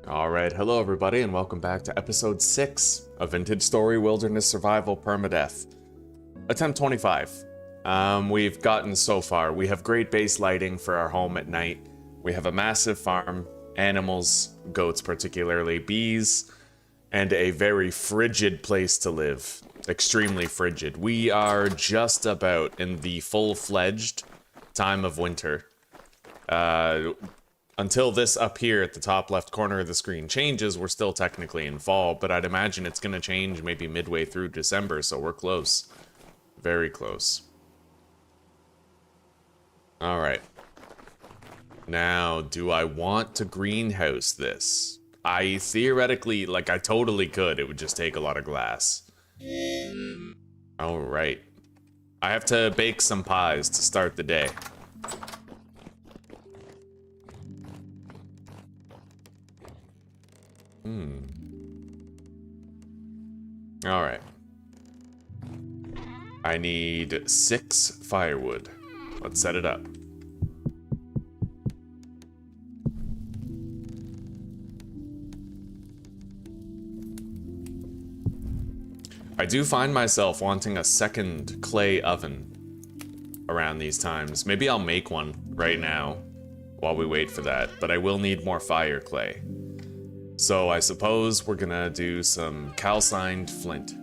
Alright, hello everybody, and welcome back to episode 6 of Vintage Story Wilderness Survival Permadeath. Attempt 25. We've gotten so far. We have great base lighting for our home at night. We have a massive farm, animals, goats particularly, bees, and a very frigid place to live. Extremely frigid. We are just about in the full-fledged time of winter. Until this up here at the top left corner of the screen changes, we're still technically in fall, but I'd imagine it's going to change maybe midway through December, so we're close. Very close. Alright. Now, do I want to greenhouse this? I theoretically, I totally could. It would just take a lot of glass. Alright. I have to bake some pies to start the day. Alright. I need 6 firewood. Let's set it up. I do find myself wanting a second clay oven around these times. Maybe I'll make one right now while we wait for that, but I will need more fire clay. So I suppose we're gonna do some calcined flint.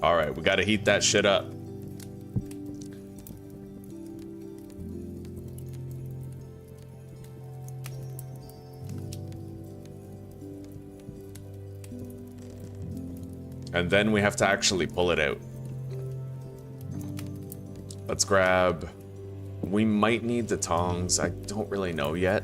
Alright, we gotta heat that shit up. And then we have to actually pull it out. Let's grab... We might need the tongs, I don't really know yet.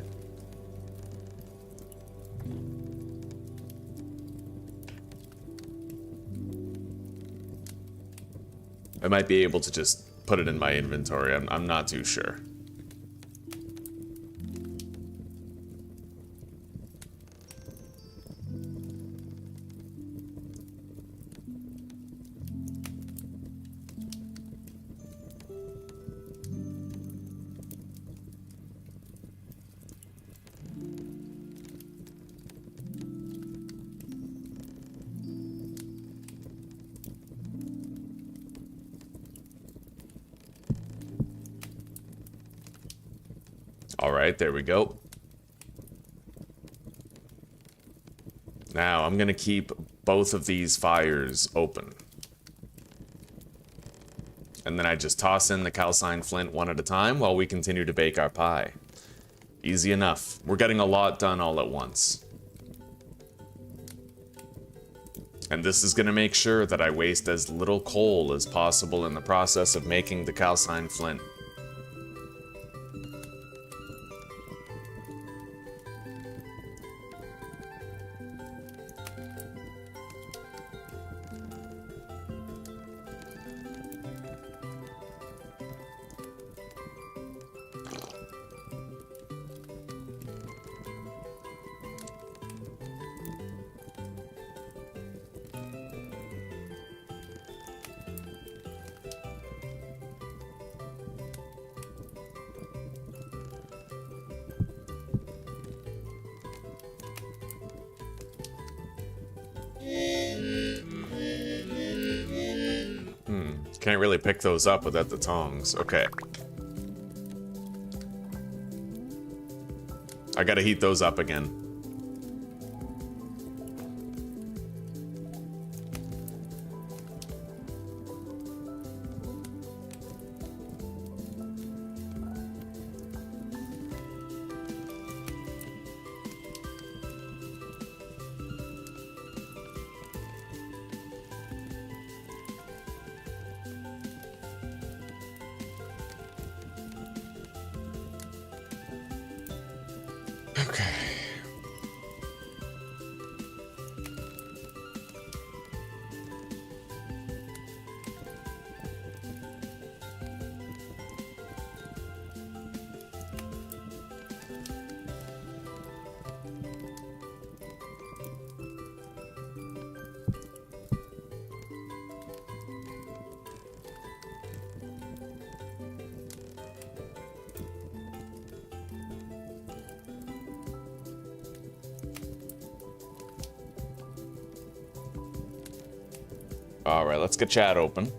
I might be able to just put it in my inventory. I'm not too sure. Alright, there we go. Now, I'm gonna keep both of these fires open. And then I just toss in the calcined flint one at a time while we continue to bake our pie. Easy enough. We're getting a lot done all at once. And this is gonna make sure that I waste as little coal as possible in the process of making the calcined flint. Can't really pick those up without the tongs. Okay. I gotta heat those up again. Okay. All right, let's get chat open.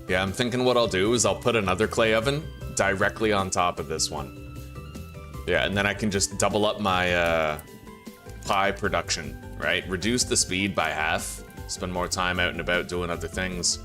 Yeah, I'm thinking what I'll do is I'll put another clay oven directly on top of this one. Yeah, and then I can just double up my pie production, right? Reduce the speed by half, spend more time out and about doing other things.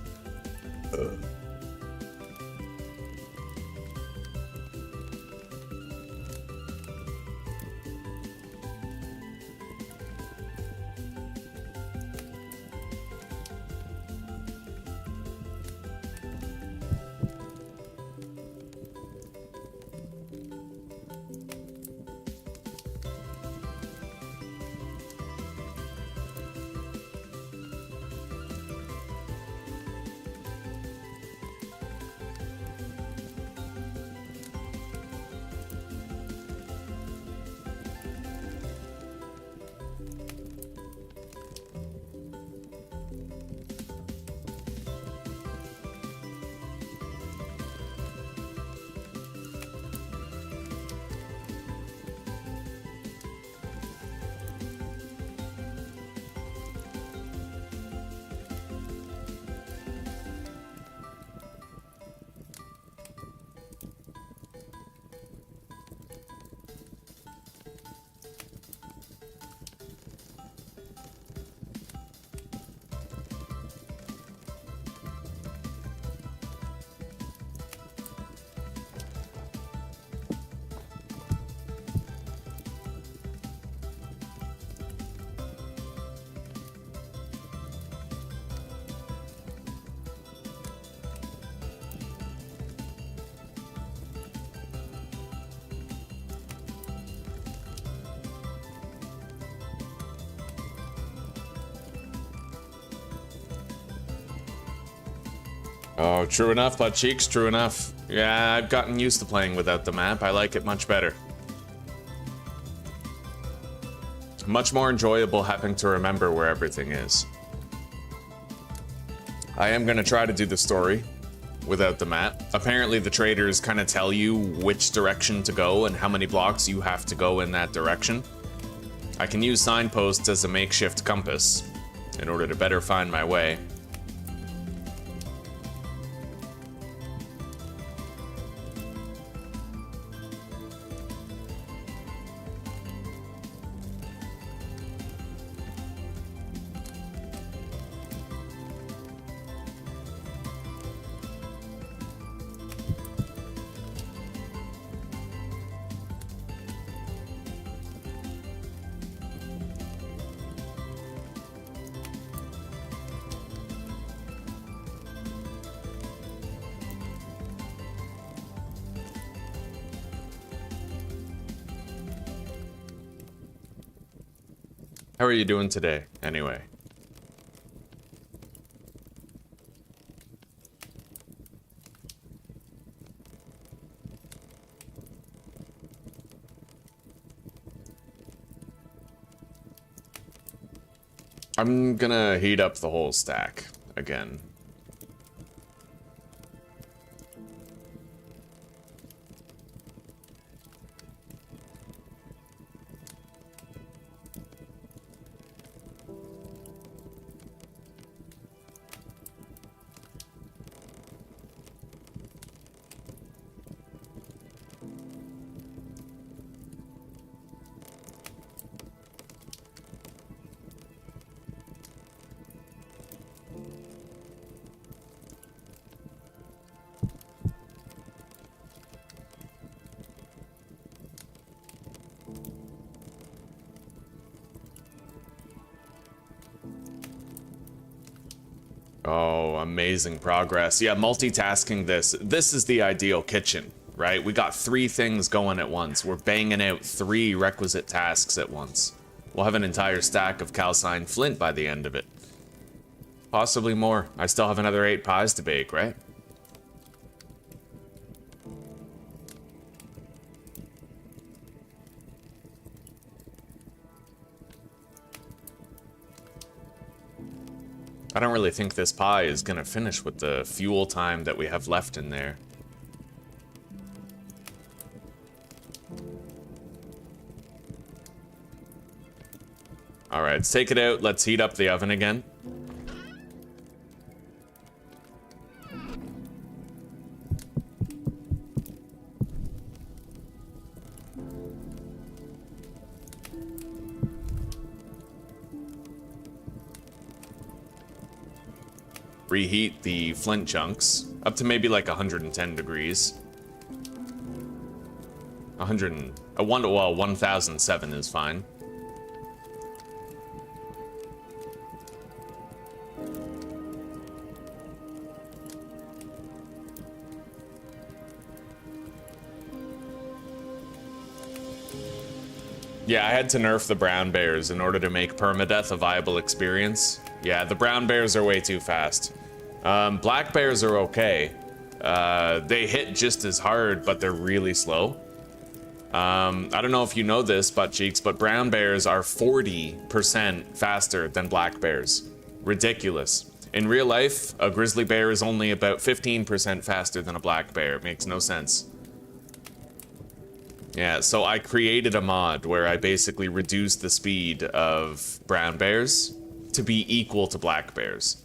Oh, true enough, butt cheeks, true enough. Yeah, I've gotten used to playing without the map. I like it much better. Much more enjoyable having to remember where everything is. I am gonna try to do the story without the map. Apparently the traders kind of tell you which direction to go and how many blocks you have to go in that direction. I can use signposts as a makeshift compass in order to better find my way. How are you doing today, anyway? I'm gonna heat up the whole stack again. Oh, amazing progress. Yeah, multitasking this. This is the ideal kitchen, right? We got 3 things going at once. We're banging out 3 requisite tasks at once. We'll have an entire stack of calcined flint by the end of it. Possibly more. I still have another 8 pies to bake, right? I don't really think this pie is gonna finish with the fuel time that we have left in there. Alright, let's take it out. Let's heat up the oven again. Reheat the flint chunks up to maybe like 110 degrees. 1007 is fine. Yeah, I had to nerf the brown bears in order to make permadeath a viable experience. Yeah, the brown bears are way too fast. Black bears are okay. They hit just as hard, but they're really slow. I don't know if you know this, butt cheeks, but brown bears are 40% faster than black bears. Ridiculous. In real life, a grizzly bear is only about 15% faster than a black bear. It makes no sense. Yeah, so I created a mod where I basically reduced the speed of brown bears to be equal to black bears.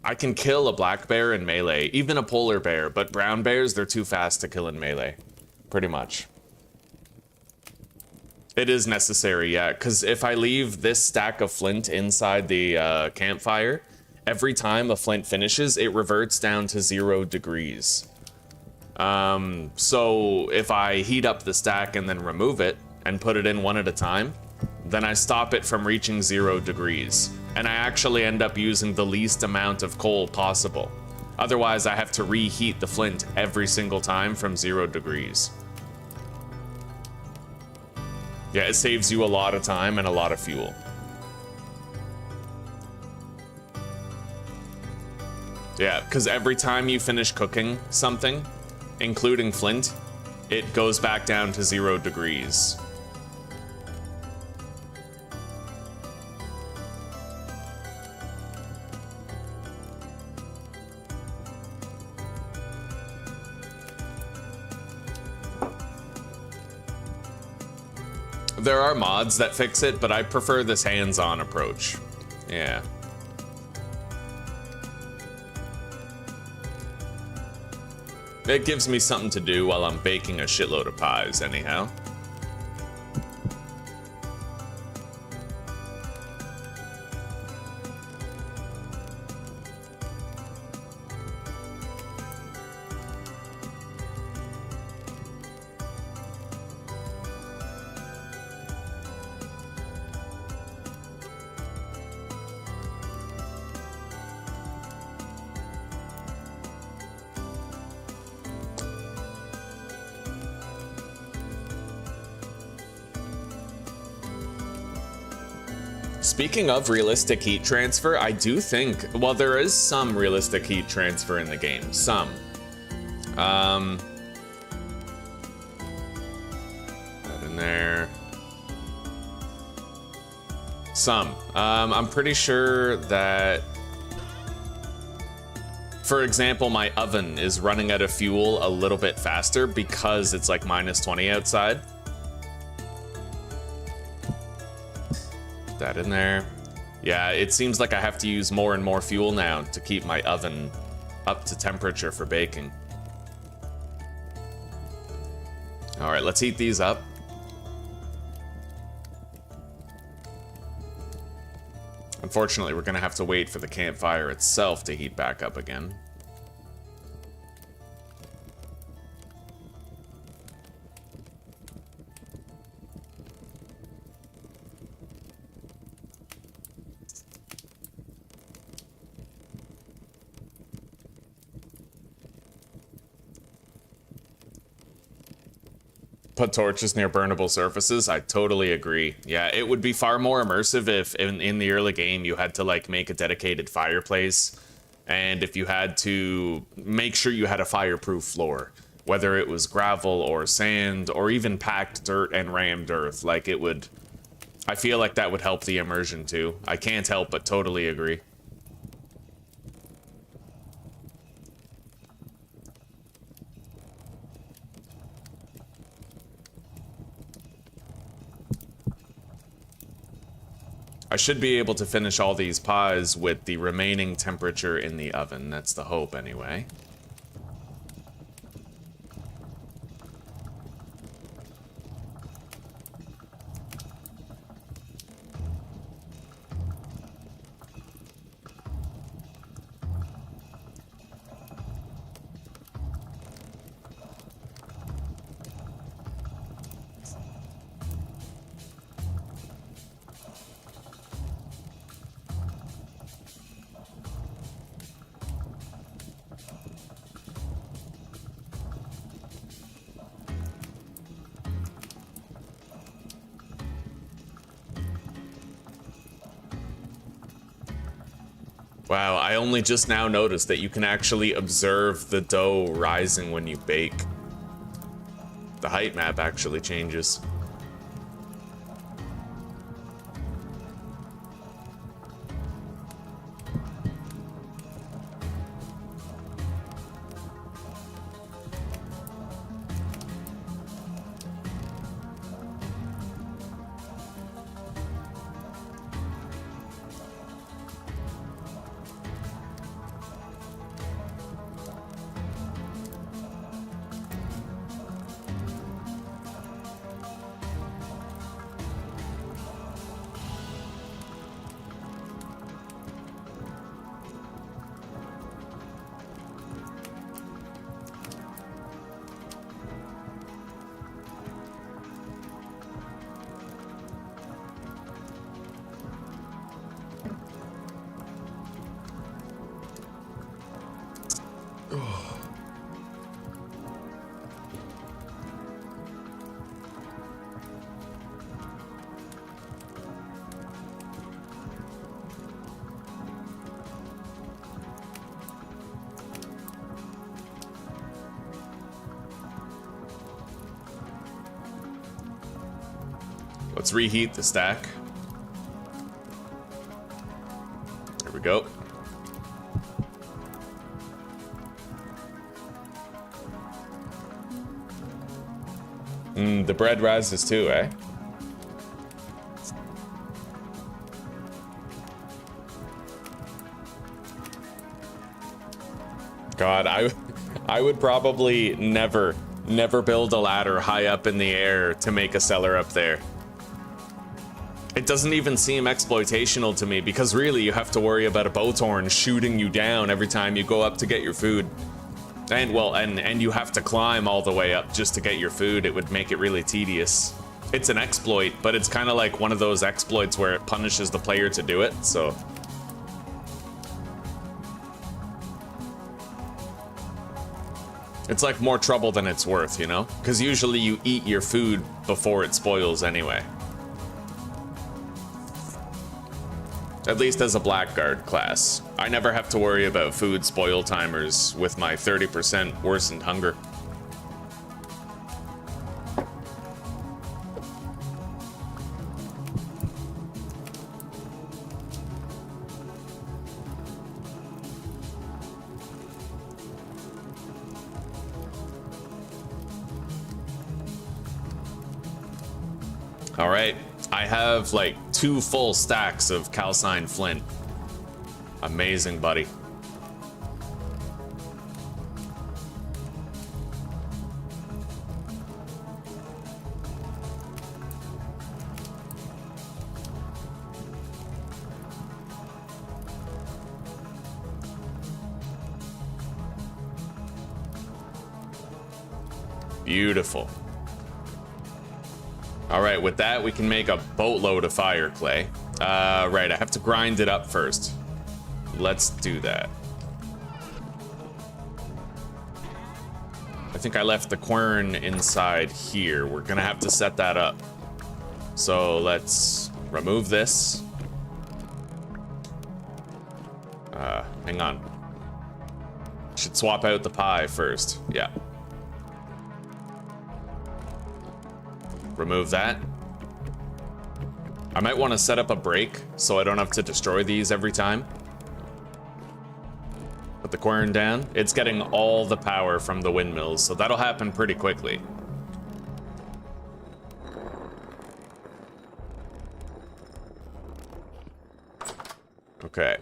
I can kill a black bear in melee, even a polar bear, but brown bears, they're too fast to kill in melee. Pretty much. It is necessary, yeah, because if I leave this stack of flint inside the campfire, every time a flint finishes, it reverts down to 0 degrees. So if I heat up the stack and then remove it and put it in one at a time, then I stop it from reaching 0 degrees. And I actually end up using the least amount of coal possible. Otherwise, I have to reheat the flint every single time from 0 degrees. Yeah, it saves you a lot of time and a lot of fuel. Yeah, because every time you finish cooking something, including flint, it goes back down to 0 degrees. There are mods that fix it, but I prefer this hands-on approach. Yeah. It gives me something to do while I'm baking a shitload of pies, anyhow. Speaking of realistic heat transfer, I do think, well, there is some realistic heat transfer in the game. Some. That in there. Some. I'm pretty sure that, for example, my oven is running out of fuel a little bit faster because it's like -20 outside. That in there. Yeah, it seems like I have to use more and more fuel now to keep my oven up to temperature for baking. All right, let's heat these up. Unfortunately, we're gonna have to wait for the campfire itself to heat back up again. Put torches near burnable surfaces. I totally agree. Yeah, it would be far more immersive if in the early game you had to like make a dedicated fireplace, and if you had to make sure you had a fireproof floor, whether it was gravel or sand or even packed dirt and rammed earth. Like it would, I feel like that would help the immersion too. I can't help but totally agree. I should be able to finish all these pies with the remaining temperature in the oven. That's the hope, anyway. Wow, I only just now noticed that you can actually observe the dough rising when you bake. The height map actually changes. Let's reheat the stack. There we go. The bread rises too, eh? God, I would probably never build a ladder high up in the air to make a cellar up there. It doesn't even seem exploitational to me, because really you have to worry about a bowthorn shooting you down every time you go up to get your food. And well, and you have to climb all the way up just to get your food. It would make it really tedious. It's an exploit, but it's kind of like one of those exploits where it punishes the player to do it, so. It's like more trouble than it's worth, you know? Because usually you eat your food before it spoils anyway. At least as a Blackguard class. I never have to worry about food spoil timers with my 30% worsened hunger. All right, I have like 2 full stacks of calcined flint. Amazing, buddy. Beautiful. All right, with that, we can make a boatload of fire clay. Right, I have to grind it up first. Let's do that. I think I left the quern inside here. We're gonna have to set that up. So let's remove this. Hang on. Should swap out the pie first. Yeah. Remove that. I might want to set up a break so I don't have to destroy these every time. Put the quern down. It's getting all the power from the windmills, so that'll happen pretty quickly. Okay.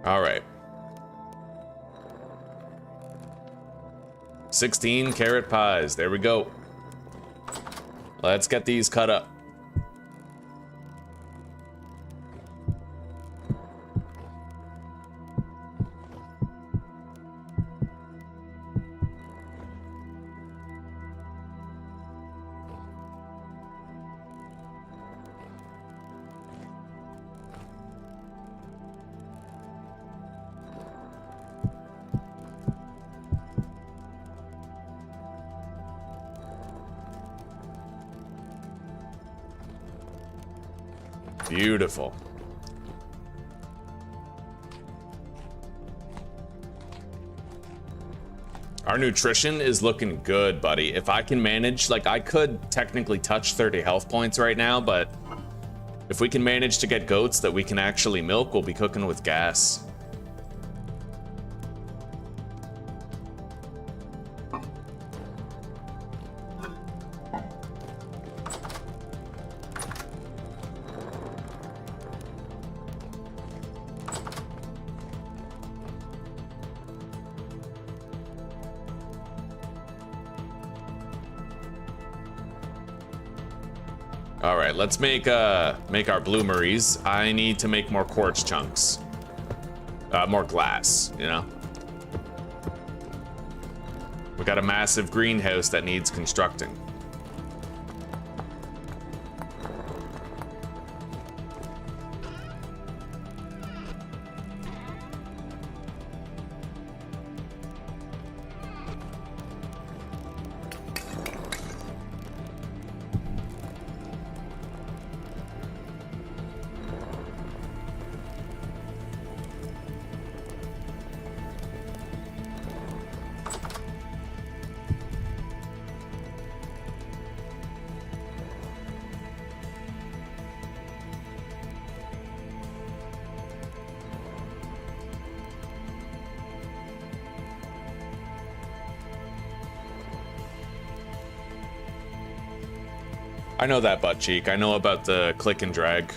All right. 16 carrot pies. There we go. Let's get these cut up. Beautiful. Our nutrition is looking good, buddy. If I can manage, like, I could technically touch 30 health points right now, but if we can manage to get goats that we can actually milk, we'll be cooking with gas. All right, let's make our bloomeries. I need to make more quartz chunks, more glass. You know, we got a massive greenhouse that needs constructing. I know that, butt cheek. I know about the click and drag.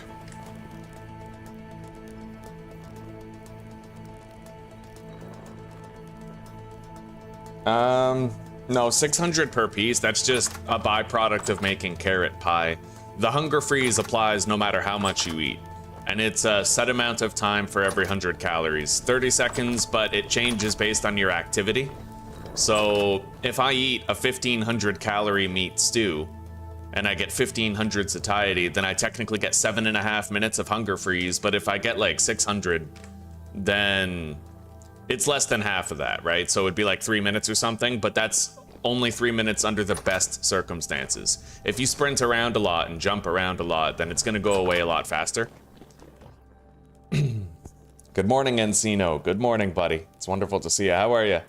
No, 600 per piece. That's just a byproduct of making carrot pie. The hunger freeze applies no matter how much you eat. And it's a set amount of time for every 100 calories. 30 seconds, but it changes based on your activity. So if I eat a 1500 calorie meat stew, and I get 1500 satiety, then I technically get 7.5 minutes of hunger freeze. But if I get like 600, then it's less than half of that, right? So it'd be like 3 minutes or something, but that's only 3 minutes under the best circumstances. If you sprint around a lot and jump around a lot, then it's gonna go away a lot faster. Good morning, Encino. Good morning, buddy. It's wonderful to see you. How are you?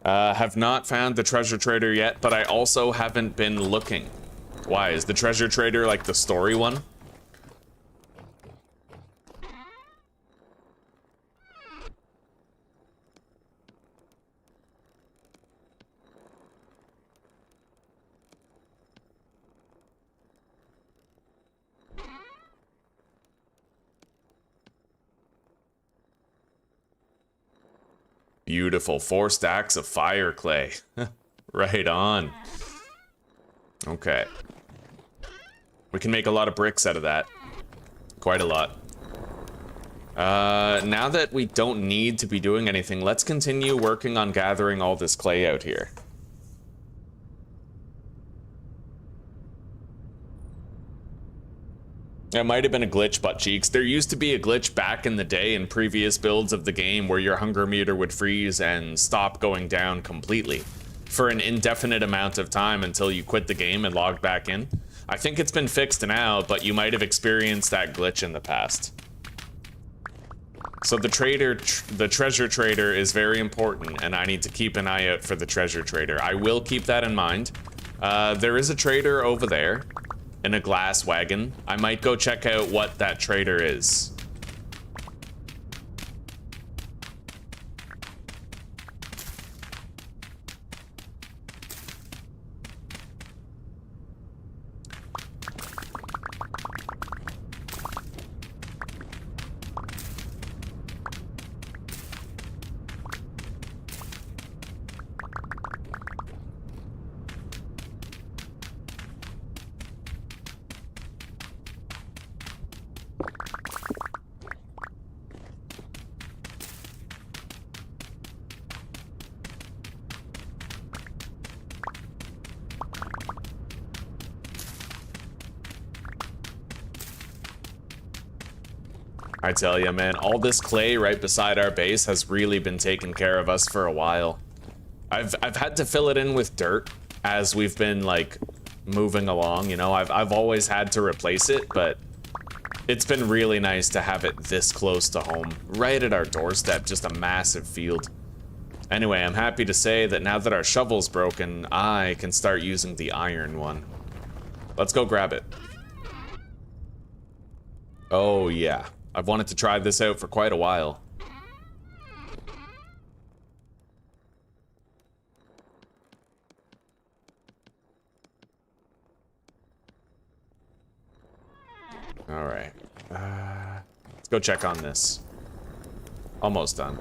Have not found the treasure trader yet, but I also haven't been looking. Why? Is the treasure trader like the story one? Beautiful. 4 stacks of fire clay. Right on. Okay. We can make a lot of bricks out of that. Quite a lot. Now that we don't need to be doing anything, let's continue working on gathering all this clay out here. It might have been a glitch, butt cheeks. There used to be a glitch back in the day in previous builds of the game where your hunger meter would freeze and stop going down completely for an indefinite amount of time until you quit the game and logged back in. I think it's been fixed now, but you might have experienced that glitch in the past. So the treasure trader is very important, and I need to keep an eye out for the treasure trader. I will keep that in mind. There is a trader over there in a glass wagon. I might go check out what that trader is. I tell ya, man, all this clay right beside our base has really been taking care of us for a while. I've had to fill it in with dirt as we've been like moving along, you know. I've always had to replace it, but it's been really nice to have it this close to home, right at our doorstep, just a massive field. Anyway, I'm happy to say that now that our shovel's broken, I can start using the iron one. Let's go grab it. Oh yeah. I've wanted to try this out for quite a while. All right. Let's go check on this. Almost done.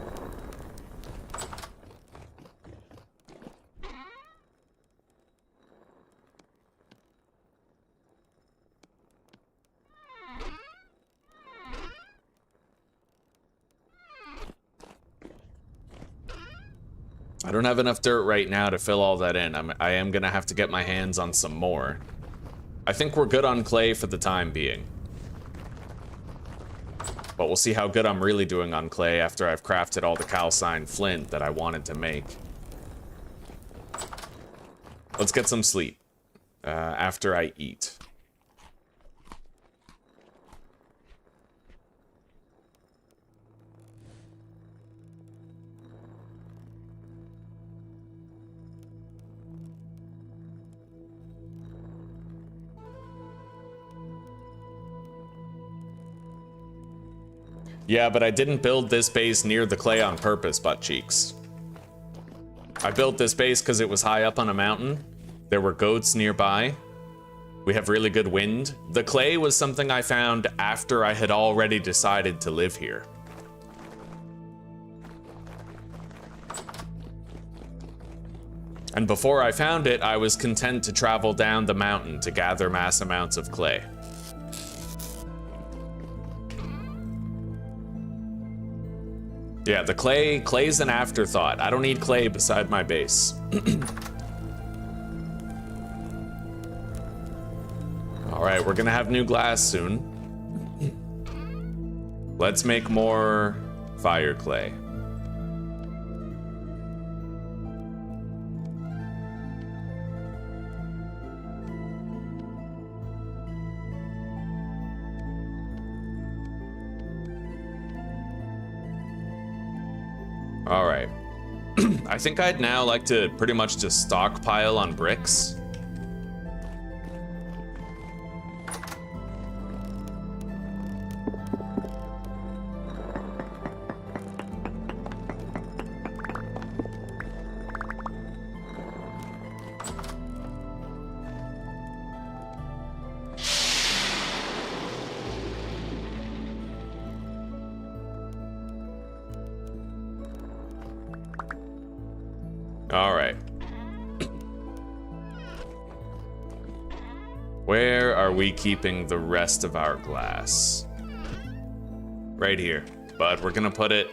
I don't have enough dirt right now to fill all that in. I am gonna have to get my hands on some more. I think we're good on clay for the time being. But we'll see how good I'm really doing on clay after I've crafted all the calcined flint that I wanted to make. Let's get some sleep after I eat. Yeah, but I didn't build this base near the clay on purpose, butt cheeks. I built this base because it was high up on a mountain. There were goats nearby. We have really good wind. The clay was something I found after I had already decided to live here. And before I found it, I was content to travel down the mountain to gather mass amounts of clay. Yeah, the clay's an afterthought. I don't need clay beside my base. All right, we're gonna have new glass soon. Let's make more fire clay. All right. I think I'd now like to pretty much just stockpile on bricks. Alright. Where are we keeping the rest of our glass? Right here. But we're gonna put it...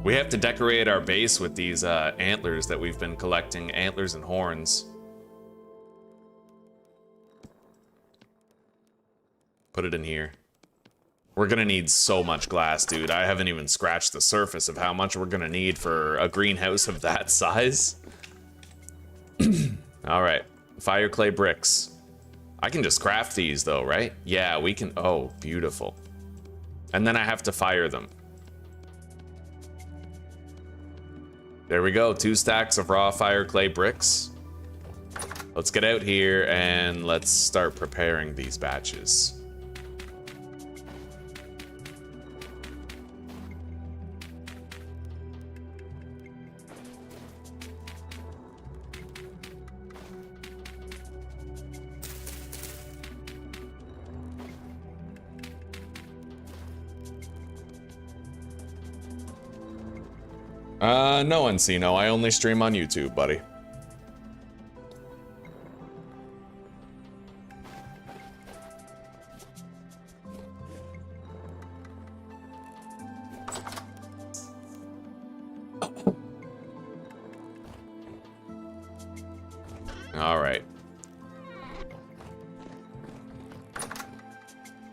We have to decorate our base with these antlers that we've been collecting. Antlers and horns. Put it in here. We're gonna need so much glass, dude. I haven't even scratched the surface of how much we're gonna need for a greenhouse of that size. Alright. Fire clay bricks. I can just craft these though, right? Yeah, we can. Oh, beautiful. And then I have to fire them. There we go. 2 stacks of raw fire clay bricks. Let's get out here and let's start preparing these batches. No, Encino. I only stream on YouTube, buddy. All right.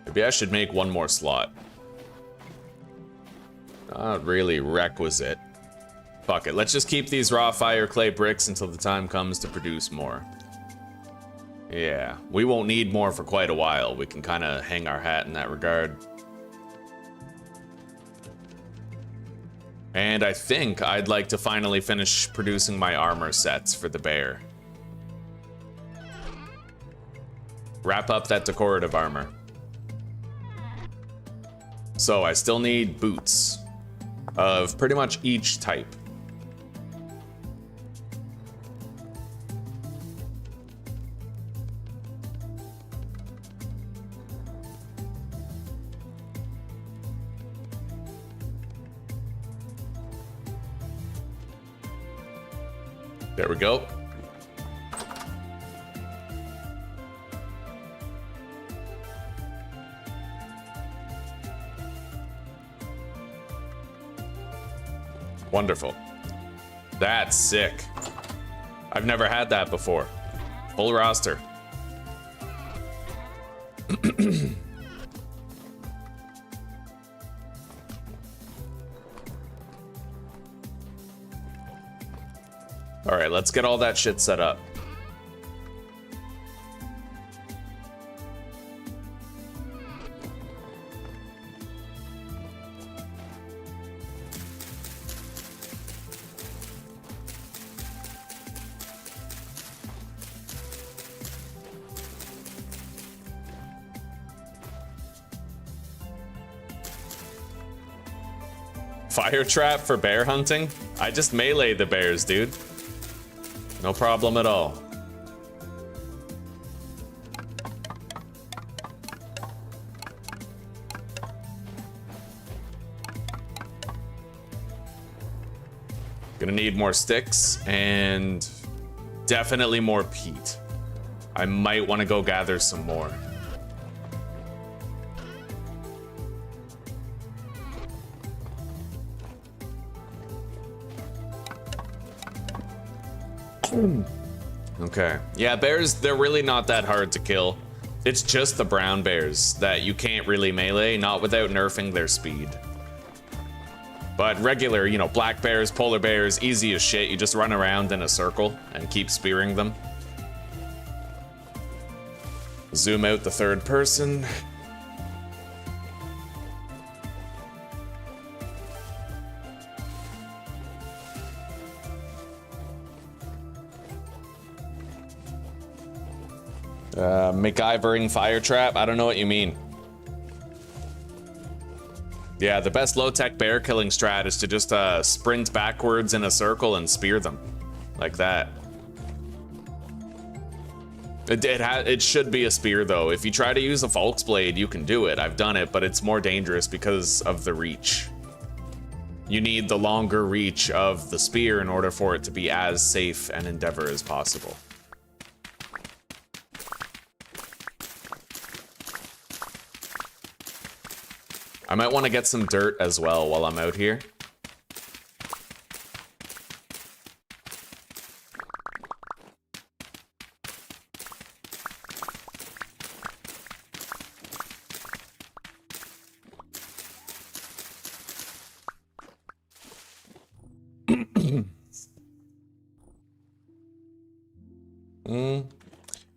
Maybe I should make one more slot. Not really requisite. Fuck it, let's just keep these raw fire clay bricks until the time comes to produce more. Yeah, we won't need more for quite a while. We can kind of hang our hat in that regard. And I think I'd like to finally finish producing my armor sets for the bear. Wrap up that decorative armor. So I still need boots of pretty much each type. There we go. Wonderful. That's sick. I've never had that before. Full roster. All right, let's get all that shit set up. Fire trap for bear hunting? I just melee the bears, dude. No problem at all. Gonna need more sticks and definitely more peat. I might want to go gather some more. Okay. Yeah, bears, they're really not that hard to kill. It's just the brown bears that you can't really melee, not without nerfing their speed. But regular, you know, black bears, polar bears, easy as shit. You just run around in a circle and keep spearing them. Zoom out the third person. MacGyvering fire trap? I don't know what you mean. Yeah, the best low-tech bear killing strat is to just sprint backwards in a circle and spear them. Like that. It should be a spear though. If you try to use a Volksblade, you can do it. I've done it, but it's more dangerous because of the reach. You need the longer reach of the spear in order for it to be as safe an endeavor as possible. I might want to get some dirt as well while I'm out here.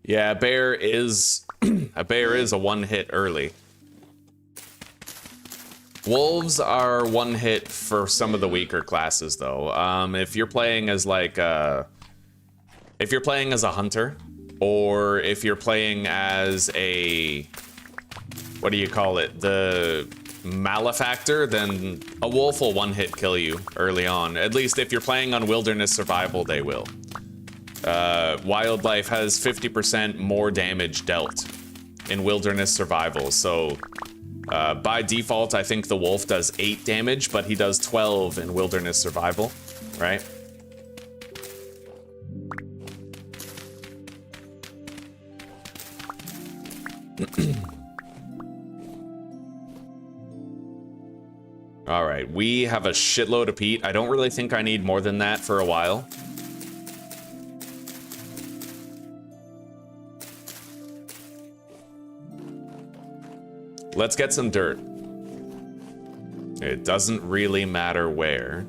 Yeah, bear is a bear is a one hit early. Wolves are one hit for some of the weaker classes though. If you're playing as like if you're playing as a hunter, or if you're playing as a, what do you call it, the malefactor, then a wolf will one hit kill you early on. At least if you're playing on wilderness survival, they will. Wildlife has 50% more damage dealt in wilderness survival, so by default I think the wolf does 8 damage, but he does 12 in wilderness survival, right? All right, we have a shitload of peat. I don't really think I need more than that for a while. Let's get some dirt. It doesn't really matter where.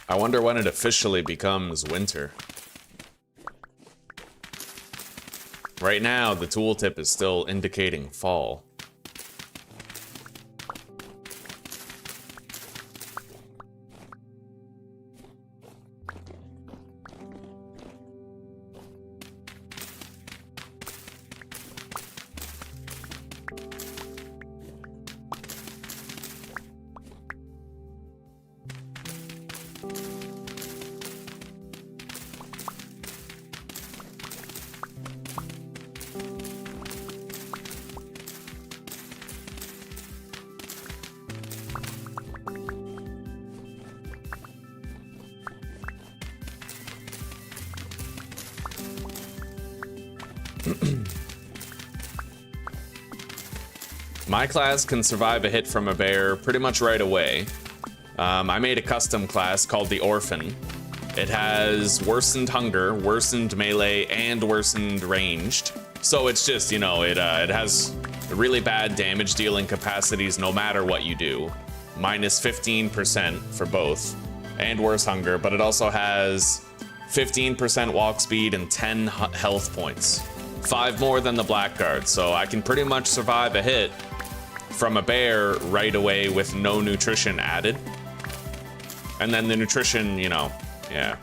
I wonder when it officially becomes winter. Right now, the tooltip is still indicating fall. My class can survive a hit from a bear pretty much right away. I made a custom class called the Orphan. It has worsened hunger, worsened melee, and worsened ranged. So it's just, you know, it has really bad damage dealing capacities no matter what you do. Minus 15% for both, and worse hunger, but it also has 15% walk speed and 10 health points. 5 more than the Blackguard, so I can pretty much survive a hit from a bear right away with no nutrition added. And then the nutrition, you know, yeah.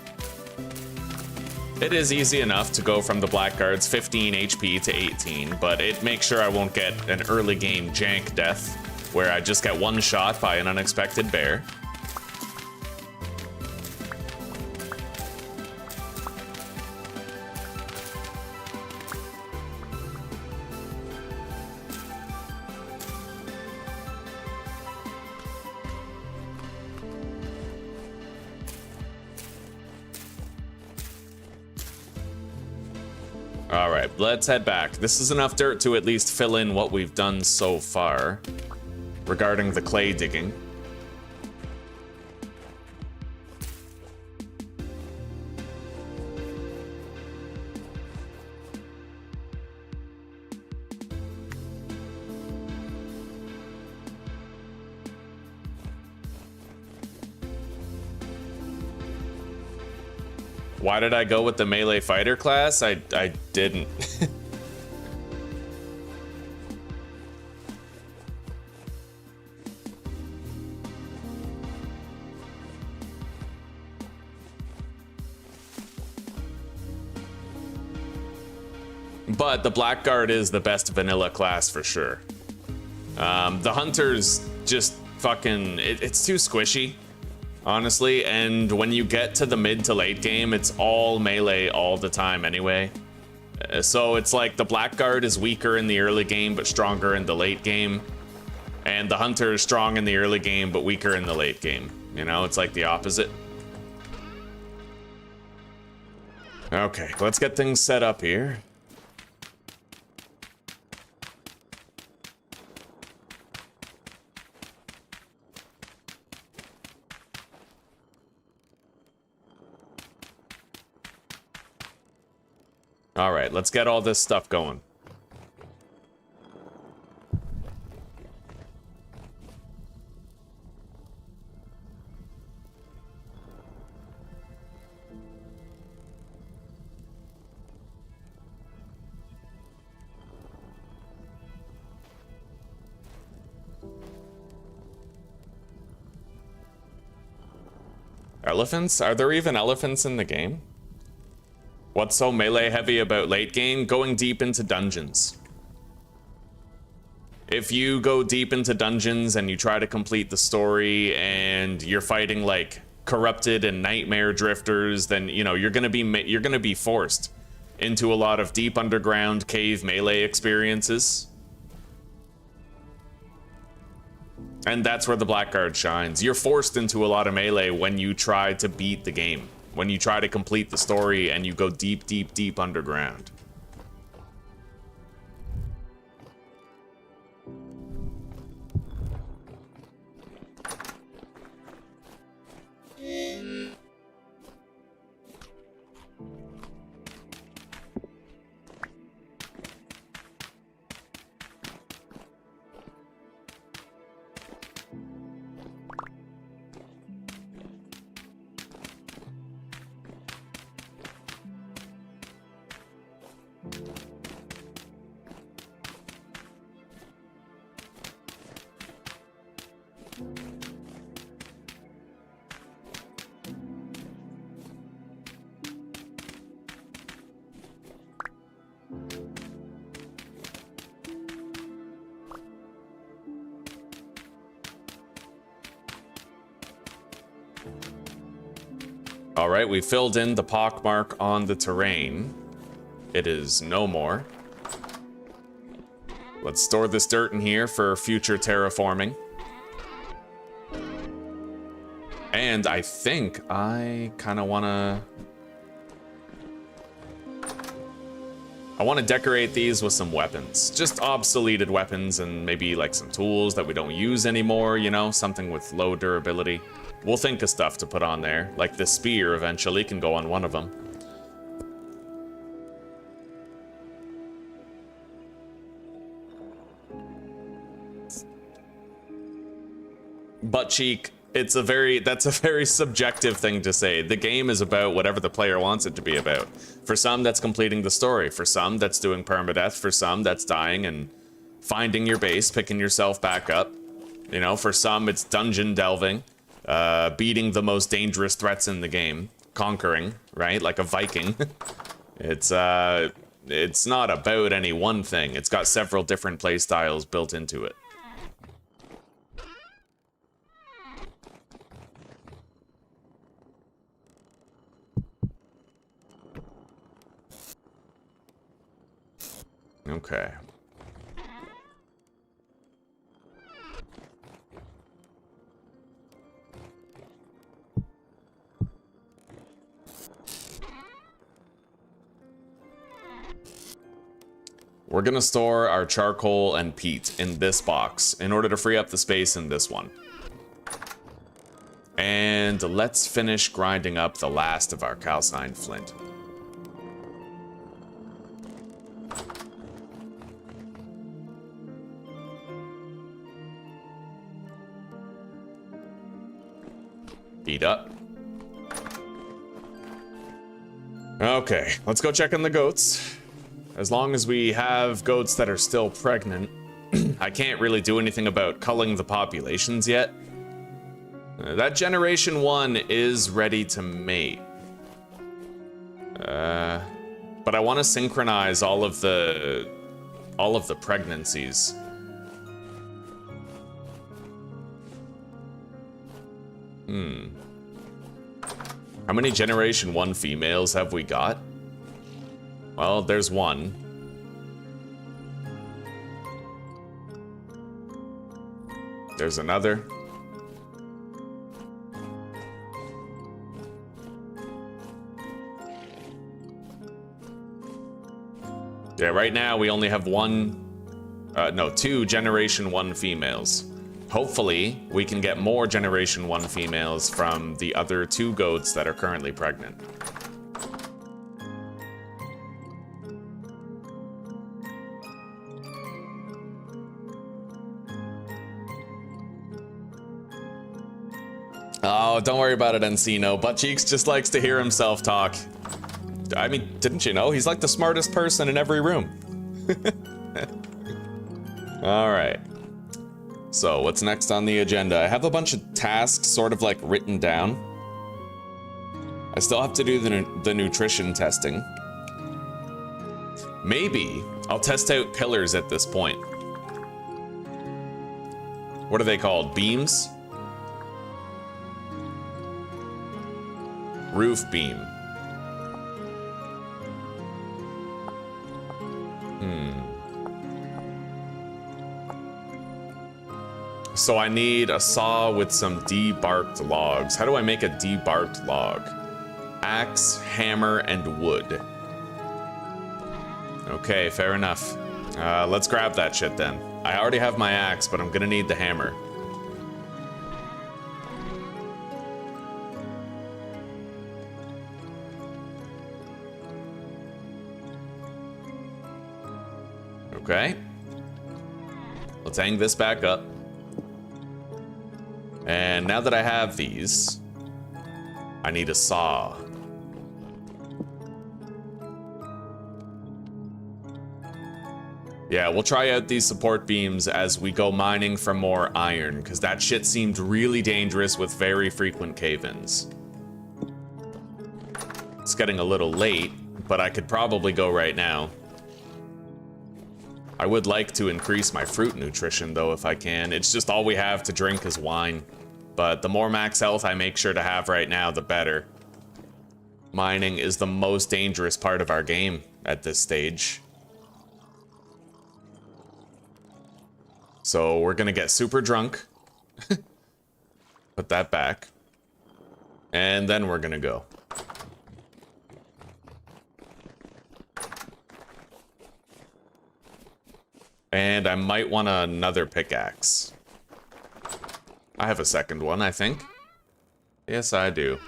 It is easy enough to go from the Blackguard's 15 HP to 18, but it makes sure I won't get an early game jank death, where I just get one shot by an unexpected bear. Alright, let's head back. This is enough dirt to at least fill in what we've done so far regarding the clay digging. Why did I go with the melee fighter class? I didn't. But the Blackguard is the best vanilla class for sure. The Hunter's just fucking... It's too squishy, honestly, and when you get to the mid to late game, it's all melee all the time anyway. So it's like the Blackguard is weaker in the early game but stronger in the late game, and the Hunter is strong in the early game but weaker in the late game. You know, it's like the opposite. Okay, let's get things set up here. All right, let's get all this stuff going. Elephants? Are there even elephants in the game? What's so melee heavy about late game? Going deep into dungeons. If you go deep into dungeons and you try to complete the story and you're fighting like corrupted and nightmare drifters, then you know you're gonna be forced into a lot of deep underground cave melee experiences. And that's where the Blackguard shines. You're forced into a lot of melee when you try to beat the game. When you try to complete the story and you go deep, deep, deep underground. All right, we filled in the pockmark on the terrain. It is no more. Let's store this dirt in here for future terraforming. And I think I kind of want to... I want to decorate these with some weapons. Just obsoleted weapons and maybe like some tools that we don't use anymore, you know? Something with low durability. We'll think of stuff to put on there. Like the spear eventually can go on one of them. Butt cheek, that's a very subjective thing to say. The game is about whatever the player wants it to be about. For some, that's completing the story. For some, that's doing permadeath. For some, that's dying and finding your base, picking yourself back up. You know, for some, it's dungeon delving, beating the most dangerous threats in the game. conquering, right? Like a Viking. It's not about any one thing. It's got several different play styles built into it. Okay. We're gonna store our charcoal and peat in this box in order to free up the space in this one. And let's finish grinding up the last of our calcined flint. Eat up. Okay, let's go check on the goats. As long as we have goats that are still pregnant, I can't really do anything about culling the populations yet. That generation 1 is ready to mate. But I want to synchronize all of the pregnancies. How many generation 1 females have we got? Well, there's one. There's another. Yeah, right now we only have two generation 1 females. Hopefully, we can get more generation 1 females from the other 2 goats that are currently pregnant. Oh, don't worry about it, Encino. Buttcheeks just likes to hear himself talk. I mean, didn't you know? He's like the smartest person in every room. Alright. So, what's next on the agenda? I have a bunch of tasks sort of like written down. I still have to do the nutrition testing. Maybe I'll test out pillars at this point. What are they called? Beams? Roof beam. So I need a saw with some debarked logs. How do I make a debarked log? Axe, hammer, and wood. Okay, fair enough. Let's grab that shit then. I already have my axe, but I'm gonna need the hammer. Okay. Let's hang this back up. And now that I have these, I need a saw. Yeah, we'll try out these support beams as we go mining for more iron, because that shit seemed really dangerous with very frequent cave-ins. It's getting a little late, but I could probably go right now. I would like to increase my fruit nutrition, though, if I can. It's just all we have to drink is wine. But the more max health I make sure to have right now, the better. Mining is the most dangerous part of our game at this stage. So we're gonna get super drunk. Put that back. And then we're gonna go. And I might want another pickaxe. I have a second one, I think. Yes, I do.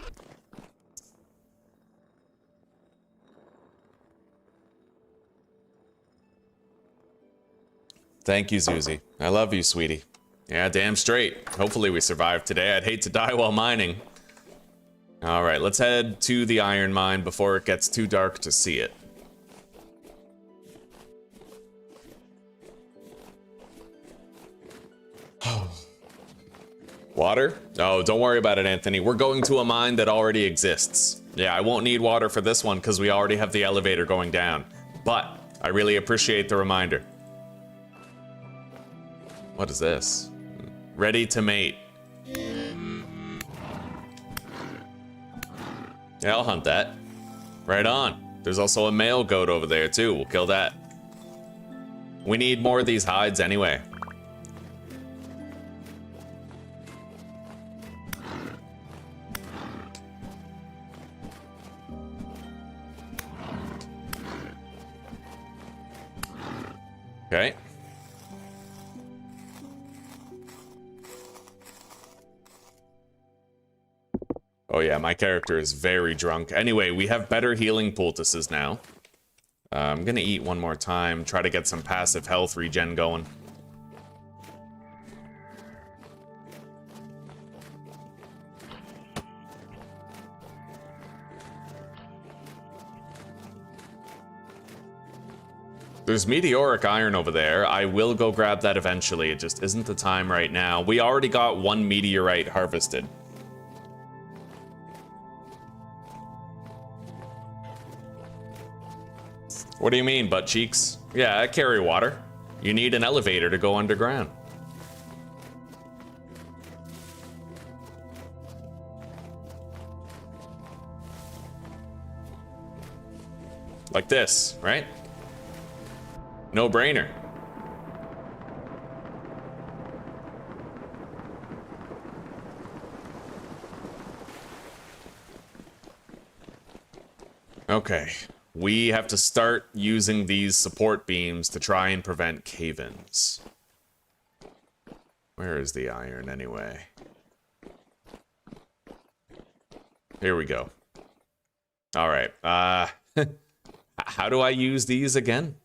Thank you, Zuzi. I love you, sweetie. Yeah, damn straight. Hopefully we survive today. I'd hate to die while mining. All right, let's head to the iron mine before it gets too dark to see it. Water? Oh, don't worry about it, Anthony. We're going to a mine that already exists. Yeah, I won't need water for this one because we already have the elevator going down. But I really appreciate the reminder. What is this? Ready to mate. Yeah, I'll hunt that. Right on. There's also a male goat over there too. We'll kill that. We need more of these hides anyway. Okay. Oh yeah, my character is very drunk. Anyway, we have better healing poultices now. I'm gonna eat one more time, try to get some passive health regen going. There's meteoric iron over there. I will go grab that eventually. It just isn't the time right now. We already got one meteorite harvested. What do you mean, butt cheeks? Yeah, I carry water. You need an elevator to go underground. Like this, right? No brainer. Okay. We have to start using these support beams to try and prevent cave-ins. Where is the iron anyway? Here we go. All right. How do I use these again?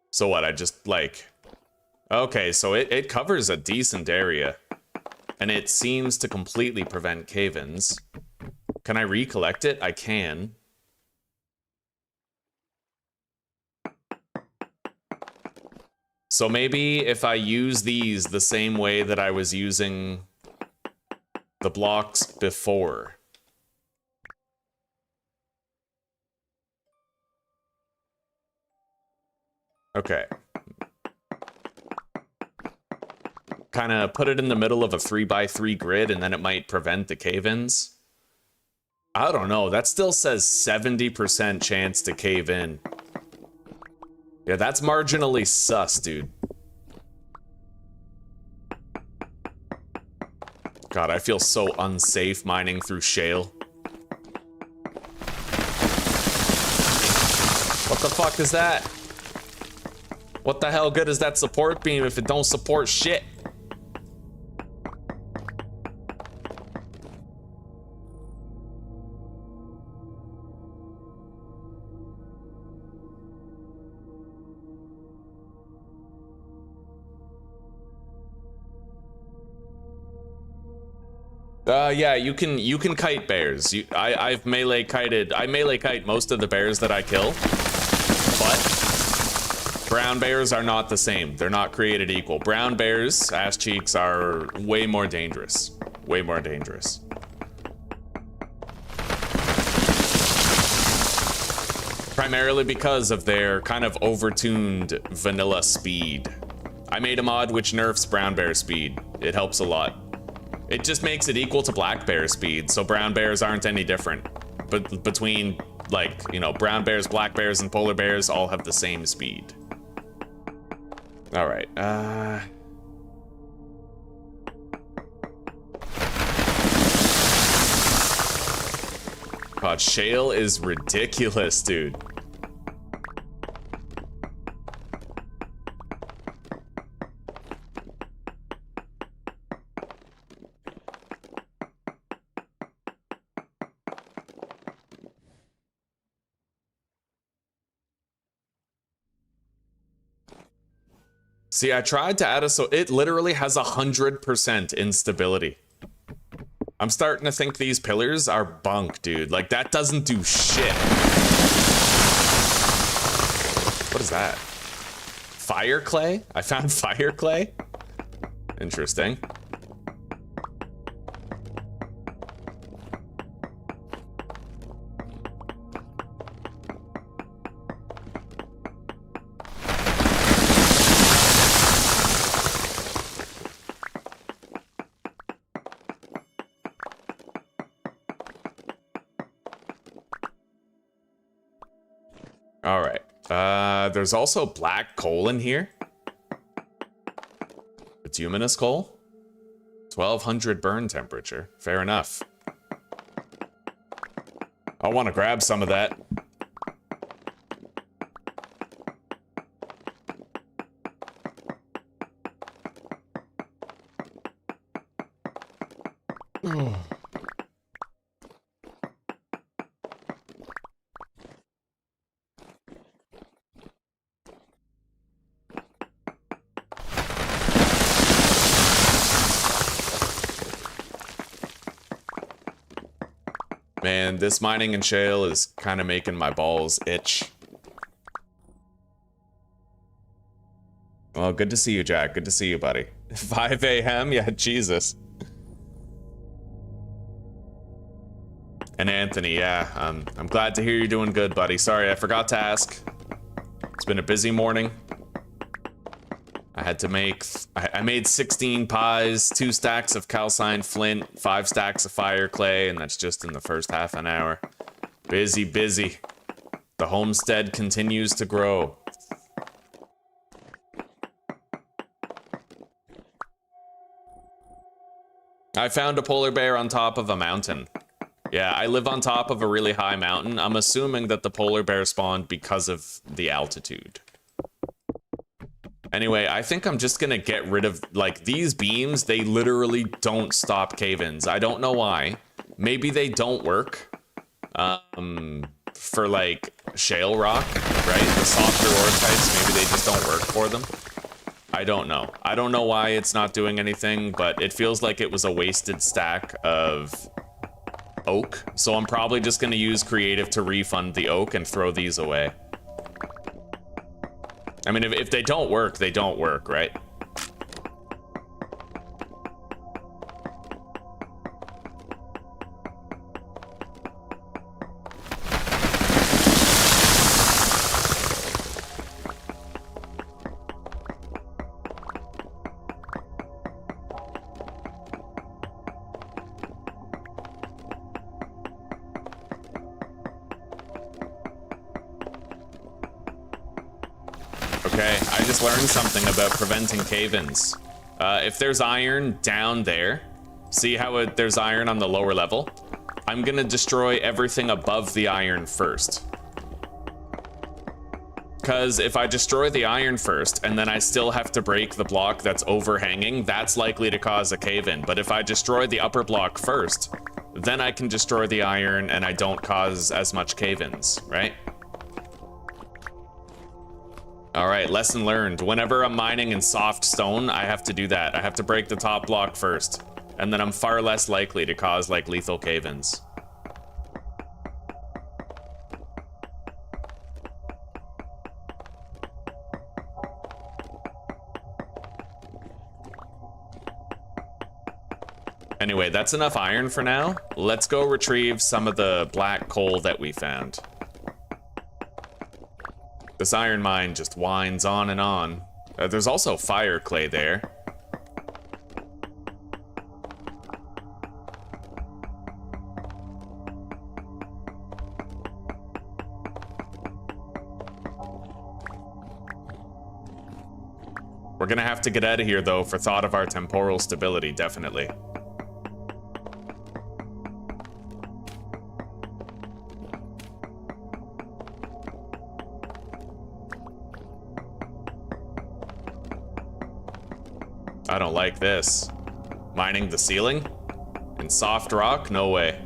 So what, I just like... Okay, so it covers a decent area. And it seems to completely prevent cave-ins. Can I recollect it? I can. So maybe if I use these the same way that I was using the blocks before. Okay. Kind of put it in the middle of a 3x3 grid and then it might prevent the cave-ins. I don't know. That still says 70% chance to cave in. Yeah, that's marginally sus, dude. God, I feel so unsafe mining through shale. What the fuck is that? What the hell good is that support beam if it don't support shit? Yeah, you can kite bears. I melee kite most of the bears that I kill, but brown bears are not the same. They're not created equal. Brown bears, ass cheeks, are way more dangerous. Way more dangerous. Primarily because of their kind of overtuned vanilla speed. I made a mod which nerfs brown bear speed. It helps a lot. It just makes it equal to black bear speed, so brown bears aren't any different. But between, like, you know, brown bears, black bears, and polar bears all have the same speed. Alright, God, shale is ridiculous, dude. See, I tried to add so it literally has 100% instability. I'm starting to think these pillars are bunk, dude. Like, that doesn't do shit. What is that? Fire clay? I found fire clay? Interesting. All right. There's also black coal in here. Bituminous coal. 1200 burn temperature. Fair enough. I want to grab some of that. Man, this mining and shale is kind of making my balls itch. Well, good to see you, Jack. Good to see you, buddy. 5 a.m.? Yeah, Jesus. And Anthony, yeah, I'm glad to hear you're doing good, buddy. Sorry, I forgot to ask. It's been a busy morning. I had to make... I made 16 pies, 2 stacks of calcined flint, 5 stacks of fire clay, and that's just in the first half an hour. Busy, busy. The homestead continues to grow. I found a polar bear on top of a mountain. Yeah, I live on top of a really high mountain. I'm assuming that the polar bear spawned because of the altitude. Anyway, I think I'm just gonna get rid of, like, these beams. They literally don't stop cave-ins. I don't know why. Maybe they don't work for, like, shale rock, right? The softer ore types, maybe they just don't work for them. I don't know. I don't know why it's not doing anything, but it feels like it was a wasted stack of oak. So I'm probably just gonna use creative to refund the oak and throw these away. I mean, if they don't work, they don't work, right? Okay, I just learned something about preventing cave-ins. If there's iron down there, see how there's iron on the lower level? I'm gonna destroy everything above the iron first. Because if I destroy the iron first, and then I still have to break the block that's overhanging, that's likely to cause a cave-in. But if I destroy the upper block first, then I can destroy the iron and I don't cause as much cave-ins, right? All right, lesson learned. Whenever I'm mining in soft stone, I have to do that. I have to break the top block first, and then I'm far less likely to cause, like, lethal cave-ins. Anyway, that's enough iron for now. Let's go retrieve some of the black coal that we found. This iron mine just winds on and on. There's also fire clay there. We're gonna have to get out of here, though, for thought of our temporal stability, definitely. I don't like this. Mining the ceiling? In soft rock? No way.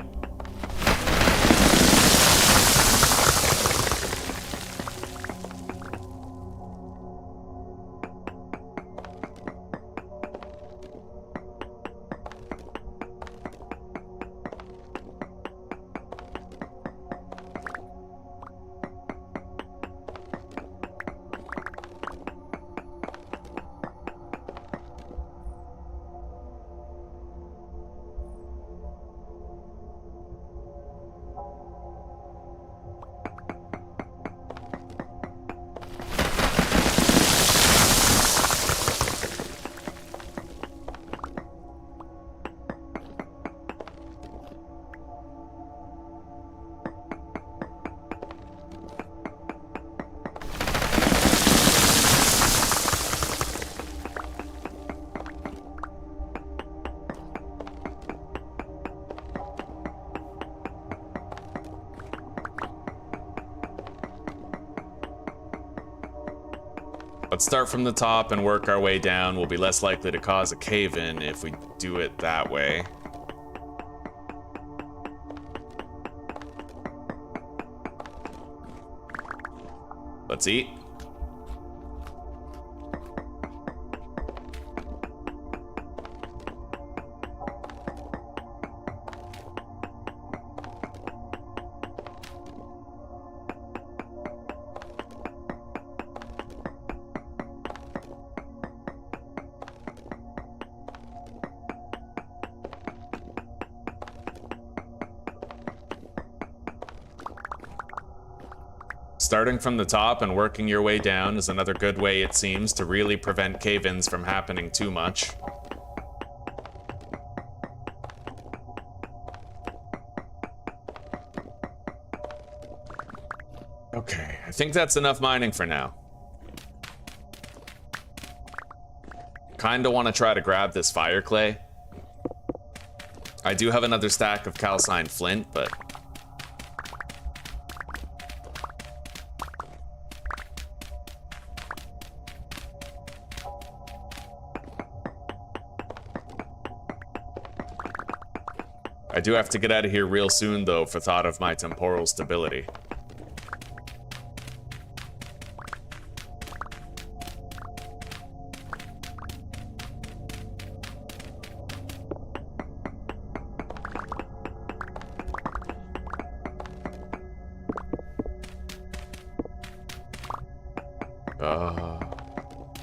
Let's start from the top and work our way down. We'll be less likely to cause a cave-in if we do it that way. Let's eat. Starting from the top and working your way down is another good way, it seems, to really prevent cave-ins from happening too much. Okay, I think that's enough mining for now. Kinda want to try to grab this fire clay. I do have another stack of calcined flint, but I do have to get out of here real soon, though, for thought of my temporal stability.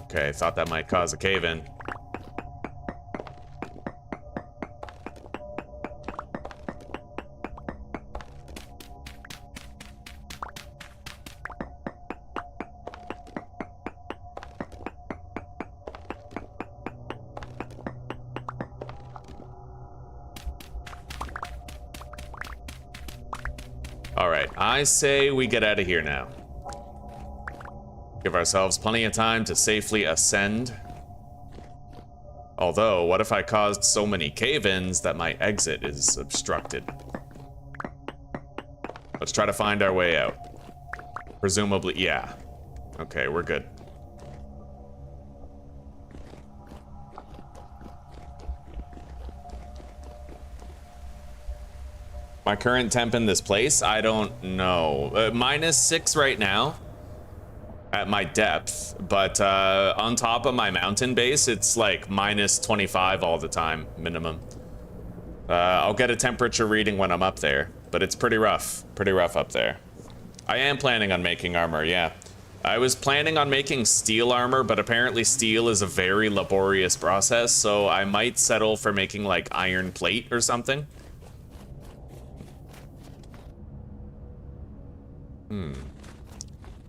Okay, thought that might cause a cave-in. Alright, I say we get out of here now. Give ourselves plenty of time to safely ascend. Although, what if I caused so many cave-ins that my exit is obstructed? Let's try to find our way out. Presumably, yeah. Okay, we're good. My current temp in this place, I don't know. -6 right now at my depth, but on top of my mountain base, it's like -25 all the time, minimum. I'll get a temperature reading when I'm up there, but it's pretty rough up there. I am planning on making armor, yeah. I was planning on making steel armor, but apparently steel is a very laborious process, so I might settle for making like iron plate or something.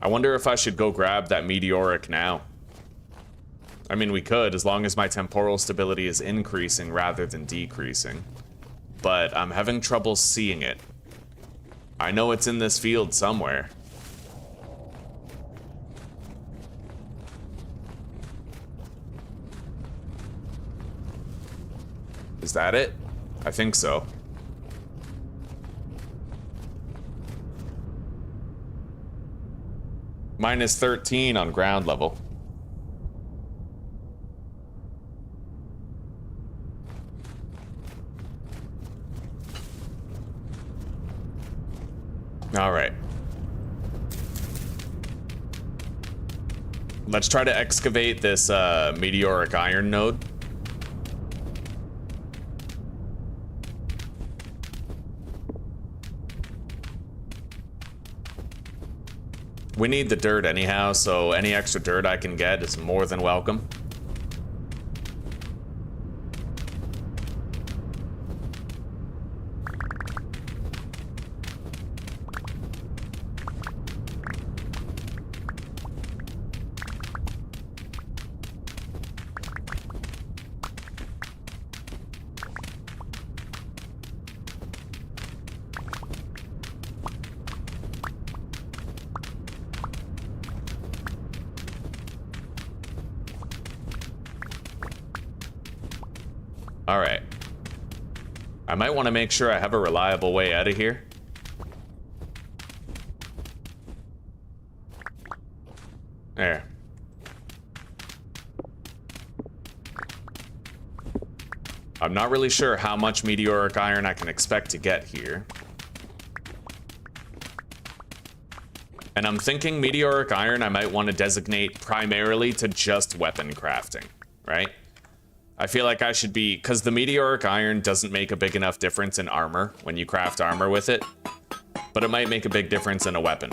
I wonder if I should go grab that meteoric now. I mean, we could, as long as my temporal stability is increasing rather than decreasing. But I'm having trouble seeing it. I know it's in this field somewhere. Is that it? I think so. -13 on ground level. All right. Let's try to excavate this meteoric iron node. We need the dirt anyhow, so any extra dirt I can get is more than welcome. All right. I might want to make sure I have a reliable way out of here. There. I'm not really sure how much meteoric iron I can expect to get here. And I'm thinking meteoric iron I might want to designate primarily to just weapon crafting, right? I feel like I should be, because the meteoric iron doesn't make a big enough difference in armor when you craft armor with it, but it might make a big difference in a weapon.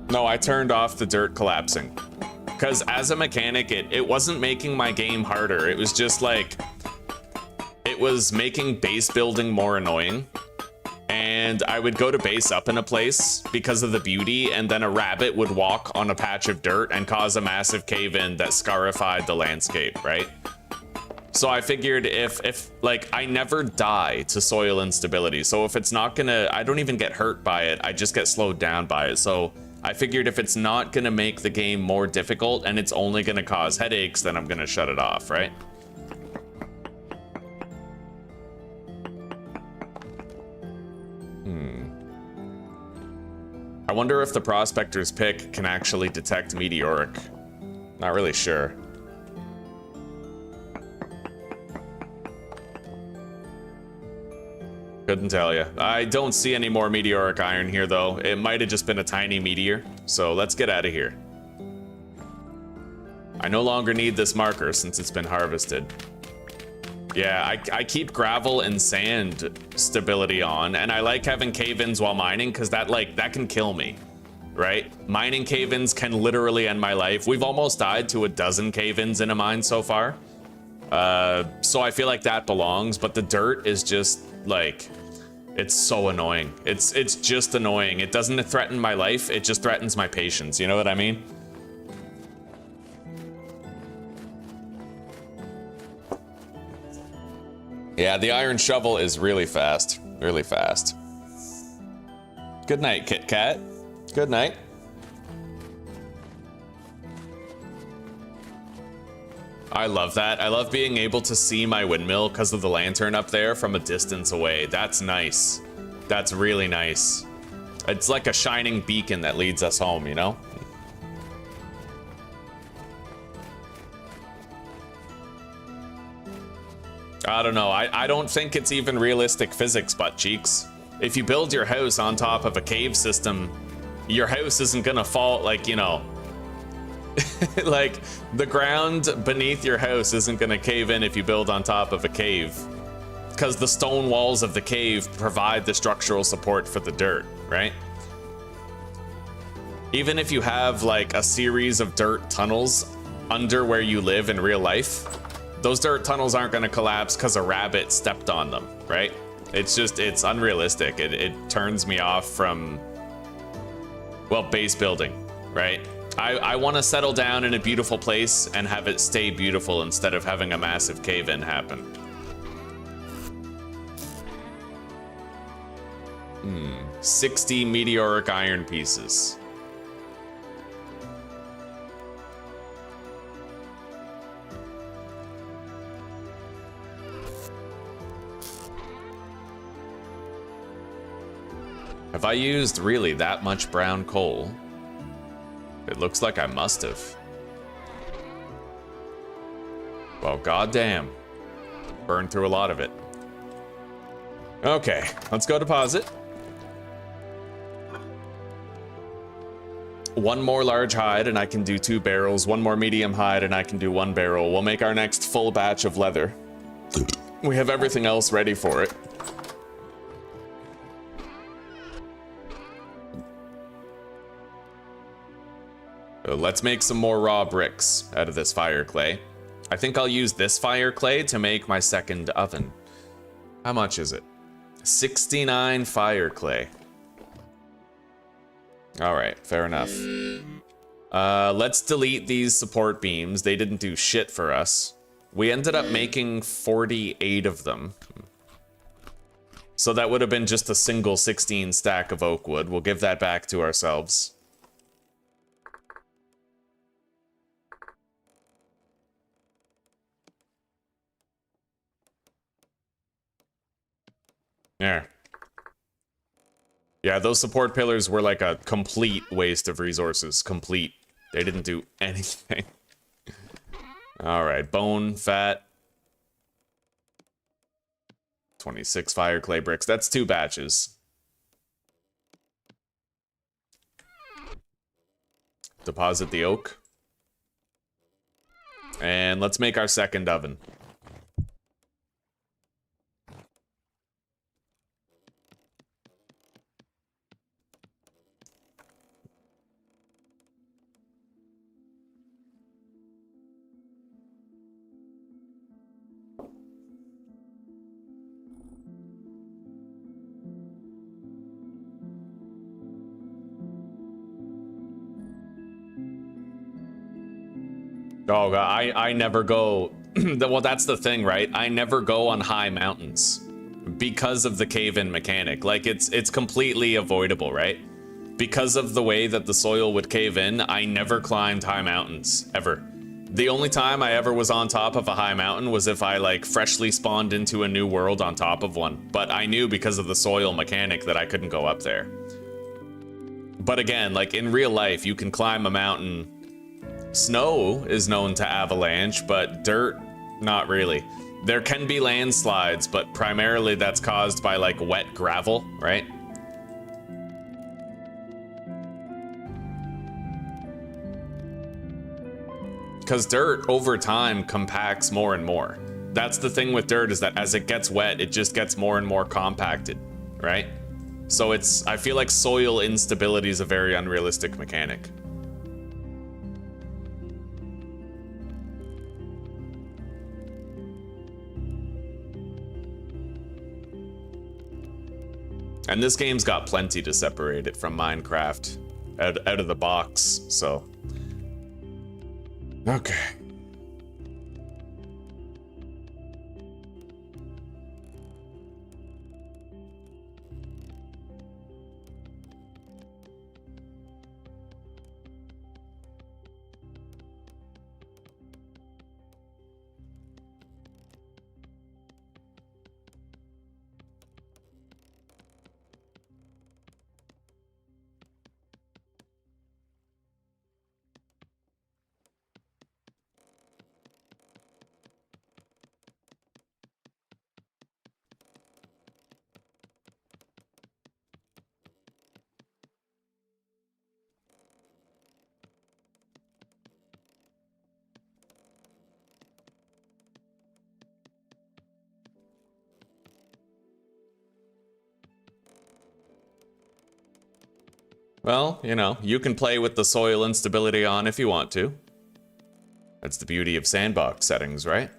No, I turned off the dirt collapsing. Because as a mechanic, it wasn't making my game harder. It was just like, it was making base building more annoying. And I would go to base up in a place because of the beauty, and then a rabbit would walk on a patch of dirt and cause a massive cave-in that scarified the landscape, right? So I figured if like, I never die to soil instability. So if it's not gonna, I don't even get hurt by it, I just get slowed down by it. So I figured if it's not gonna make the game more difficult and it's only gonna cause headaches, then I'm gonna shut it off, right? I wonder if the prospector's pick can actually detect meteoric. Not really sure. Couldn't tell you. I don't see any more meteoric iron here, though. It might have just been a tiny meteor, so let's get out of here. I no longer need this marker since it's been harvested. Yeah, I keep gravel and sand stability on, and I like having cave-ins while mining, because that can kill me, right? Mining cave-ins can literally end my life. We've almost died to a dozen cave-ins in a mine so far. So I feel like that belongs, but the dirt is just, like, it's so annoying. It's just annoying. It doesn't threaten my life, it just threatens my patience, you know what I mean? Yeah, the iron shovel is really fast. Really fast. Good night, Kit Kat. Good night. I love that. I love being able to see my windmill because of the lantern up there from a distance away. That's nice. That's really nice. It's like a shining beacon that leads us home, you know? I don't know. I don't think it's even realistic physics, butt cheeks. If you build your house on top of a cave system, your house isn't gonna fall, like, you know, like, the ground beneath your house isn't gonna cave in if you build on top of a cave, because the stone walls of the cave provide the structural support for the dirt, right? Even if you have, like, a series of dirt tunnels under where you live in real life, those dirt tunnels aren't gonna collapse because a rabbit stepped on them, right? It's just, it's unrealistic. It turns me off from, well, base building, right? I want to settle down in a beautiful place and have it stay beautiful instead of having a massive cave-in happen. 60 meteoric iron pieces. Have I used really that much brown coal? It looks like I must have. Well, goddamn. Burned through a lot of it. Okay, let's go deposit. One more large hide and I can do 2 barrels. One more medium hide and I can do 1 barrel. We'll make our next full batch of leather. We have everything else ready for it. So let's make some more raw bricks out of this fire clay. I think I'll use this fire clay to make my second oven. How much is it? 69 fire clay. All right, fair enough. Let's delete these support beams. They didn't do shit for us. We ended up making 48 of them. So that would have been just a single 16 stack of oak wood. We'll give that back to ourselves. There. Yeah, those support pillars were like a complete waste of resources. Complete. They didn't do anything. Alright, bone, fat. 26 fire clay bricks. That's 2 batches. Deposit the oak. And let's make our second oven. Oh, God, I never go... Well, that's the thing, right? I never go on high mountains because of the cave-in mechanic. Like, it's completely avoidable, right? Because of the way that the soil would cave in, I never climbed high mountains, ever. The only time I ever was on top of a high mountain was if I, like, freshly spawned into a new world on top of one. But I knew because of the soil mechanic that I couldn't go up there. But again, like, in real life, you can climb a mountain... Snow is known to avalanche, but dirt, not really. There can be landslides, but primarily that's caused by like wet gravel, right? Because dirt over time compacts more and more. That's the thing with dirt, is that as it gets wet, it just gets more and more compacted, right? So I feel like soil instability is a very unrealistic mechanic. And this game's got plenty to separate it from Minecraft out of the box, so. Okay. Well, you know, you can play with the soil instability on if you want to. That's the beauty of Sandbox settings, right?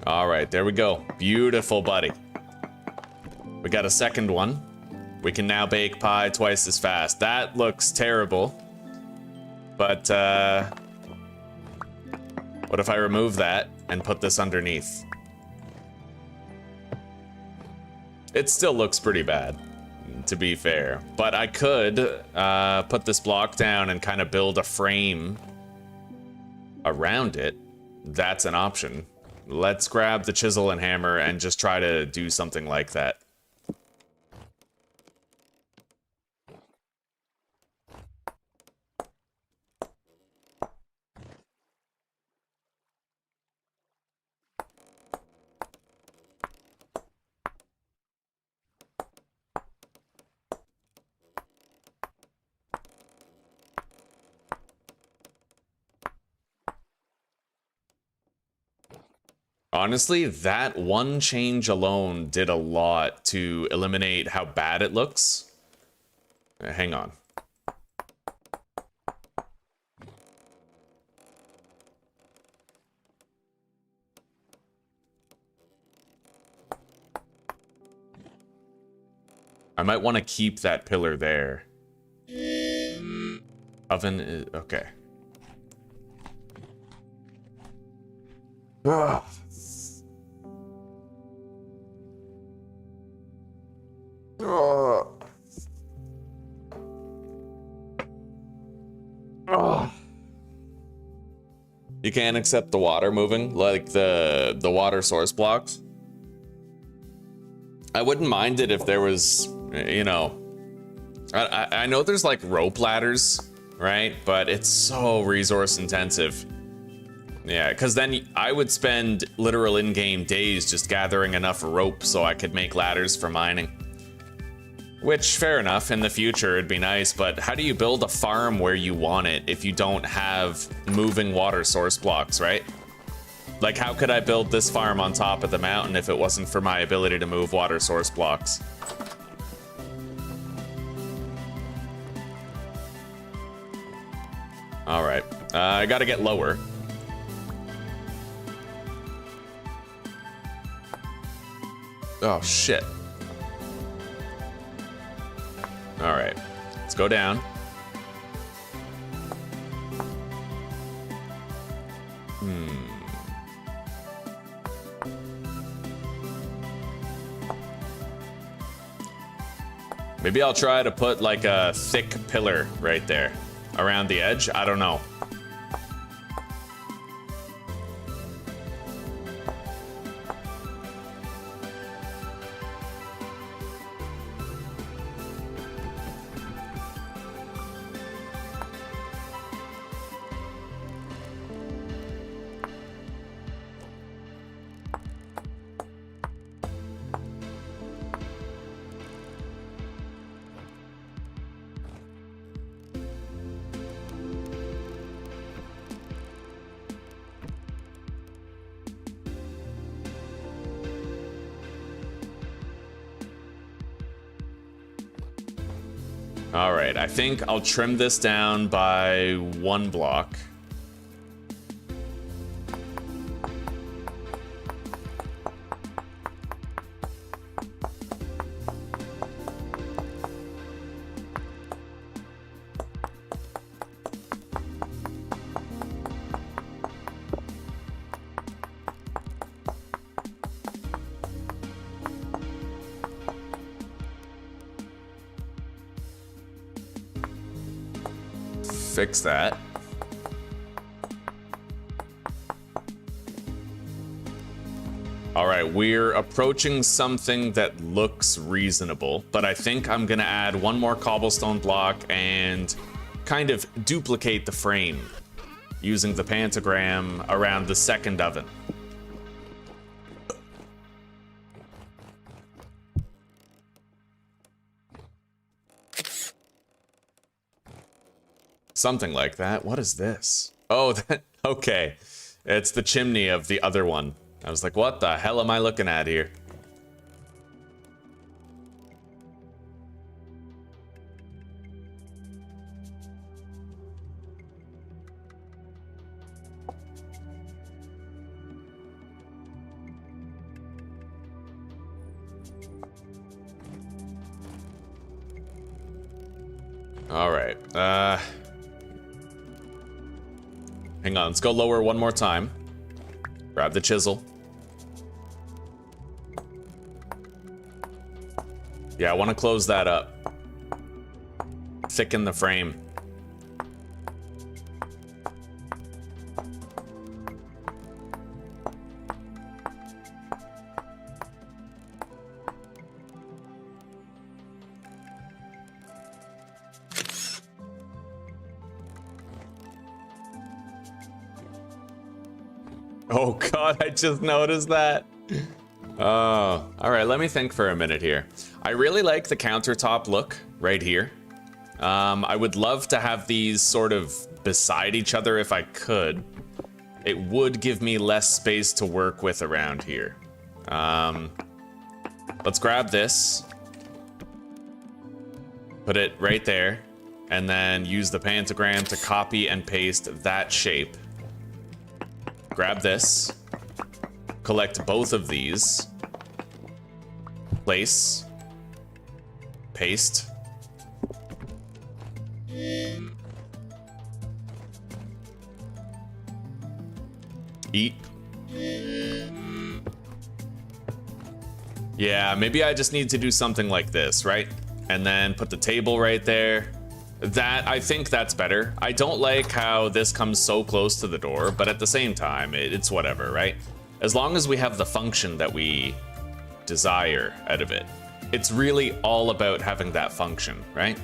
All right, there we go. Beautiful, buddy. We got a second one. We can now bake pie twice as fast. That looks terrible. But, what if I remove that and put this underneath? It still looks pretty bad, to be fair. But I could put this block down and kind of build a frame around it. That's an option. Let's grab the chisel and hammer and just try to do something like that. Honestly, that one change alone did a lot to eliminate how bad it looks. Hang on. I might want to keep that pillar there. Oven is... okay. Ugh. Ugh. Ugh. You can't accept the water moving, like the water source blocks. I wouldn't mind it if there was, you know... I know there's like rope ladders, right? But it's so resource intensive. Yeah, because then I would spend literal in-game days just gathering enough rope so I could make ladders for mining. Which, fair enough, in the future it'd be nice, but how do you build a farm where you want it if you don't have moving water source blocks, right? Like, how could I build this farm on top of the mountain if it wasn't for my ability to move water source blocks? Alright, I gotta get lower. Oh, shit. Alright, let's go down. Maybe I'll try to put like a thick pillar right there around the edge. I don't know. All right, I think I'll trim this down by 1 block. Fix that. All right, we're approaching something that looks reasonable, but I think I'm gonna add 1 more cobblestone block and kind of duplicate the frame using the pentagram around the second oven. Something like that. What is this? Oh, that, okay. It's the chimney of the other one. I was like, what the hell am I looking at here? All right. Hang on, let's go lower 1 more time. Grab the chisel. Yeah, I want to close that up. Thicken the frame. Oh god, I just noticed that. Oh, all right, let me think for a minute here. I really like the countertop look right here. I would love to have these sort of beside each other if I could. it would give me less space to work with around here. Let's grab this. Put it right there. And then use the pentagram to copy and paste that shape. Grab this. Collect both of these. Place. Paste. Eat. Yeah, maybe I just need to do something like this, right? And then put the table right there. I think that's better. I don't like how this comes so close to the door, but at the same time, it's whatever, right? As long as we have the function that we desire out of it. It's really all about having that function, right?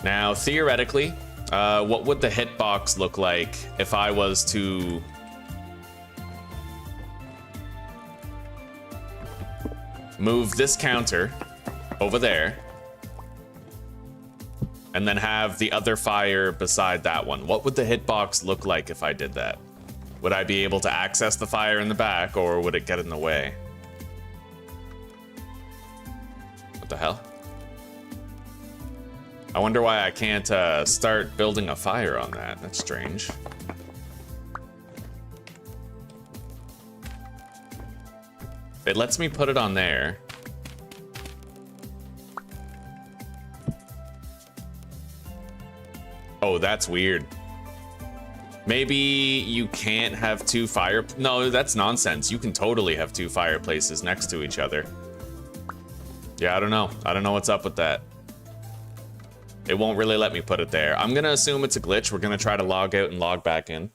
Now, theoretically, what would the hitbox look like if I was to move this counter over there and then have the other fire beside that one? What would the hitbox look like if I did that? Would I be able to access the fire in the back, or would it get in the way? What the hell? I wonder why I can't start building a fire on that. That's strange. It lets me put it on there. Oh, that's weird. Maybe you can't have two fire... No, that's nonsense. You can totally have two fireplaces next to each other. Yeah, I don't know. I don't know what's up with that. It won't really let me put it there. I'm gonna assume it's a glitch. We're gonna try to log out and log back in.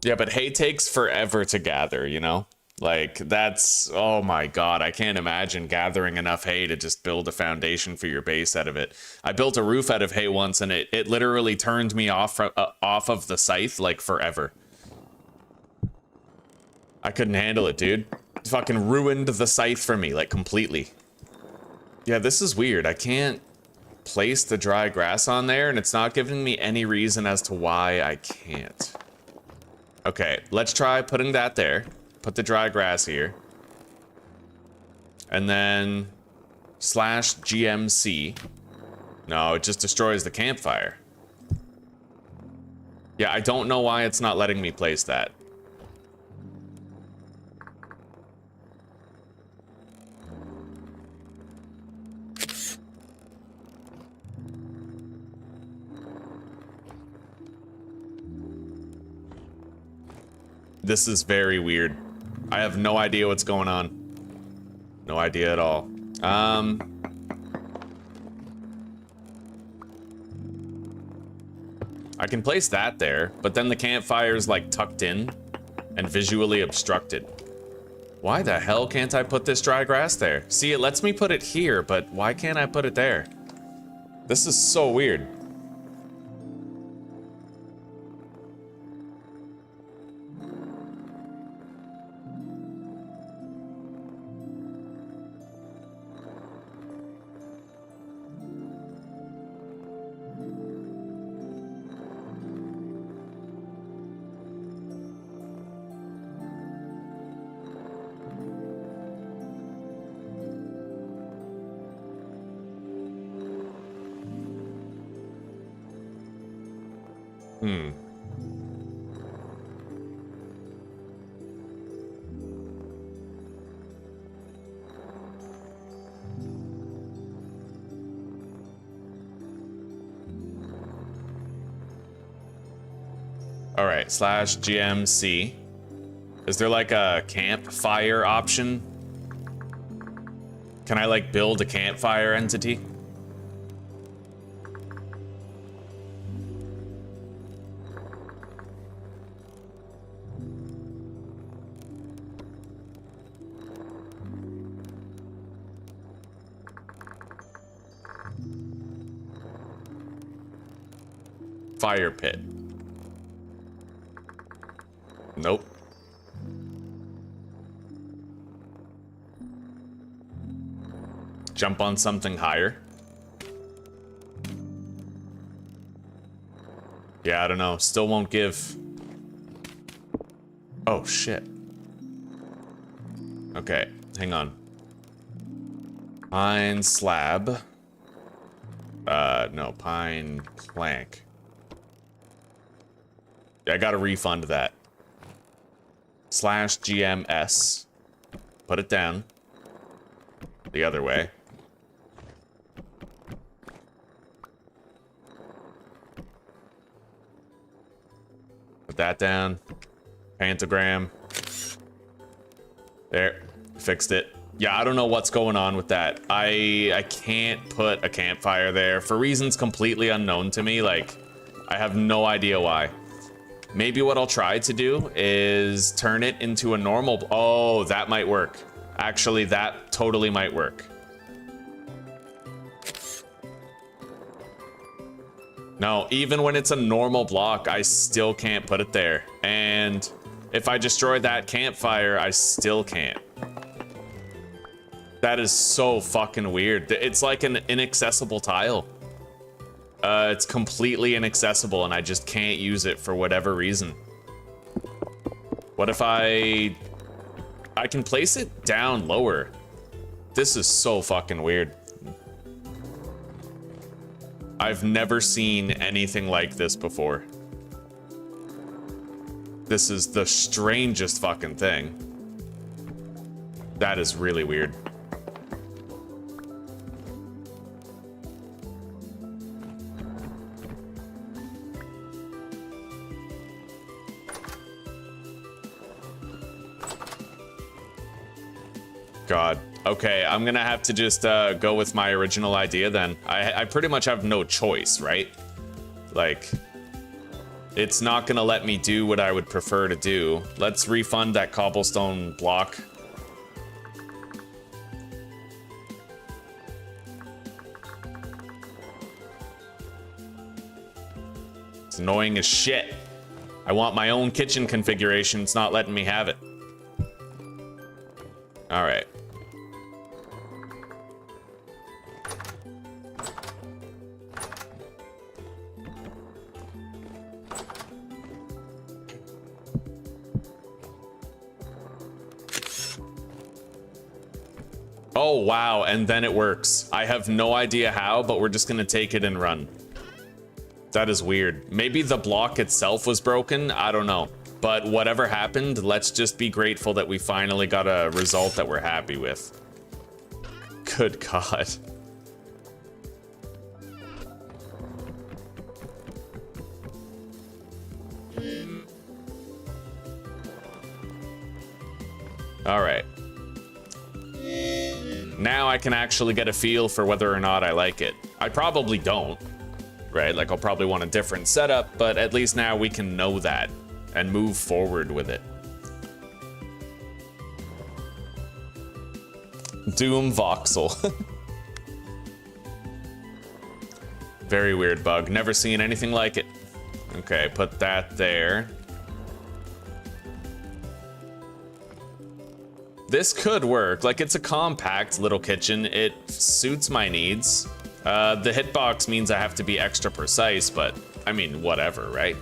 Yeah, but hay takes forever to gather, you know? Like, that's, oh my god, I can't imagine gathering enough hay to just build a foundation for your base out of it. I built a roof out of hay once, and it literally turned me off of the scythe, like, forever. I couldn't handle it, dude. It fucking ruined the scythe for me, like, completely. Yeah, this is weird. I can't place the dry grass on there, and it's not giving me any reason as to why I can't. Okay, let's try putting that there. Put the dry grass here. And then /GMC. No, it just destroys the campfire. Yeah, I don't know why it's not letting me place that. This is very weird. I have no idea what's going on. No idea at all. I can place that there, but then the campfire's like tucked in and visually obstructed. Why the hell can't I put this dry grass there? See, it lets me put it here, but why can't I put it there? This is so weird. All right, /GMC. Is there like a campfire option? Can I like build a campfire entity? Fire pit. Nope. Jump on something higher. Yeah, I don't know. Still won't give. Oh, shit. Okay, hang on. Pine slab. No, pine plank. I gotta refund that. /GMS. Put it down. The other way. Put that down. Pentagram. There. Fixed it. Yeah, I don't know what's going on with that. I can't put a campfire there for reasons completely unknown to me. Like, I have no idea why. Maybe what I'll try to do is turn it into a normal... Oh, that might work. Actually, that totally might work. No, even when it's a normal block, I still can't put it there. And if I destroy that campfire, I still can't. That is so fucking weird. It's like an inaccessible tile. It's completely inaccessible and I just can't use it for whatever reason. What if I can place it down lower? This is so fucking weird. I've never seen anything like this before. This is the strangest fucking thing. That is really weird. God. Okay, I'm gonna have to just go with my original idea then. I pretty much have no choice, right? Like, it's not gonna let me do what I would prefer to do. Let's refund that cobblestone block. It's annoying as shit. I want my own kitchen configuration. It's not letting me have it. All right. Oh, wow, and then it works. I have no idea how, but we're just gonna take it and run. That is weird. Maybe the block itself was broken, I don't know. But whatever happened, let's just be grateful that we finally got a result that we're happy with. Good God. All right. Now I can actually get a feel for whether or not I like it. I probably don't, right? Like, I'll probably want a different setup, but at least now we can know that and move forward with it. Doom voxel. Very weird bug. Never seen anything like it. Okay, put that there. This could work. Like, it's a compact little kitchen. It suits my needs. The hitbox means I have to be extra precise, but I mean, whatever, right?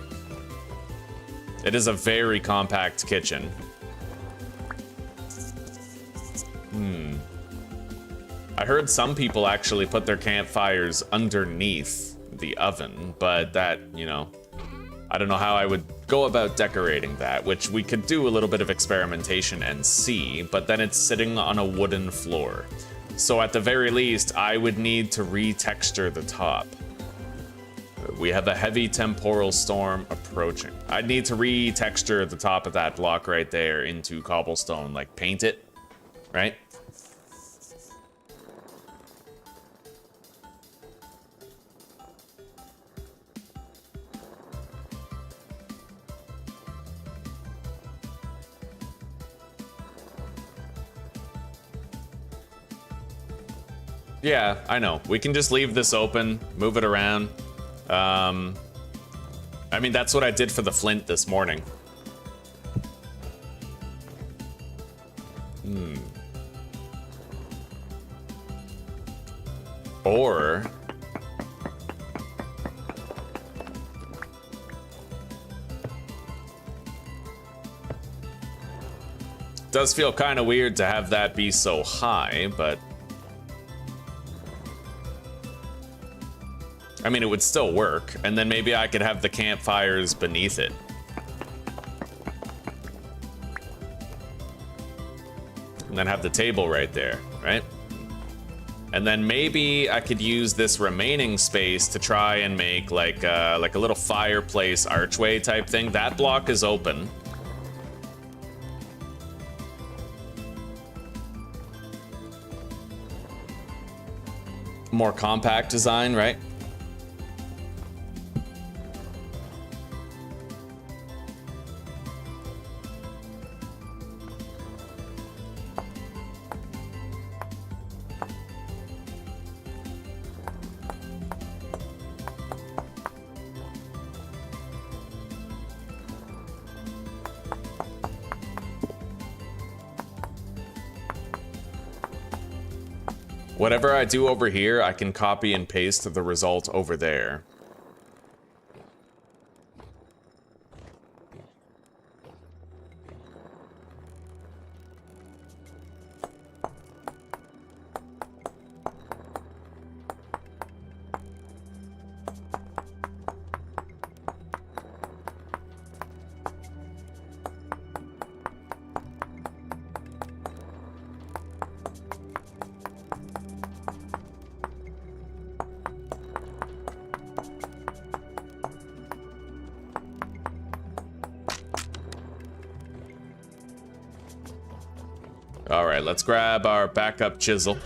It is a very compact kitchen. I heard some people actually put their campfires underneath the oven, but that, you know, I don't know how I would go about decorating that, which we could do a little bit of experimentation and see, but then it's sitting on a wooden floor. So at the very least, I would need to retexture the top. We have a heavy temporal storm approaching. I'd need to retexture the top of that block right there into cobblestone, like paint it, right? Yeah, I know. We can just leave this open, move it around. I mean, that's what I did for the flint this morning. Or Does feel kind of weird to have that be so high, but... I mean, it would still work, and then maybe I could have the campfires beneath it. And then have the table right there, right? And then maybe I could use this remaining space to try and make like a little fireplace archway type thing. That block is open. More compact design, right? Whatever I do over here, I can copy and paste the result over there. All right, let's grab our backup chisel.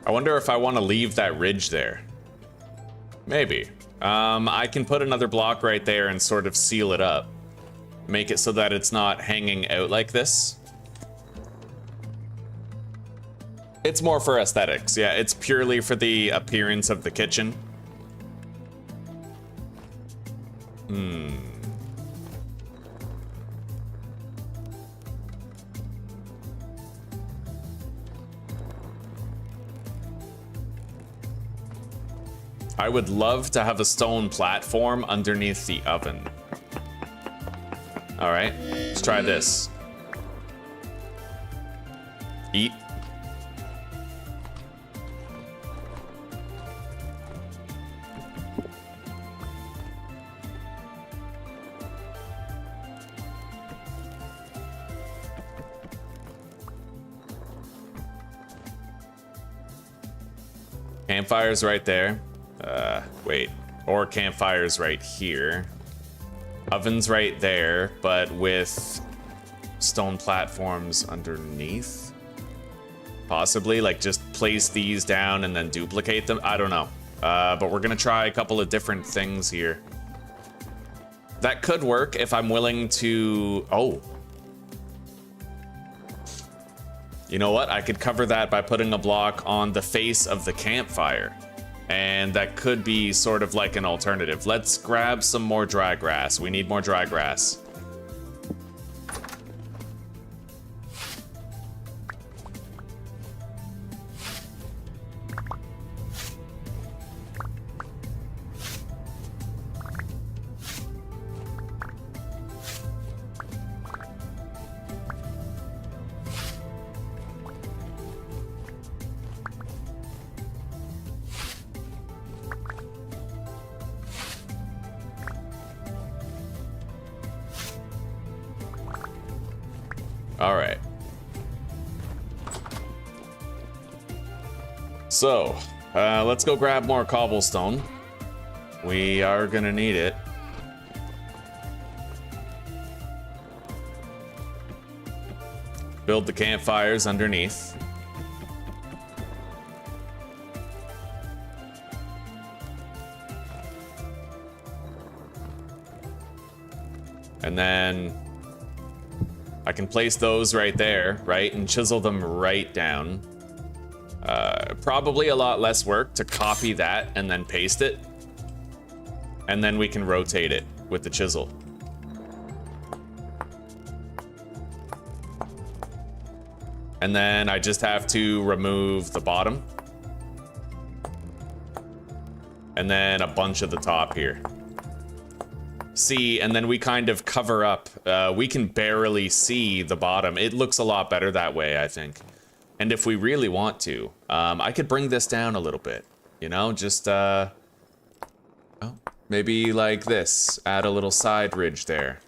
I wonder if I want to leave that ridge there. Maybe. I can put another block right there and sort of seal it up. Make it so that it's not hanging out like this. It's more for aesthetics. Yeah, it's purely for the appearance of the kitchen. I would love to have a stone platform underneath the oven. All right, let's try this. Eat. Campfire's right there. Wait. Or campfire's right here. Oven's right there, but with stone platforms underneath? Possibly, like just place these down and then duplicate them? I don't know. But we're gonna try a couple of different things here. That could work if I'm willing to... Oh. You know what? I could cover that by putting a block on the face of the campfire. And that could be sort of like an alternative. Let's grab some more dry grass. We need more dry grass. All right. So, let's go grab more cobblestone. We are gonna need it. Build the campfires underneath. And then I can place those right there, right? And chisel them right down. Probably a lot less work to copy that and then paste it. And then we can rotate it with the chisel. And then I just have to remove the bottom. And then a bunch of the top here. See, and then we kind of cover up. We can barely see the bottom. It looks a lot better that way, I think. And if we really want to, I could bring this down a little bit. You know, just, oh, maybe like this. Add a little side ridge there.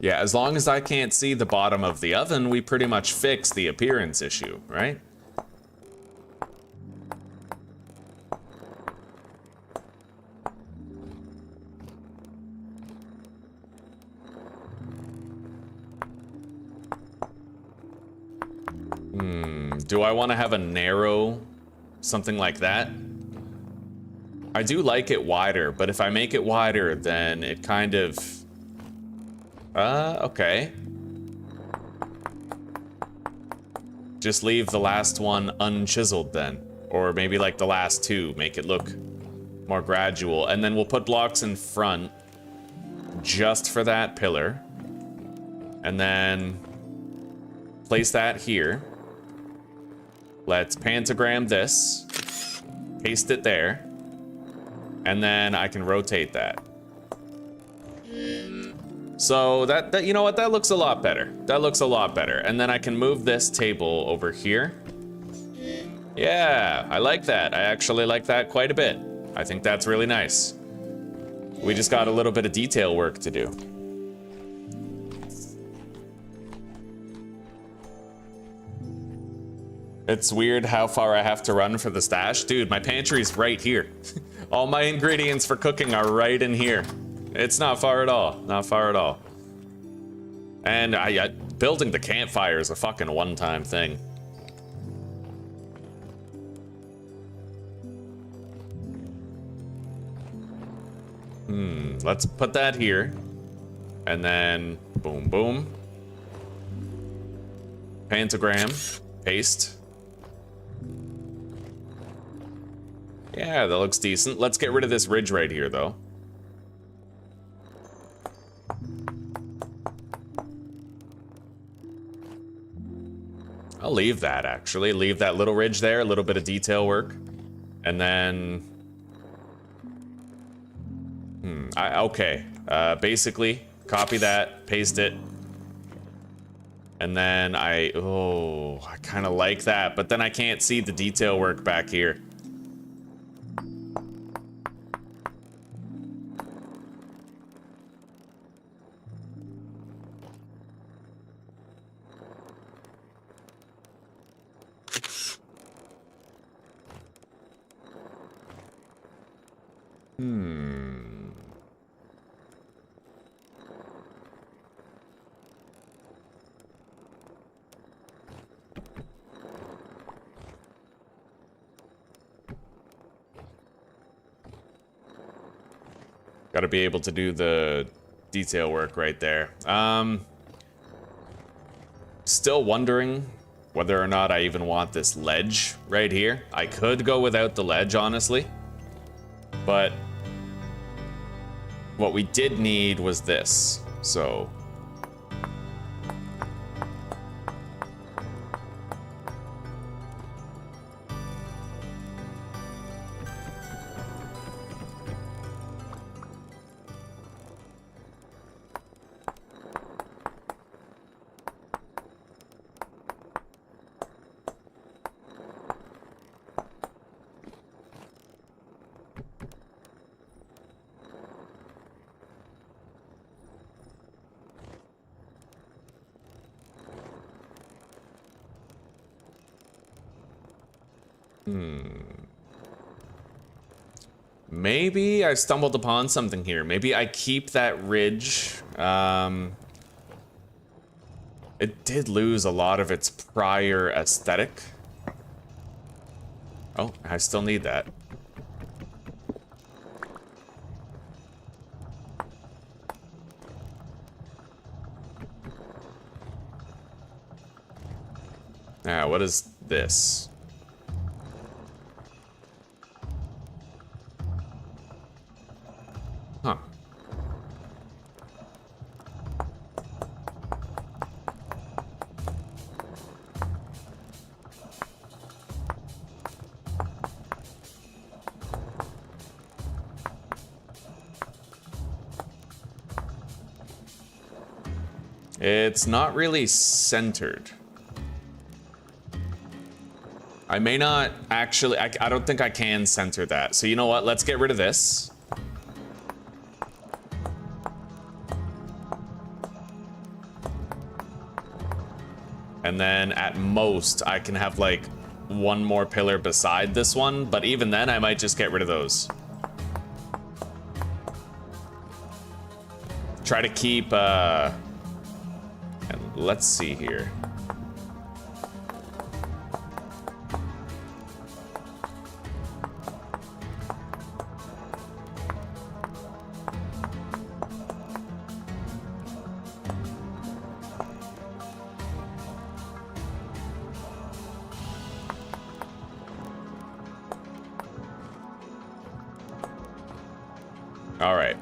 Yeah, as long as I can't see the bottom of the oven, we pretty much fix the appearance issue, right? Do I want to have a narrow something like that? I do like it wider, but if I make it wider, then it kind of... okay. Just leave the last one unchiseled then. Or maybe like the last two, make it look more gradual. And then we'll put blocks in front just for that pillar. And then place that here. Let's pentagram this. Paste it there. And then I can rotate that. So that you know what, that looks a lot better. That looks a lot better. And then I can move this table over here. Yeah, I like that. I actually like that quite a bit. I think that's really nice. We just got a little bit of detail work to do. It's weird how far I have to run for the stash. Dude, my pantry's right here. All my ingredients for cooking are right in here. It's not far at all. Not far at all. And building the campfire is a fucking one-time thing. Let's put that here. And then boom, boom. Pentagram. Paste. Yeah, that looks decent. Let's get rid of this ridge right here, though. I'll leave that, actually. Leave that little ridge there, a little bit of detail work. And then... okay. Basically, copy that, paste it. And then I kind of like that, but then I can't see the detail work back here. Got to be able to do the detail work right there. Still wondering whether or not I even want this ledge right here. I could go without the ledge, honestly. But what we did need was this, so... Maybe I stumbled upon something here. Maybe I keep that ridge. It did lose a lot of its prior aesthetic. Oh, I still need that. Now, what is this? Huh. It's not really centered. I may not actually, I don't think I can center that. So you know what, let's get rid of this. And then at most, I can have like one more pillar beside this one, but even then I might just get rid of those. Try to keep, and let's see here. All right.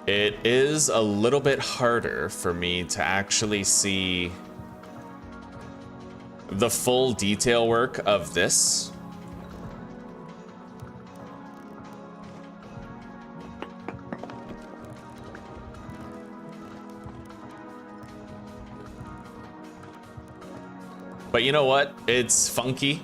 It is a little bit harder for me to actually see the full detail work of this. But you know what? It's funky.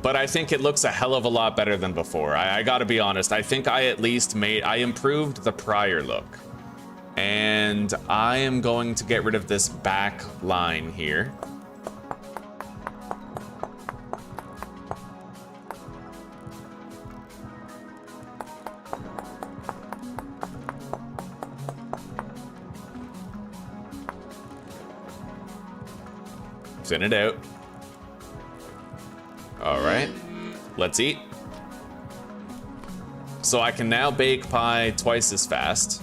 But I think it looks a hell of a lot better than before. I gotta be honest. I think I at least I improved the prior look. And I am going to get rid of this back line here. Thin it out. All right, let's eat. So I can now bake pie twice as fast.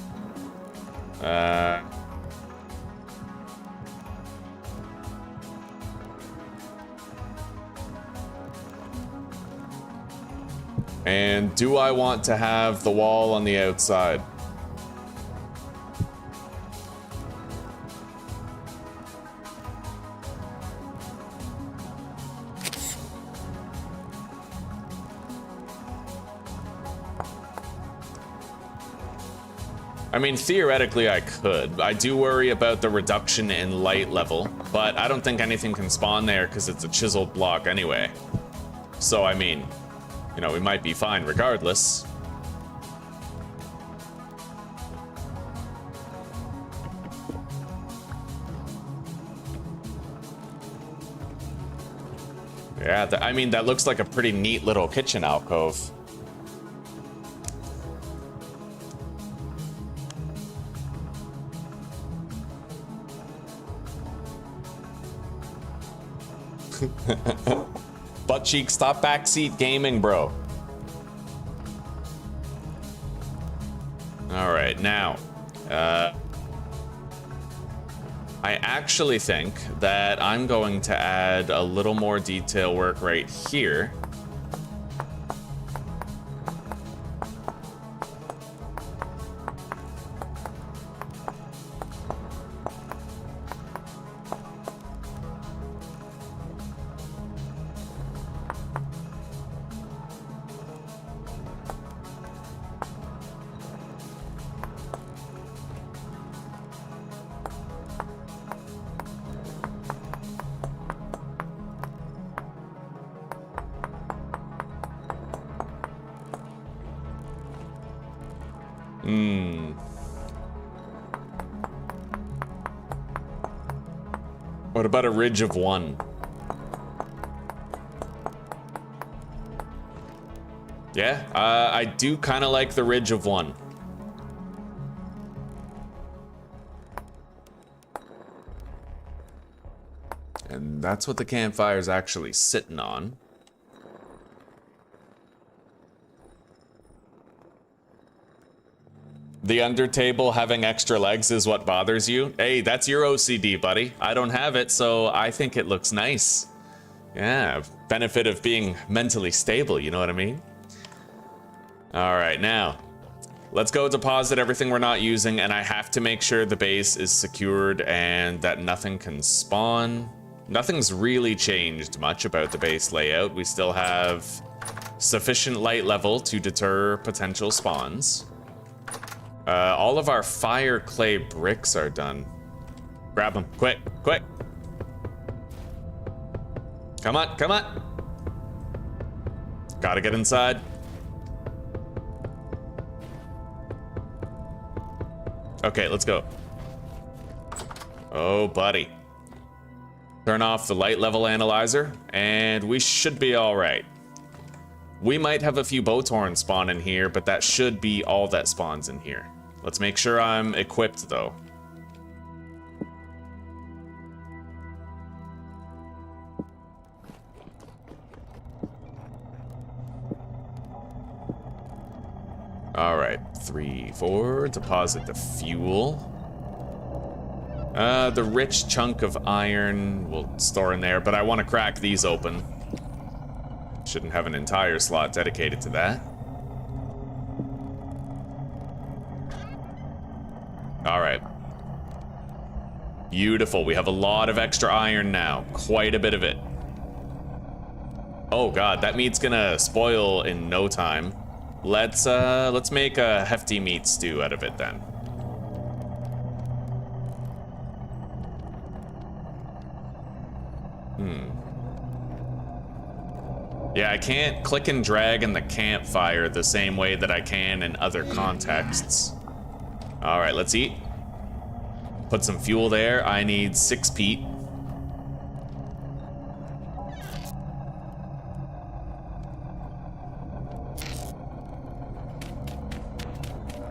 And do I want to have the wall on the outside? I mean, theoretically I could. I do worry about the reduction in light level, but I don't think anything can spawn there because it's a chiseled block anyway. So, I mean, you know, we might be fine regardless. Yeah, I mean, that looks like a pretty neat little kitchen alcove. Butt cheek, stop backseat gaming, bro. All right, now, I actually think that I'm going to add a little more detail work right here. What about a ridge of one? Yeah, I do kind of like the ridge of one. And that's what the campfire's actually sitting on. The under table having extra legs is what bothers you? Hey, that's your OCD, buddy. I don't have it, so I think it looks nice. Yeah, benefit of being mentally stable, you know what I mean? All right, now, let's go deposit everything we're not using, and I have to make sure the base is secured and that nothing can spawn. Nothing's really changed much about the base layout. We still have sufficient light level to deter potential spawns. All of our fire clay bricks are done. Grab them, quick, quick. Come on, come on. Gotta get inside. Okay, let's go. Oh, buddy. Turn off the light level analyzer, and we should be all right. We might have a few Botorn spawn in here, but that should be all that spawns in here. Let's make sure I'm equipped, though. All right, 3, 4, deposit the fuel. The rich chunk of iron we'll store in there, but I want to crack these open. Shouldn't have an entire slot dedicated to that. All right. Beautiful. We have a lot of extra iron now. Quite a bit of it. Oh god, that meat's gonna spoil in no time. Let's make a hefty meat stew out of it then. Yeah, I can't click and drag in the campfire the same way that I can in other contexts. All right, let's eat. Put some fuel there. I need 6 peat.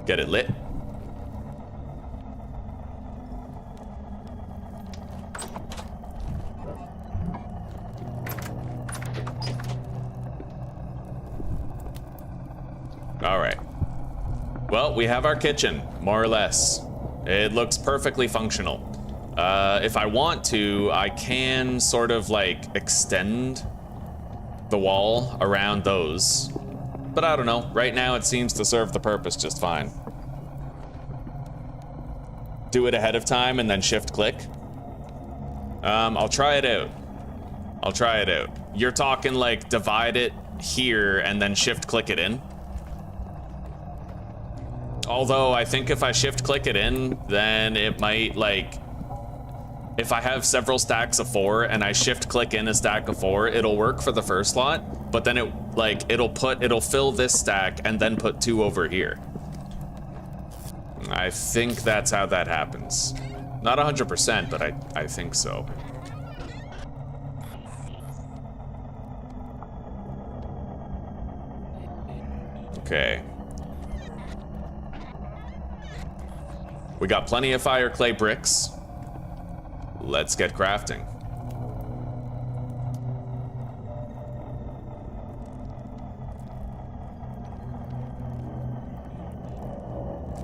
Get it lit. All right. Well, we have our kitchen, more or less. It looks perfectly functional. If I want to, I can sort of like extend the wall around those. But I don't know. Right now, it seems to serve the purpose just fine. Do it ahead of time and then shift-click. I'll try it out. I'll try it out. You're talking like divide it here and then shift-click it in? Although I think if I shift-click it in, then it might like... If I have several stacks of 4 and I shift-click in a stack of 4, it'll work for the first slot, but then it'll fill this stack and then put 2 over here. I think that's how that happens. Not 100%, but I think so. Okay. We got plenty of fire clay bricks. Let's get crafting.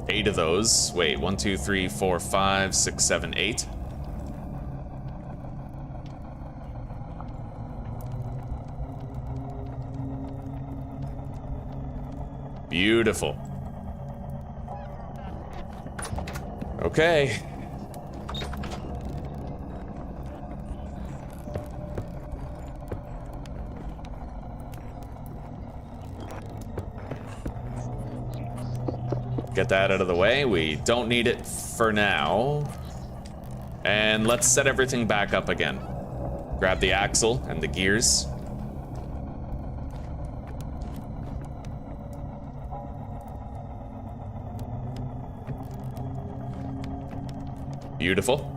Eight of those. Wait, 1, 2, 3, 4, 5, 6, 7, 8. Beautiful. Okay. Get that out of the way. We don't need it for now. And let's set everything back up again. Grab the axle and the gears. Beautiful.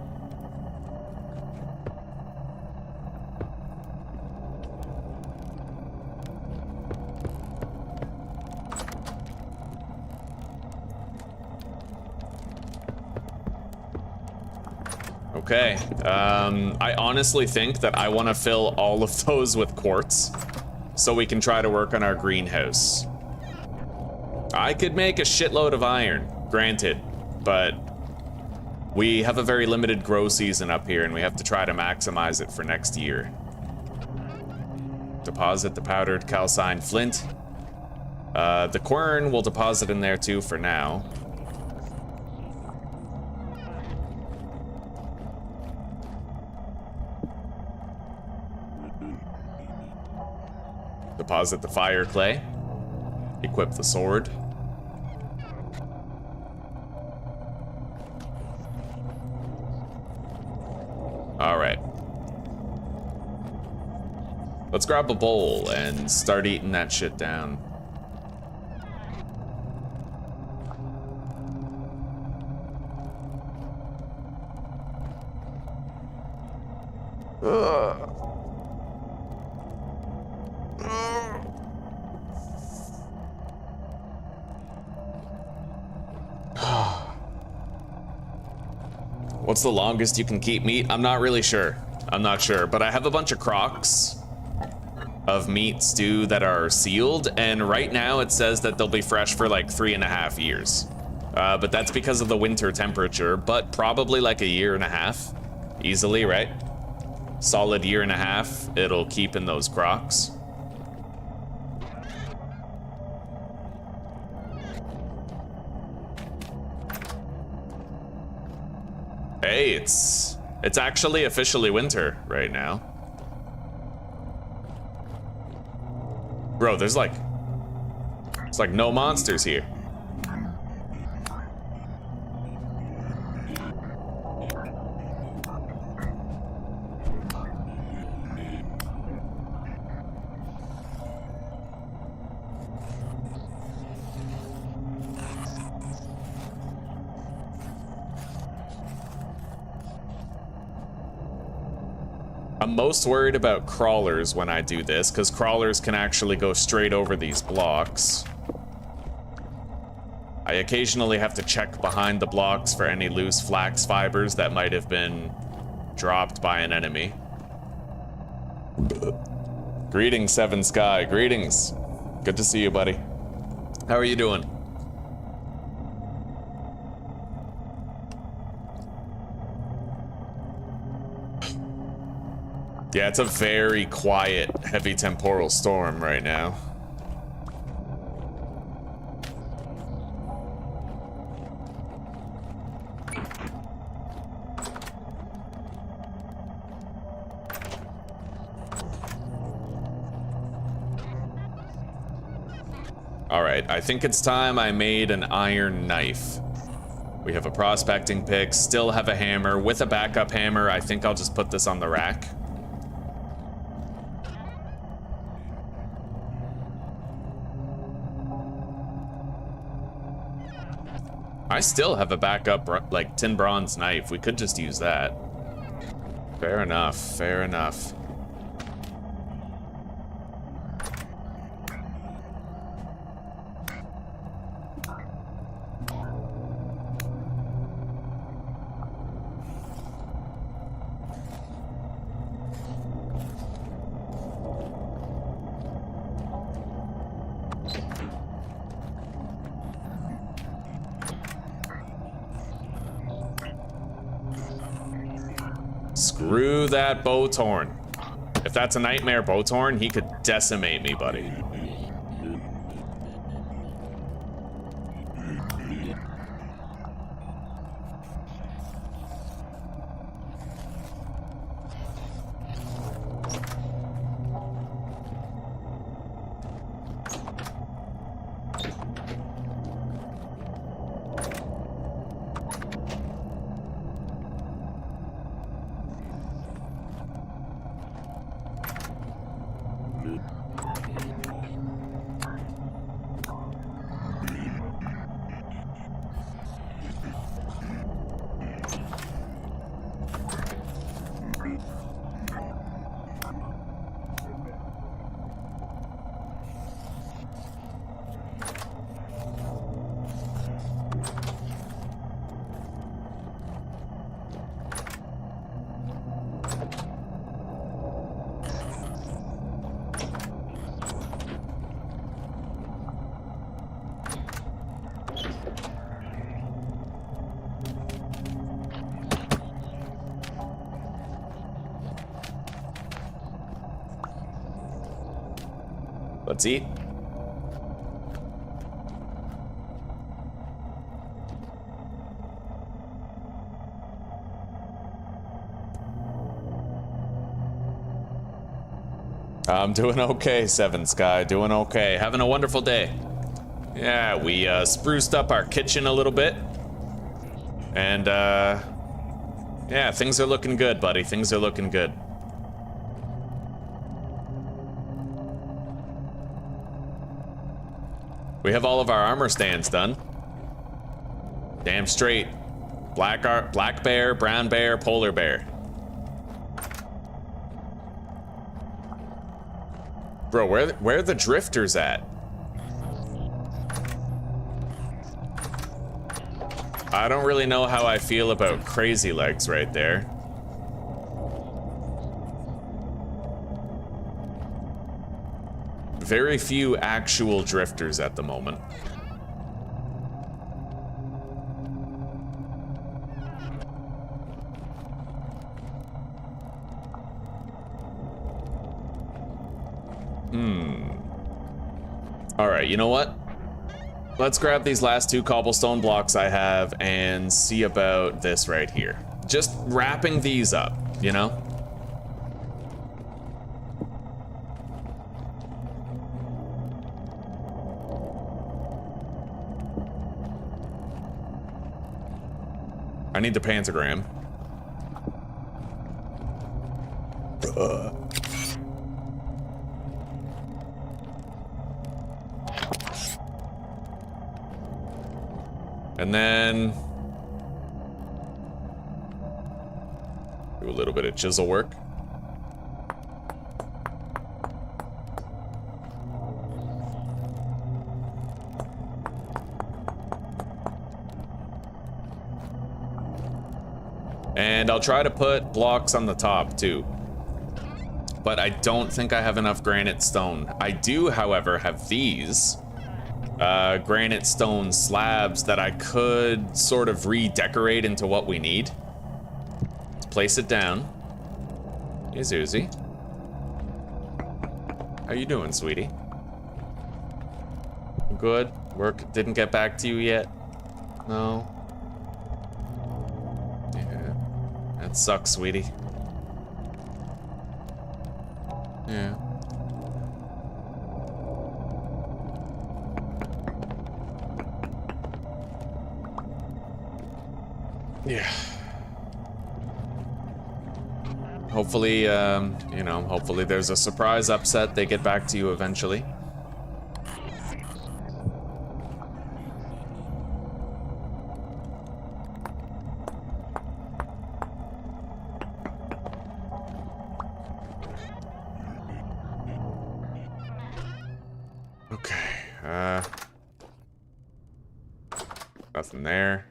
Okay. I honestly think that I want to fill all of those with quartz so we can try to work on our greenhouse. I could make a shitload of iron, granted, but we have a very limited grow season up here and we have to try to maximize it for next year. Deposit the powdered calcined flint. The quern we'll deposit in there too for now. Deposit the fire clay. Equip the sword. All right. Let's grab a bowl and start eating that shit down. What's the longest you can keep meat? I'm not really sure. I'm not sure, but I have a bunch of crocks of meat stew that are sealed, and right now it says that they'll be fresh for like 3.5 years. But that's because of the winter temperature, but probably like a 1.5 years. Easily, right? Solid 1.5 years it'll keep in those crocks. Hey, it's actually officially winter right now. Bro, there's like no monsters here. I'm most worried about crawlers when I do this, because crawlers can actually go straight over these blocks. I occasionally have to check behind the blocks for any loose flax fibers that might have been dropped by an enemy. Greetings, Seven Sky. Greetings. Good to see you, buddy. How are you doing? Yeah, it's a very quiet, heavy temporal storm right now. All right, I think it's time I made an iron knife. We have a prospecting pick, still have a hammer. With a backup hammer, I think I'll just put this on the rack. I still have a backup, like, tin bronze knife. We could just use that. Fair enough, fair enough. Screw that Bowtorn. If that's a nightmare Bowtorn, he could decimate me, buddy. Let's eat. I'm doing okay, Seven Sky. Doing okay. Having a wonderful day. Yeah, we spruced up our kitchen a little bit. And, yeah, things are looking good, buddy. Things are looking good. We have all of our armor stands done. Damn straight. Black bear, brown bear, polar bear. Bro, where are the drifters at? I don't really know how I feel about crazy legs right there. Very few actual drifters at the moment. Alright, you know what? Let's grab these last 2 cobblestone blocks I have and see about this right here. Just wrapping these up, you know? I need the pentagram. And then do a little bit of chisel work. And I'll try to put blocks on the top too. But I don't think I have enough granite stone. I do, however, have these granite stone slabs that I could sort of redecorate into what we need. Let's place it down. Hey, Zuzi. How you doing, sweetie? Good? Work didn't get back to you yet? No? Yeah. That sucks, sweetie. Yeah. Yeah. Hopefully, you know, hopefully there's a surprise upset. They get back to you eventually. Okay, nothing there.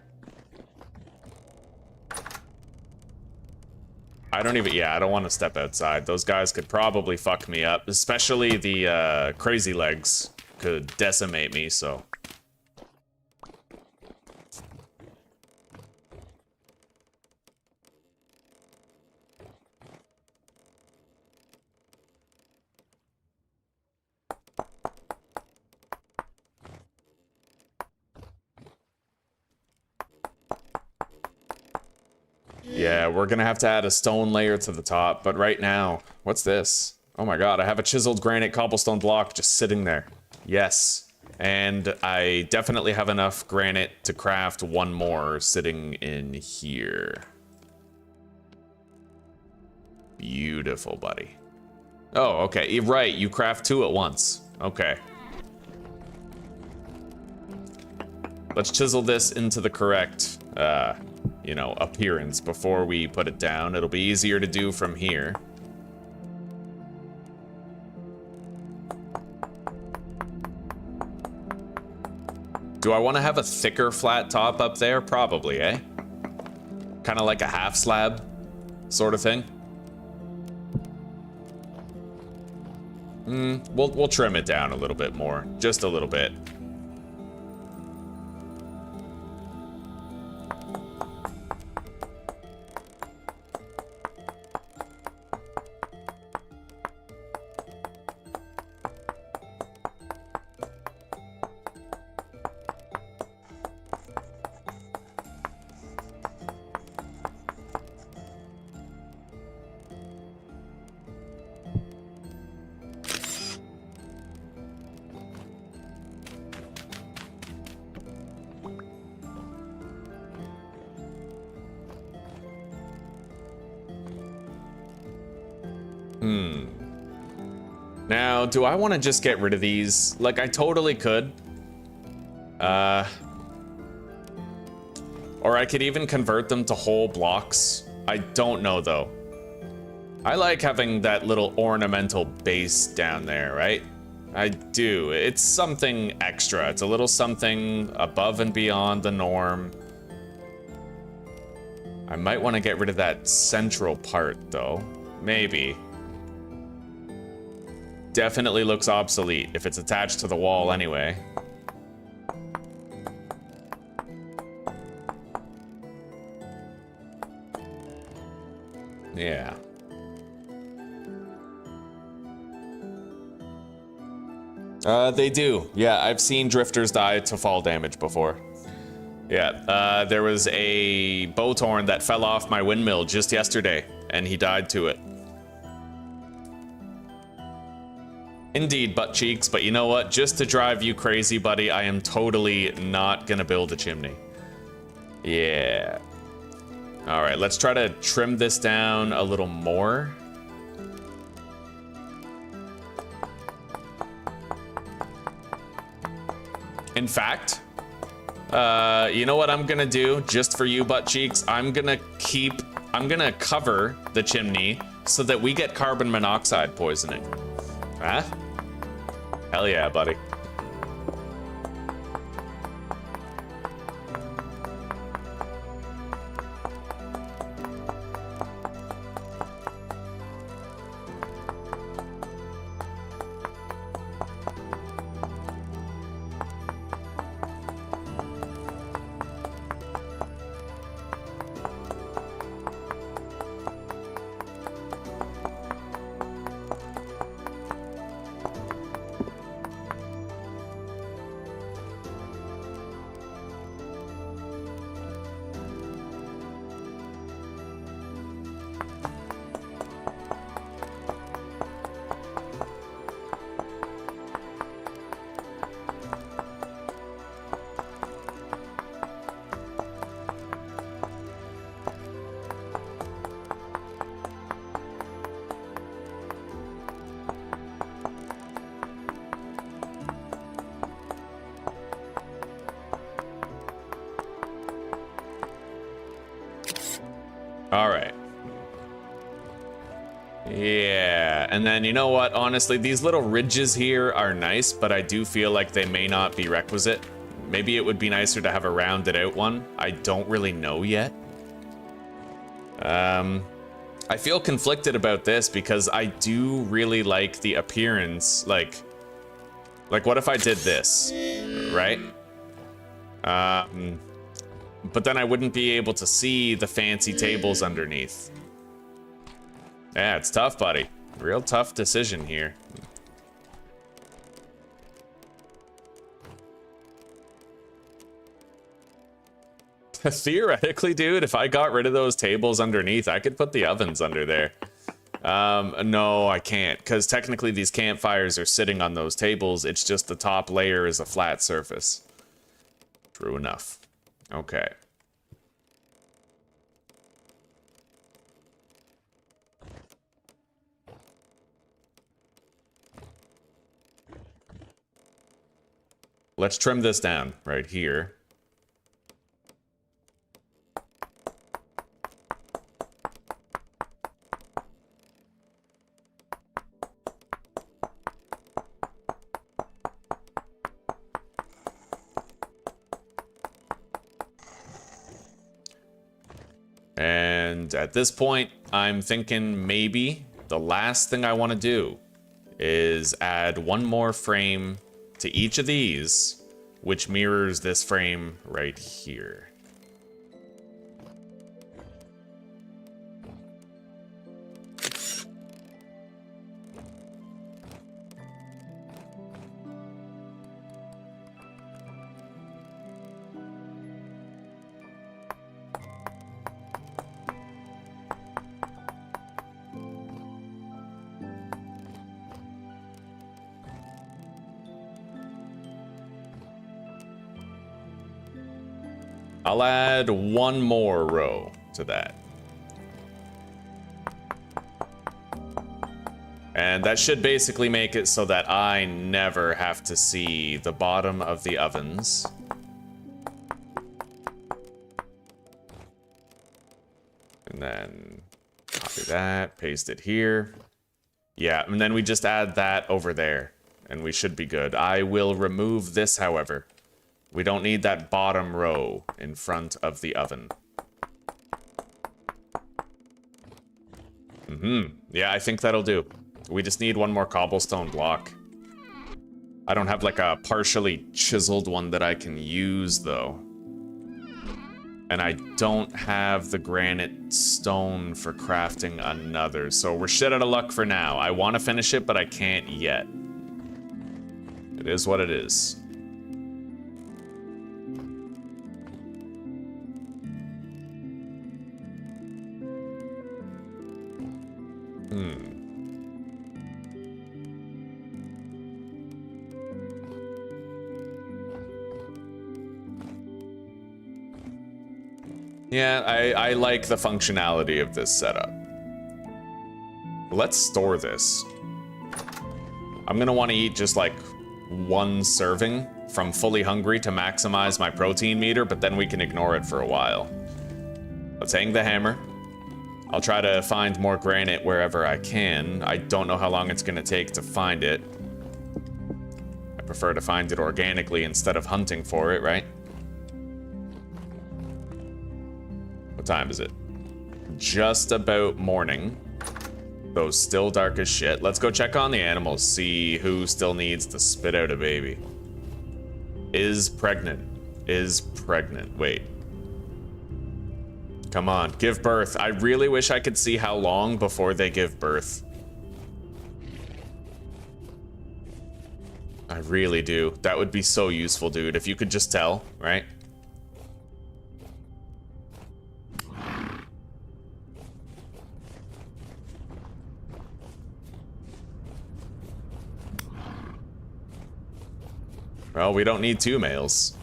I don't even, yeah, I don't want to step outside. Those guys could probably fuck me up, especially the crazy legs could decimate me, so. Yeah, we're gonna have to add a stone layer to the top, but right now, what's this? Oh my god, I have a chiseled granite cobblestone block just sitting there. Yes, and I definitely have enough granite to craft one more sitting in here. Beautiful, buddy. Oh, okay, you're right, you craft 2 at once. Okay. Let's chisel this into the correct, you know, appearance before we put it down. It'll be easier to do from here. Do I want to have a thicker flat top up there? Probably, eh? Kind of like a half slab sort of thing. We'll trim it down a little bit more, just a little bit. Now, do I want to just get rid of these? Like, I totally could. Or I could even convert them to whole blocks. I don't know, though. I like having that little ornamental base down there, right? I do. It's something extra. It's a little something above and beyond the norm. I might want to get rid of that central part, though. Maybe. Definitely looks obsolete if it's attached to the wall anyway. Yeah. They do. Yeah, I've seen drifters die to fall damage before. Yeah, there was a bowtorn that fell off my windmill just yesterday, and he died to it. Indeed, butt cheeks, but you know what? Just to drive you crazy, buddy, I am totally not gonna build a chimney. Yeah. All right, let's try to trim this down a little more. In fact, you know what I'm gonna do just for you, butt cheeks? I'm gonna cover the chimney so that we get carbon monoxide poisoning. Huh? Hell yeah, buddy. All right. Yeah, and then you know what? Honestly, these little ridges here are nice, but I do feel like they may not be requisite. Maybe it would be nicer to have a rounded out one. I don't really know yet. I feel conflicted about this because I do really like the appearance. Like what if I did this, right? But then I wouldn't be able to see the fancy tables underneath. Yeah, it's tough, buddy. Real tough decision here. Theoretically, dude, if I got rid of those tables underneath, I could put the ovens under there. No, I can't, because technically these campfires are sitting on those tables. It's just the top layer is a flat surface. True enough. Okay. Let's trim this down right here. And at this point, I'm thinking maybe the last thing I want to do is add one more frame to each of these, which mirrors this frame right here. I'll add one more row to that. And that should basically make it so that I never have to see the bottom of the ovens. And then copy that, paste it here. Yeah, and then we just add that over there, and we should be good. I will remove this, however. We don't need that bottom row in front of the oven. Yeah, I think that'll do. We just need one more cobblestone block. I don't have like a partially chiseled one that I can use, though. And I don't have the granite stone for crafting another, so we're shit out of luck for now. I want to finish it, but I can't yet. It is what it is. Yeah, I like the functionality of this setup. Let's store this. I'm gonna want to eat just like one serving from fully hungry to maximize my protein meter, but then we can ignore it for a while. Let's hang the hammer. I'll try to find more granite wherever I can. I don't know how long it's gonna take to find it. I prefer to find it organically instead of hunting for it, right? What time is it? Just about morning. Though still dark as shit. Let's go check on the animals, see who still needs to spit out a baby. Is pregnant. Is pregnant. Wait. Come on, give birth. I really wish I could see how long before they give birth. I really do. That would be so useful, dude, if you could just tell, right? Well, we don't need 2 males.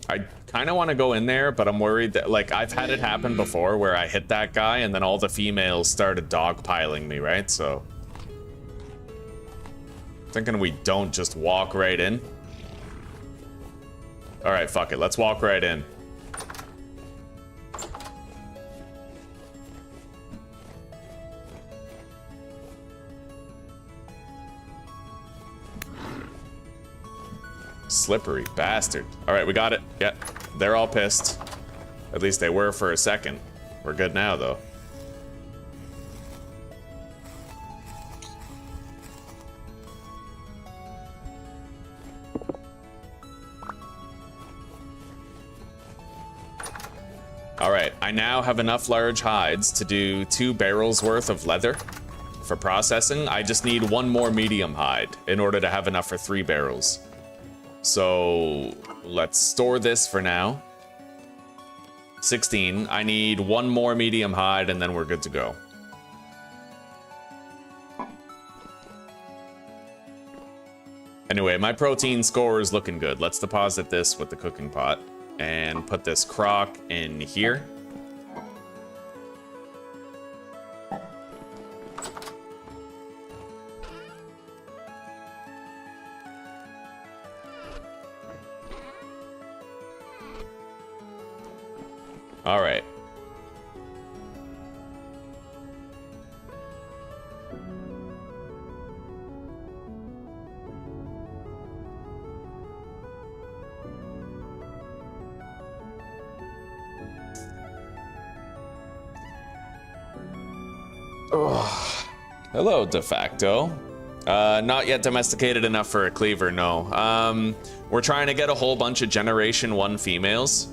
I kind of want to go in there, but I'm worried that, like, I've had it happen before where I hit that guy and then all the females started dogpiling me, right? So, thinking we don't just walk right in. All right, fuck it. Let's walk right in. Slippery bastard. All right, we got it. Yeah, they're all pissed. At least they were for a second. We're good now, though. All right, I now have enough large hides to do 2 barrels worth of leather for processing. I just need 1 more medium hide in order to have enough for 3 barrels. So let's store this for now. 16. I need 1 more medium hide and then we're good to go. Anyway, my protein score is looking good. Let's deposit this with the cooking pot. And put this crock in here. All right. Oh. Hello, de facto. Not yet domesticated enough for a cleaver, no. We're trying to get a whole bunch of Generation 1 females.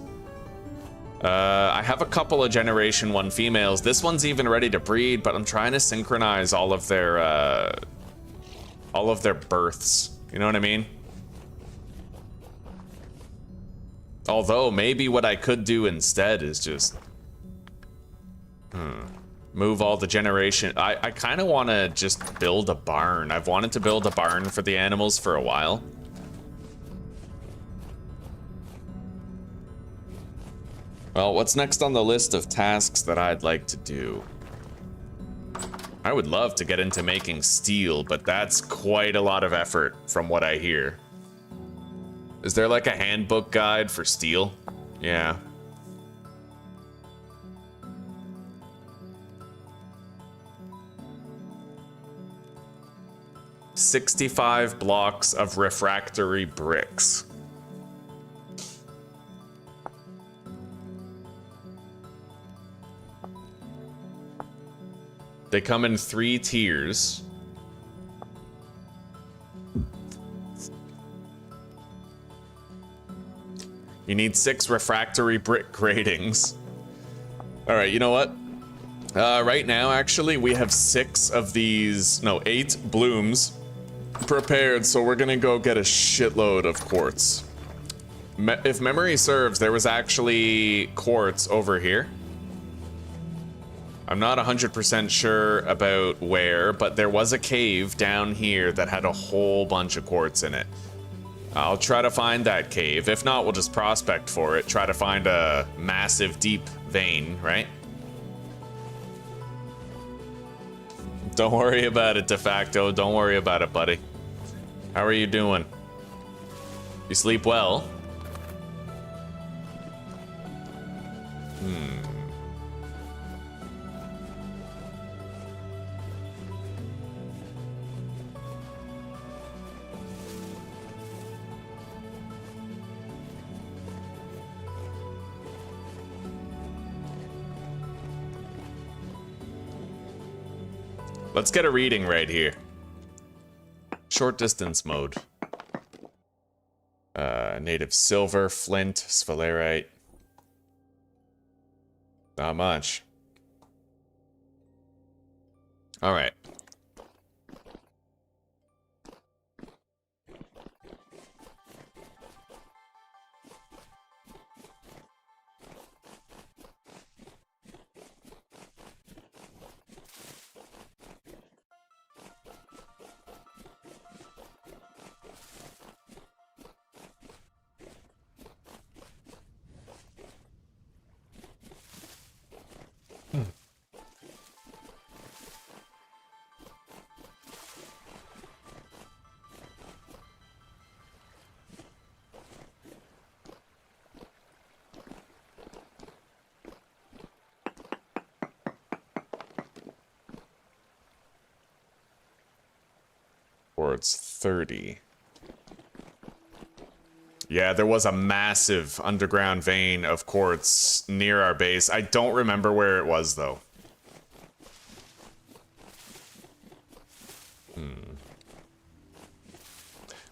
I have a couple of Generation 1 females. This one's even ready to breed, but I'm trying to synchronize all of their births. You know what I mean? Although, maybe what I could do instead is just... Move all the generation. I kind of want to just build a barn. I've wanted to build a barn for the animals for a while. Well, what's next on the list of tasks that I'd like to do? I would love to get into making steel, but that's quite a lot of effort from what I hear. Is there like a handbook guide for steel? Yeah. "65 blocks of refractory bricks." They come in 3 tiers. You need 6 refractory brick gratings. All right, you know what? Right now, actually, we have 6 of these, no, 8 blooms prepared, so we're gonna go get a shitload of quartz. If memory serves, there was actually quartz over here. I'm not 100% sure about where, but there was a cave down here that had a whole bunch of quartz in it. I'll try to find that cave. If not, we'll just prospect for it. Try to find a massive, deep vein, right? Don't worry about it, de facto. Don't worry about it, buddy. How are you doing? You sleep well? Let's get a reading right here. Short distance mode. Native silver, flint, sphalerite. Not much. All right. Towards 30. Yeah, there was a massive underground vein of quartz near our base. I don't remember where it was, though.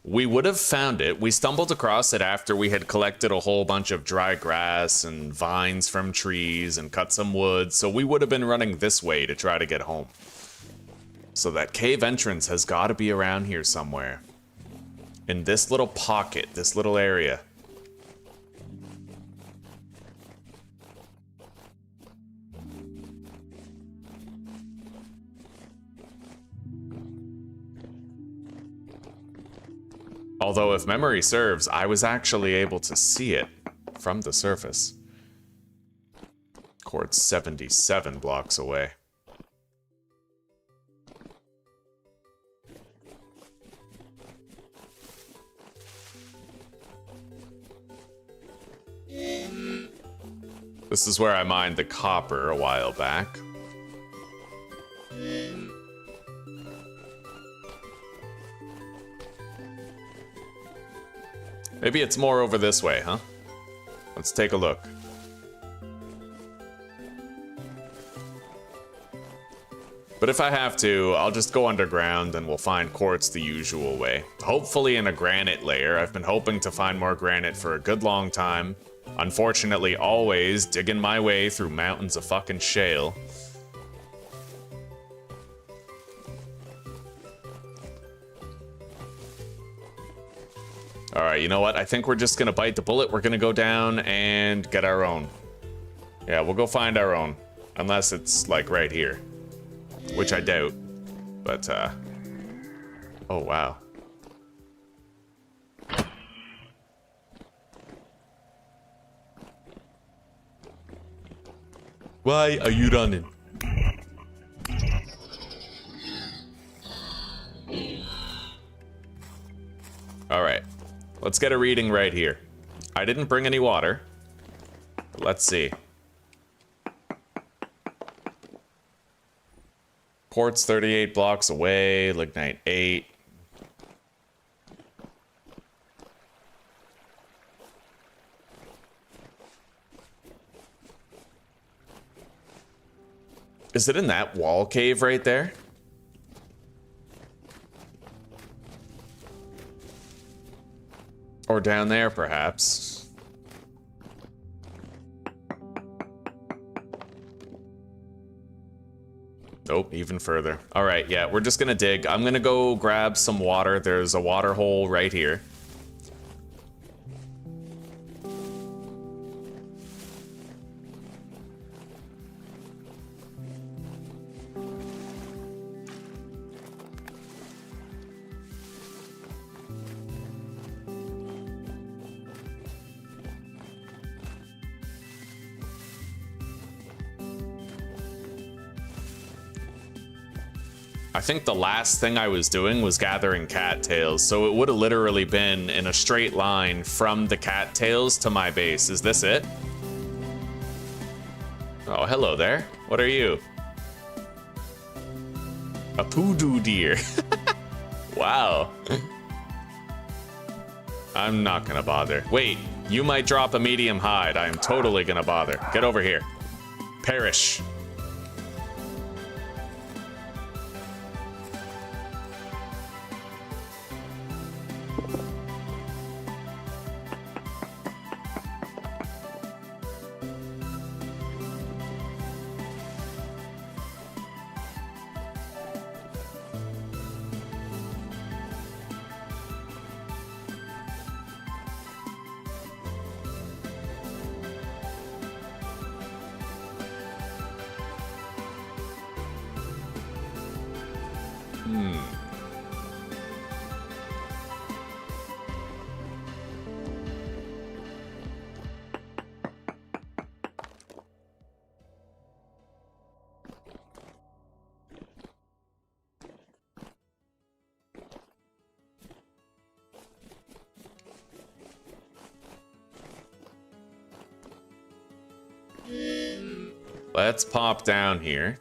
We would have found it. We stumbled across it after we had collected a whole bunch of dry grass and vines from trees and cut some wood, so we would have been running this way to try to get home. So that cave entrance has got to be around here somewhere. In this little pocket, this little area. Although, if memory serves, I was actually able to see it from the surface. Quartz 77 blocks away. This is where I mined the copper a while back. Maybe it's more over this way, huh? Let's take a look. But if I have to, I'll just go underground and we'll find quartz the usual way. Hopefully in a granite layer. I've been hoping to find more granite for a good long time. Unfortunately, always digging my way through mountains of fucking shale. Alright, you know what? I think we're just gonna bite the bullet. We're gonna go down and get our own. Yeah, we'll go find our own. Unless it's, like, right here. Which I doubt. But, oh, wow. Why are you running? Alright. Let's get a reading right here. I didn't bring any water. Let's see. Port's 38 blocks away, lignite 8. Is it in that wall cave right there? Or down there, perhaps. Nope, even further. All right, yeah, we're just gonna dig. I'm gonna go grab some water. There's a water hole right here. I think the last thing I was doing was gathering cattails, so it would have literally been in a straight line from the cattails to my base. Is this it? Oh, hello there. What are you? A poodoo deer. Wow. I'm not gonna bother. Wait, you might drop a medium hide. I am totally gonna bother. Get over here. Perish. Let's pop down here.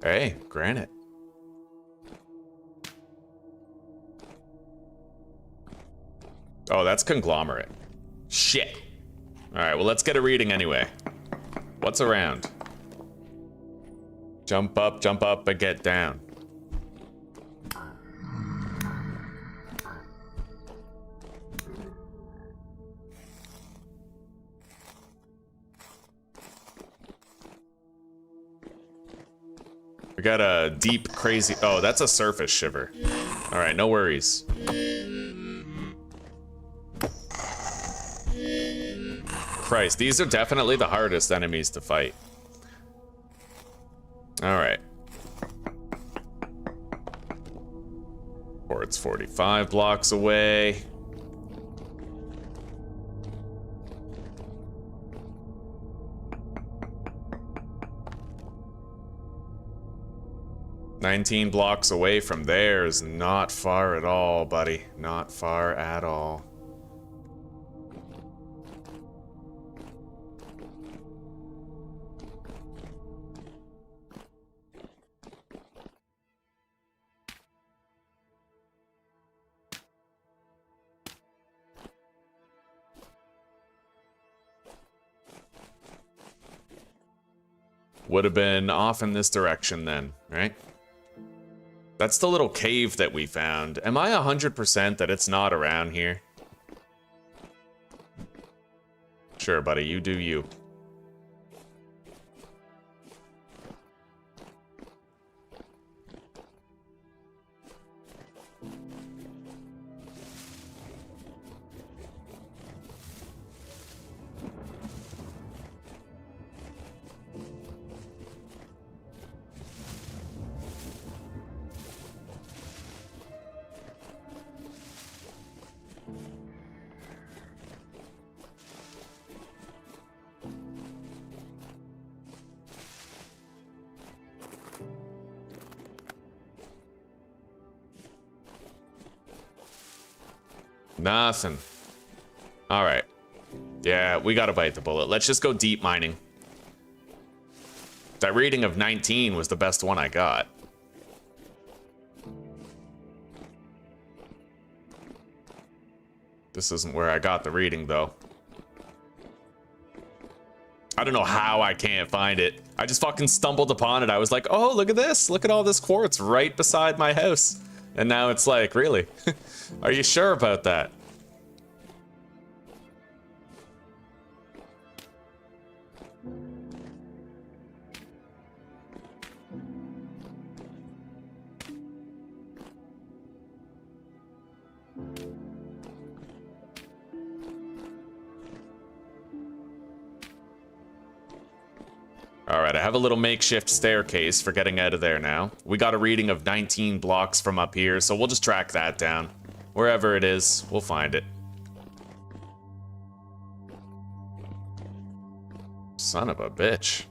Hey, granite. Oh, that's conglomerate. Shit. Alright, well, let's get a reading anyway. What's around? Jump up, and get down. We got a deep, crazy... Oh, that's a surface shiver. Alright, no worries. Christ, these are definitely the hardest enemies to fight. Alright. Or it's 45 blocks away. $19 blocks away from there is not far at all, buddy. Not far at all. Would have been off in this direction then, right? That's the little cave that we found. Am I 100% that it's not around here? Sure, buddy, you do you. Nothing. All right. Yeah, we gotta bite the bullet. Let's just go deep mining. That reading of 19 was the best one I got. This isn't where I got the reading, though. I don't know how I can't find it. I just fucking stumbled upon it. I was like, oh, look at this. Look at all this quartz right beside my house. And now it's like, really? Are you sure about that? All right, I have a little makeshift staircase for getting out of there now. We got a reading of 19 blocks from up here, so we'll just track that down. Wherever it is, we'll find it. Son of a bitch.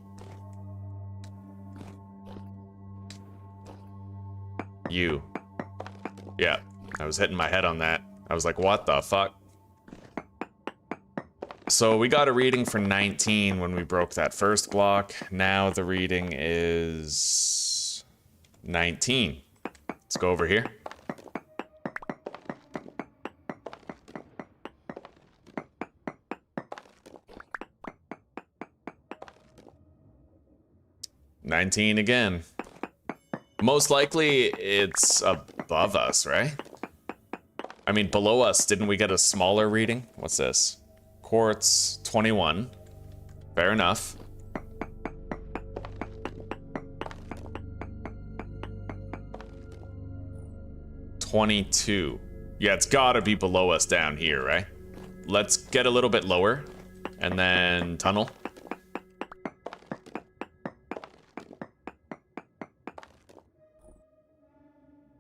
You. Yeah, I was hitting my head on that. I was like, what the fuck? So we got a reading for 19 when we broke that first block. Now the reading is 19. Let's go over here. $19 again. Most likely it's above us, right? I mean, below us, didn't we get a smaller reading? What's this? Quartz 21. Fair enough. $22. Yeah, it's gotta be below us down here, right? Let's get a little bit lower and then tunnel.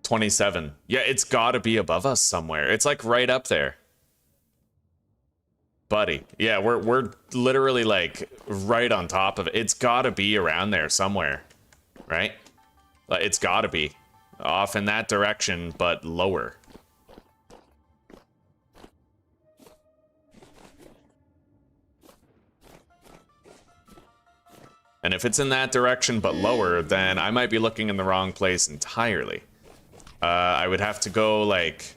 $27. Yeah, it's gotta be above us somewhere. It's like right up there. Buddy, yeah, we're literally like right on top of it. It's gotta be around there somewhere, right? It's gotta be off in that direction, but lower. And if it's in that direction but lower, then I might be looking in the wrong place entirely. I would have to go like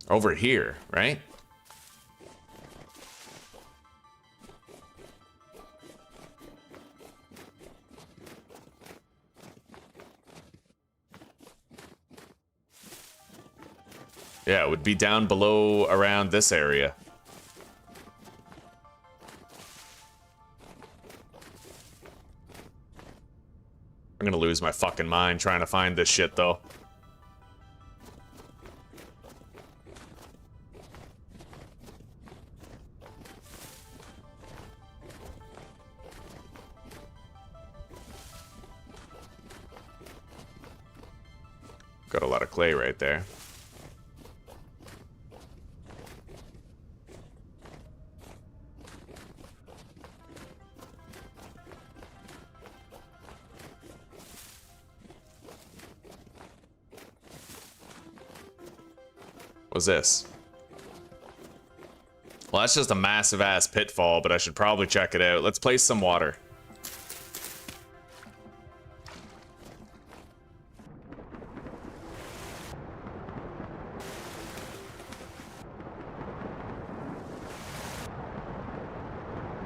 over here, right? Yeah, it would be down below around this area. I'm gonna lose my fucking mind trying to find this shit, though. Got a lot of clay right there. What's this? Well, that's just a massive ass pitfall, but I should probably check it out. Let's place some water.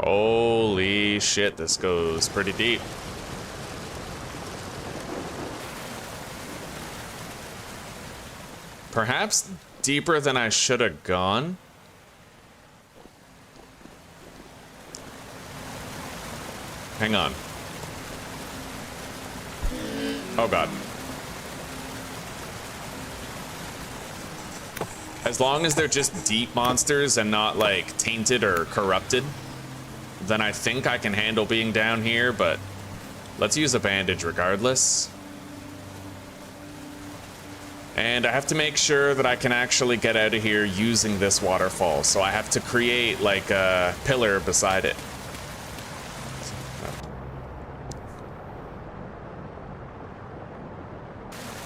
Holy shit, this goes pretty deep. Perhaps deeper than I should have gone. Hang on. Oh god. As long as they're just deep monsters and not like tainted or corrupted, then I think I can handle being down here, but let's use a bandage regardless. And I have to make sure that I can actually get out of here using this waterfall, so I have to create like a pillar beside it.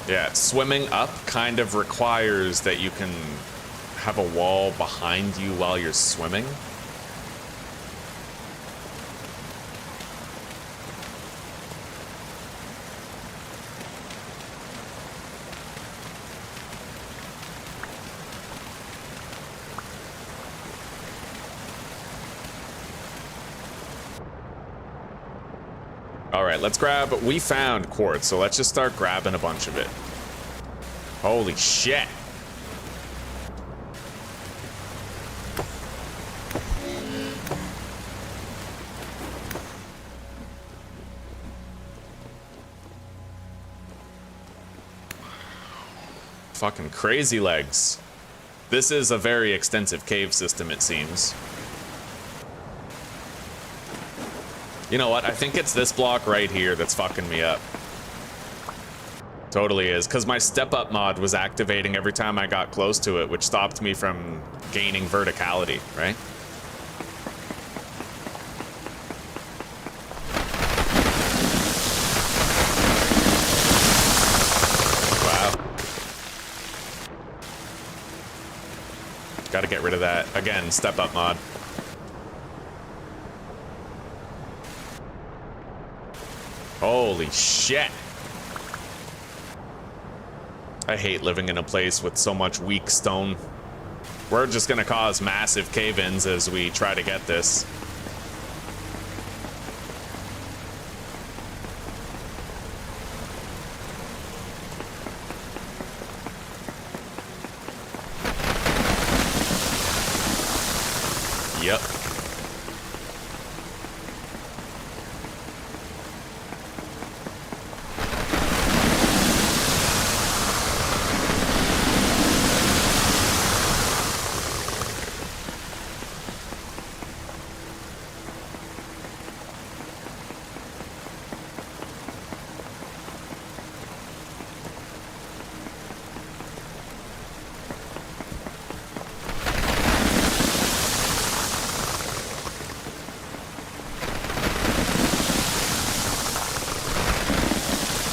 Yeah, swimming up kind of requires that you can have a wall behind you while you're swimming. All right, let's grab, we found quartz, so let's just start grabbing a bunch of it. Holy shit. Fucking crazy legs. This is a very extensive cave system, it seems. You know what? I think it's this block right here that's fucking me up. Totally is, because my step-up mod was activating every time I got close to it, which stopped me from gaining verticality, right? Wow. Gotta get rid of that. Again, step-up mod. Holy shit. I hate living in a place with so much weak stone. We're just gonna cause massive cave-ins as we try to get this. Yep.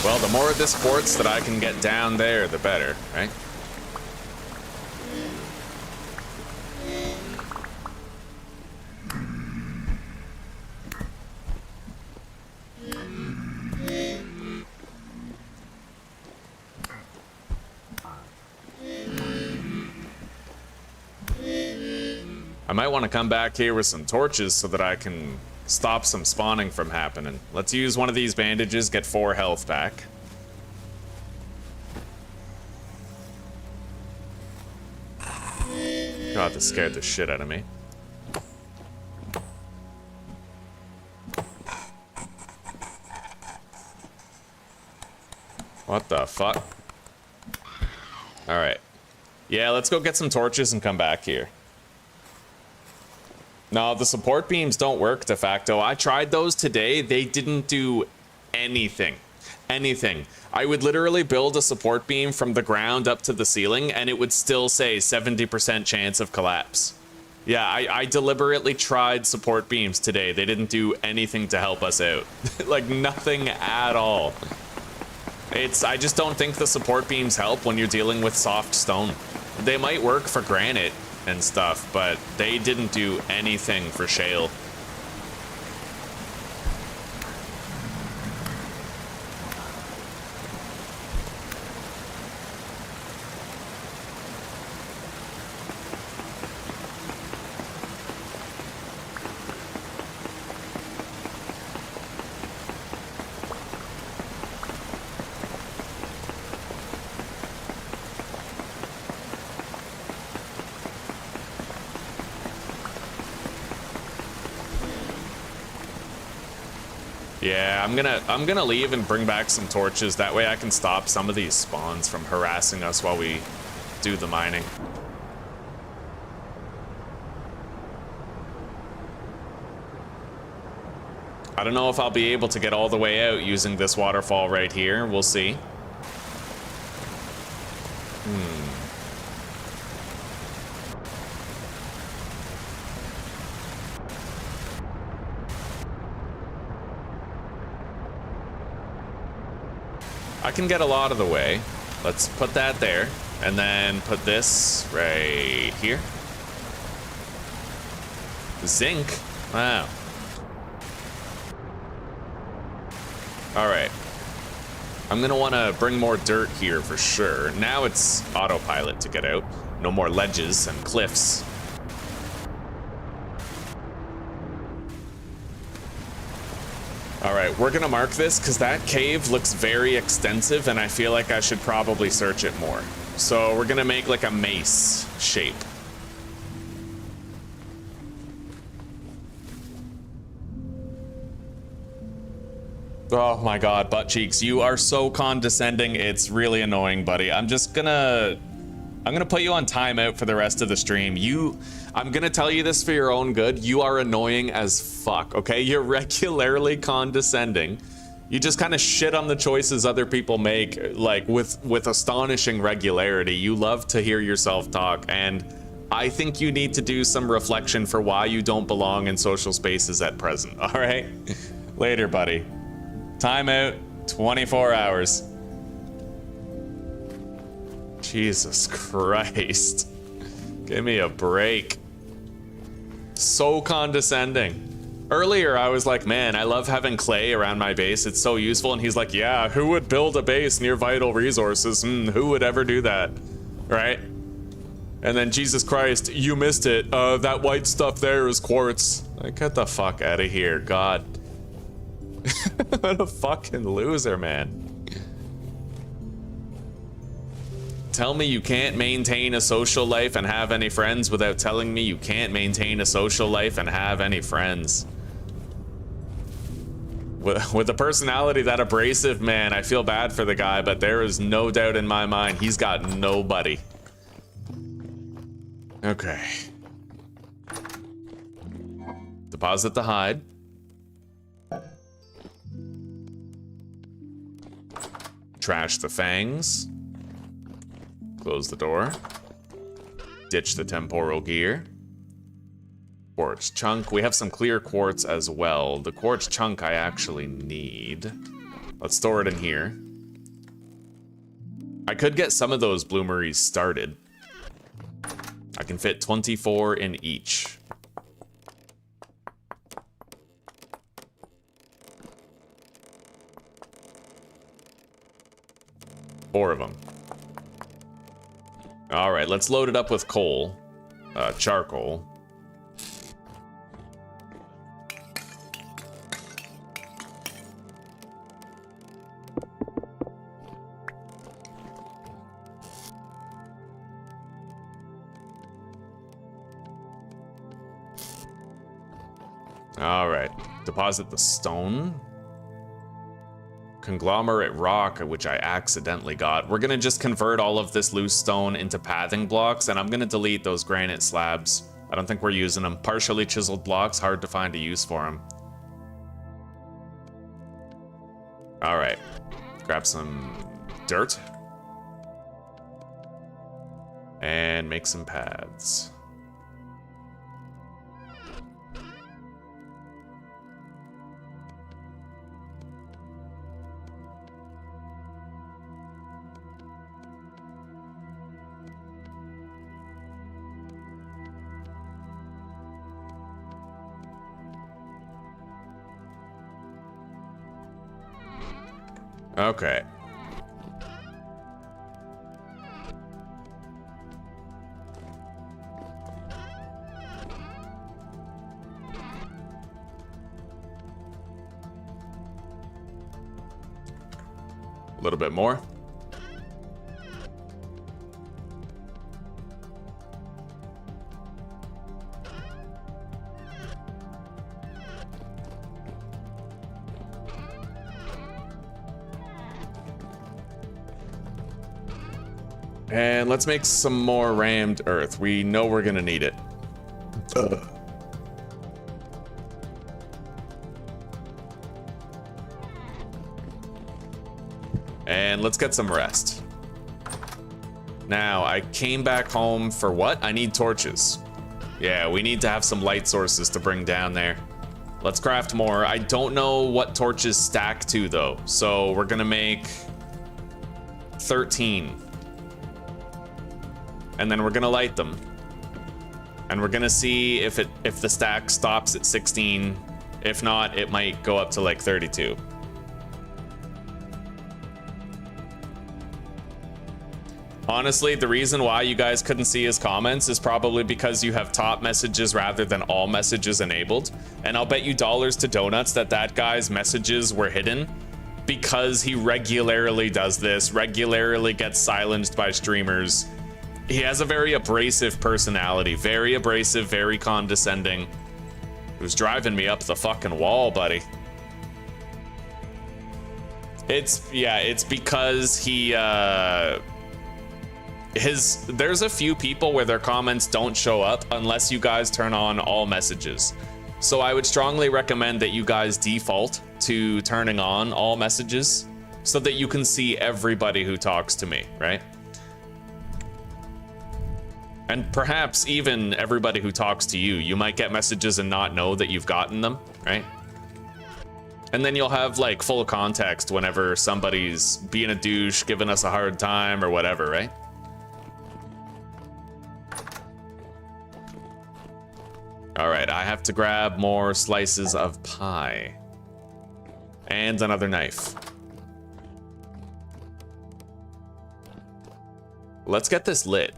Well, the more of this quartz that I can get down there, the better, right? I might want to come back here with some torches so that I can stop some spawning from happening. Let's use one of these bandages, get 4 health back. God, this scared the shit out of me. What the fuck? Alright. Yeah, let's go get some torches and come back here. No, the support beams don't work de facto. I tried those today. They didn't do anything. Anything. I would literally build a support beam from the ground up to the ceiling, and it would still say 70% chance of collapse. Yeah, I deliberately tried support beams today. They didn't do anything to help us out. Like, nothing at all. I just don't think the support beams help when you're dealing with soft stone. They might work for granite and stuff, but they didn't do anything for shale. Yeah, I'm gonna leave and bring back some torches. That way I can stop some of these spawns from harassing us while we do the mining. I don't know if I'll be able to get all the way out using this waterfall right here. We'll see. I can get a lot of the way. Let's put that there, and then put this right here. Zinc? Wow. All right. I'm gonna wanna bring more dirt here for sure. Now it's autopilot to get out. No more ledges and cliffs. All right, we're gonna mark this because that cave looks very extensive and I feel like I should probably search it more. So we're gonna make like a mace shape. Oh my God, butt cheeks, you are so condescending. It's really annoying, buddy. I'm gonna put you on timeout for the rest of the stream. I'm gonna tell you this for your own good. You are annoying as fuck, okay? You're regularly condescending. You just kind of shit on the choices other people make, like with astonishing regularity. You love to hear yourself talk, and I think you need to do some reflection for why you don't belong in social spaces at present, all right? Later, buddy. Timeout, 24 hours. Jesus Christ. Give me a break. So condescending. Earlier, I was like, man, I love having clay around my base. It's so useful. And he's like, yeah, who would build a base near vital resources? Who would ever do that? Right? And then, Jesus Christ, you missed it. That white stuff there is quartz. Like, get the fuck out of here, God. What a fucking loser, man. Tell me you can't maintain a social life and have any friends without telling me you can't maintain a social life and have any friends. With a personality that abrasive, man, I feel bad for the guy, but there is no doubt in my mind he's got nobody. Okay. Deposit the hide. Trash the fangs. Close the door. Ditch the temporal gear. Quartz chunk. We have some clear quartz as well. The quartz chunk I actually need. Let's store it in here. I could get some of those bloomeries started. I can fit 24 in each. Four of them. All right, let's load it up with coal, charcoal. All right, deposit the stone. Conglomerate rock, which I accidentally got. We're gonna just convert all of this loose stone into pathing blocks, and I'm gonna delete those granite slabs. I don't think we're using them. Partially chiseled blocks, hard to find a use for them. All right, grab some dirt. And make some paths. Okay. A little bit more. And let's make some more rammed earth. We know we're gonna need it. And let's get some rest. Now, I came back home for what? I need torches. Yeah, we need to have some light sources to bring down there. Let's craft more. I don't know what torches stack to though. So we're gonna make 13. And then we're gonna light them. And we're gonna see if the stack stops at 16. If not, it might go up to like 32. Honestly, the reason why you guys couldn't see his comments is probably because you have top messages rather than all messages enabled. And I'll bet you dollars to donuts that that guy's messages were hidden because he regularly does this, regularly gets silenced by streamers. He has a very abrasive personality, very abrasive, very condescending. He was driving me up the fucking wall, buddy. It's because he, there's a few people where their comments don't show up unless you guys turn on all messages. So I would strongly recommend that you guys default to turning on all messages so that you can see everybody who talks to me, right? And perhaps even everybody who talks to you. You might get messages and not know that you've gotten them, right? And then you'll have like full context whenever somebody's being a douche, giving us a hard time or whatever, right? All right, I have to grab more slices of pie. And another knife. Let's get this lit.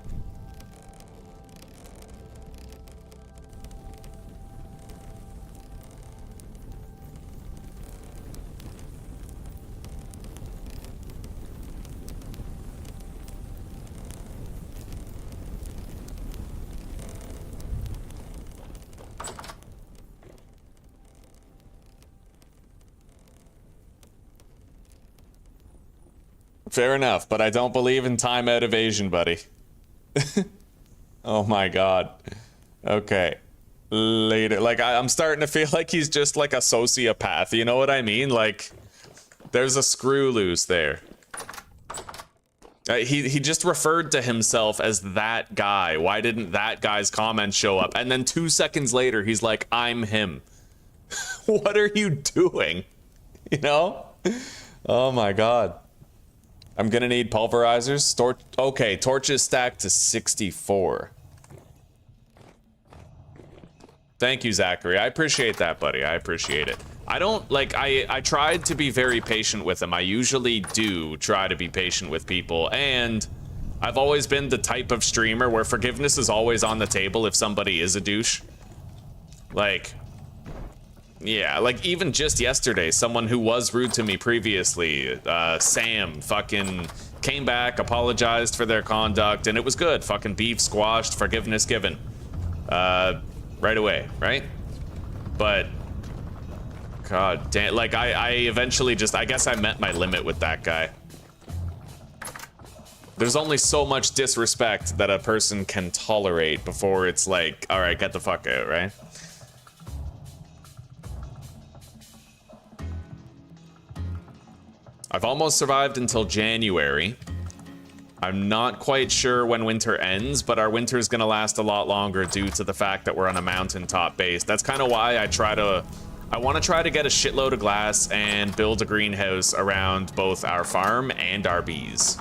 Fair enough, but I don't believe in timeout evasion, buddy. Oh my god. Okay. Later. Like, I'm starting to feel like he's just like a sociopath, you know what I mean? Like, there's a screw loose there. He just referred to himself as that guy. Why didn't that guy's comment show up? And then 2 seconds later, he's like, I'm him. What are you doing? You know? Oh my god. I'm gonna need pulverizers. Okay, torches stacked to 64. Thank you, Zachary. I appreciate that, buddy. I appreciate it. I don't, like, I tried to be very patient with him. I usually do try to be patient with people, and I've always been the type of streamer where forgiveness is always on the table if somebody is a douche. Like, yeah, like even just yesterday, someone who was rude to me previously, Sam, fucking came back, apologized for their conduct, and it was good. Fucking beef squashed, forgiveness given. Right away, right? But, god damn, like I eventually just, I guess I met my limit with that guy. There's only so much disrespect that a person can tolerate before it's like, all right, get the fuck out, right? I've almost survived until January. I'm not quite sure when winter ends, but our winter is gonna last a lot longer due to the fact that we're on a mountaintop base. That's kind of why I want to try to get a shitload of glass and build a greenhouse around both our farm and our bees.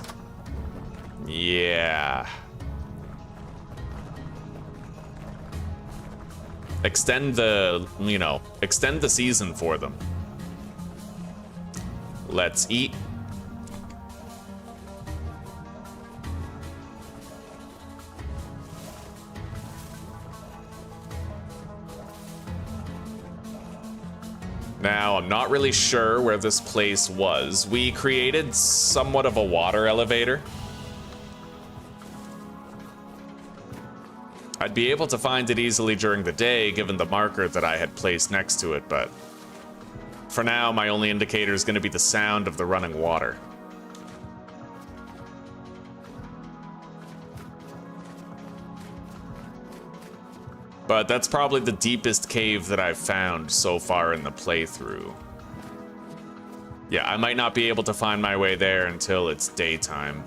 Yeah. Extend the, you know, extend the season for them. Let's eat. Now, I'm not really sure where this place was. We created somewhat of a water elevator. I'd be able to find it easily during the day, given the marker that I had placed next to it, but for now, my only indicator is going to be the sound of the running water. But that's probably the deepest cave that I've found so far in the playthrough. Yeah, I might not be able to find my way there until it's daytime.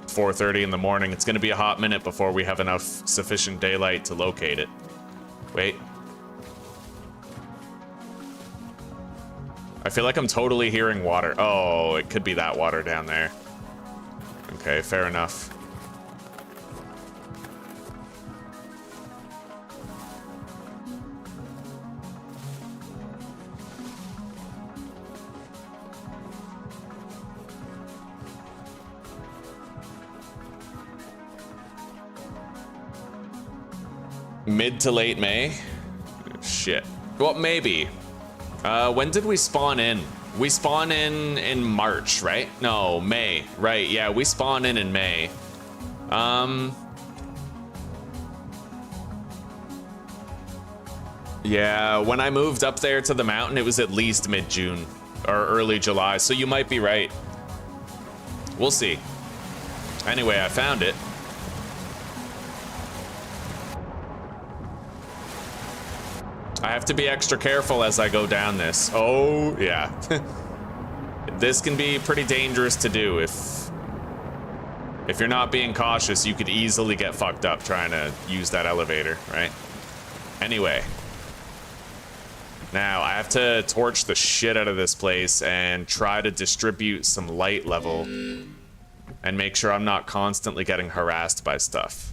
4:30 in the morning. It's going to be a hot minute before we have enough sufficient daylight to locate it. Wait. I feel like I'm totally hearing water. Oh, it could be that water down there. Okay, fair enough. Mid to late May? Shit. Well, maybe. When did we spawn in? We spawn in March, right? No, May. Right, yeah, we spawn in May. Yeah, when I moved up there to the mountain, it was at least mid-June or early July, so you might be right. We'll see. Anyway, I found it. I have to be extra careful as I go down this. Oh, yeah. This can be pretty dangerous to do. If you're not being cautious, you could easily get fucked up trying to use that elevator, right? Anyway. Now, I have to torch the shit out of this place and try to distribute some light level and make sure I'm not constantly getting harassed by stuff.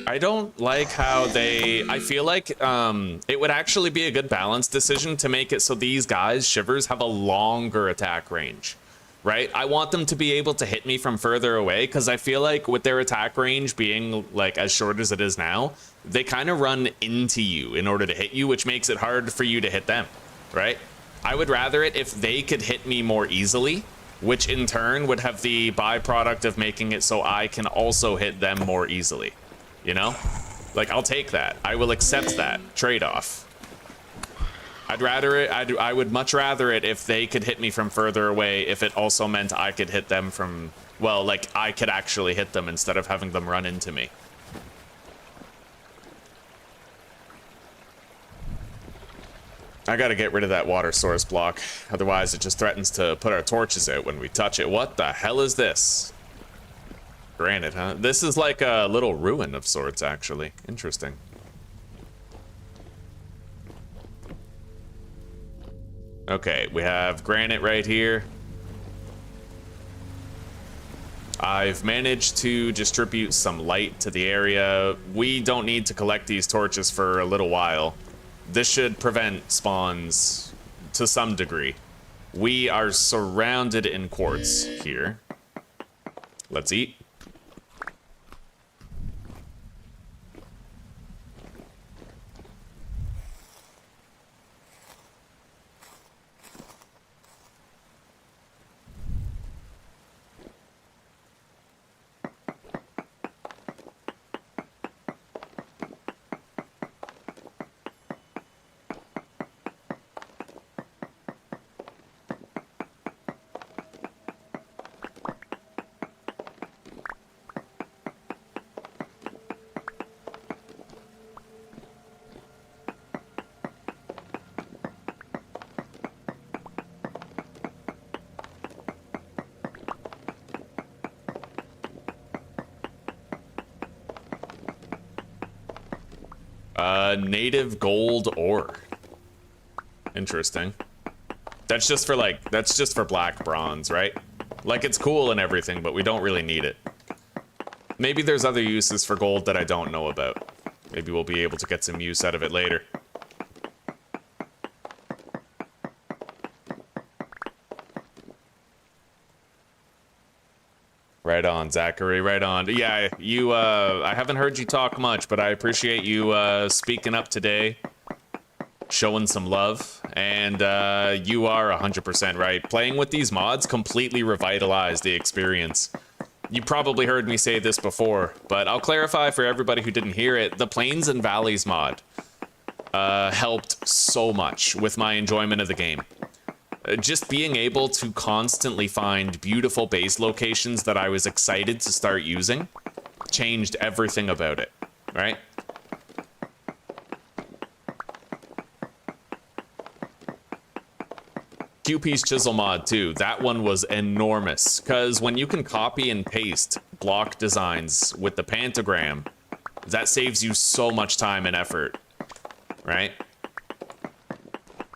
I don't like how I feel like it would actually be a good balance decision to make it so these guys, Shivers, have a longer attack range, right? I want them to be able to hit me from further away because I feel like with their attack range being like as short as it is now, they kind of run into you in order to hit you, which makes it hard for you to hit them, right? I would rather it if they could hit me more easily, which in turn would have the byproduct of making it so I can also hit them more easily. You know? Like, I'll take that. I will accept that trade-off. I would much rather it if they could hit me from further away, if it also meant I could hit them from, well, like, I could actually hit them instead of having them run into me. I gotta get rid of that water source block, otherwise it just threatens to put our torches out when we touch it. What the hell is this? Granite, huh? This is like a little ruin of sorts, actually. Interesting. Okay, we have granite right here. I've managed to distribute some light to the area. We don't need to collect these torches for a little while. This should prevent spawns to some degree. We are surrounded in quartz here. Let's eat. Native gold ore. Interesting. That's just for black bronze, right? Like, it's cool and everything, but we don't really need it. Maybe there's other uses for gold that I don't know about. Maybe we'll be able to get some use out of it later. Right on, Zachary, right on. Yeah, you, I haven't heard you talk much, but I appreciate you speaking up today. showing some love, and you are 100% right. Playing with these mods completely revitalized the experience. You probably heard me say this before, but I'll clarify for everybody who didn't hear it. The Plains and Valleys mod helped so much with my enjoyment of the game. Just being able to constantly find beautiful base locations that I was excited to start using changed everything about it, right? QP's Chisel mod too, that one was enormous, because when you can copy and paste block designs with the pentagram, that saves you so much time and effort, right?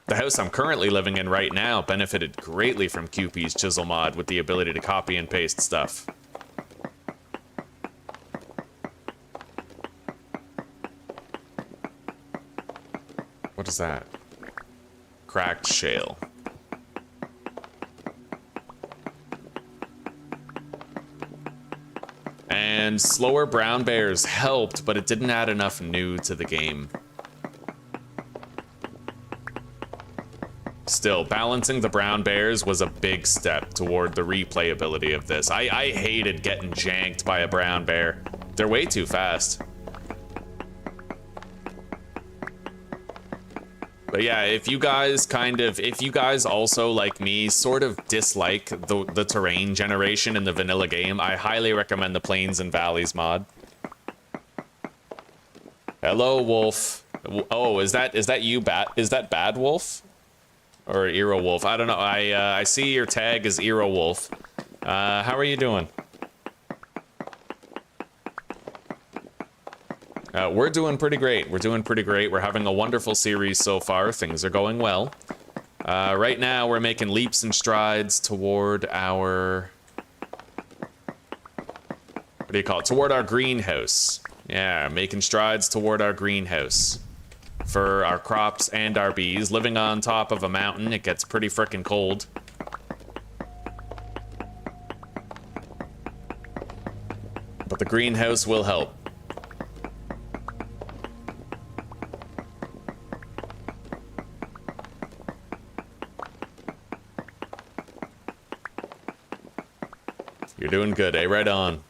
The house I'm currently living in right now benefited greatly from QP's Chisel mod with the ability to copy and paste stuff. What is that? Cracked shale. And slower brown bears helped, but it didn't add enough new to the game. Still, balancing the brown bears was a big step toward the replayability of this. I hated getting janked by a brown bear. They're way too fast. But yeah, if you guys also, like me, sort of dislike the terrain generation in the vanilla game, I highly recommend the Plains and Valleys mod. Hello, Wolf. Oh, is that you, is that Bad Wolf? Or Eero Wolf? I don't know. I see your tag is Eero Wolf. How are you doing? We're doing pretty great. We're having a wonderful series so far. Things are going well. Right now, we're making leaps and strides toward our... What do you call it? Toward our greenhouse. Yeah, making strides toward our greenhouse. For our crops and our bees. Living on top of a mountain, it gets pretty frickin' cold. But the greenhouse will help. You're doing good, eh? Right on.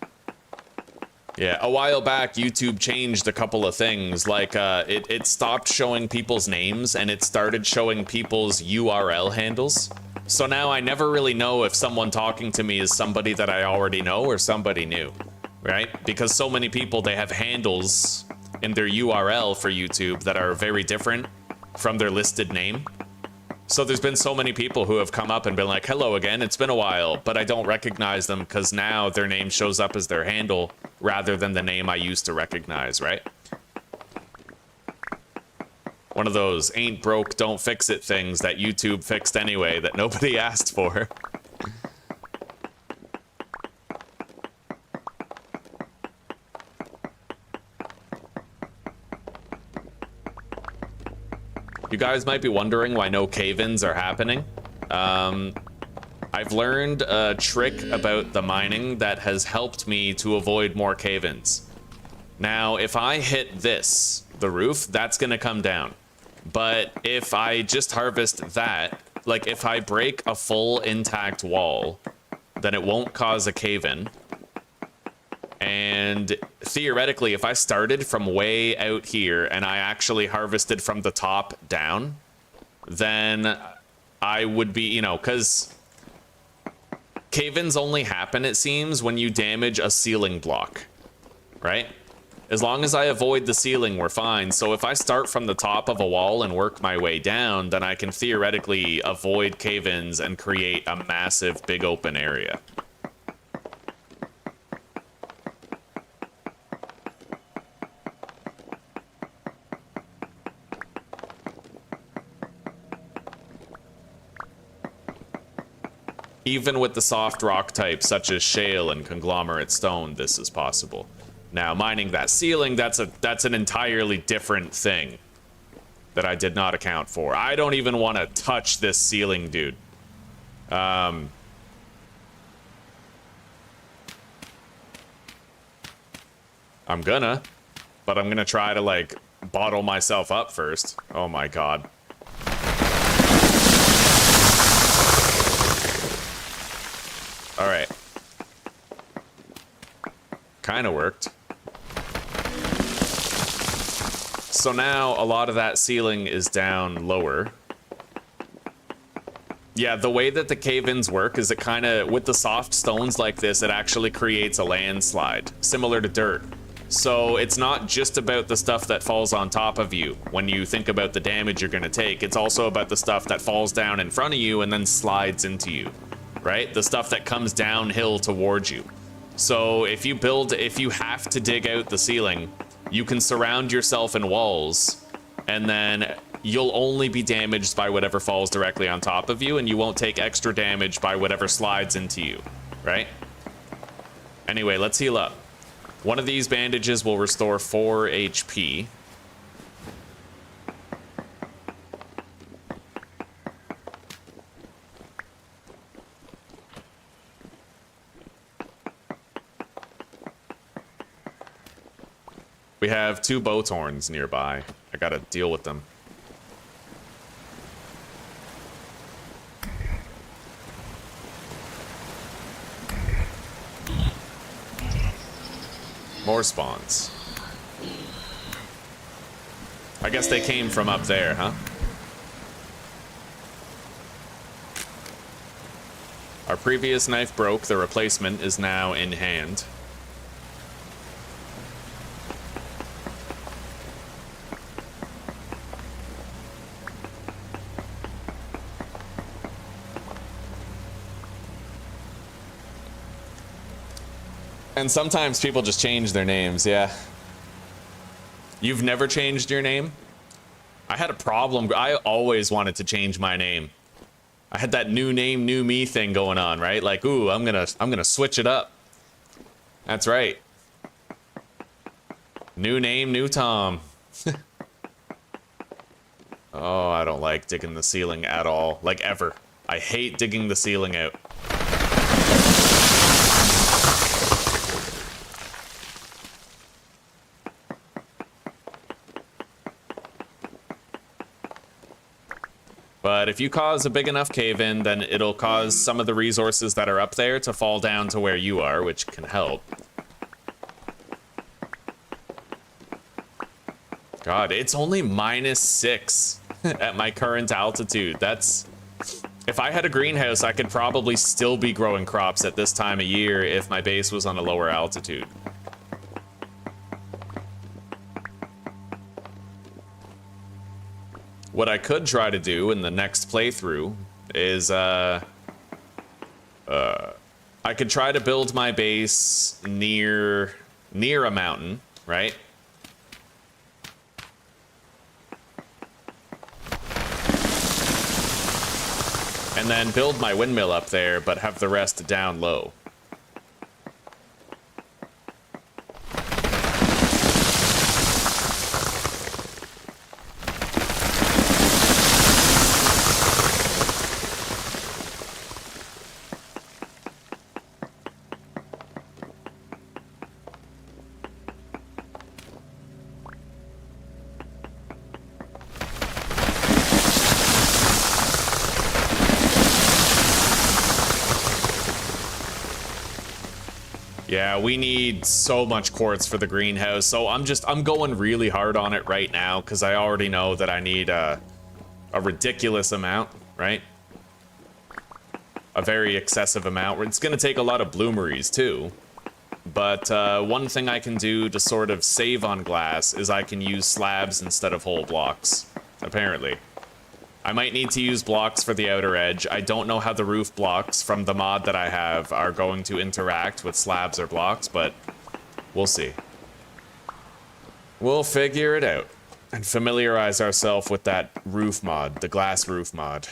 Yeah, a while back, YouTube changed a couple of things. Like, it stopped showing people's names, and it started showing people's URL handles. So now I never really know if someone talking to me is somebody that I already know or somebody new, right? Because so many people, they have handles in their URL for YouTube that are very different from their listed name. So there's been so many people who have come up and been like, hello again, it's been a while, but I don't recognize them because now their name shows up as their handle rather than the name I used to recognize, right? One of those ain't broke, don't fix it things that YouTube fixed anyway that nobody asked for. You guys might be wondering why no cave-ins are happening. I've learned a trick about the mining that has helped me to avoid more cave-ins. Now, if I hit this, the roof, that's gonna come down. But if I just harvest that, like if I break a full intact wall, then it won't cause a cave-in. And theoretically, if I started from way out here and I actually harvested from the top down, then I would be, you know, because cave-ins only happen, it seems, when you damage a ceiling block, right? As long as I avoid the ceiling, we're fine. So if I start from the top of a wall and work my way down, then I can theoretically avoid cave-ins and create a massive big open area. Even with the soft rock types such as shale and conglomerate stone, this is possible. Now, mining that ceiling, that's an entirely different thing that I did not account for. I don't even want to touch this ceiling, dude. I'm gonna, but I'm gonna try to, like, bottle myself up first. Oh my god. Alright. Kinda worked. So now a lot of that ceiling is down lower. Yeah, the way that the cave-ins work is it kind of, with the soft stones like this, it actually creates a landslide, similar to dirt. So it's not just about the stuff that falls on top of you when you think about the damage you're going to take. It's also about the stuff that falls down in front of you and then slides into you, right? The stuff that comes downhill towards you. So if you have to dig out the ceiling, you can surround yourself in walls, and then you'll only be damaged by whatever falls directly on top of you, and you won't take extra damage by whatever slides into you, right? Anyway, let's heal up. One of these bandages will restore 4 HP. We have 2 boat horns nearby. I gotta deal with them. More spawns. I guess they came from up there, huh? Our previous knife broke. The replacement is now in hand. And sometimes people just change their names, yeah. You've never changed your name? I had a problem. I always wanted to change my name. I had that new name, new me thing going on, right? Like, ooh, I'm gonna switch it up. That's right. New name, new Tom. Oh, I don't like digging the ceiling at all. Like, ever. I hate digging the ceiling out. But if you cause a big enough cave-in, then it'll cause some of the resources that are up there to fall down to where you are, which can help. God, it's only -6 at my current altitude. That's... If I had a greenhouse, I could probably still be growing crops at this time of year if my base was on a lower altitude. What I could try to do in the next playthrough is, I could try to build my base near a mountain, right? And then build my windmill up there, but have the rest down low. Yeah, we need so much quartz for the greenhouse, so I'm going really hard on it right now, because I already know that I need a ridiculous amount, right? A very excessive amount. It's going to take a lot of bloomeries, too. But one thing I can do to sort of save on glass is I can use slabs instead of whole blocks, apparently. I might need to use blocks for the outer edge. I don't know how the roof blocks from the mod that I have are going to interact with slabs or blocks, but we'll see. We'll figure it out and familiarize ourselves with that roof mod, the glass roof mod.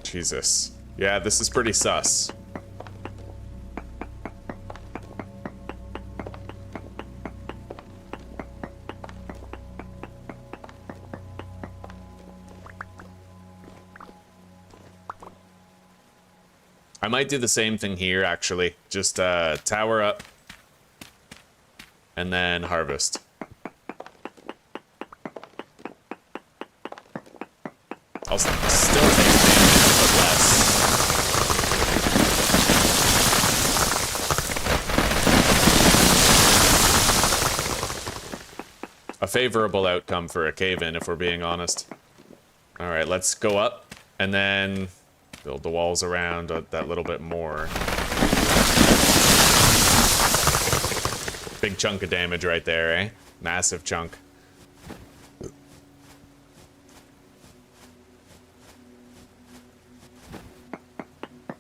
Jesus. Yeah, this is pretty sus. I might do the same thing here, actually. Just tower up. And then harvest. I'll still take damage, but less. A favorable outcome for a cave-in, if we're being honest. Alright, let's go up, and then build the walls around that little bit more. Big chunk of damage right there, eh? Massive chunk.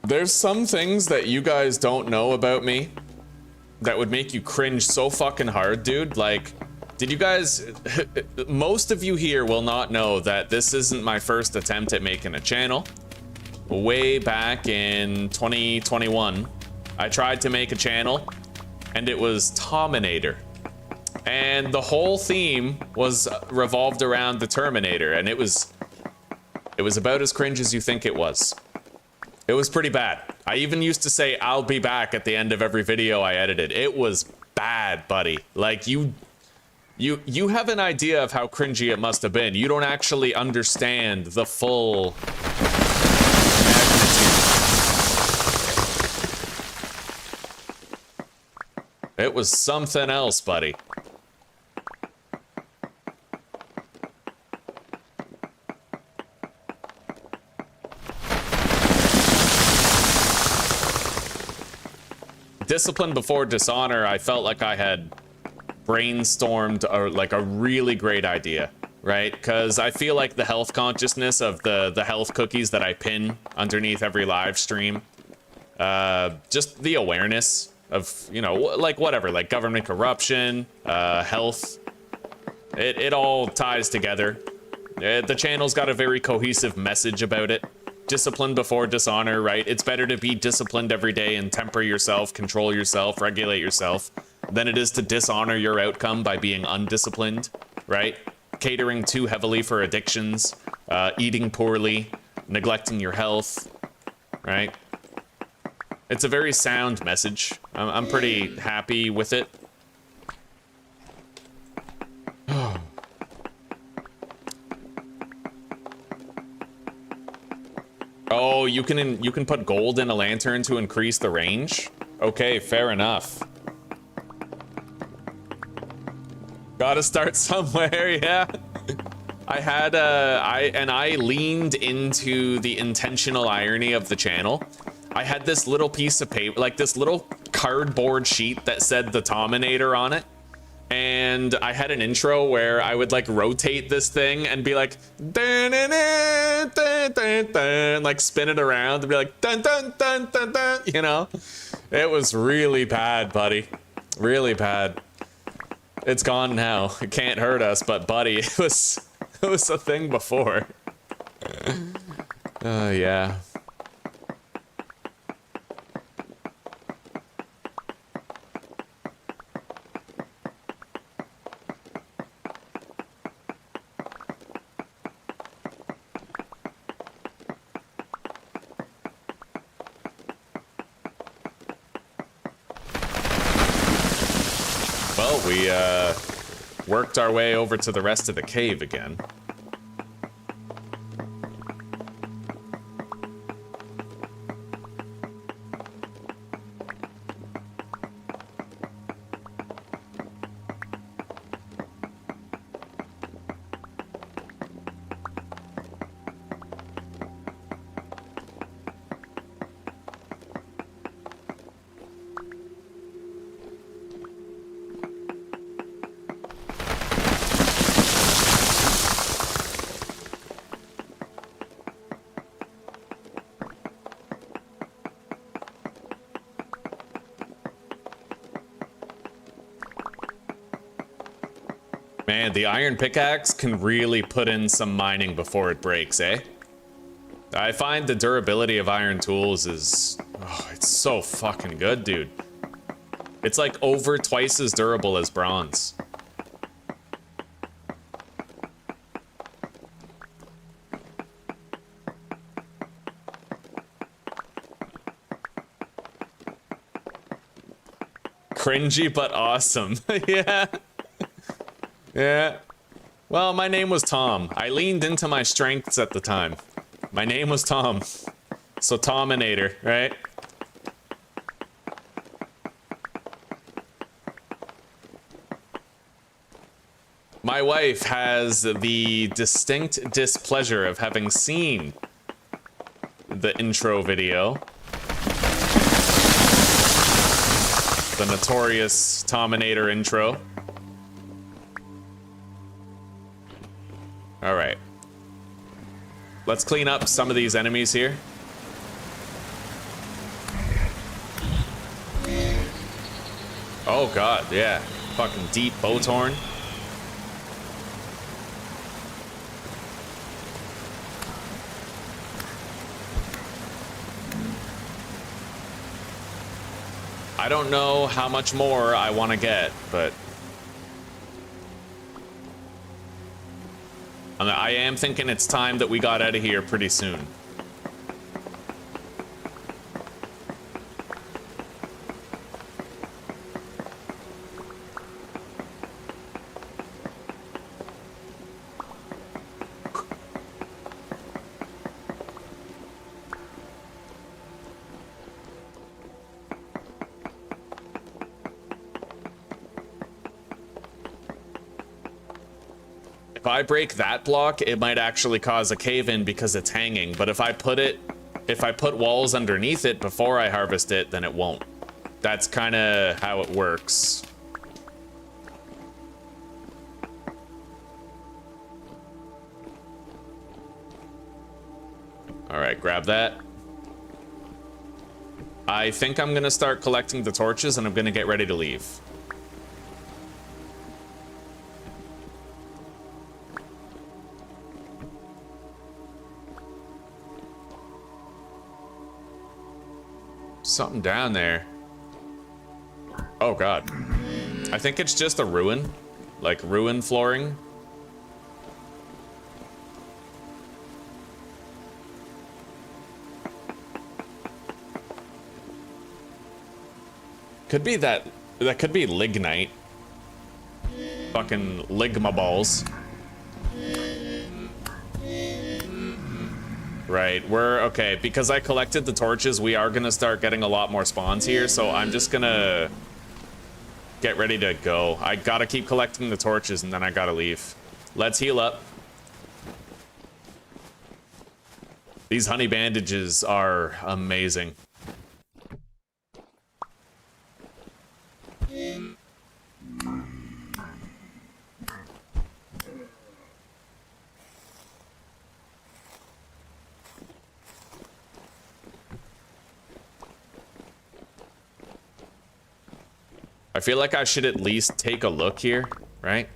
There's some things that you guys don't know about me that would make you cringe so fucking hard, dude. Like, did you guys... Most of you here will not know that this isn't my first attempt at making a channel. Way back in 2021, I tried to make a channel, and it was Terminator. And the whole theme was revolved around the Terminator, and it was about as cringe as you think it was. It was pretty bad. I even used to say, I'll be back at the end of every video I edited. It was bad, buddy. Like, you have an idea of how cringy it must have been. You don't actually understand the full magnitude. It was something else, buddy. Discipline before Dishonor, I felt like I had brainstormed a really great idea, right? Because I feel like the health consciousness of the health cookies that I pin underneath every live stream, just the awareness of, you know, like whatever, like government corruption, health, it all ties together. The channel's got a very cohesive message about it. Discipline before dishonor, right? It's better to be disciplined every day and temper yourself, control yourself, regulate yourself, than it is to dishonor your outcome by being undisciplined, right? Catering too heavily for addictions, eating poorly, neglecting your health, right? It's a very sound message. I'm pretty happy with it. Oh, you can put gold in a lantern to increase the range? Okay, fair enough. Gotta start somewhere, yeah. I leaned into the intentional irony of the channel. I had this little piece of paper, like this little cardboard sheet that said the Terminator on it. And I had an intro where I would like rotate this thing and be like, dun, dun, dun, dun, dun, dun, like spin it around and be like, dun, dun, dun, dun, dun, you know? It was really bad, buddy. Really bad. It's gone now. It can't hurt us, but buddy, it was a thing before. Yeah. Well, we worked our way over to the rest of the cave again. Man, the iron pickaxe can really put in some mining before it breaks, eh? I find the durability of iron tools is... oh, it's so fucking good, dude. It's like over twice as durable as bronze. Cringy but awesome. Yeah. Yeah. Well, my name was Tom. I leaned into my strengths at the time. My name was Tom. So Tominator, right? My wife has the distinct displeasure of having seen the intro video. The notorious Tominator intro. All right. Let's clean up some of these enemies here. Oh god, yeah. Fucking deep Bowtorn. I don't know how much more I want to get, but I am thinking it's time that we got out of here pretty soon. If I break that block, it might actually cause a cave-in because it's hanging, but if I put walls underneath it before I harvest it, then it won't. That's kind of how it works. All right, grab that. I think I'm gonna start collecting the torches and I'm gonna get ready to leave. Something down there. Oh god. I think it's just a ruin. Like ruin flooring. Could be that could be lignite. Fucking ligma balls. Right, we're okay, because I collected the torches, we are gonna start getting a lot more spawns here, so I'm just gonna get ready to go. I gotta keep collecting the torches and then I gotta leave. Let's heal up. These honey bandages are amazing. I feel like I should at least take a look here, right?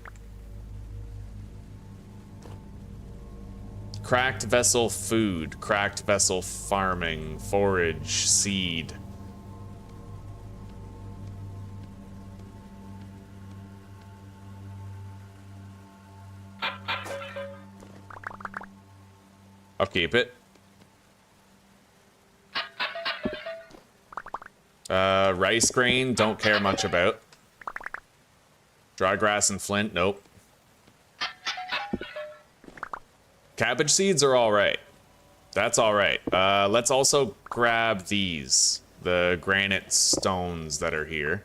Cracked vessel food, cracked vessel farming, forage, seed. I'll keep it. Rice grain, don't care much about. Dry grass and flint, nope. Cabbage seeds are all right. That's all right. Let's also grab these, the granite stones that are here.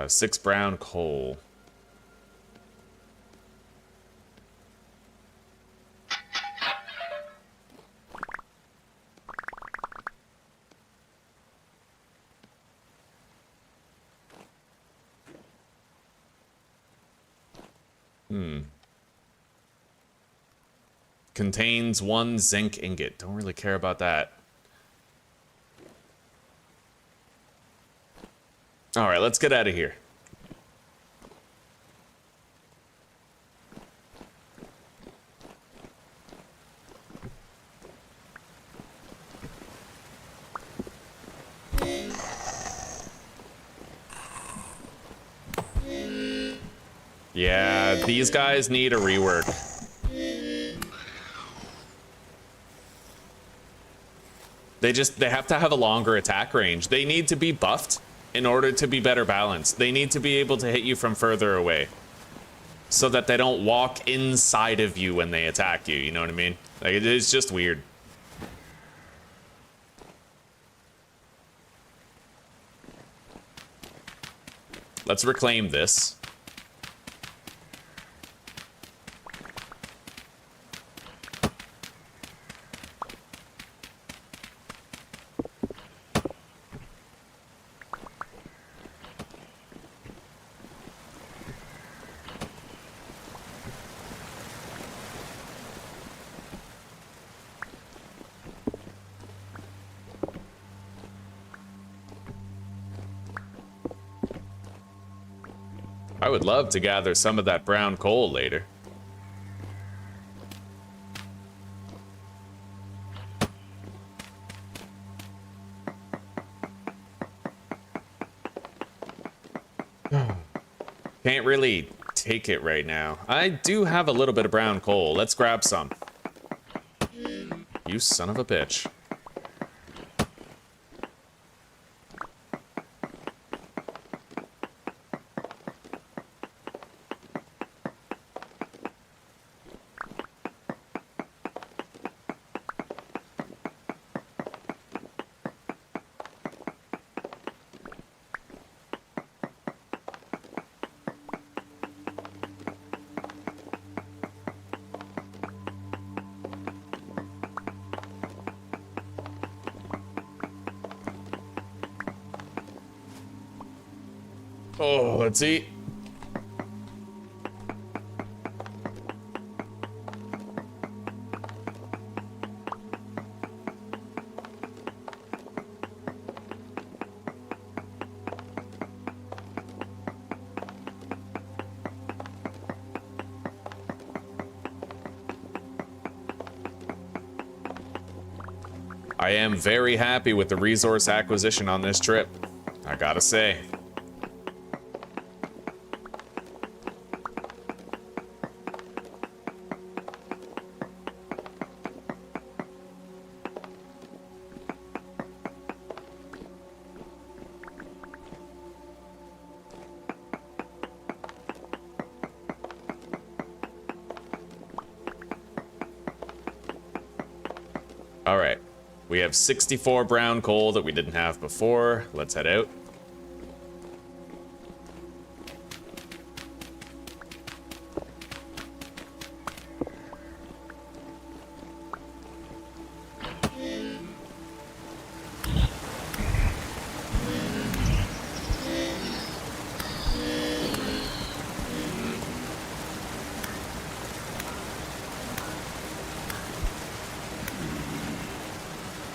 Six brown coal. Contains 1 zinc ingot. Don't really care about that. All right, let's get out of here. Yeah, these guys need a rework. They have to have a longer attack range. They need to be buffed in order to be better balanced. They need to be able to hit you from further away so that they don't walk inside of you when they attack you. You know what I mean? Like, it's just weird. Let's reclaim this. I would love to gather some of that brown coal later. Can't really take it right now. I do have a little bit of brown coal. Let's grab some. You son of a bitch. Oh, let's eat. I am very happy with the resource acquisition on this trip, I gotta say. All right, we have 64 brown coal that we didn't have before. Let's head out.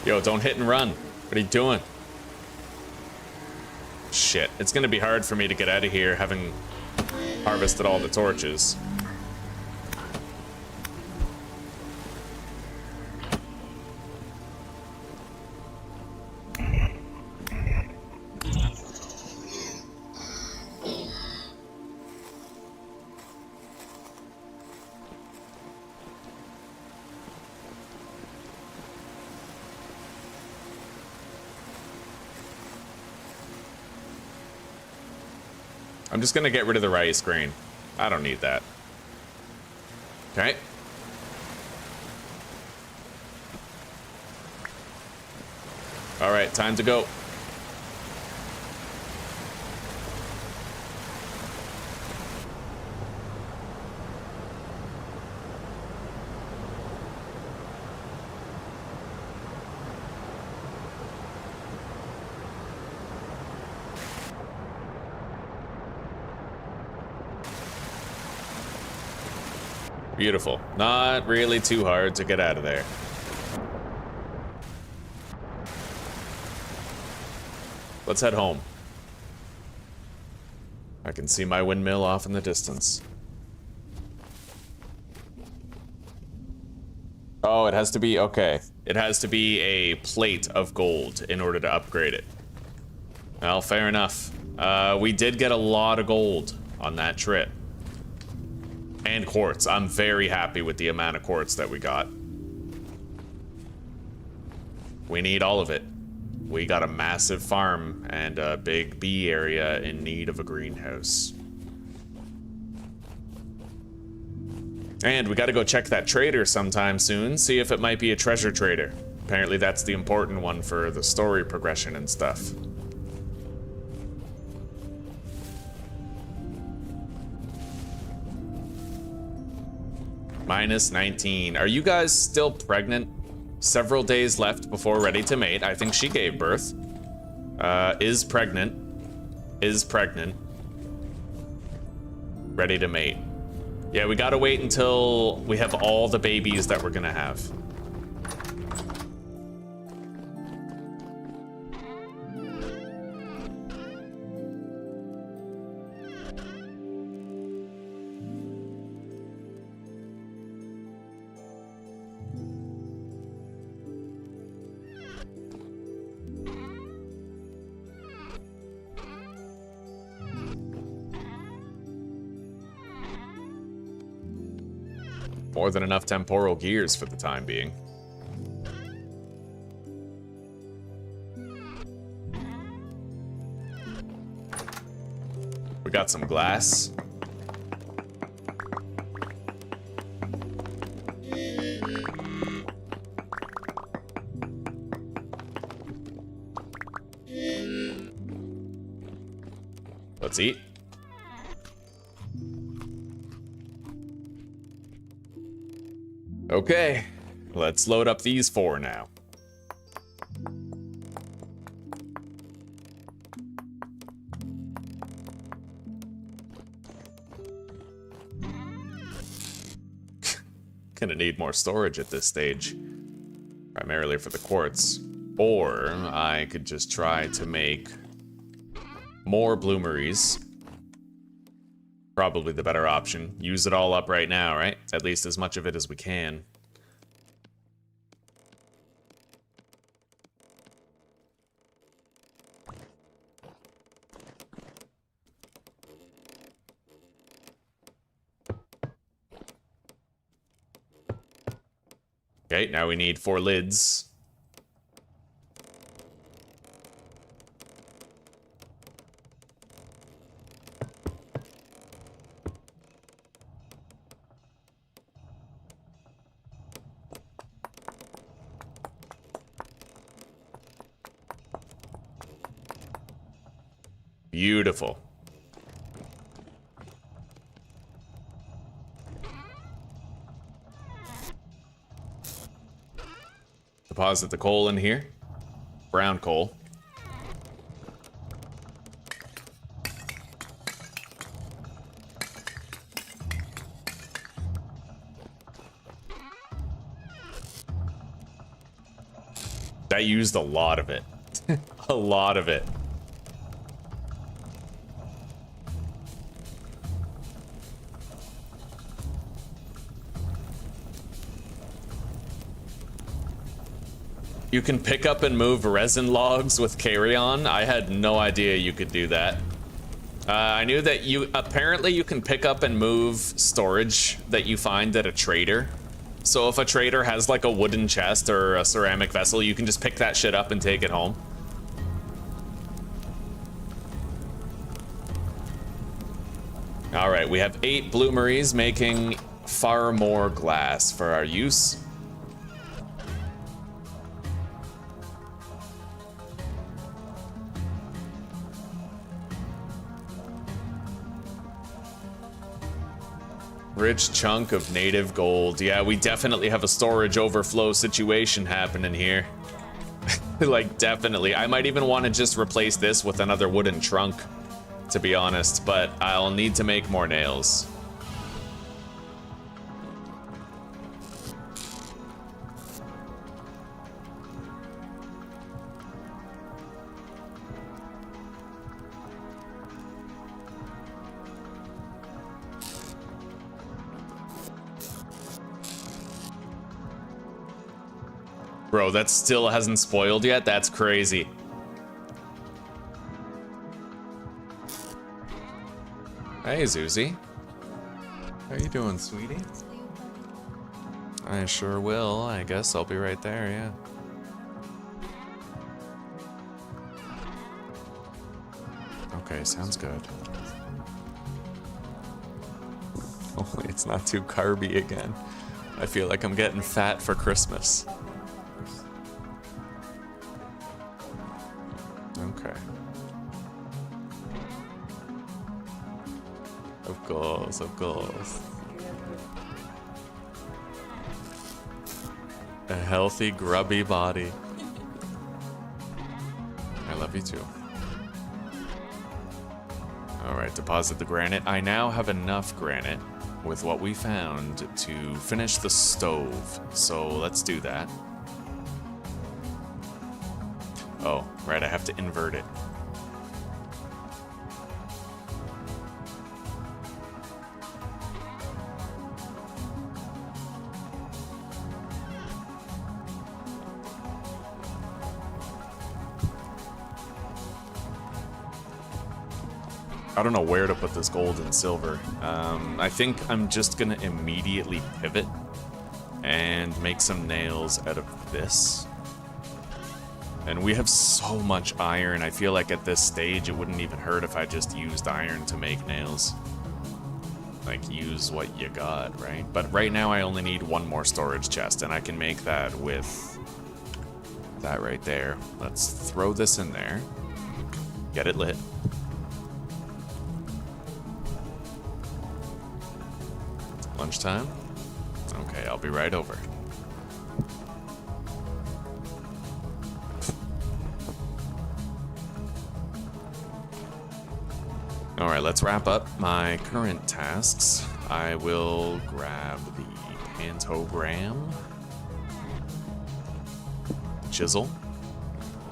Yo, don't hit and run. What are you doing? Shit, it's gonna be hard for me to get out of here having harvested all the torches. I'm just gonna get rid of the rice grain. I don't need that. Okay. All right, time to go. Beautiful. Not really too hard to get out of there. Let's head home. I can see my windmill off in the distance. Oh, it has to be, okay. It has to be a plate of gold in order to upgrade it. Well, fair enough. We did get a lot of gold on that trip. And quartz. I'm very happy with the amount of quartz that we got. We need all of it. We got a massive farm and a big bee area in need of a greenhouse. And we gotta go check that trader sometime soon, see if it might be a treasure trader. Apparently that's the important one for the story progression and stuff. Minus 19. Are you guys still pregnant? Several days left before ready to mate. I think she gave birth. Is pregnant. Is pregnant. Ready to mate. Yeah, we gotta wait until we have all the babies that we're gonna have. More than enough temporal gears for the time being. We got some glass. Let's eat. Okay, let's load up these 4 now. Gonna need more storage at this stage, primarily for the quartz. Or I could just try to make more bloomeries. Probably the better option. Use it all up right now, right? At least as much of it as we can. Okay, now we need 4 lids. Beautiful. Deposit the coal in here. Brown coal. I used a lot of it. A lot of it. You can pick up and move resin logs with carry-on. I had no idea you could do that. I knew that apparently you can pick up and move storage that you find at a trader. So if a trader has like a wooden chest or a ceramic vessel, you can just pick that shit up and take it home. All right, we have 8 bloomeries making far more glass for our use. Rich chunk of native gold. Yeah, we definitely have a storage overflow situation happening here. Like, definitely. I might even want to just replace this with another wooden trunk, to be honest, but I'll need to make more nails. Bro, that still hasn't spoiled yet? That's crazy. Hey, Zuzi. How you doing, sweetie? I sure will. I guess I'll be right there, yeah. Okay, sounds good. Hopefully it's not too carby again. I feel like I'm getting fat for Christmas. Okay. Of course, of course. A healthy, grubby body. I love you too. Alright, deposit the granite. I now have enough granite with what we found to finish the stove. So let's do that. Oh, right, I have to invert it. I don't know where to put this gold and silver. I think I'm just gonna immediately pivot and make some nails out of this. And we have so much iron, I feel like at this stage it wouldn't even hurt if I just used iron to make nails. Like, use what you got, right? But right now I only need one more storage chest, and I can make that with that right there. Let's throw this in there. Get it lit. Lunchtime? Okay, I'll be right over. Alright, let's wrap up my current tasks. I will grab the pantogram, chisel,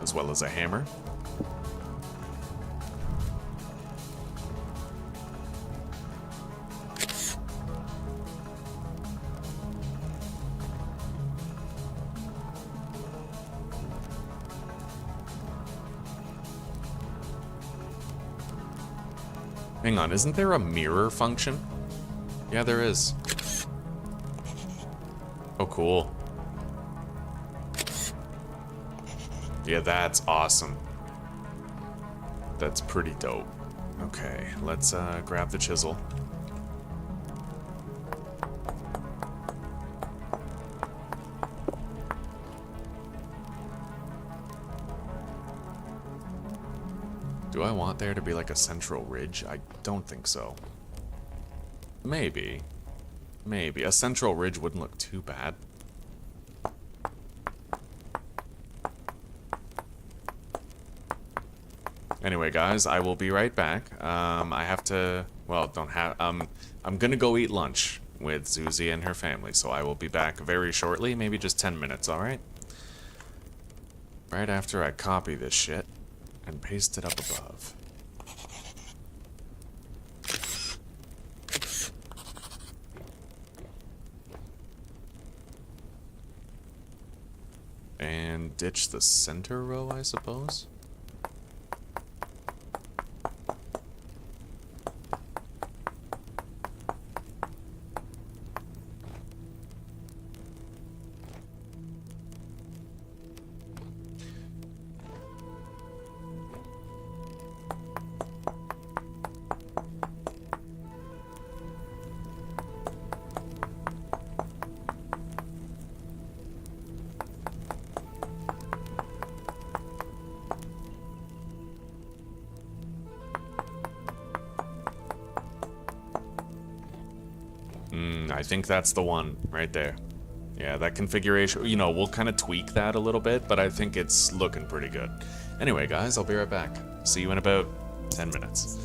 as well as a hammer. Hang on, isn't there a mirror function? Yeah, there is. Oh, cool. Yeah, that's awesome. That's pretty dope. Okay, let's grab the chisel. Do I want there to be like a central ridge? I don't think so. Maybe. Maybe. A central ridge wouldn't look too bad. Anyway, guys, I will be right back. I have to... Well, don't have... I'm gonna go eat lunch with Zuzi and her family, so I will be back very shortly. Maybe just 10 minutes, alright? Right after I copy this shit and paste it up above. And ditch the center row, I suppose? I think that's the one right there. Yeah, that configuration, you know, we'll kind of tweak that a little bit, but I think it's looking pretty good. Anyway, guys, I'll be right back. See you in about 10 minutes.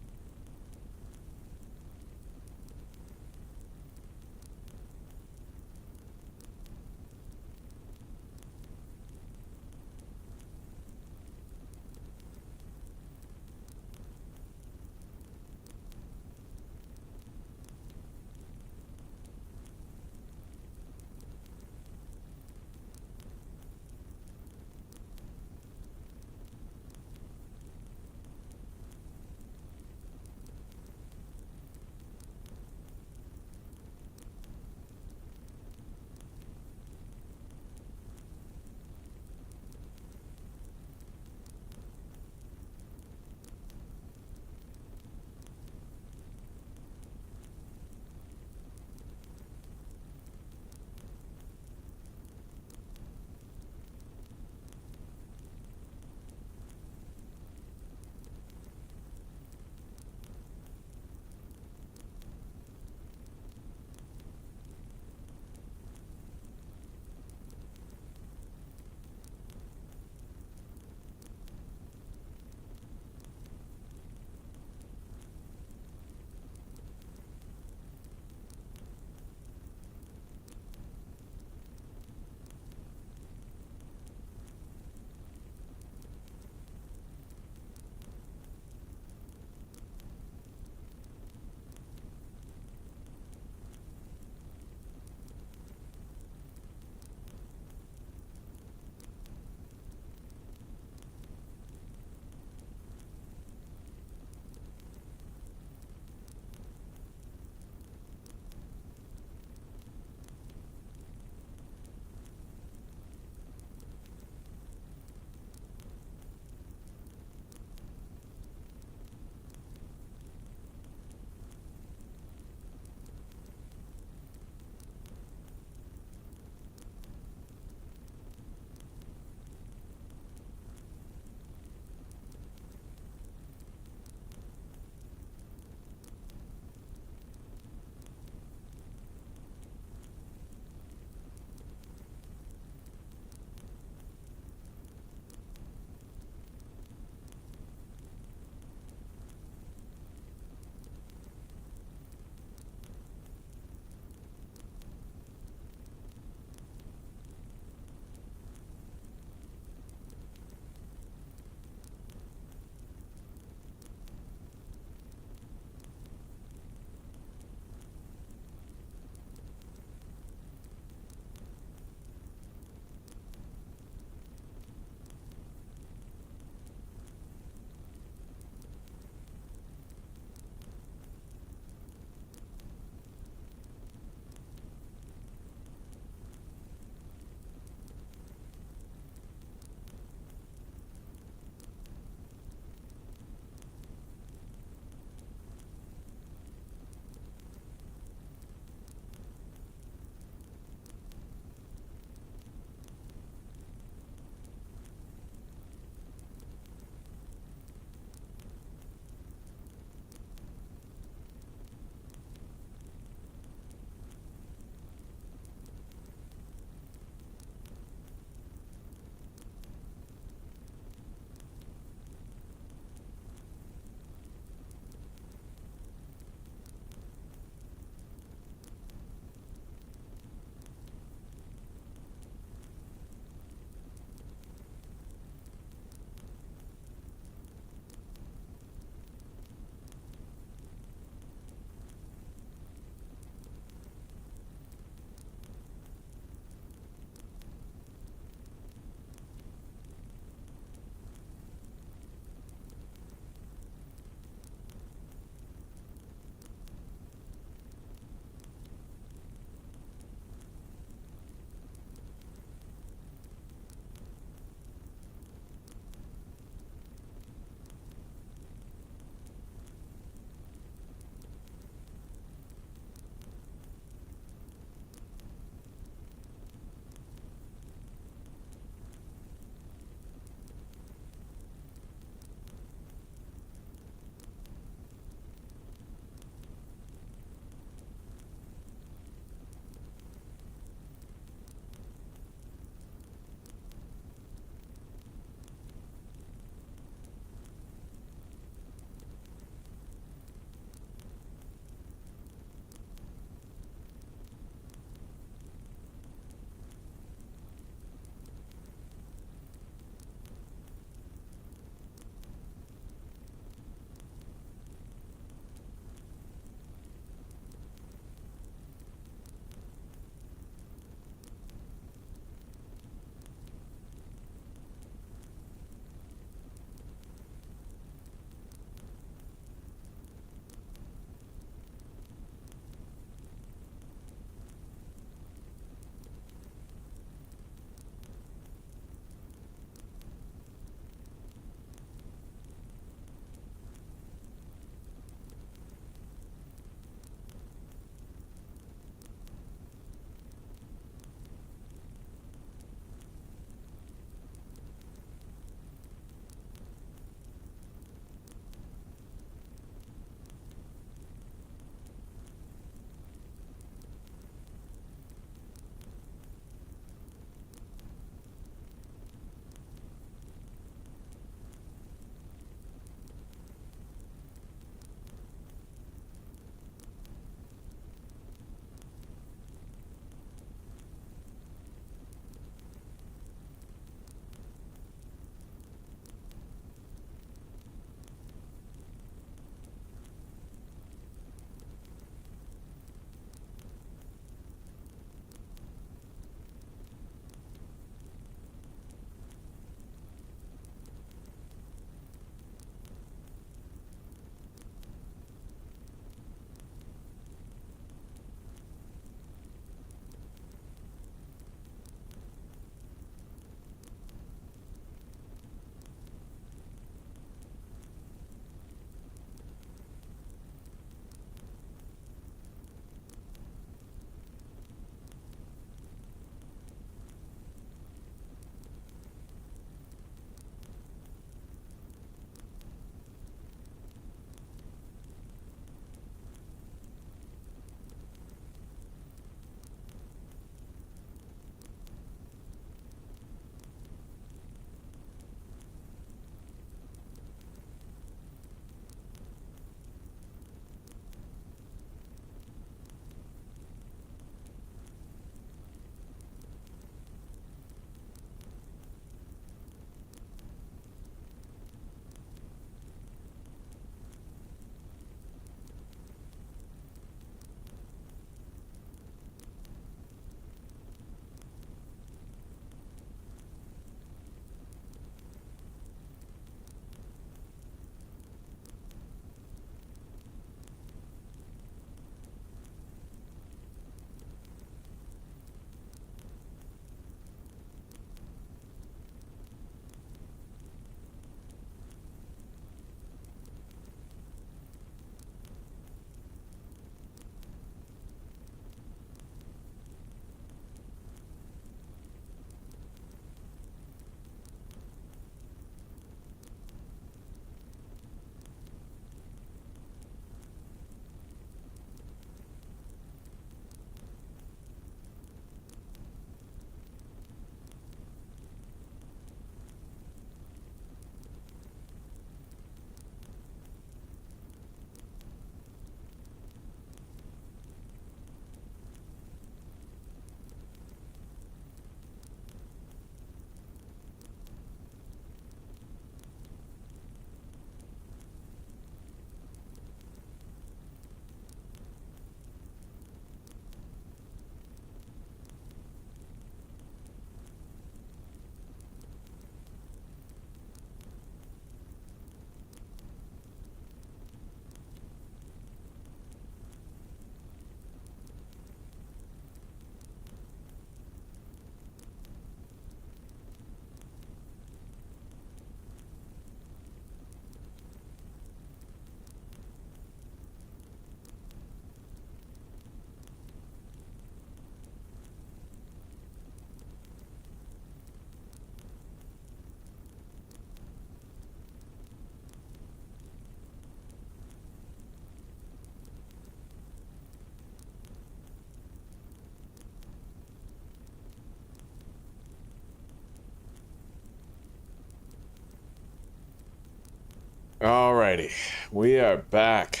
Alrighty, we are back.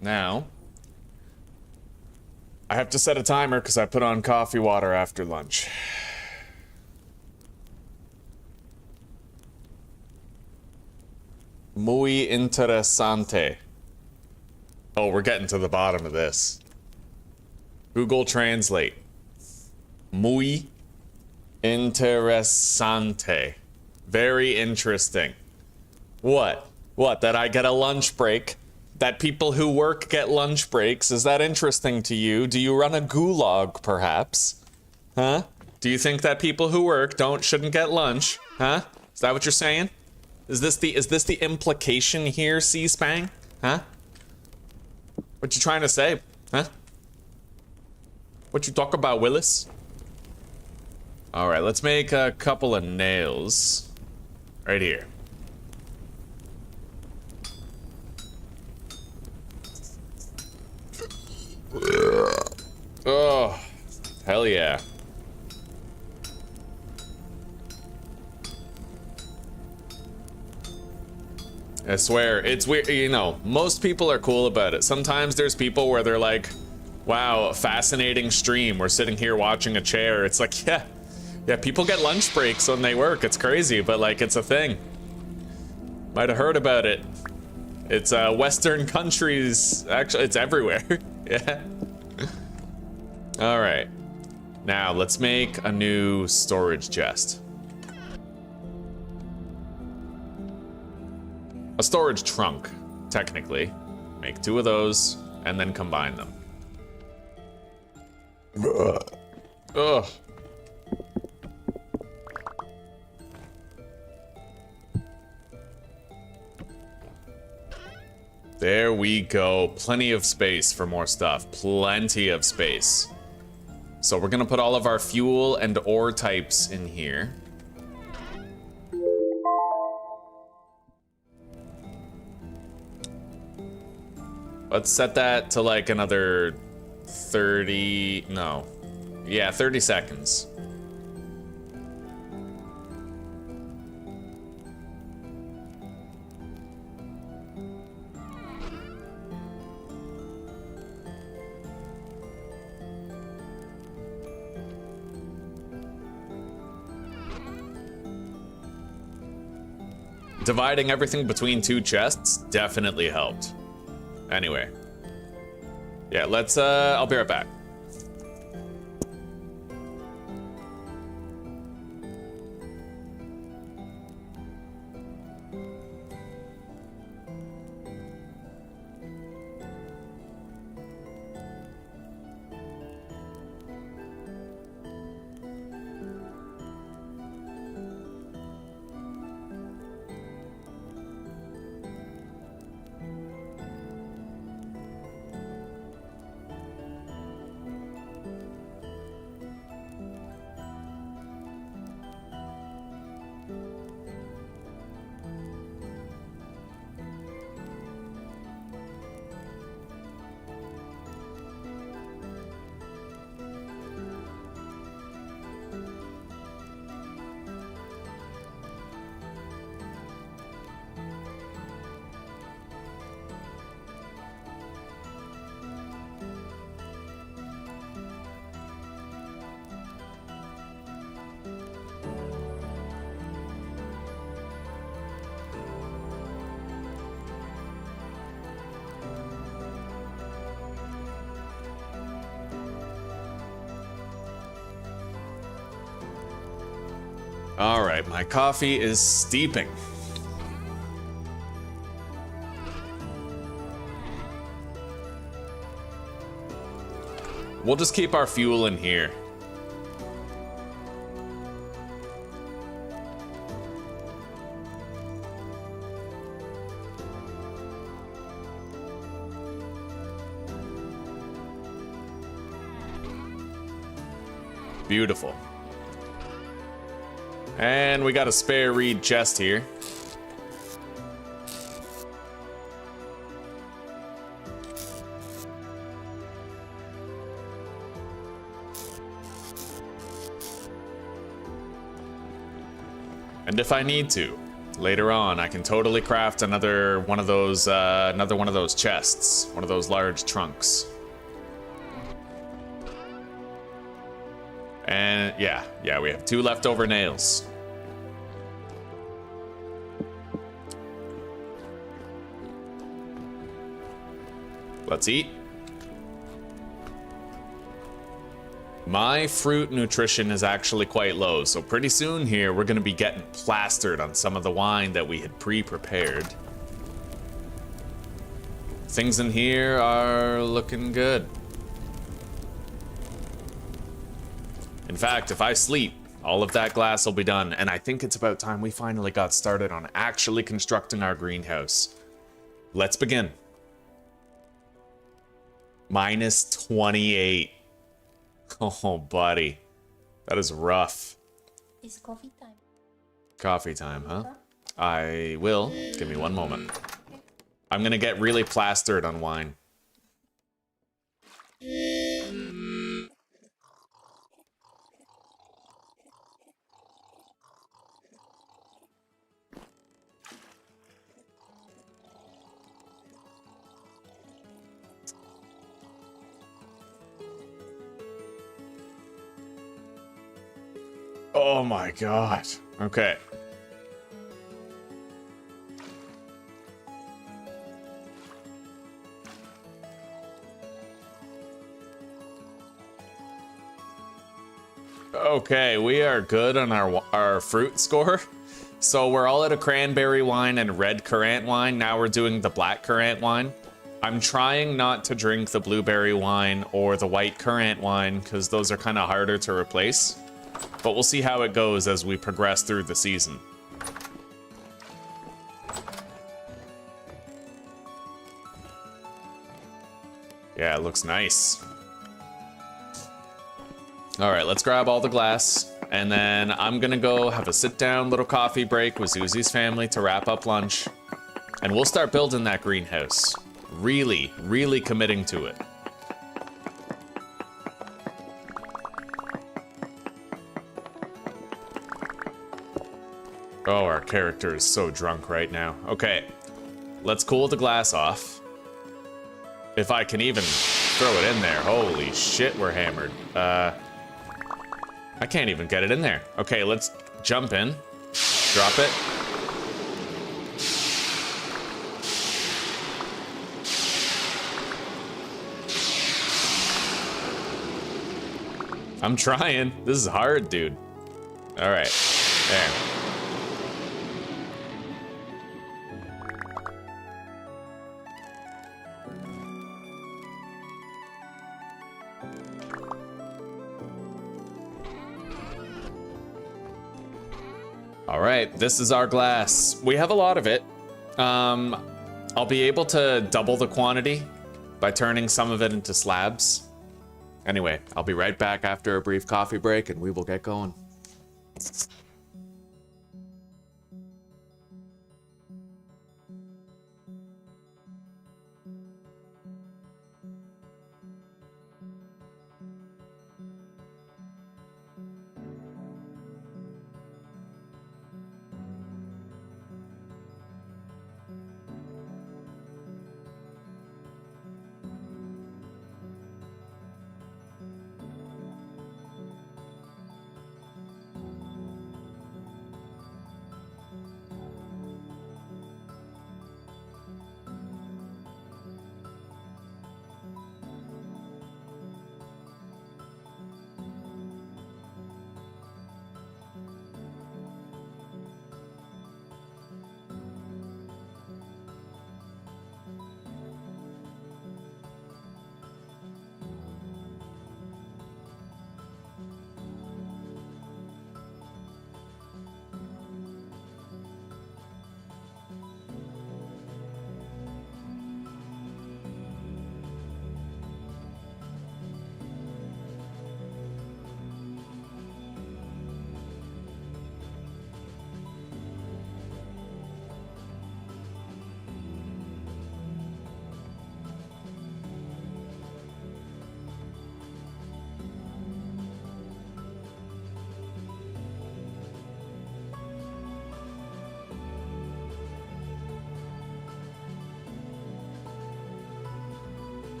Now, I have to set a timer because I put on coffee water after lunch. Muy interesante. Oh, we're getting to the bottom of this. Google Translate. Muy interesante. Very interesting. What? What, that I get a lunch break? That people who work get lunch breaks? Is that interesting to you? Do you run a gulag, perhaps? Huh? Do you think that people who work shouldn't get lunch? Huh? Is that what you're saying? Is this the implication here, C-Spang? Huh? What you trying to say? Huh? What you talk about, Willis? Alright, let's make a couple of nails. Right here. Oh, hell yeah. I swear, it's weird, you know, most people are cool about it. Sometimes there's people where they're like, wow, fascinating stream. We're sitting here watching a chair. It's like, yeah, people get lunch breaks when they work. It's crazy, but like, it's a thing. Might have heard about it. It's Western countries, actually, it's everywhere. Yeah. All right, now let's make a new storage chest. A storage trunk, technically. Make 2 of those, and then combine them. Ugh. There we go. Plenty of space for more stuff. Plenty of space. So we're gonna put all of our fuel and ore types in here. Let's set that to like another 30, no. Yeah, 30 seconds. Dividing everything between 2 chests definitely helped. Anyway. Yeah, let's, I'll be right back. All right, my coffee is steeping. We'll just keep our fuel in here. Beautiful. And we got a spare reed chest here. And if I need to, later on, I can totally craft another one of those chests, one of those large trunks. And yeah, we have 2 leftover nails. Let's eat. My fruit nutrition is actually quite low, so pretty soon here we're gonna be getting plastered on some of the wine that we had pre-prepared. Things in here are looking good. In fact, if I sleep, all of that glass will be done, and I think it's about time we finally got started on actually constructing our greenhouse. Let's begin. Minus 28. Oh, buddy. That is rough. It's coffee time. Coffee time, huh? I will. Give me one moment. I'm gonna get really plastered on wine. Oh my god. Okay. Okay, we are good on our fruit score. So we're all at a cranberry wine and red currant wine. Now we're doing the black currant wine. I'm trying not to drink the blueberry wine or the white currant wine because those are kind of harder to replace. But we'll see how it goes as we progress through the season. Yeah, it looks nice. All right, let's grab all the glass. And then I'm gonna go have a sit-down little coffee break with Zuzi's family to wrap up lunch. And we'll start building that greenhouse. Really, really committing to it. Oh, our character is so drunk right now. Okay, let's cool the glass off. If I can even throw it in there. Holy shit, we're hammered. I can't even get it in there. Okay, let's jump in. Drop it. I'm trying. This is hard, dude. All right, there. All right, this is our glass. We have a lot of it. I'll be able to double the quantity by turning some of it into slabs. Anyway, I'll be right back after a brief coffee break and we will get going.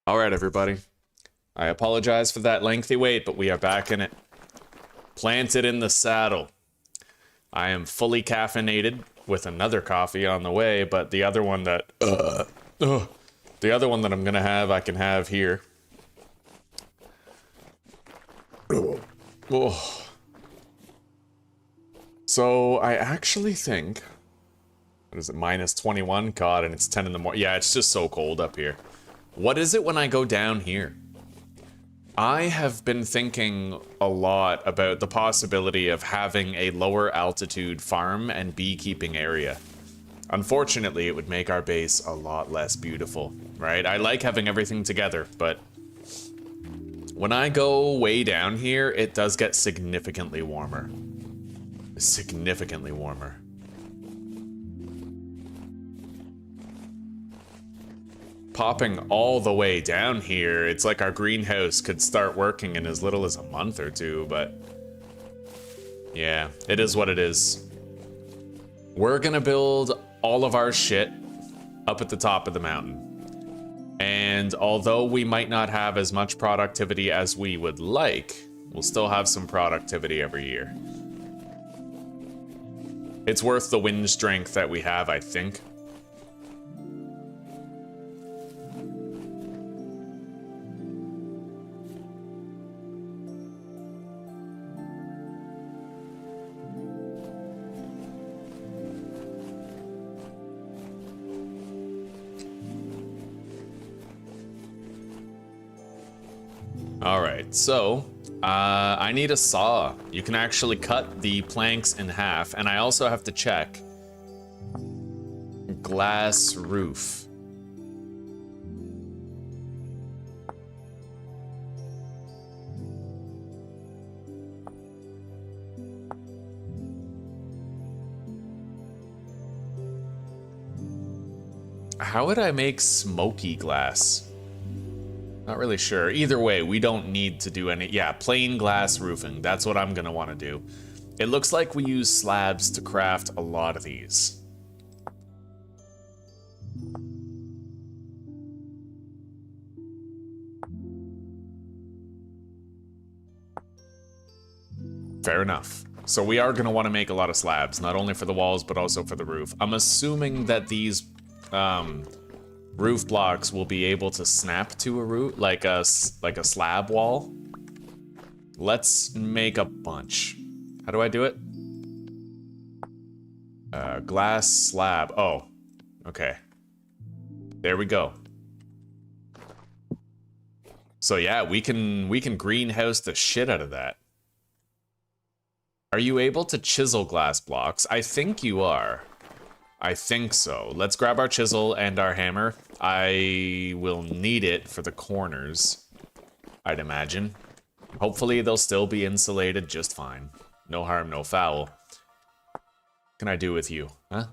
All right, everybody. I apologize for that lengthy wait, but we are back in it. Planted in the saddle. I am fully caffeinated with another coffee on the way, but the other one that the other one that I'm gonna have, I can have here. Oh. So I actually think, what is it, minus 21? God, and it's 10 in the morning. Yeah, it's just so cold up here. What is it when I go down here? I have been thinking a lot about the possibility of having a lower altitude farm and beekeeping area. Unfortunately, it would make our base a lot less beautiful, right? I like having everything together, but when I go way down here, it does get significantly warmer. Significantly warmer. Popping all the way down here, it's like our greenhouse could start working in as little as a month or two, but yeah, it is what it is. We're gonna build all of our shit up at the top of the mountain. And although we might not have as much productivity as we would like, we'll still have some productivity every year. It's worth the wind strength that we have, I think. Alright, so I need a saw. You can actually cut the planks in half, and I also have to check glass roof. How would I make smoky glass? Not really sure. Either way, we don't need to do any... Yeah, plain glass roofing. That's what I'm gonna want to do. It looks like we use slabs to craft a lot of these. Fair enough. So we are gonna want to make a lot of slabs, not only for the walls, but also for the roof. I'm assuming that these roof blocks will be able to snap to a roof, like a slab wall. Let's make a bunch. How do I do it? Glass slab. Oh, okay. There we go. So yeah, we can greenhouse the shit out of that. Are you able to chisel glass blocks? I think you are. I think so. Let's grab our chisel and our hammer. I will need it for the corners, I'd imagine. Hopefully they'll still be insulated just fine. No harm, no foul. What can I do with you, huh?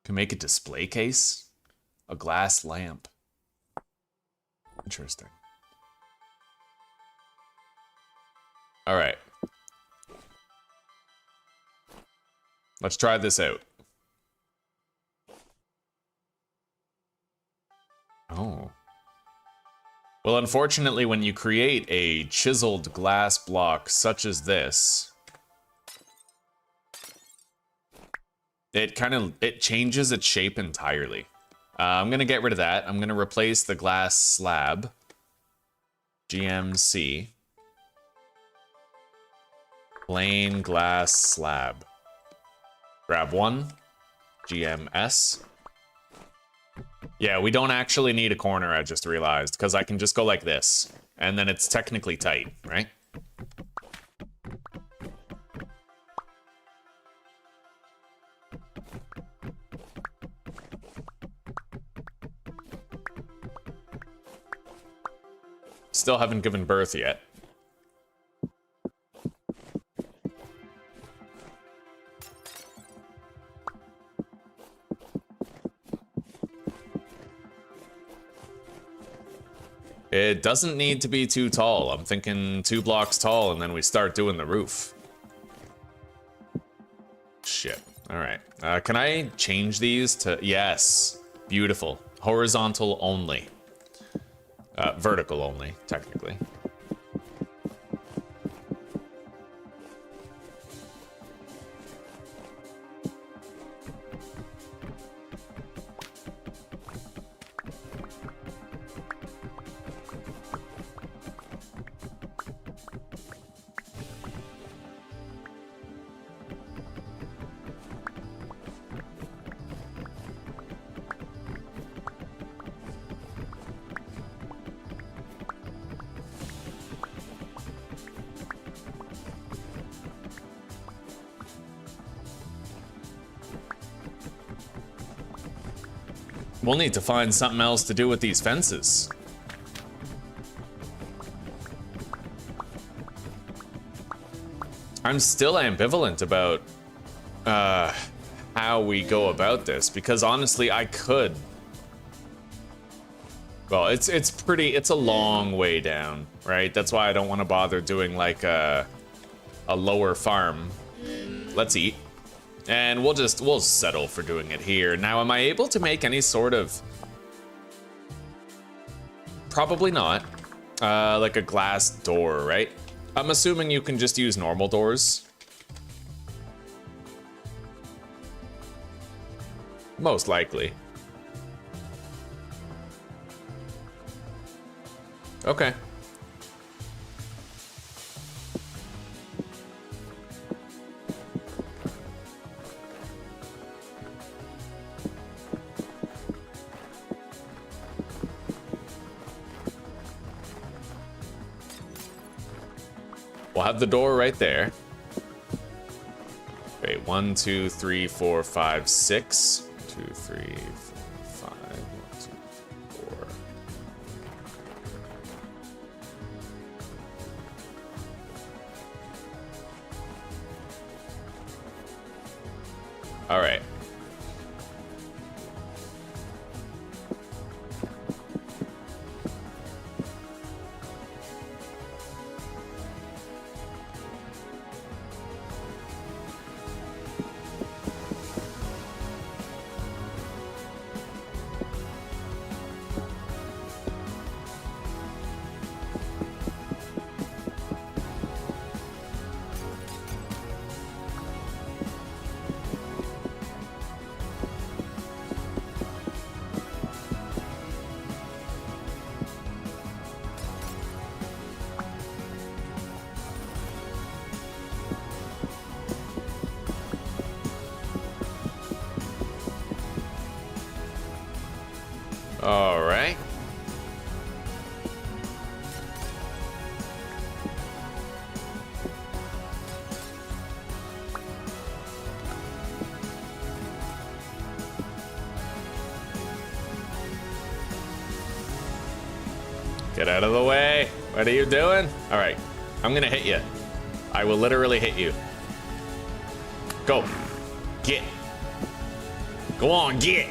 Can make a display case? A glass lamp. Interesting. All right. Let's try this out. Oh. Well, unfortunately, when you create a chiseled glass block such as this, it changes its shape entirely. I'm gonna get rid of that. I'm gonna replace the glass slab. GMC. Plain glass slab. Grab one. GMS. Yeah, we don't actually need a corner, I just realized, because I can just go like this, and then it's technically tight, right? Still haven't given birth yet. It doesn't need to be too tall. I'm thinking 2 blocks tall, and then we start doing the roof. Shit. All right. Can I change these to... Yes. Beautiful. Horizontal only. Vertical only, technically. We'll need to find something else to do with these fences. I'm still ambivalent about how we go about this, because honestly, I could. Well, it's a long way down, right? That's why I don't want to bother doing like a lower farm. Let's eat. And we'll settle for doing it here. Now, am I able to make any sort of... Probably not. Like a glass door, right? I'm assuming you can just use normal doors. Most likely. Okay. We'll have the door right there. Wait, 1, 2, 3, 4, 5, 6. 2, 3, 4, 5, 1, 2, 4. All right. All right. Get out of the way. What are you doing? All right. I'm gonna hit you. I will literally hit you. Go. Get. Go on, get.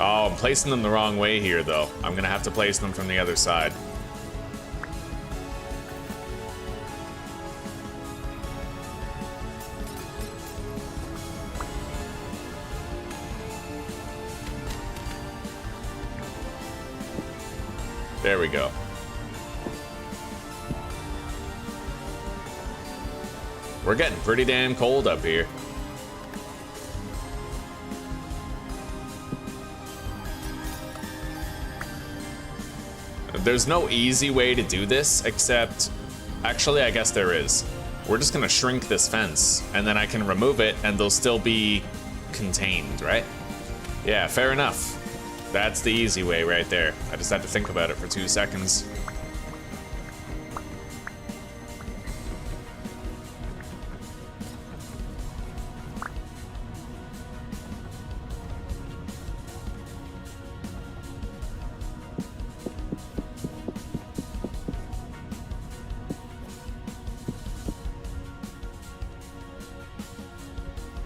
Oh, I'm placing them the wrong way here, though. I'm gonna have to place them from the other side. There we go. We're getting pretty damn cold up here. There's no easy way to do this, except... Actually, I guess there is. We're just gonna shrink this fence, and then I can remove it, and they'll still be contained, right? Yeah, fair enough. That's the easy way right there. I just had to think about it for 2 seconds.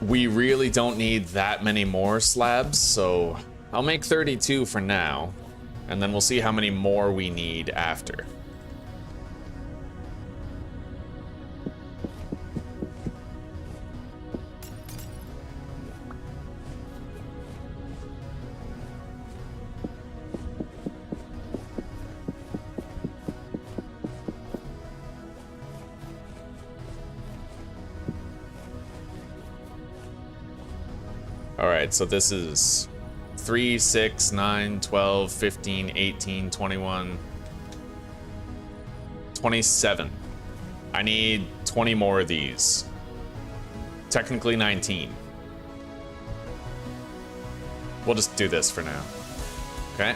We really don't need that many more slabs, so I'll make 32 for now, and then we'll see how many more we need after. Alright, so this is 3, 6, 9, 12, 15, 18, 21, 27. I need 20 more of these. Technically 19. We'll just do this for now. Okay.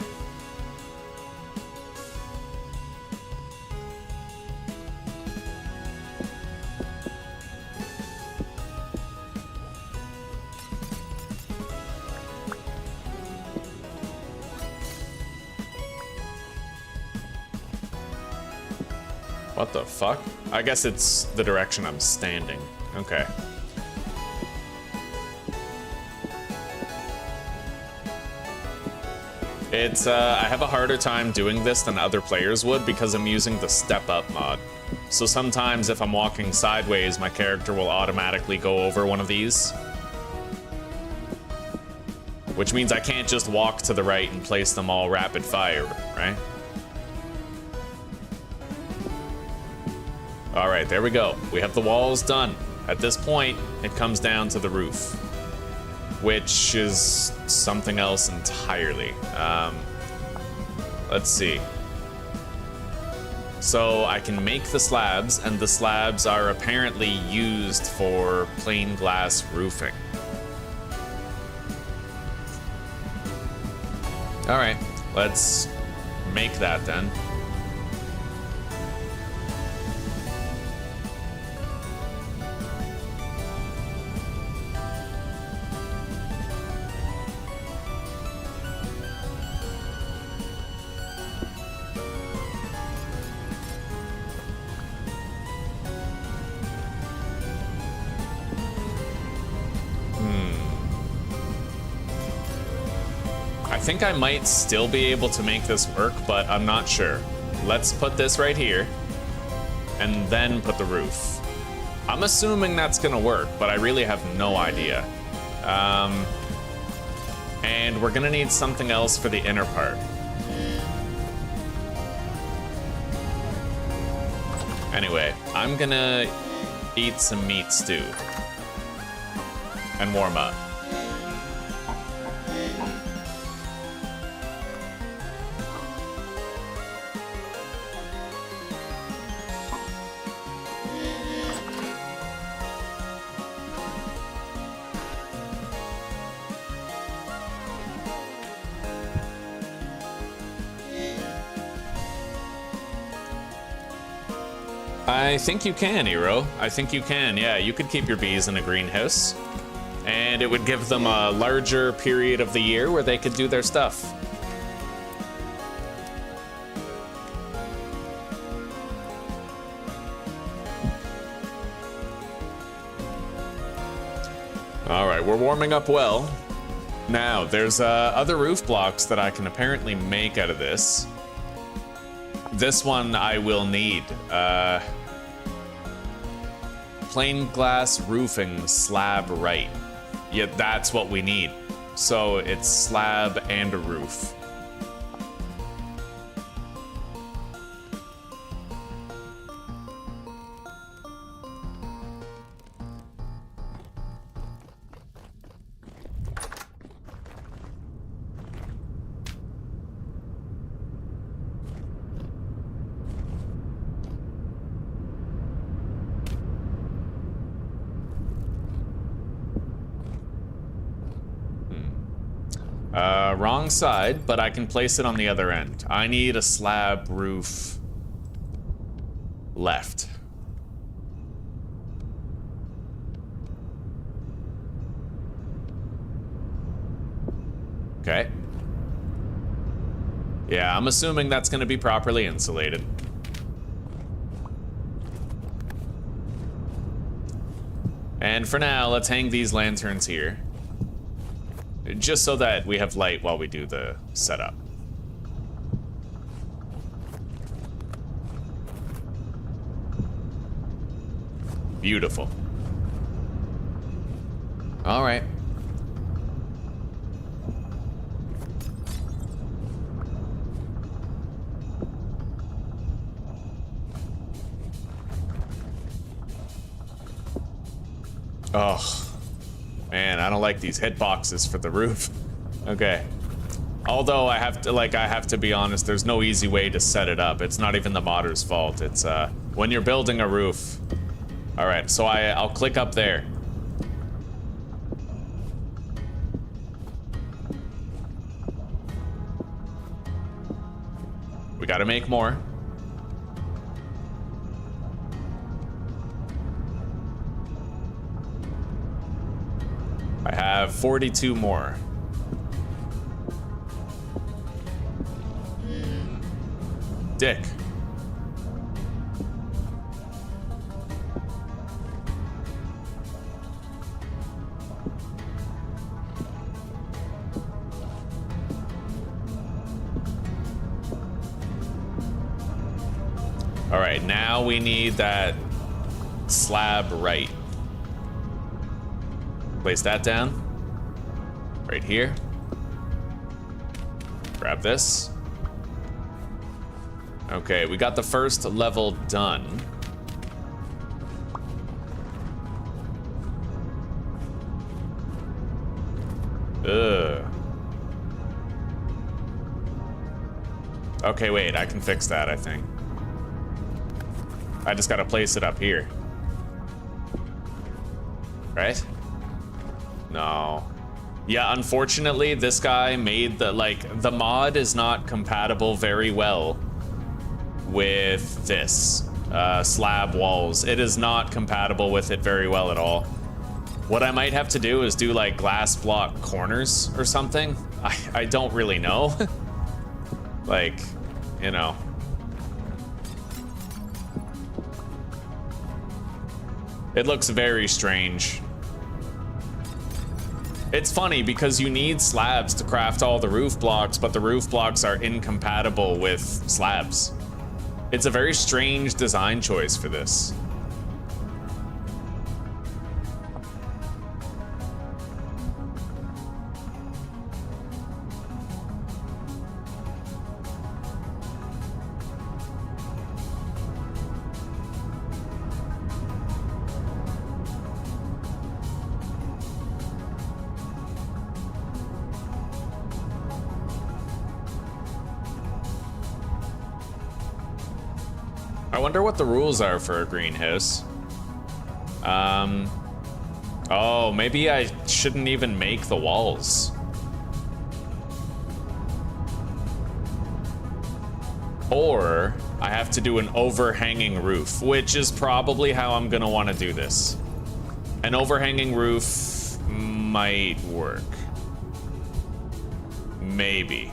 What the fuck? I guess it's the direction I'm standing. Okay. It's, I have a harder time doing this than other players would because I'm using the step up mod. So sometimes if I'm walking sideways, my character will automatically go over one of these. Which means I can't just walk to the right and place them all rapid fire, right? All right, there we go. We have the walls done. At this point, it comes down to the roof, which is something else entirely. Let's see. So I can make the slabs, and the slabs are apparently used for plain glass roofing. All right, let's make that then. I think I might still be able to make this work, but I'm not sure. Let's put this right here, and then put the roof. I'm assuming that's gonna work, but I really have no idea. And we're gonna need something else for the inner part. Anyway, I'm gonna eat some meat stew and warm up. I think you can, Hero. I think you can, yeah. You could keep your bees in a greenhouse, and it would give them a larger period of the year where they could do their stuff. All right, we're warming up well. Now, there's other roof blocks that I can apparently make out of this. This one I will need. Plain glass roofing slab right. Yeah, that's what we need. So it's slab and a roof. Wrong side, but I can place it on the other end. I need a slab roof left. Okay. Yeah, I'm assuming that's going to be properly insulated. And for now, let's hang these lanterns here. Just so that we have light while we do the setup. Beautiful. All right. Oh. Man, I don't like these hitboxes for the roof. Okay. Although I have to be honest, there's no easy way to set it up. It's not even the modder's fault. It's when you're building a roof. All right, so I'll click up there. We gotta make more. I have 42 more. Dick. All right, now we need that slab right. Place that down. Right here. Grab this. Okay, we got the first level done. Ugh. Okay, wait, I can fix that, I think. I just gotta place it up here. Right? No. Yeah, unfortunately, this guy made the mod is not compatible very well with this slab walls. It is not compatible with it very well at all. What I might have to do is do like glass block corners or something. I don't really know. Like, you know. It looks very strange. It's funny because you need slabs to craft all the roof blocks, but the roof blocks are incompatible with slabs. It's a very strange design choice for this. I wonder what the rules are for a greenhouse. Oh, maybe I shouldn't even make the walls. Or I have to do an overhanging roof, which is probably how I'm gonna want to do this. An overhanging roof might work. Maybe.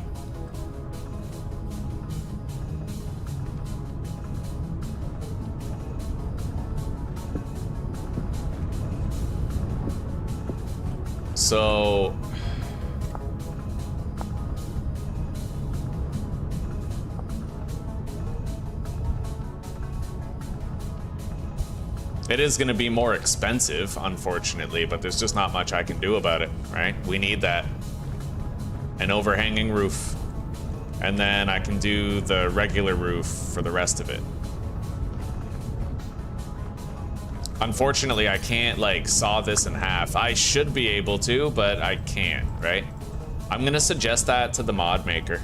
So it is going to be more expensive, unfortunately, but there's just not much I can do about it, right? We need that. An overhanging roof. And then I can do the regular roof for the rest of it. Unfortunately, I can't, like, saw this in half. I should be able to, but I can't, right? I'm gonna suggest that to the mod maker.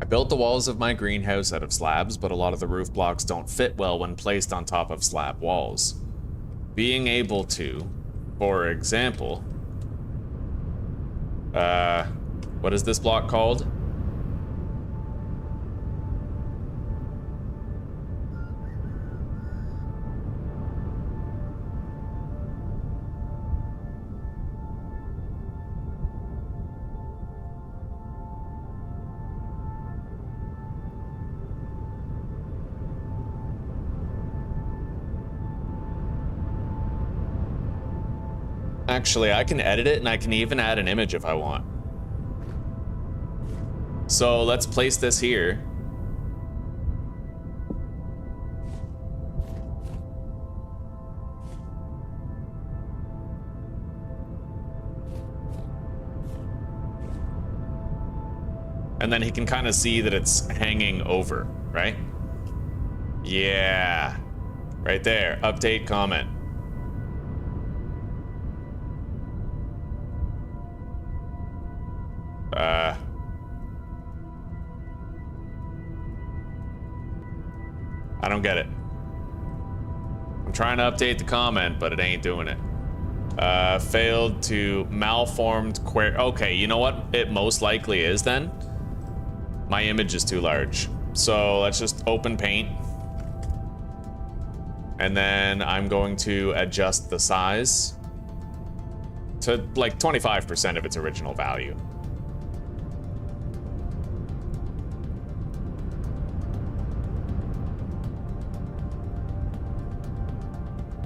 I built the walls of my greenhouse out of slabs, but a lot of the roof blocks don't fit well when placed on top of slab walls. Being able to, for example, what is this block called? Actually, I can edit it and I can even add an image if I want. So let's place this here. And then he can kind of see that it's hanging over, right? Yeah. Right there. Update comment. I don't get it. I'm trying to update the comment, but it ain't doing it. Failed to malformed query. Okay, you know what it most likely is then? My image is too large. So let's just open paint. And then I'm going to adjust the size to like 25% of its original value.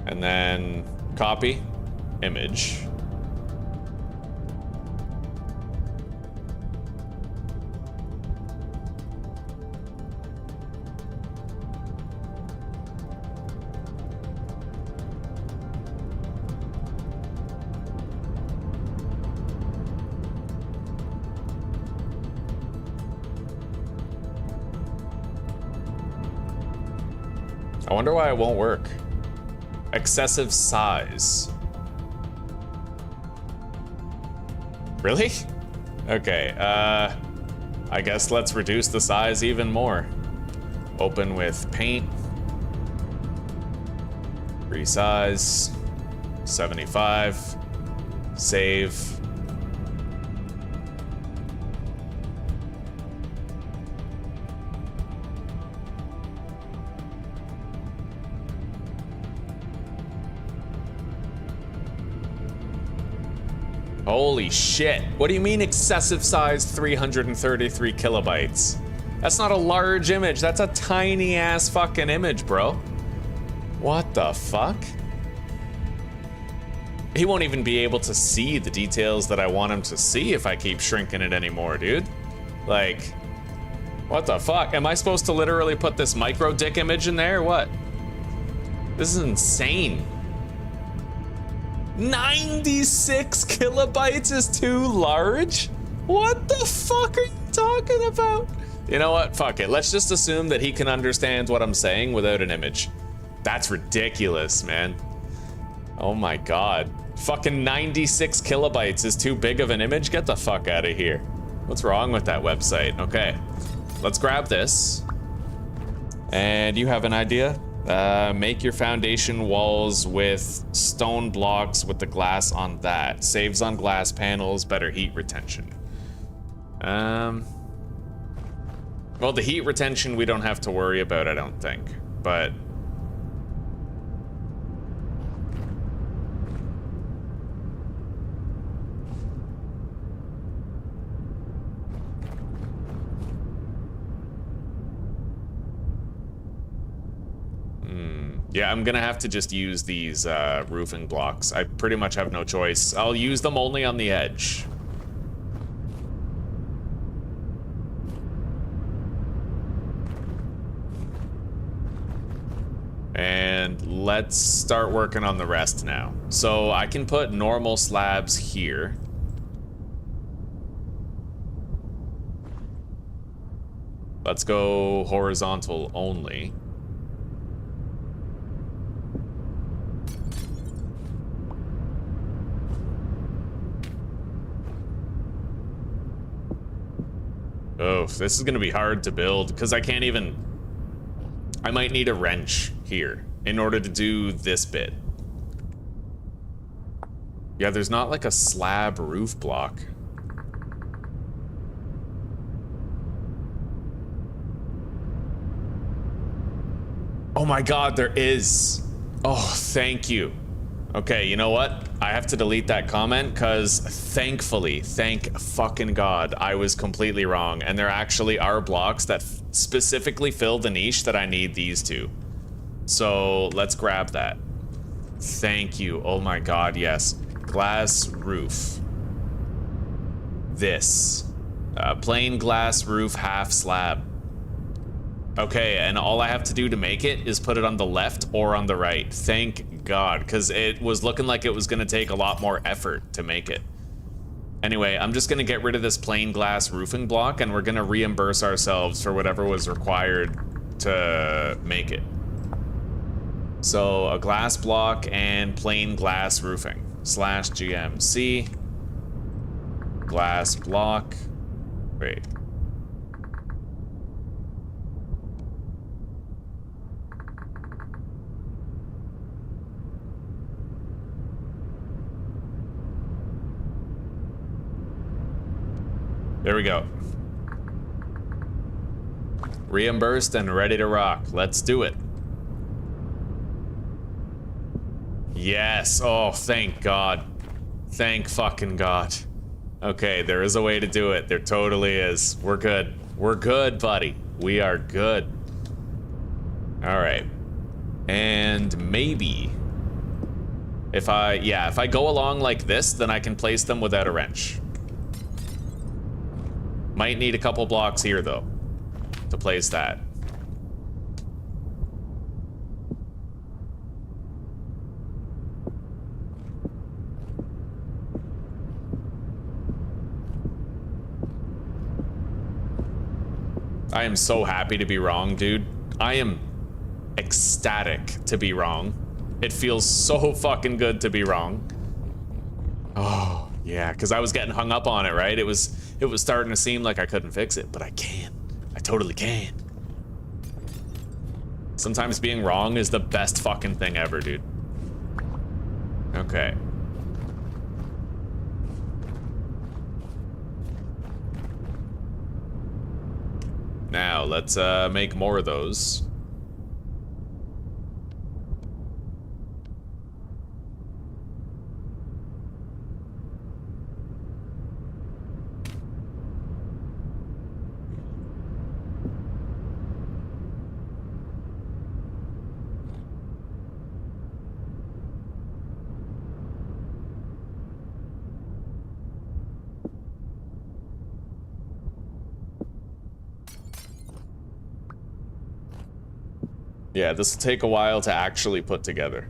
And then copy, image. I wonder why it won't work. Excessive size. Really? Okay, I guess let's reduce the size even more. Open with paint. Resize. 75. Save. Holy shit. What do you mean excessive size 333 kilobytes? That's not a large image. That's a tiny ass fucking image, bro. What the fuck? He won't even be able to see the details that I want him to see if I keep shrinking it anymore, dude. Like, what the fuck? Am I supposed to literally put this micro dick image in there or what? This is insane. 96 kilobytes is too large? What the fuck are you talking about? You know what? Fuck it. Let's just assume that he can understand what I'm saying without an image. That's ridiculous, man. Oh my god. Fucking 96 kilobytes is too big of an image? Get the fuck out of here. What's wrong with that website? Okay. Let's grab this. And you have an idea? Make your foundation walls with stone blocks with the glass on that. Saves on glass panels, better heat retention. Well, the heat retention we don't have to worry about, I don't think. But yeah, I'm gonna have to just use these roofing blocks. I pretty much have no choice. I'll use them only on the edge. And let's start working on the rest now. So I can put normal slabs here. Let's go horizontal only. Oh, this is gonna be hard to build because I can't even... I might need a wrench here in order to do this bit. Yeah, there's not like a slab roof block. Oh my god, there is. Oh, thank you. Okay, you know what? I have to delete that comment because thankfully, thank fucking god, I was completely wrong. And there actually are blocks that specifically fill the niche that I need these to. So let's grab that. Thank you. Oh my god, yes. Glass roof. This. Plain glass roof, half slab. Okay, and all I have to do to make it is put it on the left or on the right. Thank God, because it was looking like it was going to take a lot more effort to make it. Anyway, I'm just going to get rid of this plain glass roofing block, and we're going to reimburse ourselves for whatever was required to make it. So, a glass block and plain glass roofing. /GMC. Glass block. Wait. There we go. Reimbursed and ready to rock. Let's do it. Yes. Oh, thank God. Thank fucking God. Okay, there is a way to do it. There totally is. We're good. We're good, buddy. We are good. All right. And maybe if I go along like this, then I can place them without a wrench. Might need a couple blocks here, though, to place that. I am so happy to be wrong, dude. I am ecstatic to be wrong. It feels so fucking good to be wrong. Oh, yeah, because I was getting hung up on it, right? It was starting to seem like I couldn't fix it, but I can. I totally can. Sometimes being wrong is the best fucking thing ever, dude. Okay. Now, let's make more of those. Yeah, this will take a while to actually put together.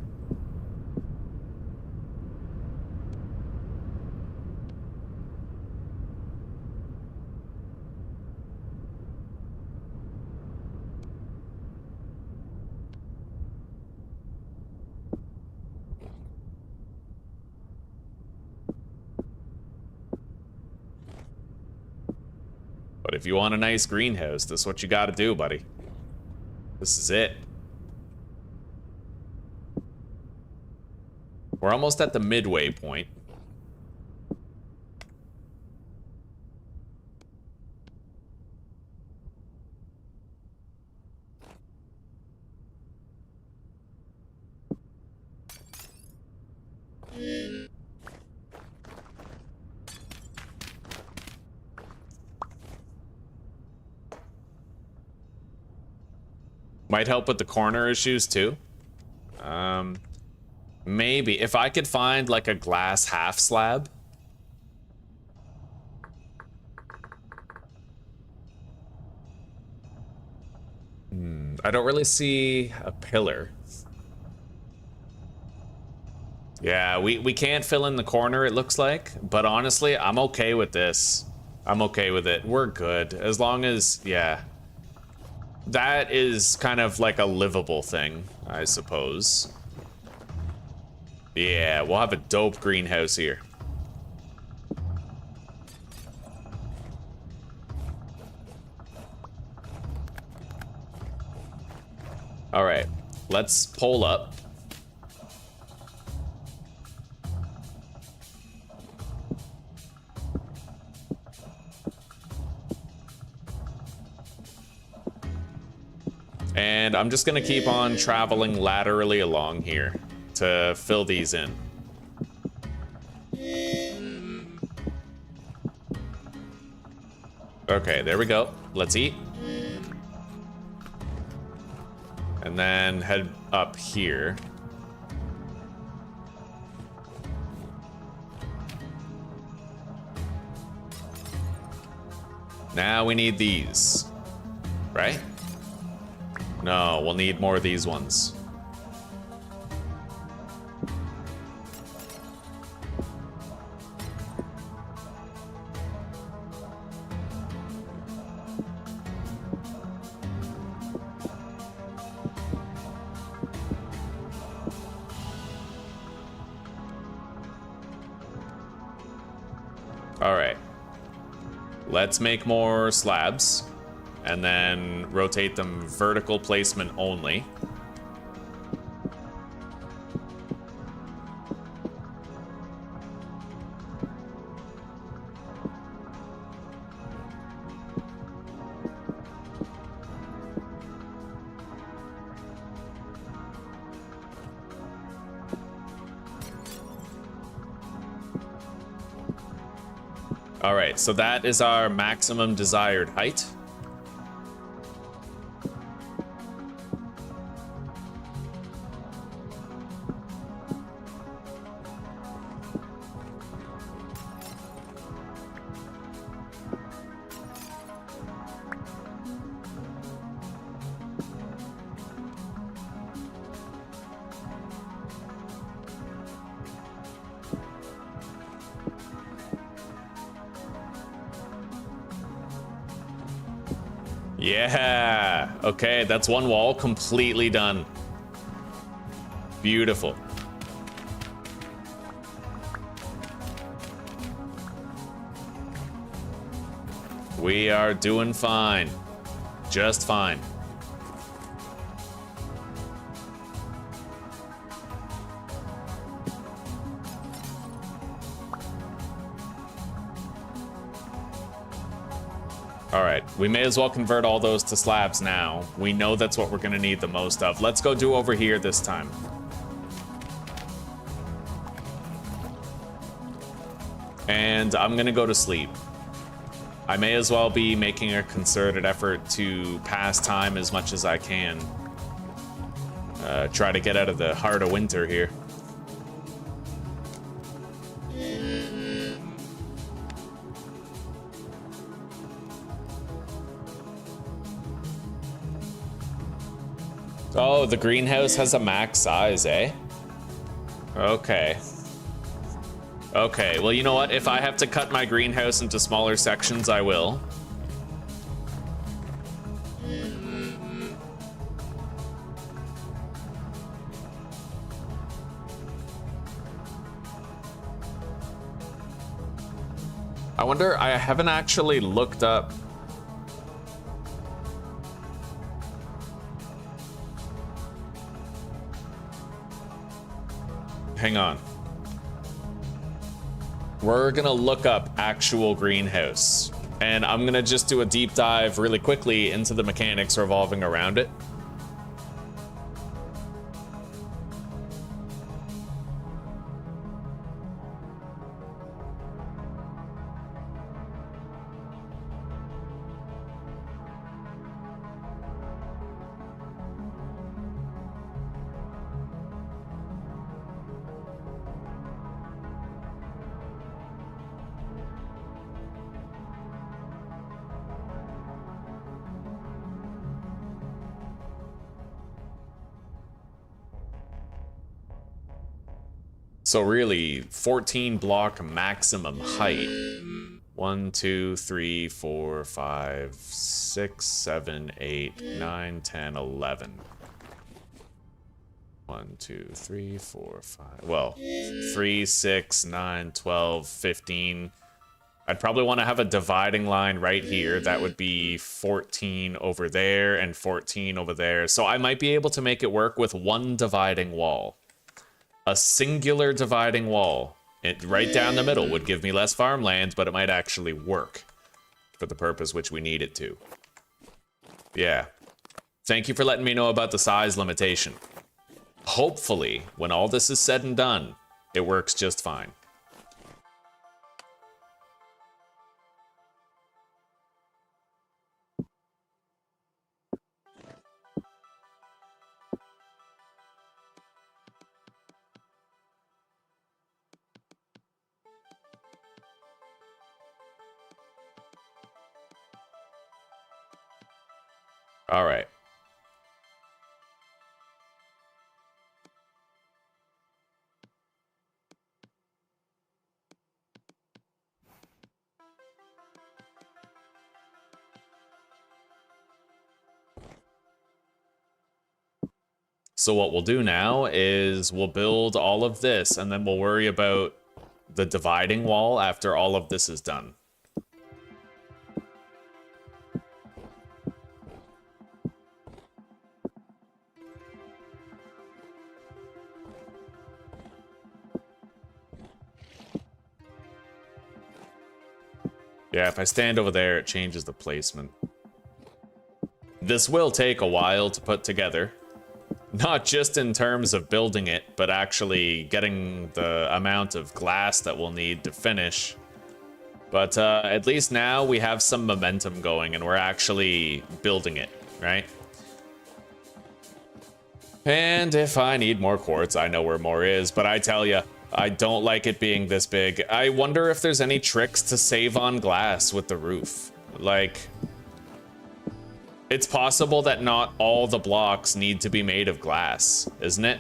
But if you want a nice greenhouse, this is what you gotta do, buddy. This is it. We're almost at the midway point. Might help with the corner issues too. Maybe if I could find like a glass half slab. I don't really see a pillar. Yeah, we can't fill in the corner, it looks like, but honestly, I'm okay with this. I'm okay with it. We're good. As long as, yeah. That is kind of like a livable thing, I suppose. Yeah, we'll have a dope greenhouse here. All right, let's pull up. And I'm just gonna keep on traveling laterally along here to fill these in. Okay, there we go. Let's eat. And then head up here. Now we need these. Right? No, we'll need more of these ones. All right. Let's make more slabs and then rotate them vertical placement only. All right, so that is our maximum desired height. Yeah, okay, that's one wall completely done. Beautiful. We are doing fine. Just fine. All right, we may as well convert all those to slabs now. We know that's what we're gonna need the most of. Let's go do over here this time. And I'm gonna go to sleep. I may as well be making a concerted effort to pass time as much as I can. Try to get out of the heart of winter here. Oh, the greenhouse has a max size, eh? Okay. Okay, well, you know what? If I have to cut my greenhouse into smaller sections, I will. I wonder, I haven't actually looked up. Hang on. We're gonna look up actual greenhouse, and I'm gonna just do a deep dive really quickly into the mechanics revolving around it. So really, 14 block maximum height. 1, 2, 3, 4, 5, 6, 7, 8, 9, 10, 11. 1, 2, 3, 4, 5. Well, 3, 6, 9, 12, 15. I'd probably want to have a dividing line right here. That would be 14 over there and 14 over there. So I might be able to make it work with one dividing wall. A singular dividing wall. It right down the middle would give me less farmland, but it might actually work for the purpose which we need it to. Yeah. Thank you for letting me know about the size limitation. Hopefully, when all this is said and done, it works just fine. All right. So what we'll do now is we'll build all of this, and then we'll worry about the dividing wall after all of this is done. Yeah, if I stand over there, it changes the placement. This will take a while to put together. Not just in terms of building it, but actually getting the amount of glass that we'll need to finish. But at least now we have some momentum going and we're actually building it, right? And if I need more quartz, I know where more is, but I tell you, I don't like it being this big. I wonder if there's any tricks to save on glass with the roof. Like, it's possible that not all the blocks need to be made of glass, isn't it?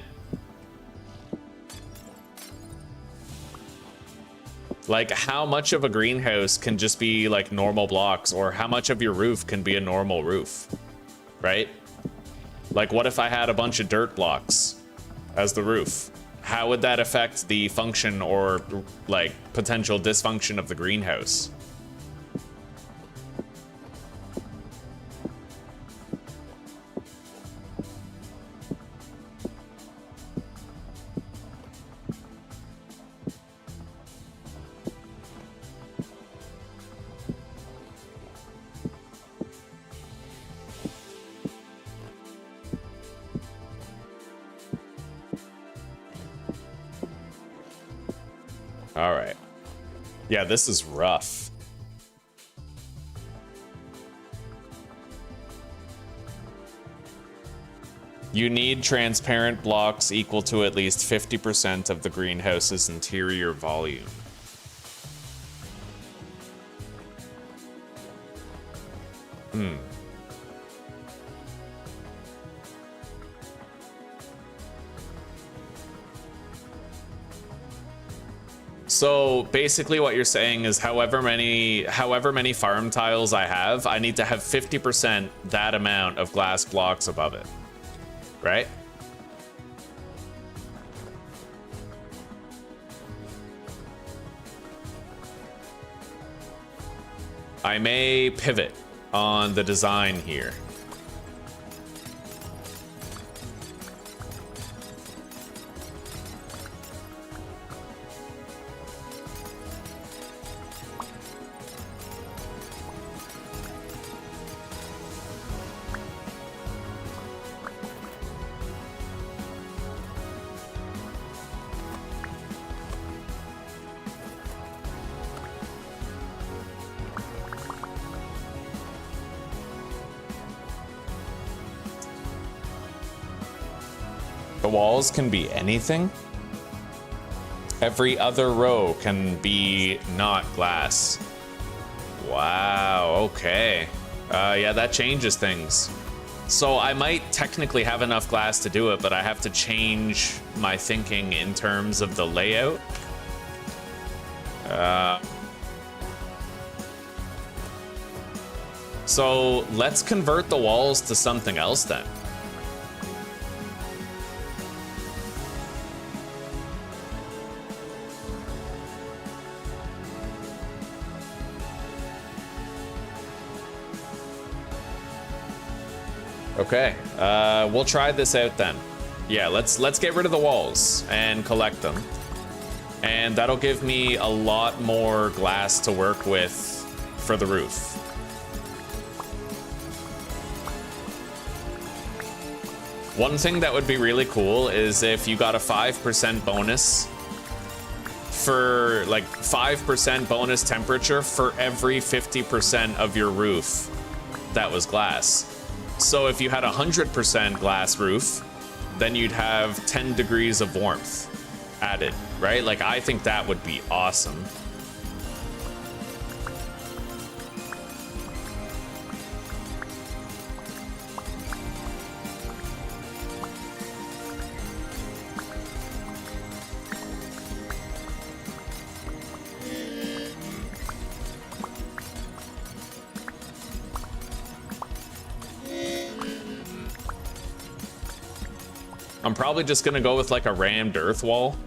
Like, how much of a greenhouse can just be like normal blocks, or how much of your roof can be a normal roof, right? Like, what if I had a bunch of dirt blocks as the roof? How would that affect the function or like potential dysfunction of the greenhouse? All right. Yeah, this is rough. You need transparent blocks equal to at least 50% of the greenhouse's interior volume. So basically what you're saying is however many farm tiles I have, I need to have 50% that amount of glass blocks above it, right? I may pivot on the design here. The walls can be anything. Every other row can be not glass. Wow, okay. Yeah, that changes things. So I might technically have enough glass to do it, but I have to change my thinking in terms of the layout. So let's convert the walls to something else then. Okay, we'll try this out then. Yeah, let's get rid of the walls and collect them. And that'll give me a lot more glass to work with for the roof. One thing that would be really cool is if you got a 5% bonus for like 5% bonus temperature for every 50% of your roof that was glass. So if you had a 100% glass roof, then you'd have 10 degrees of warmth added, right? Like, I think that would be awesome. I'm probably just gonna go with like a rammed earth wall.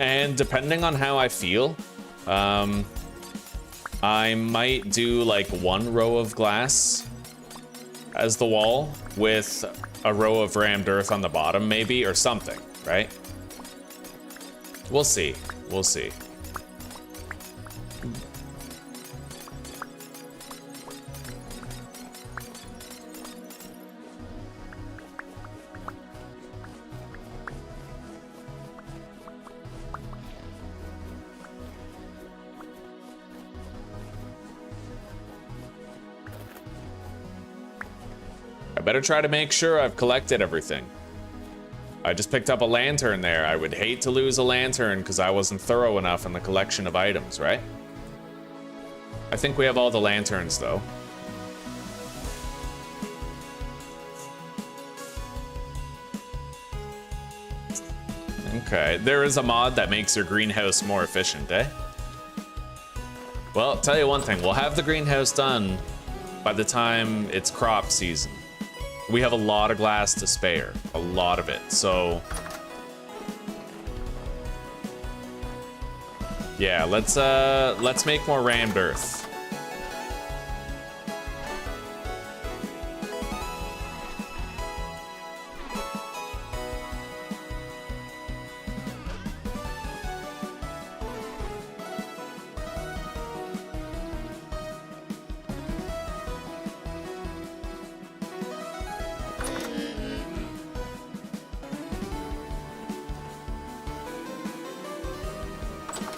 And depending on how I feel, I might do like one row of glass as the wall with a row of rammed earth on the bottom maybe, or something, right? We'll see, we'll see. I better try to make sure I've collected everything. I just picked up a lantern there. I would hate to lose a lantern because I wasn't thorough enough in the collection of items, right? I think we have all the lanterns, though. Okay, there is a mod that makes your greenhouse more efficient, eh? Well, I'll tell you one thing. We'll have the greenhouse done by the time it's crop season. We have a lot of glass to spare, a lot of it, so... Yeah, let's make more rammed earth.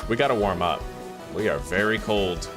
We gotta warm up. We are very cold.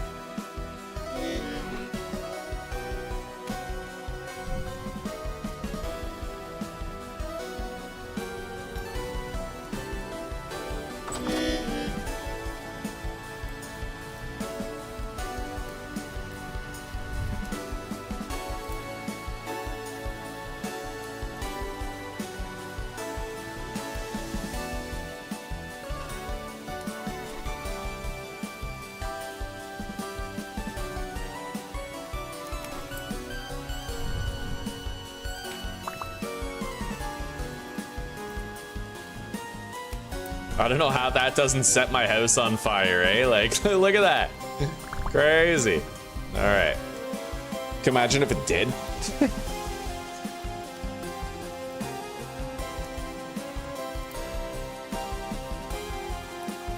I don't know how that doesn't set my house on fire, eh? Like, look at that. Crazy. All right. Can you imagine if it did?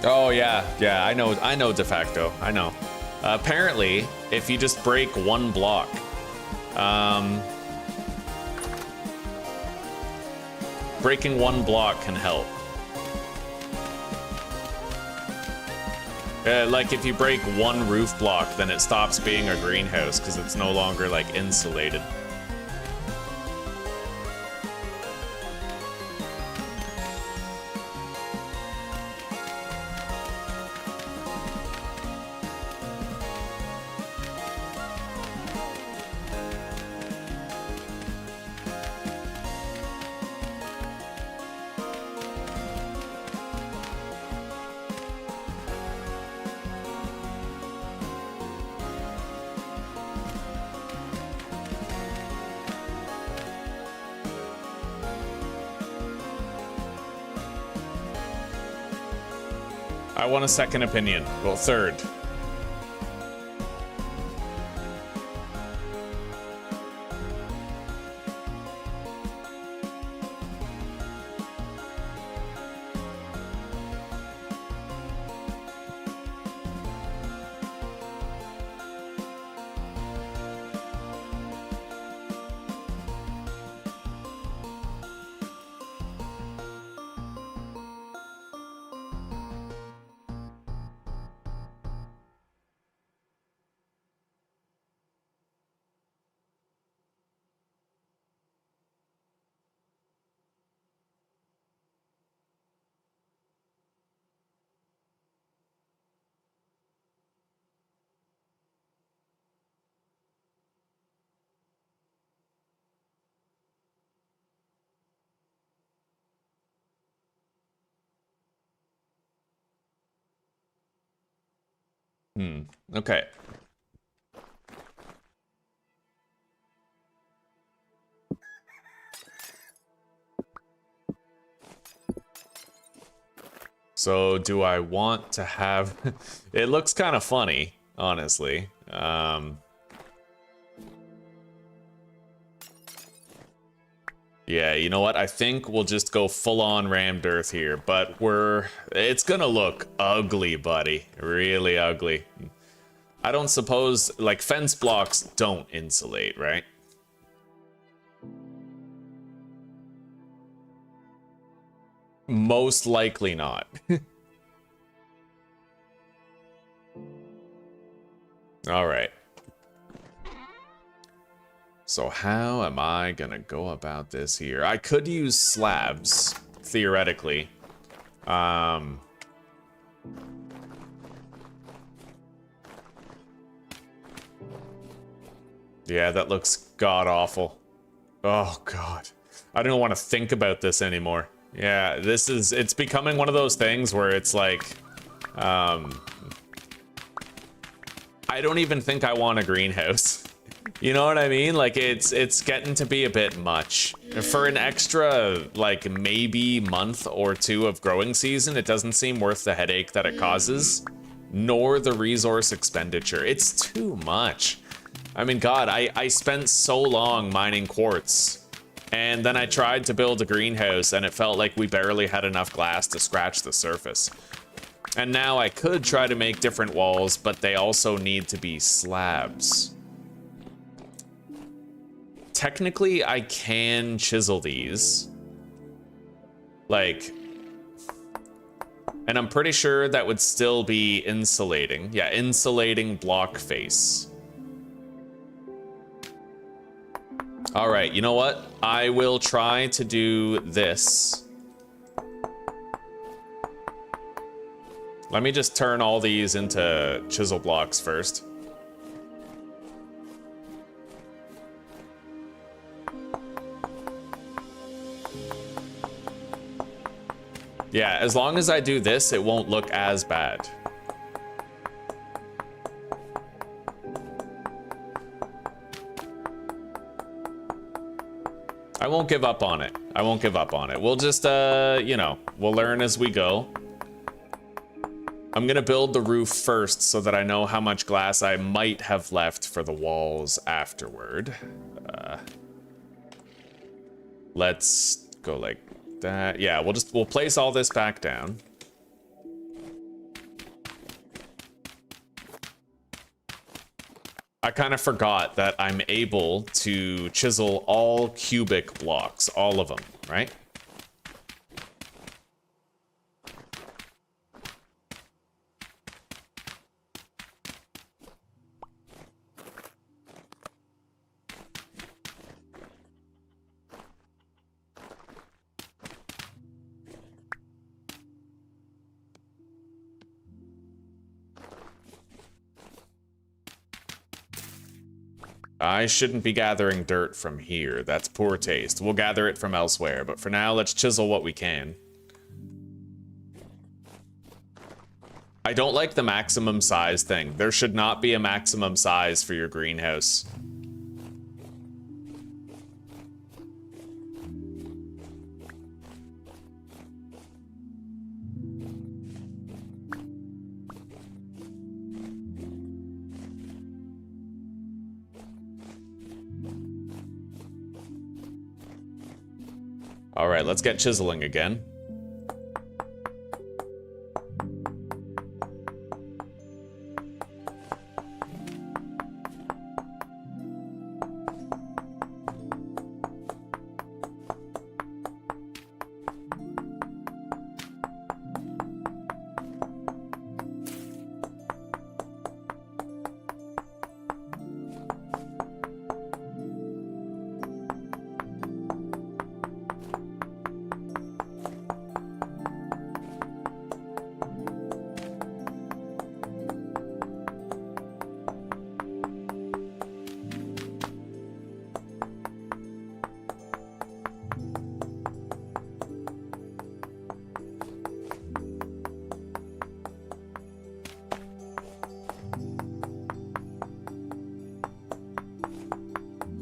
Oh, yeah. Yeah, I know de facto. I know. Apparently, if you just break one block, breaking one block can help. Like if you break one roof block, then it stops being a greenhouse because it's no longer like insulated. I want a second opinion. Well, third. Okay. So do I want to have... It looks kind of funny, honestly. Yeah, you know what? I think we'll just go full-on rammed earth here, but it's gonna look ugly, buddy. Really ugly. I don't suppose, like, fence blocks don't insulate, right? Most likely not. All right. So how am I gonna go about this here? I could use slabs, theoretically. Yeah, that looks god-awful. Oh, God. I don't want to think about this anymore. Yeah, it's becoming one of those things where it's like, I don't even think I want a greenhouse. You know what I mean? Like, it's getting to be a bit much. For an extra, like, maybe month or two of growing season, it doesn't seem worth the headache that it causes, nor the resource expenditure. It's too much. I mean, God, I spent so long mining quartz, and then I tried to build a greenhouse, and it felt like we barely had enough glass to scratch the surface. And now I could try to make different walls, but they also need to be slabs. Technically, I can chisel these. Like... And I'm pretty sure that would still be insulating. Yeah, insulating block face. All right, you know what? I will try to do this. Let me just turn all these into chisel blocks first. Yeah, as long as I do this, it won't look as bad. I won't give up on it. I won't give up on it. We'll just, you know, we'll learn as we go. I'm gonna build the roof first so that I know how much glass I might have left for the walls afterward. Let's go like that. Yeah, we'll place all this back down. I kind of forgot that I'm able to chisel all cubic blocks, all of them, right? I shouldn't be gathering dirt from here. That's poor taste. We'll gather it from elsewhere, but for now, let's chisel what we can. I don't like the maximum size thing. There should not be a maximum size for your greenhouse. All right, let's get chiseling again.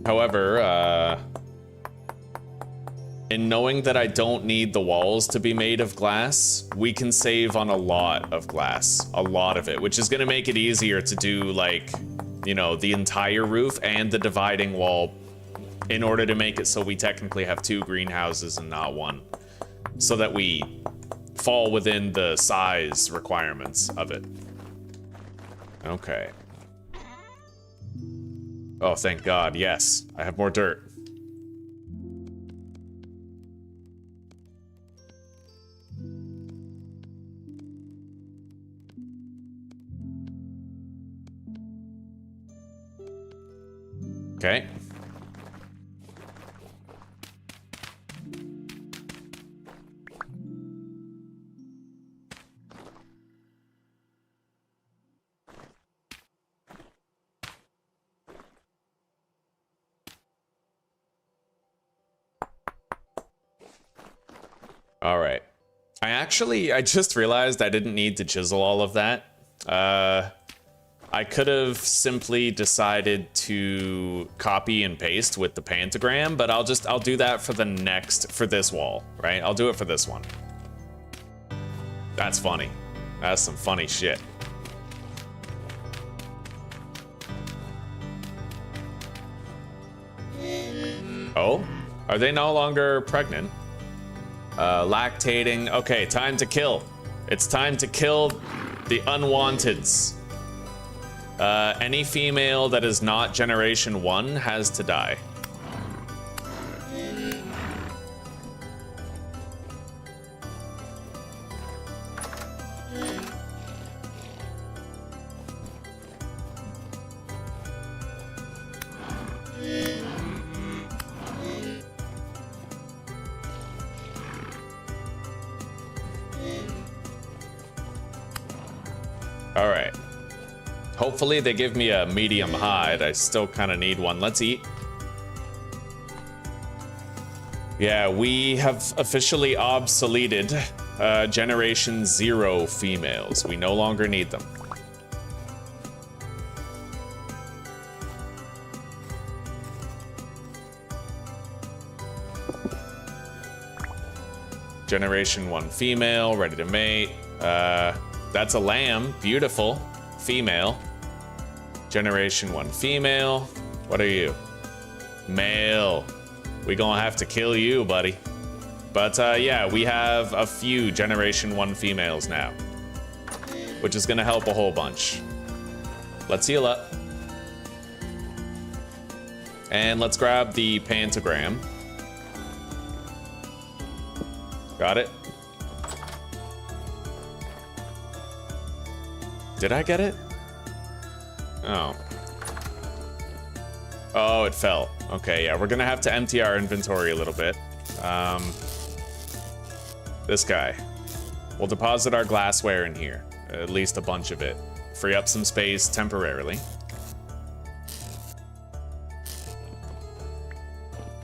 However, in knowing that I don't need the walls to be made of glass, we can save on a lot of glass, a lot of it, which is gonna make it easier to do, like, you know, the entire roof and the dividing wall in order to make it so we technically have 2 greenhouses and not 1, so that we fall within the size requirements of it. Okay. Oh, thank God, yes, I have more dirt. Okay. All right. I just realized I didn't need to chisel all of that. I could have simply decided to copy and paste with the pentagram, but I'll do that for this wall, right? I'll do it for this one. That's funny. That's some funny shit. Oh, are they no longer pregnant? Lactating. Okay, time to kill. It's time to kill the unwanteds. Any female that is not generation 1 has to die. All right. Hopefully they give me a medium hide. I still kind of need one. Let's eat. Yeah, we have officially obsoleted Generation 0 females. We no longer need them. Generation 1 female, ready to mate. That's a lamb, beautiful, female. Generation 1 female. What are you? Male. We gonna have to kill you, buddy. But yeah, we have a few Generation 1 females now, which is gonna help a whole bunch. Let's heal up. And let's grab the pentagram. Got it. Did I get it? Oh. Oh, it fell. Okay, yeah, we're gonna have to empty our inventory a little bit. This guy. We'll deposit our glassware in here. At least a bunch of it. Free up some space temporarily.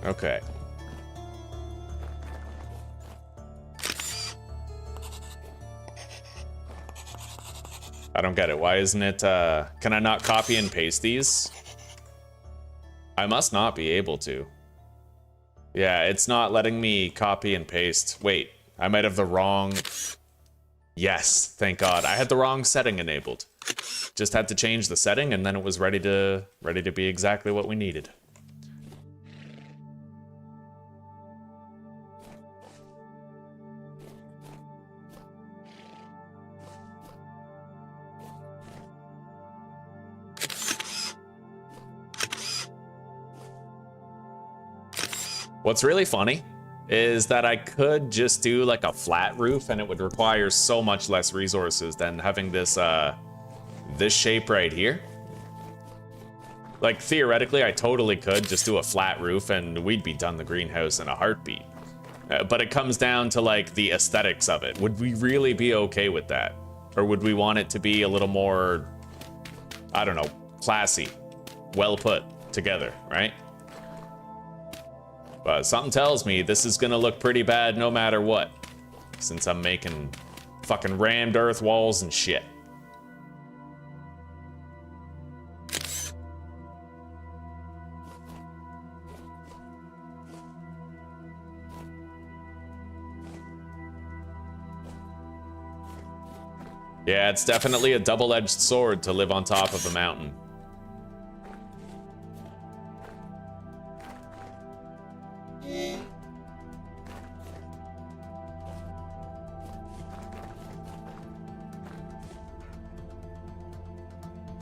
Okay. I don't get it. Why isn't it, can I not copy and paste these? I must not be able to. Yeah, it's not letting me copy and paste. Wait, I might have the wrong... Yes, thank God. I had the wrong setting enabled. Just had to change the setting and then it was ready to be exactly what we needed. What's really funny is that I could just do like a flat roof and it would require so much less resources than having this this shape right here. Like theoretically, I totally could just do a flat roof and we'd be done the greenhouse in a heartbeat. But it comes down to like the aesthetics of it. Would we really be okay with that? Or would we want it to be a little more, I don't know, classy, well put together, right? But something tells me this is gonna look pretty bad no matter what, since I'm making fucking rammed earth walls and shit. Yeah, it's definitely a double-edged sword to live on top of a mountain.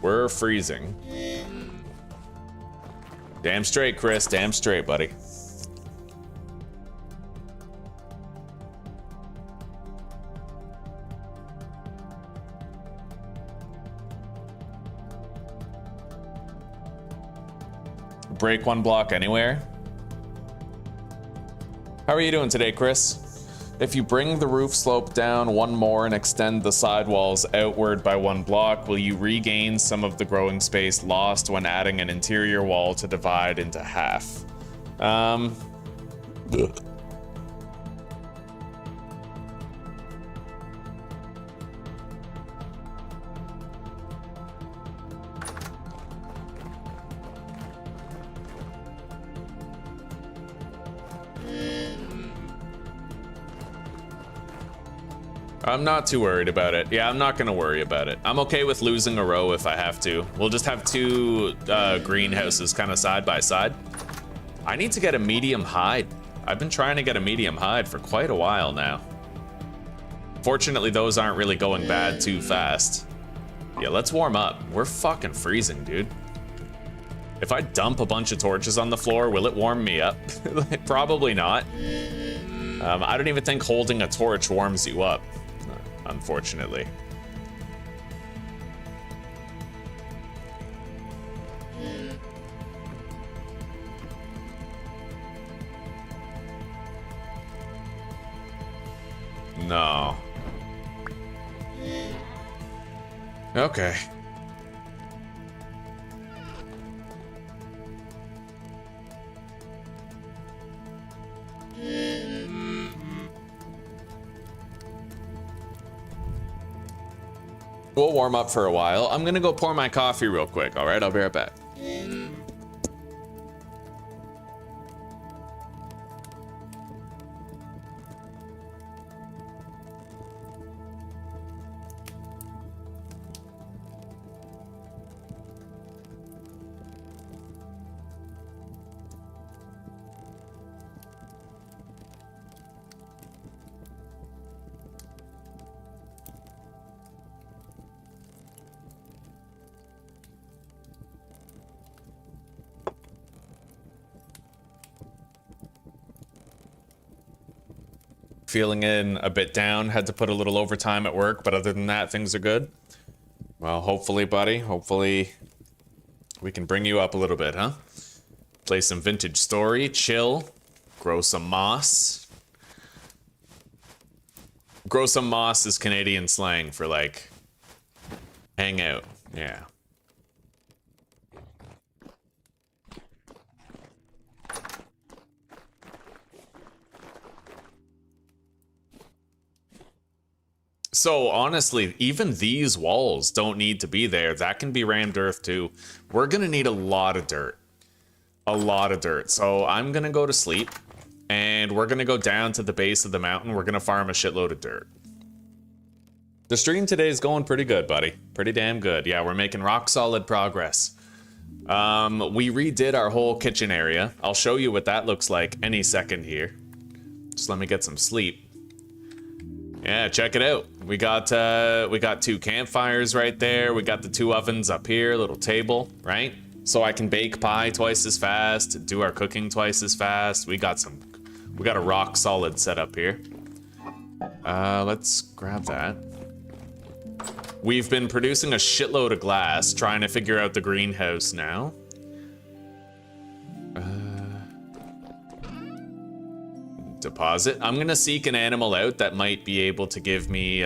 We're freezing. Damn straight, Chris. Damn straight, buddy. Break one block anywhere. How are you doing today, Chris? If you bring the roof slope down one more and extend the sidewalls outward by one block, will you regain some of the growing space lost when adding an interior wall to divide into half? I'm not too worried about it. Yeah, I'm not gonna worry about it. I'm okay with losing a row if I have to. We'll just have two greenhouses kind of side by side. I need to get a medium hide. I've been trying to get a medium hide for quite a while now. Fortunately, those aren't really going bad too fast. Yeah, let's warm up. We're fucking freezing, dude. If I dump a bunch of torches on the floor, will it warm me up? Probably not. I don't even think holding a torch warms you up, unfortunately. No. Okay. We'll warm up for a while. I'm gonna go pour my coffee real quick, all right? I'll be right back. Feeling in a bit down, had to put a little overtime at work, but other than that, things are good. Well, hopefully, buddy, hopefully we can bring you up a little bit, huh? Play some vintage story, chill, grow some moss. Grow some moss is Canadian slang for, like, hang out, yeah. So honestly, even these walls don't need to be there. That can be rammed earth too. We're gonna need a lot of dirt. A lot of dirt. So I'm gonna go to sleep and we're gonna go down to the base of the mountain. We're gonna farm a shitload of dirt. The stream today is going pretty good, buddy. Pretty damn good. Yeah, we're making rock solid progress. We redid our whole kitchen area. I'll show you what that looks like any second here. Just let me get some sleep. Yeah, check it out. We got 2 campfires right there. We got the 2 ovens up here, little table, right? So I can bake pie twice as fast, do our cooking twice as fast. We got a rock solid setup here. Let's grab that. We've been producing a shitload of glass, trying to figure out the greenhouse now. Deposit. I'm gonna seek an animal out that might be able to give me,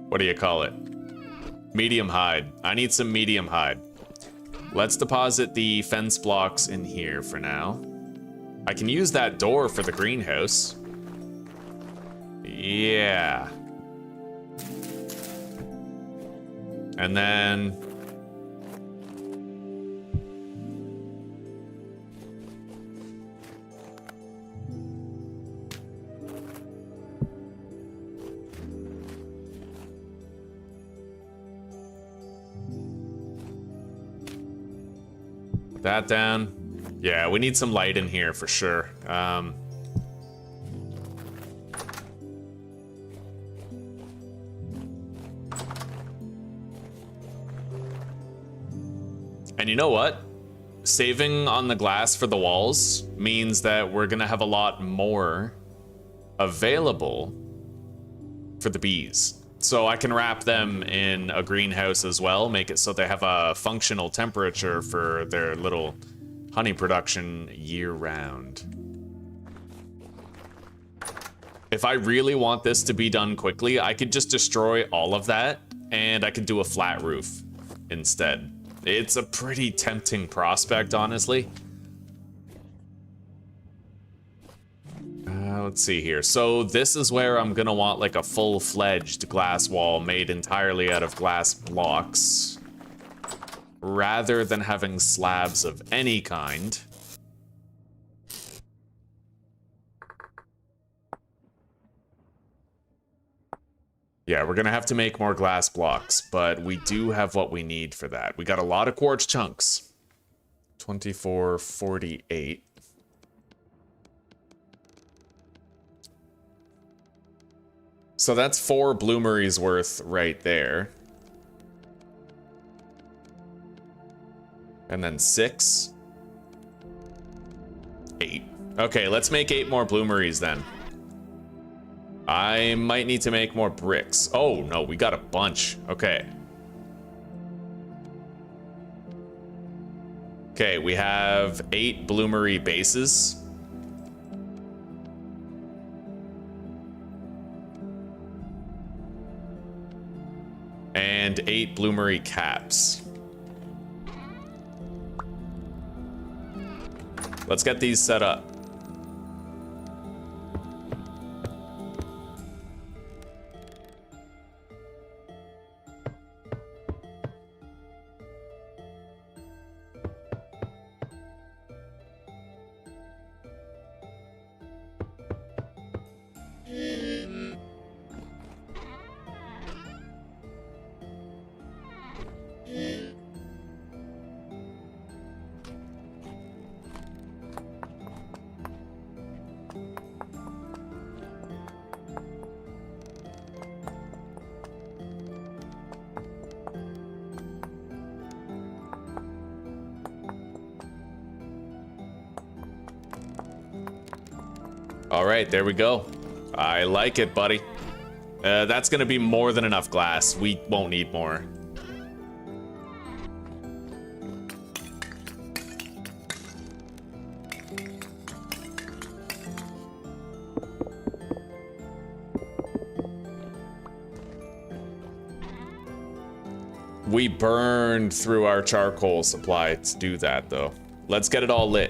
what do you call it? Medium hide. I need some medium hide. Let's deposit the fence blocks in here for now. I can use that door for the greenhouse. Yeah. And then... That down. Yeah, we need some light in here for sure. And you know what? Saving on the glass for the walls means that we're gonna have a lot more available for the bees. So I can wrap them in a greenhouse as well, make it so they have a functional temperature for their little honey production year-round. If I really want this to be done quickly, I could just destroy all of that, and I could do a flat roof instead. It's a pretty tempting prospect, honestly. Let's see here. So this is where I'm gonna want like a full-fledged glass wall made entirely out of glass blocks, rather than having slabs of any kind. Yeah, we're gonna have to make more glass blocks, but we do have what we need for that. We got a lot of quartz chunks. 2448. So that's 4 bloomeries worth right there. And then 6. 8. Okay, let's make 8 more bloomeries then. I might need to make more bricks. Oh, no, we got a bunch. Okay. Okay, we have 8 bloomery bases. And 8 bloomery caps. Let's get these set up. All right, there we go. I like it, buddy. That's gonna be more than enough glass. We won't need more. We burned through our charcoal supply to do that, though. Let's get it all lit.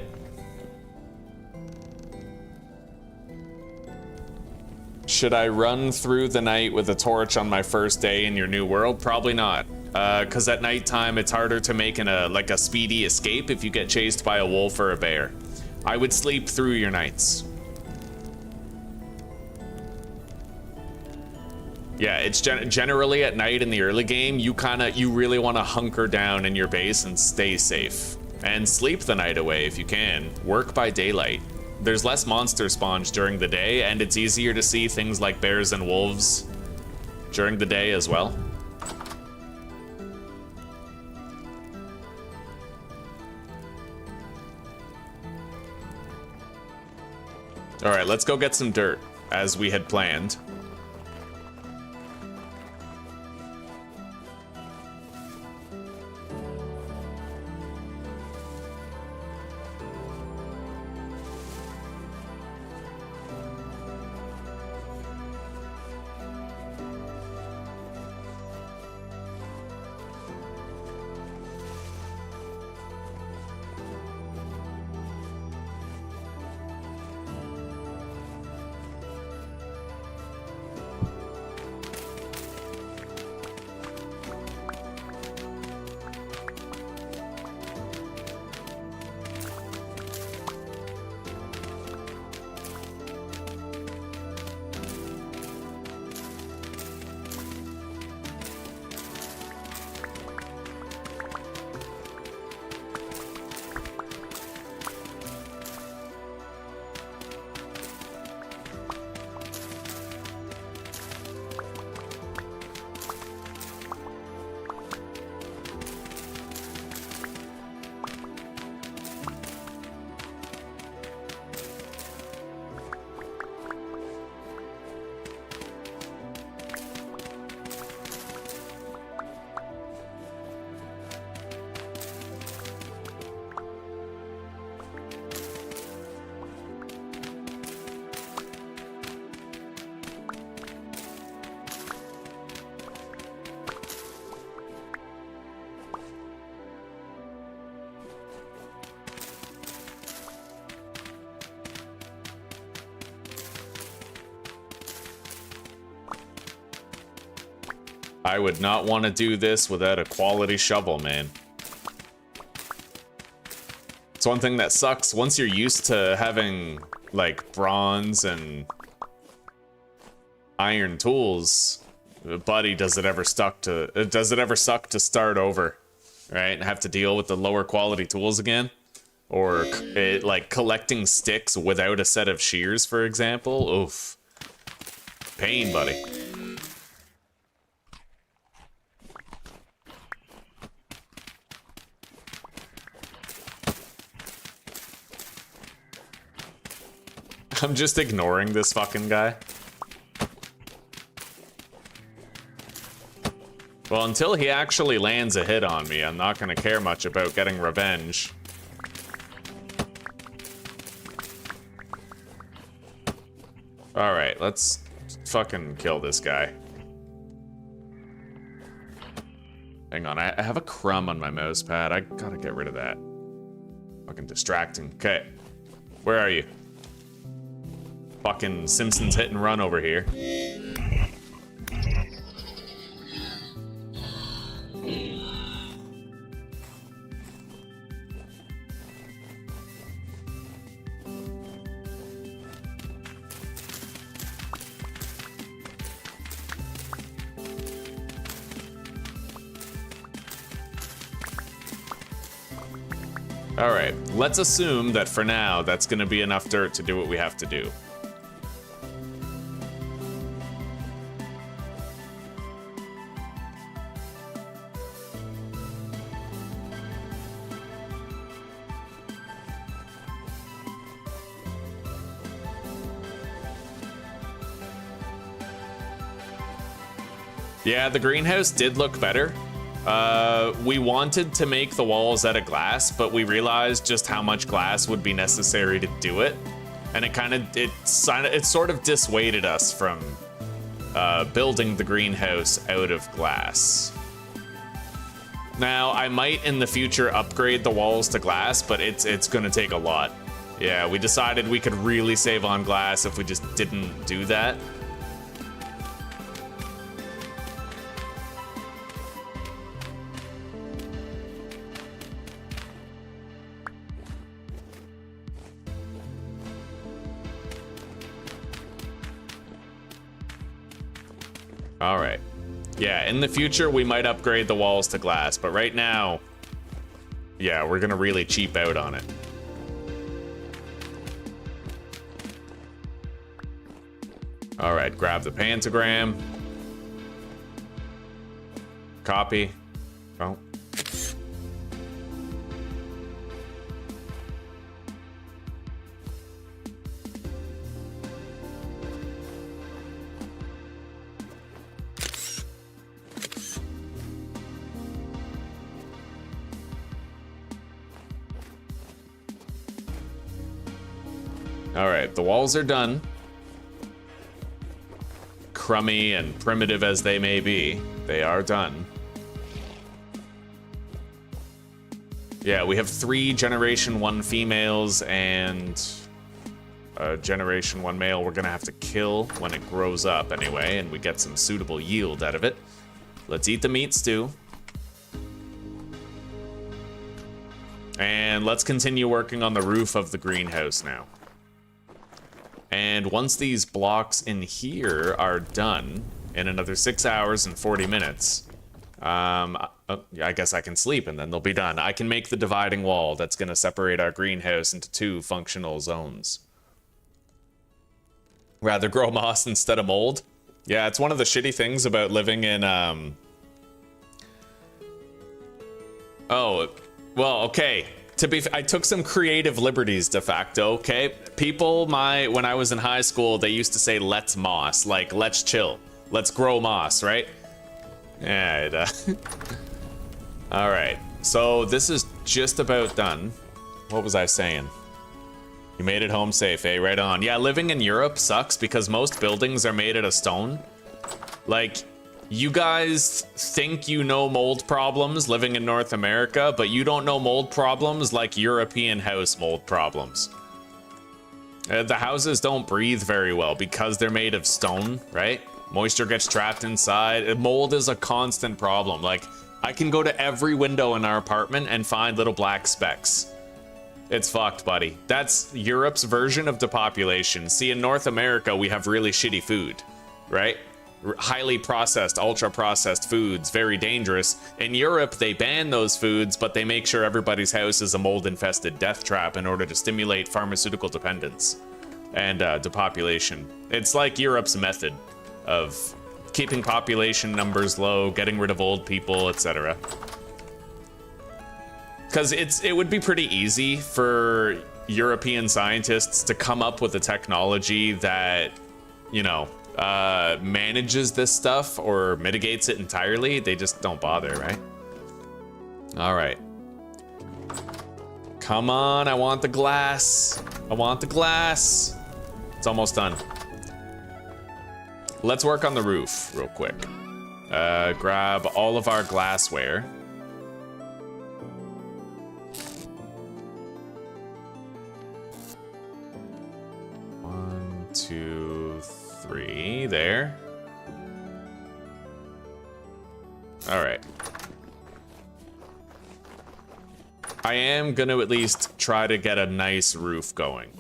Should I run through the night with a torch on my first day in your new world? Probably not. Because at nighttime, it's harder to make a speedy escape if you get chased by a wolf or a bear. I would sleep through your nights. Yeah, it's generally at night in the early game, you really want to hunker down in your base and stay safe. And sleep the night away if you can. Work by daylight. There's less monster spawns during the day, and it's easier to see things like bears and wolves during the day as well. All right, let's go get some dirt, as we had planned. I would not want to do this without a quality shovel, man. It's one thing that sucks. Once you're used to having, like, bronze and iron tools, buddy, does it ever suck to start over, right? And have to deal with the lower quality tools again? Or, like, collecting sticks without a set of shears, for example? Oof. Pain, buddy. I'm just ignoring this fucking guy. Well, until he actually lands a hit on me, I'm not gonna care much about getting revenge. Alright, let's fucking kill this guy. Hang on, I have a crumb on my mouse pad. I gotta get rid of that. Fucking distracting. Okay. Where are you? Fucking Simpsons hit and run over here. All right, let's assume that for now, that's gonna be enough dirt to do what we have to do. Yeah, the greenhouse did look better. We wanted to make the walls out of glass, but we realized just how much glass would be necessary to do it. And it sort of dissuaded us from building the greenhouse out of glass. Now, I might in the future upgrade the walls to glass, but it's gonna take a lot. Yeah, we decided we could really save on glass if we just didn't do that. All right. Yeah, in the future, we might upgrade the walls to glass, but right now, yeah, we're gonna really cheap out on it. All right, grab the pentagram. Copy. Oh. All right, the walls are done. Crummy and primitive as they may be, they are done. Yeah, we have 3 Generation 1 females and a Generation 1 male we're gonna have to kill when it grows up anyway, and we get some suitable yield out of it. Let's eat the meat stew. And let's continue working on the roof of the greenhouse now. And once these blocks in here are done, in another 6 hours and 40 minutes, I guess I can sleep and then they'll be done. I can make the dividing wall that's gonna separate our greenhouse into 2 functional zones. Rather grow moss instead of mold. Yeah, it's one of the shitty things about living in, Oh, well, okay. I took some creative liberties de facto, okay? People, when I was in high school, they used to say, let's moss, like, let's chill. Let's grow moss, right? Yeah, all right, so this is just about done. What was I saying? You made it home safe, eh? Right on. Yeah, living in Europe sucks because most buildings are made out of stone. Like, you guys think you know mold problems living in North America, but you don't know mold problems like European house mold problems. The houses don't breathe very well because they're made of stone, right? Moisture gets trapped inside. Mold is a constant problem. Like, I can go to every window in our apartment and find little black specks. It's fucked, buddy. That's Europe's version of depopulation. See, in North America, we have really shitty food, right? Highly processed, ultra-processed foods, very dangerous. In Europe, they ban those foods, but they make sure everybody's house is a mold-infested death trap in order to stimulate pharmaceutical dependence and depopulation. It's like Europe's method of keeping population numbers low, getting rid of old people, etc. Because it would be pretty easy for European scientists to come up with a technology that, you know, manages this stuff or mitigates it entirely. They just don't bother, right? All right. Come on, I want the glass. I want the glass. It's almost done. Let's work on the roof real quick. Grab all of our glassware. One, two, three, there. All right. I am gonna at least try to get a nice roof going.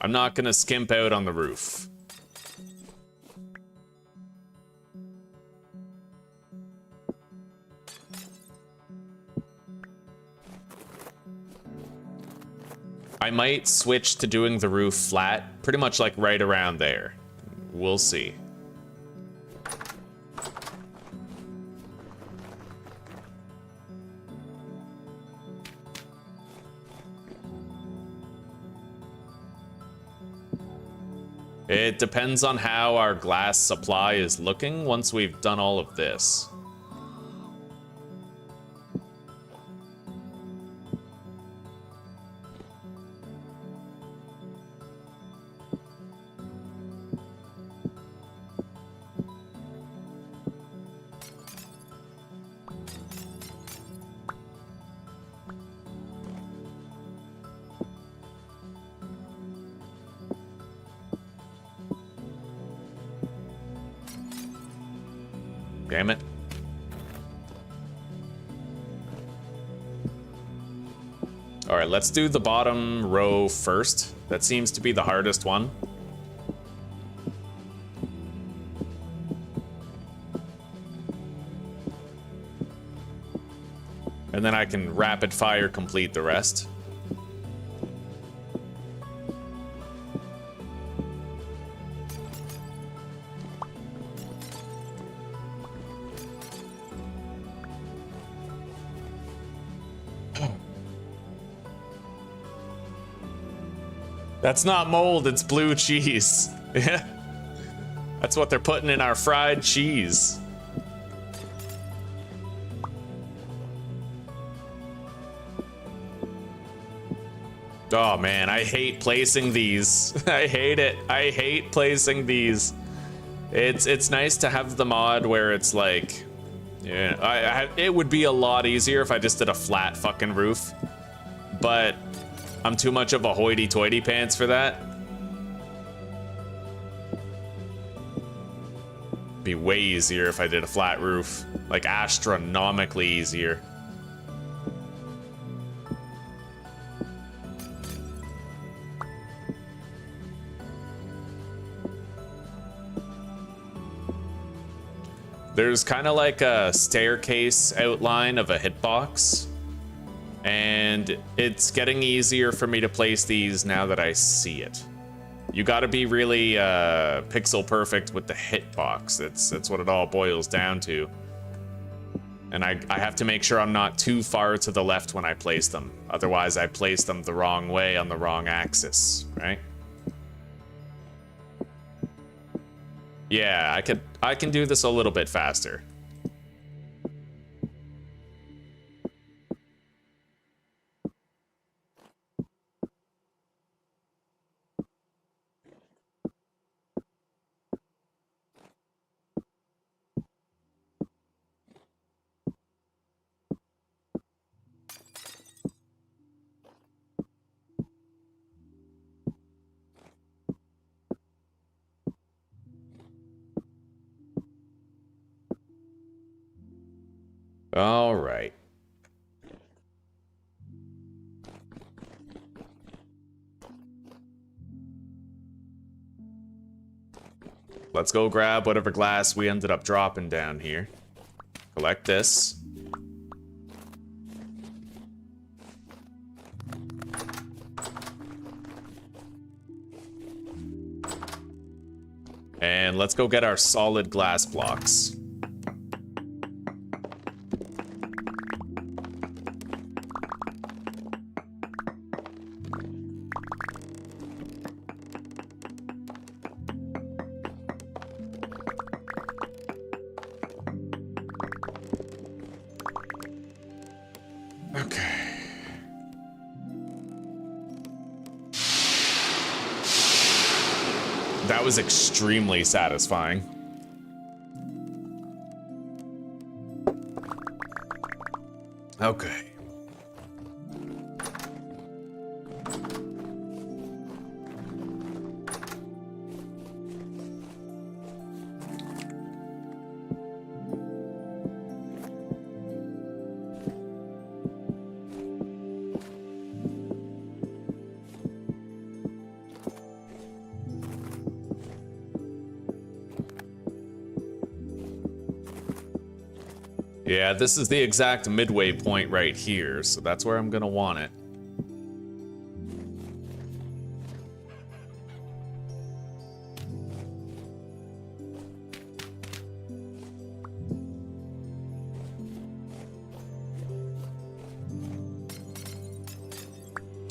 I'm not gonna skimp out on the roof. I might switch to doing the roof flat, pretty much like right around there. We'll see. It depends on how our glass supply is looking once we've done all of this. Damn it. All right, let's do the bottom row first. That seems to be the hardest one. And then I can rapid fire complete the rest. That's not mold, it's blue cheese. Yeah. That's what they're putting in our fried cheese. Oh man, I hate placing these. I hate it. I hate placing these. It's nice to have the mod where it's like, yeah, it would be a lot easier if I just did a flat fucking roof, but I'm too much of a hoity-toity pants for that. Be way easier if I did a flat roof, like astronomically easier. There's kind of like a staircase outline of a hitbox. And it's getting easier for me to place these now that I see it. You gotta be really pixel perfect with the hitbox. That's what it all boils down to. And I have to make sure I'm not too far to the left when I place them. Otherwise I place them the wrong way on the wrong axis, right? Yeah, I can do this a little bit faster. All right. Let's go grab whatever glass we ended up dropping down here. Collect this. And let's go get our solid glass blocks. That was extremely satisfying. Okay. Yeah, this is the exact midway point right here, so that's where I'm gonna want it.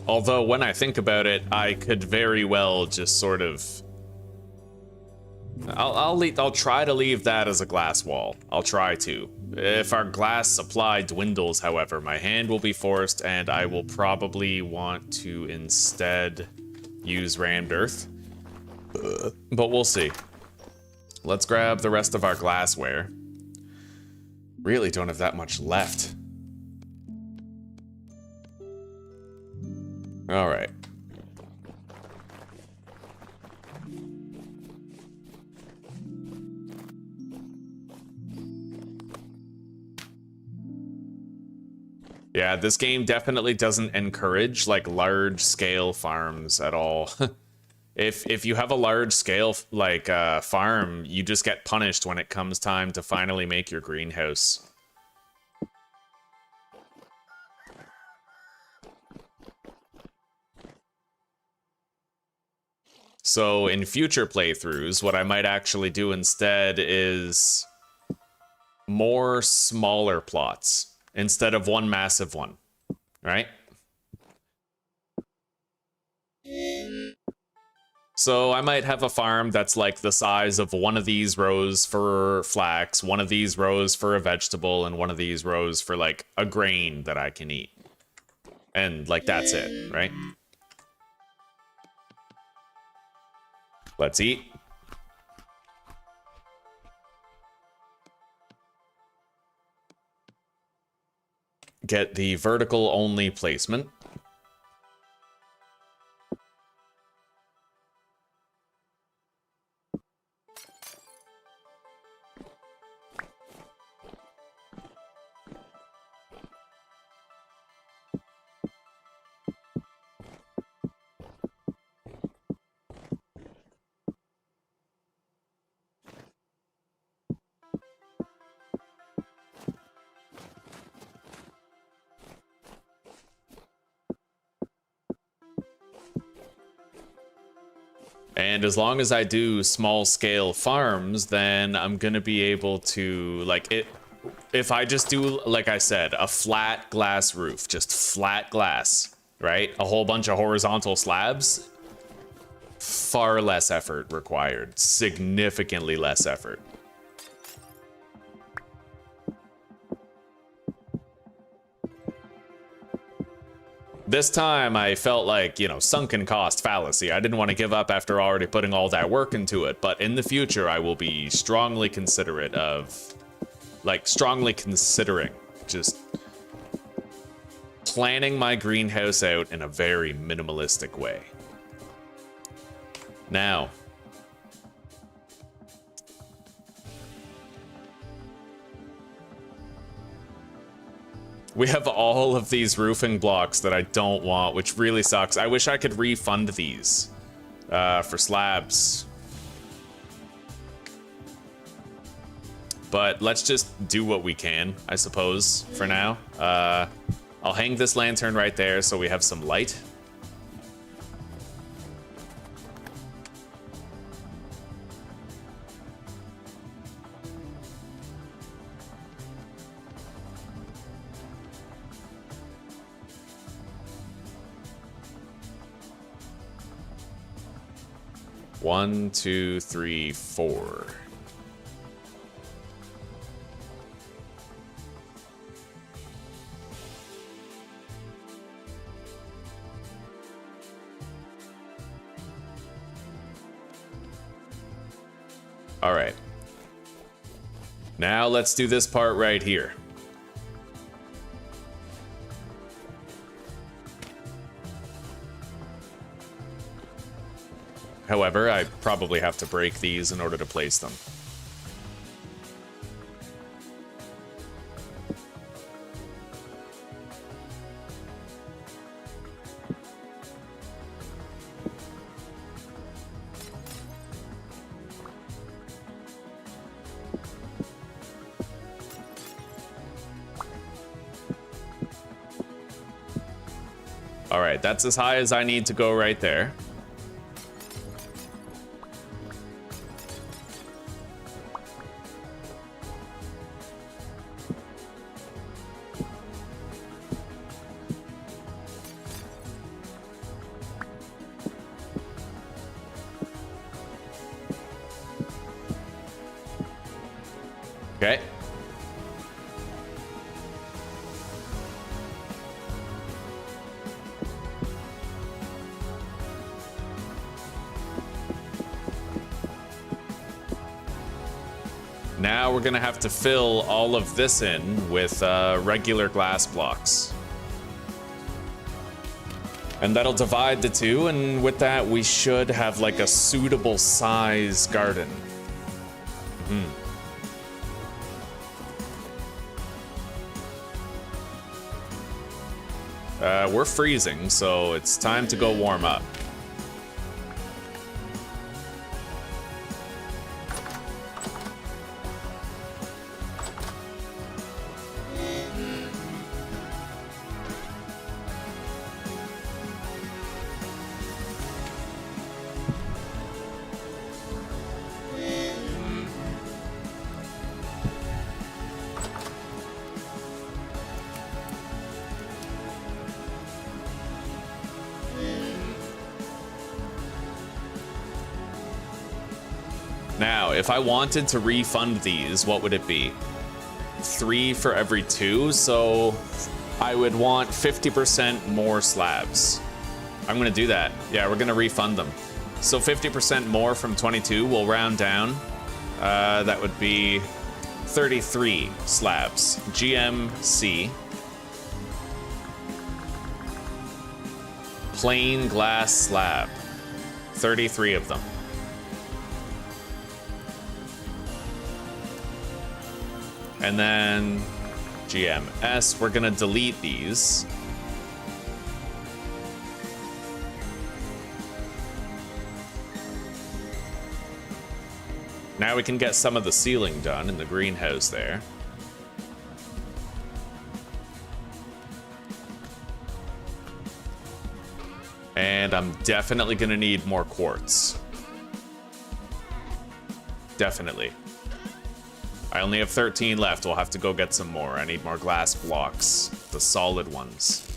Although, when I think about it, I could very well just sort of... I'll try to leave that as a glass wall. I'll try to. If our glass supply dwindles, however, my hand will be forced, and I will probably want to instead use rammed earth. But we'll see. Let's grab the rest of our glassware. Really don't have that much left. All right. Yeah, this game definitely doesn't encourage like large scale farms at all. If you have a large scale like farm, you just get punished when it comes time to finally make your greenhouse. So in future playthroughs, what I might actually do instead is more smaller plots instead of one massive one, right? So I might have a farm that's like the size of one of these rows for flax, one of these rows for a vegetable, and one of these rows for like a grain that I can eat. And like that's it, right? Let's eat. Get the vertical only placement. And as long as I do small scale farms, then I'm gonna be able to, like, it. If I just do, like I said, a flat glass roof, just flat glass, right? A whole bunch of horizontal slabs, far less effort required, significantly less effort. This time I felt like, you know, sunken cost fallacy. I didn't want to give up after already putting all that work into it, but in the future I will be strongly considerate of, like, strongly considering just planning my greenhouse out in a very minimalistic way. Now, We have all of these roofing blocks that I don't want, which really sucks. I wish I could refund these for slabs. But let's just do what we can, I suppose, for now. I'll hang this lantern right there so we have some light. One, two, three, four. All right. Now let's do this part right here. However, I probably have to break these in order to place them. All right, that's as high as I need to go right there. Okay. Now we're gonna have to fill all of this in with regular glass blocks. And that'll divide the two, and with that we should have like a suitable size garden. We're freezing, so it's time to go warm up. Now, if I wanted to refund these, what would it be? 3 for every 2, so I would want 50% more slabs. I'm gonna do that. Yeah, we're gonna refund them. So 50% more from 22, we'll round down. That would be 33 slabs. GMC. Plain glass slab. 33 of them. And then GMS, we're gonna delete these. Now we can get some of the ceiling done in the greenhouse there. And I'm definitely gonna need more quartz. Definitely. I only have 13 left. We'll have to go get some more. I need more glass blocks, the solid ones.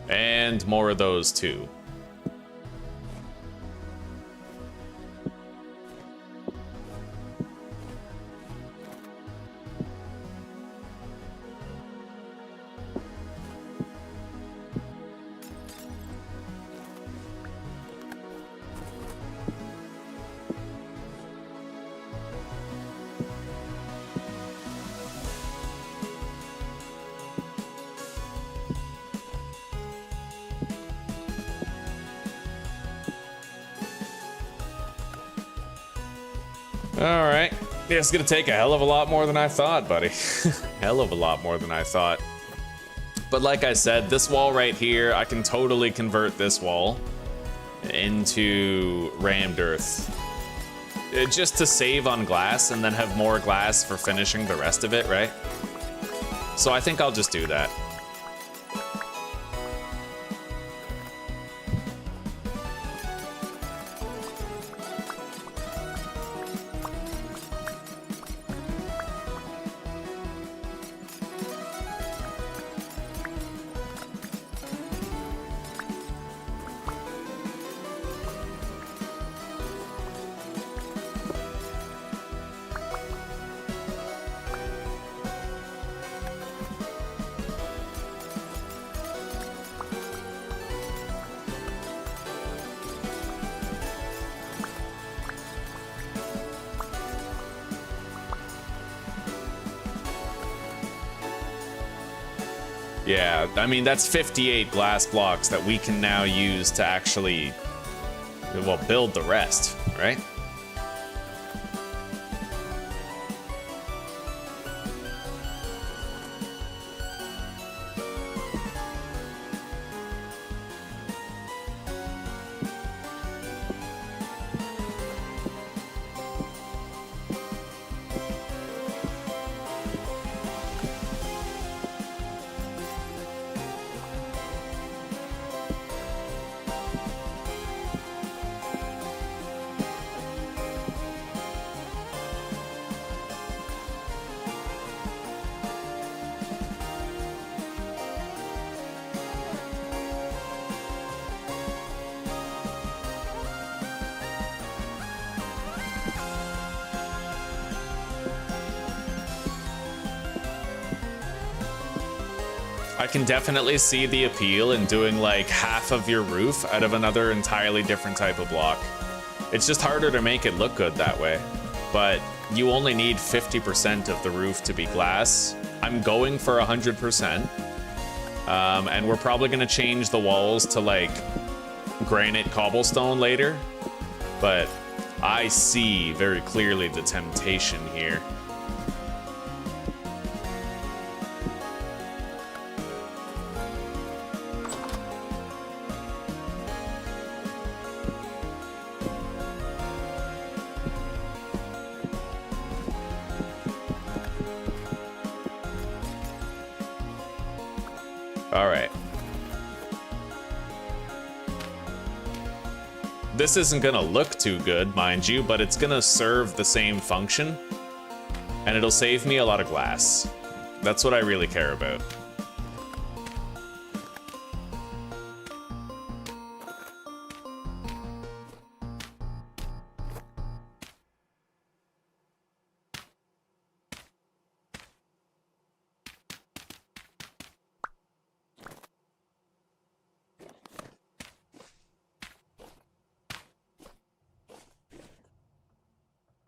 And more of those too. Alright. Yeah, it's gonna take a hell of a lot more than I thought, buddy. Hell of a lot more than I thought. But like I said, this wall right here, I can totally convert this wall into rammed earth. Just to save on glass and then have more glass for finishing the rest of it, right? So I think I'll just do that. Yeah, I mean, that's 58 glass blocks that we can now use to actually, well, build the rest, right? I can definitely see the appeal in doing like half of your roof out of another entirely different type of block. It's just harder to make it look good that way, but you only need 50% of the roof to be glass. I'm going for 100%, and we're probably gonna change the walls to like granite cobblestone later, but I see very clearly the temptation here. Alright. This isn't gonna look too good, mind you, but it's gonna serve the same function, and it'll save me a lot of glass. That's what I really care about.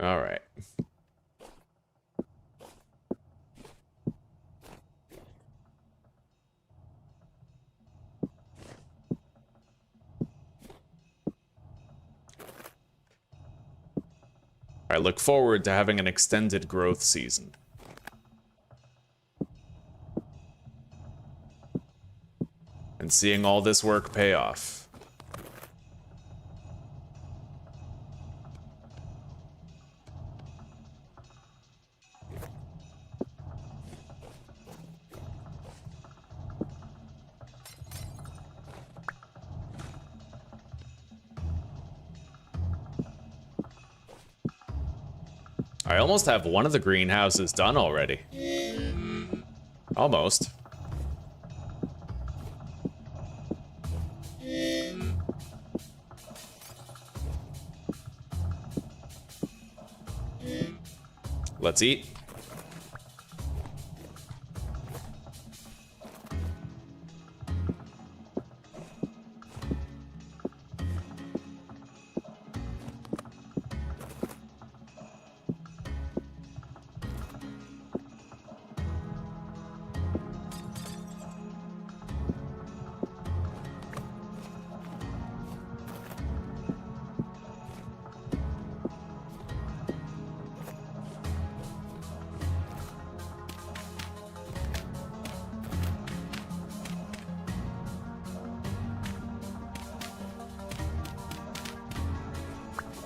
All right. I look forward to having an extended growth season. And seeing all this work pay off. I almost have one of the greenhouses done already. Almost. Let's eat.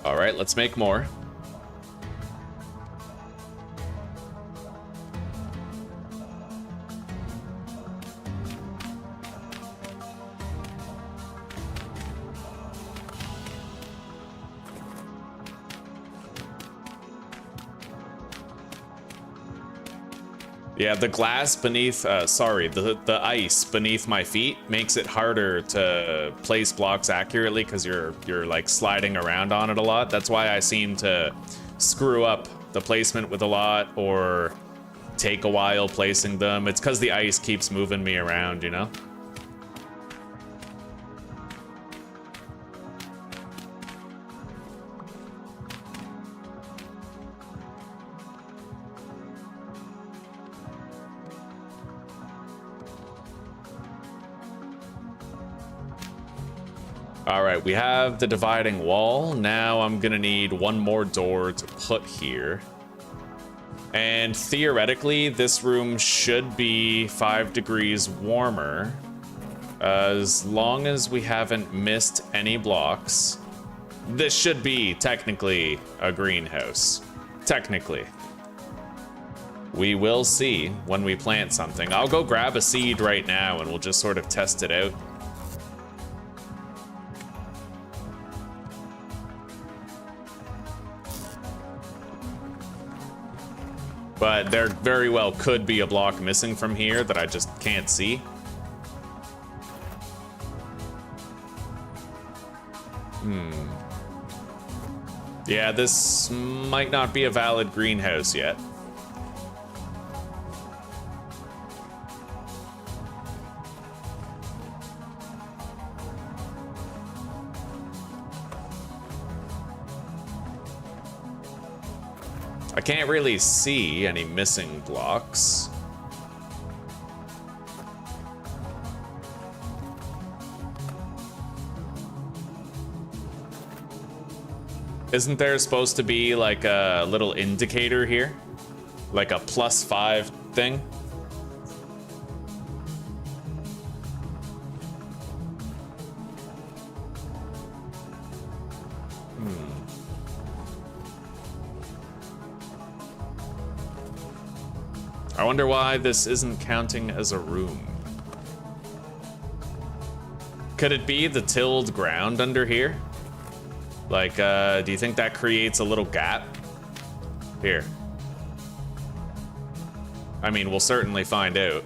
All right, let's make more. Yeah, the glass beneath, the ice beneath my feet makes it harder to place blocks accurately because you're like sliding around on it a lot. That's why I seem to screw up the placement with a lot or take a while placing them. It's because the ice keeps moving me around, you know? All right, we have the dividing wall. Now I'm gonna need one more door to put here. And theoretically, this room should be 5 degrees warmer as long as we haven't missed any blocks. This should be technically a greenhouse. Technically. We will see when we plant something. I'll go grab a seed right now and we'll just sort of test it out. But there very well could be a block missing from here that I just can't see. Yeah, this might not be a valid greenhouse yet. I can't really see any missing blocks. Isn't there supposed to be like a little indicator here? Like a +5 thing? I wonder why this isn't counting as a room. Could it be the tilled ground under here? Like, do you think that creates a little gap? Here. I mean, we'll certainly find out.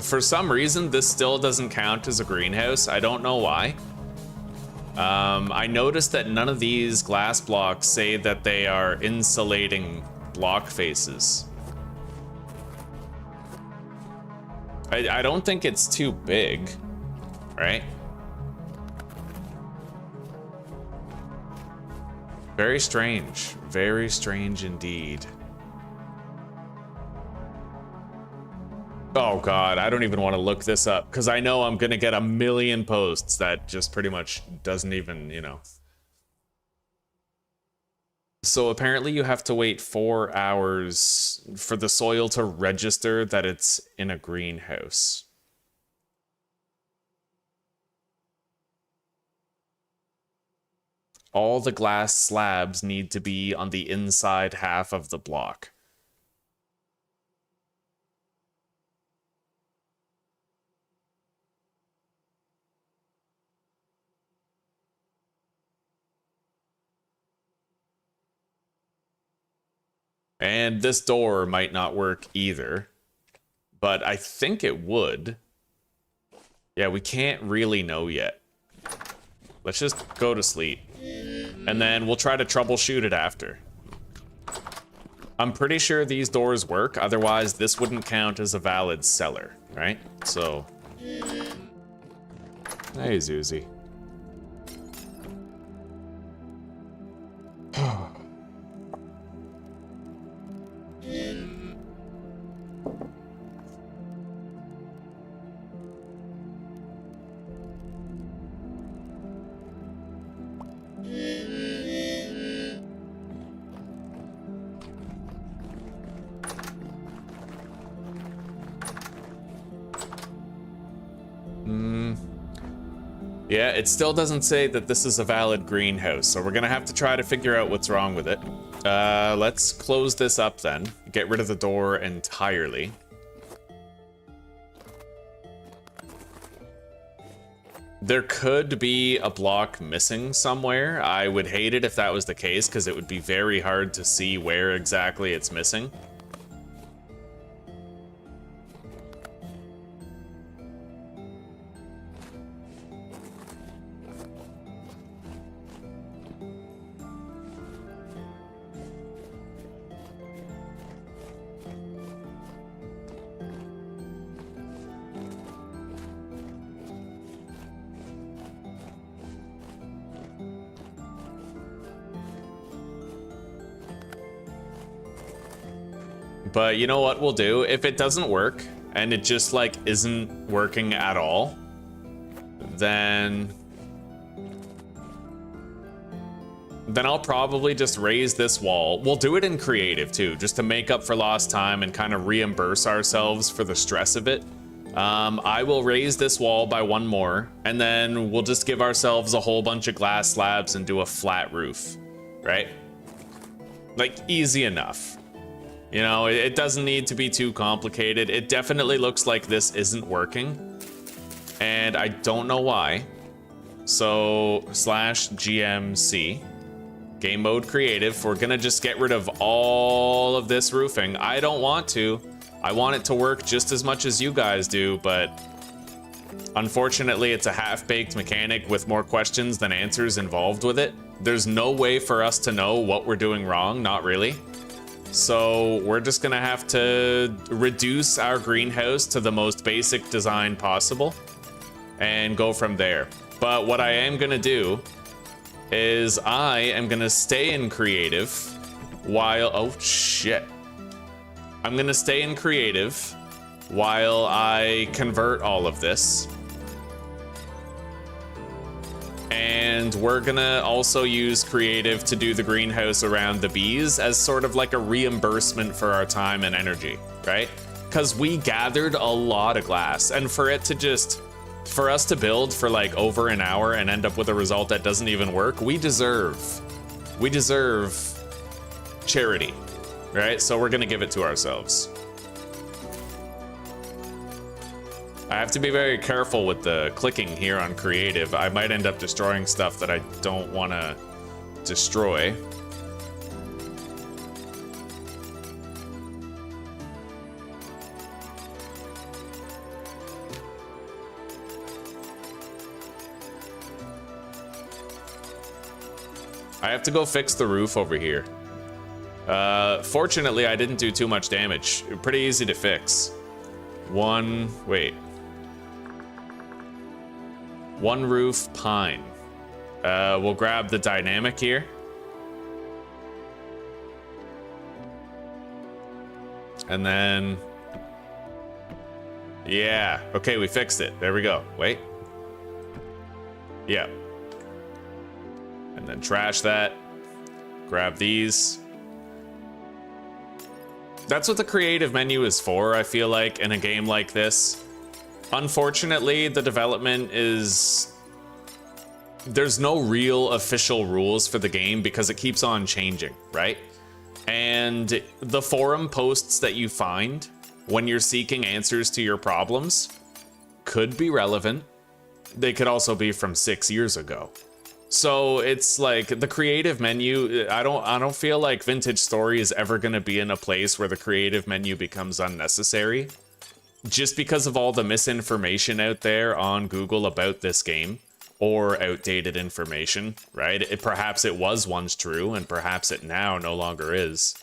For some reason, this still doesn't count as a greenhouse. I don't know why. I noticed that none of these glass blocks say that they are insulating block faces. I don't think it's too big, right? Very strange indeed. Oh god, I don't even want to look this up because I know I'm gonna get a million posts that just pretty much doesn't even, you know. So apparently you have to wait 4 hours for the soil to register that it's in a greenhouse. All the glass slabs need to be on the inside half of the block. And this door might not work either, but I think it would. Yeah, we can't really know yet. Let's just go to sleep. And then we'll try to troubleshoot it after. I'm pretty sure these doors work, otherwise this wouldn't count as a valid cellar, right? So... Hey, Zuzi. Yeah, it still doesn't say that this is a valid greenhouse, so we're gonna have to try to figure out what's wrong with it. Let's close this up then. Get rid of the door entirely. There could be a block missing somewhere. I would hate it if that was the case, because it would be very hard to see where exactly it's missing. But you know what we'll do? If it doesn't work, and it just, like, isn't working at all, then I'll probably just raise this wall. We'll do it in creative, too, just to make up for lost time and kind of reimburse ourselves for the stress of it. I will raise this wall by one more, and then we'll just give ourselves a whole bunch of glass slabs and do a flat roof, right? Like, easy enough. You know, it doesn't need to be too complicated. It definitely looks like this isn't working, and I don't know why. So, /GMC, game mode creative. We're gonna just get rid of all of this roofing. I don't want to. I want it to work just as much as you guys do, but unfortunately, it's a half-baked mechanic with more questions than answers involved with it. There's no way for us to know what we're doing wrong, not really. So we're just gonna have to reduce our greenhouse to the most basic design possible and go from there. But what I am gonna do is I am gonna stay in creative while, oh shit. I'm gonna stay in creative while I convert all of this. And we're gonna also use creative to do the greenhouse around the bees as sort of like a reimbursement for our time and energy, right? Because we gathered a lot of glass, and for us to build for like over an hour and end up with a result that doesn't even work, we deserve charity, right? So we're gonna give it to ourselves. I have to be very careful with the clicking here on creative. I might end up destroying stuff that I don't want to destroy. I have to go fix the roof over here. Fortunately, I didn't do too much damage. Pretty easy to fix. One roof pine. We'll grab the dynamic here. And then, yeah, okay, we fixed it. There we go. Wait. Yeah. And then trash that. Grab these. That's what the creative menu is for, I feel like, in a game like this. Unfortunately, the development is... There's no real official rules for the game because it keeps on changing, right? And the forum posts that you find when you're seeking answers to your problems could be relevant. They could also be from 6 years ago. So it's like the creative menu, I don't feel like Vintage Story is ever going to be in a place where the creative menu becomes unnecessary. Just because of all the misinformation out there on Google about this game, or outdated information, right? Perhaps it was once true, and perhaps it now no longer is.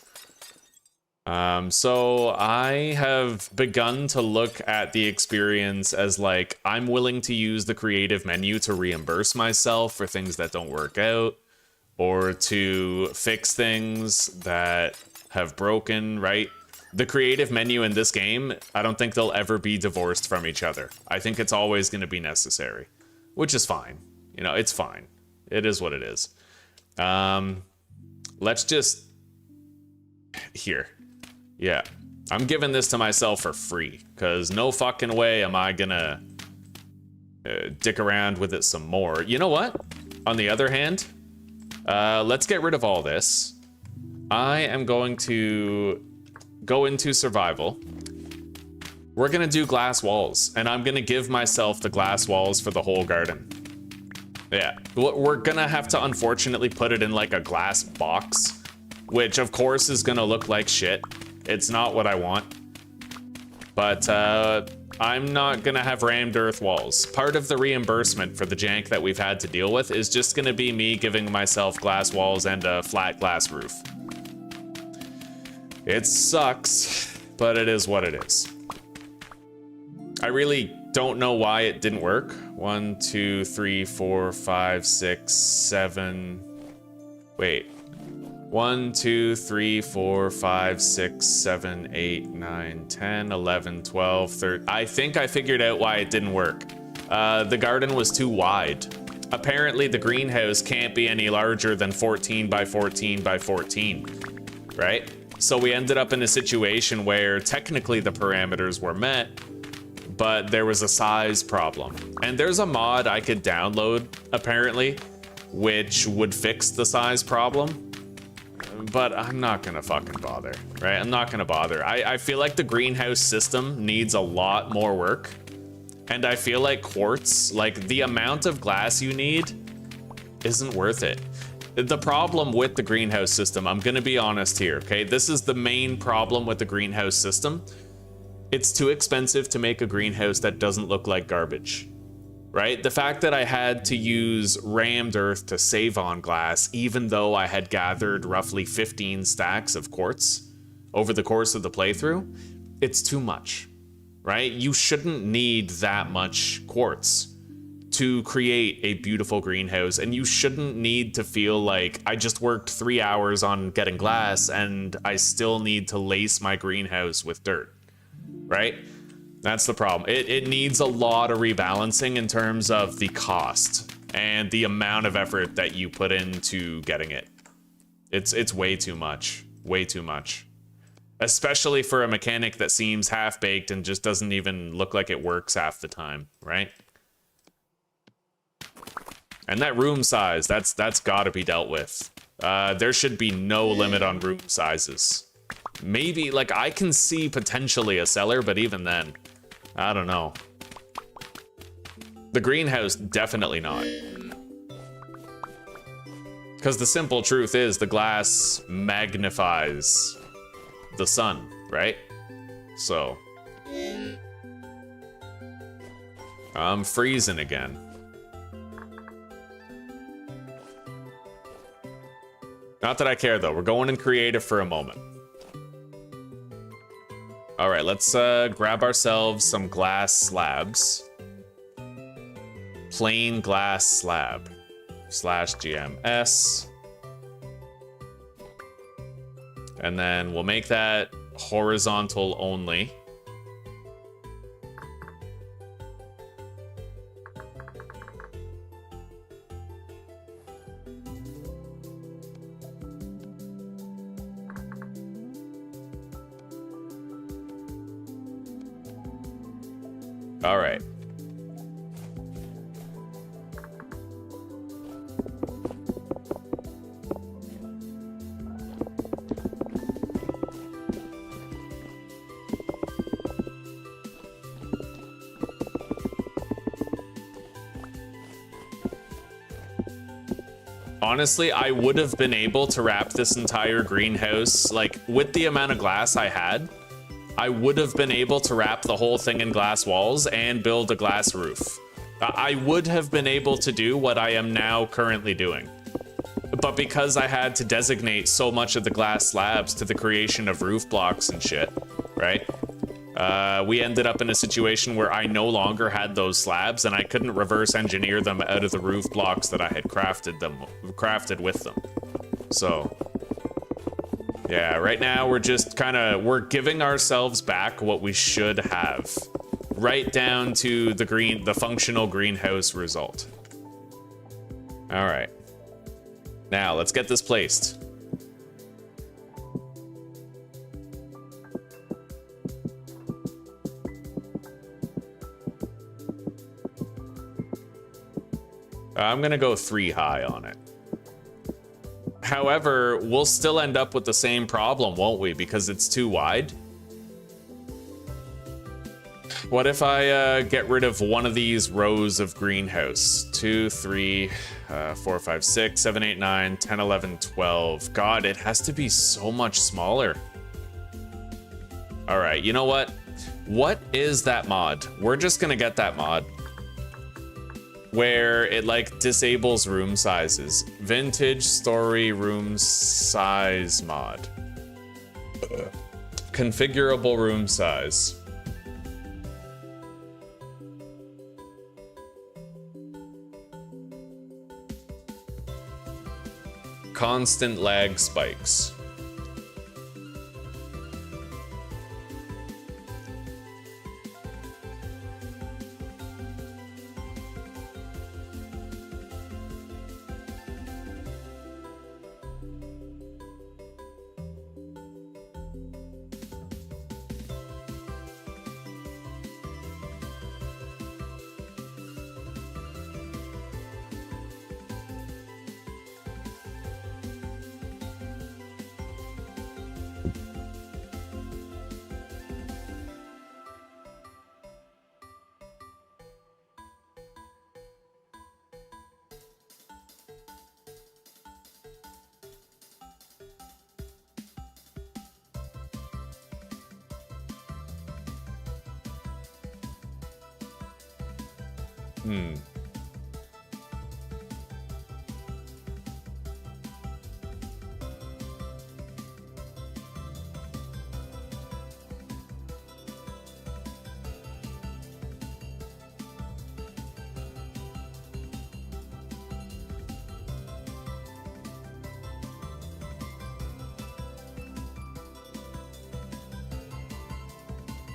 So I have begun to look at the experience as like, I'm willing to use the creative menu to reimburse myself for things that don't work out, or to fix things that have broken, right? The creative menu in this game, I don't think they'll ever be divorced from each other. I think it's always going to be necessary, which is fine. You know, it's fine. It is what it is. Let's just... Here. Yeah. I'm giving this to myself for free, because no fucking way am I gonna dick around with it some more. You know what? On the other hand, let's get rid of all this. I am going to go into survival. We're gonna do glass walls, and I'm gonna give myself the glass walls for the whole garden. Yeah, we're gonna have to unfortunately put it in like a glass box, which of course is gonna look like shit. It's not what I want. But I'm not gonna have rammed earth walls. Part of the reimbursement for the jank that we've had to deal with is just gonna be me giving myself glass walls and a flat glass roof. It sucks, but it is what it is. I really don't know why it didn't work. 1, 2, 3, 4, 5, 6, 7. Wait. 1, 2, 3, 4, 5, 6, 7, 8, 9, 10, 11, 12, 13. I think I figured out why it didn't work. The garden was too wide. Apparently the greenhouse can't be any larger than 14 by 14 by 14, right? So we ended up in a situation where technically the parameters were met, but there was a size problem. And there's a mod I could download, apparently, which would fix the size problem. But I'm not gonna fucking bother, right? I'm not gonna bother. I feel like the greenhouse system needs a lot more work. And I feel like quartz, like the amount of glass you need, isn't worth it. The problem with the greenhouse system, I'm gonna be honest here, okay? This is the main problem with the greenhouse system. It's too expensive to make a greenhouse that doesn't look like garbage, right? The fact that I had to use rammed earth to save on glass, even though I had gathered roughly 15 stacks of quartz over the course of the playthrough, it's too much, right? You shouldn't need that much quartz to create a beautiful greenhouse, and you shouldn't need to feel like I just worked 3 hours on getting glass and I still need to lace my greenhouse with dirt, right? That's the problem. It needs a lot of rebalancing in terms of the cost and the amount of effort that you put into getting it. It's way too much, way too much. Especially for a mechanic that seems half-baked and just doesn't even look like it works half the time, right? And that room size, that's gotta be dealt with. There should be no limit on room sizes. Maybe, like, I can see potentially a cellar, but even then, I don't know. The greenhouse, definitely not. Because the simple truth is the glass magnifies the sun, right? So. I'm freezing again. Not that I care, though. We're going in creative for a moment. All right, let's grab ourselves some glass slabs. Plain glass slab. /GMS. And then we'll make that horizontal only. All right. Honestly, I would have been able to wrap this entire greenhouse, like, with the amount of glass I had, I would have been able to wrap the whole thing in glass walls and build a glass roof. I would have been able to do what I am now currently doing. But because I had to designate so much of the glass slabs to the creation of roof blocks and shit, right? We ended up in a situation where I no longer had those slabs and I couldn't reverse engineer them out of the roof blocks that I had crafted with them. So, yeah, right now we're just we're giving ourselves back what we should have. Right down to the functional greenhouse result. All right. Now, let's get this placed. I'm gonna go 3 high on it. However, we'll still end up with the same problem, won't we? Because it's too wide. What if I get rid of one of these rows of greenhouse? 2, 3, 4, 5, 6, 7, 8, 9, 10, 11, 12. God, it has to be so much smaller. All right, you know what? What is that mod? We're just gonna get that mod where it like disables room sizes. Vintage story room size mod. Configurable room size. Constant lag spikes.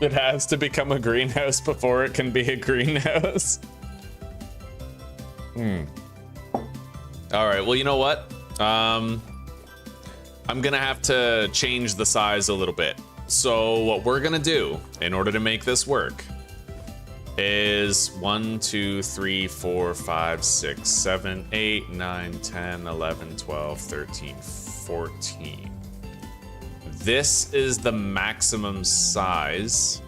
It has to become a greenhouse before it can be a greenhouse. All right, well, you know what? I'm gonna have to change the size a little bit. So what we're gonna do in order to make this work is 1, 2, 3, 4, 5, 6, 7, 8, 9, 10, 11, 12, 13, 14. This is the maximum size.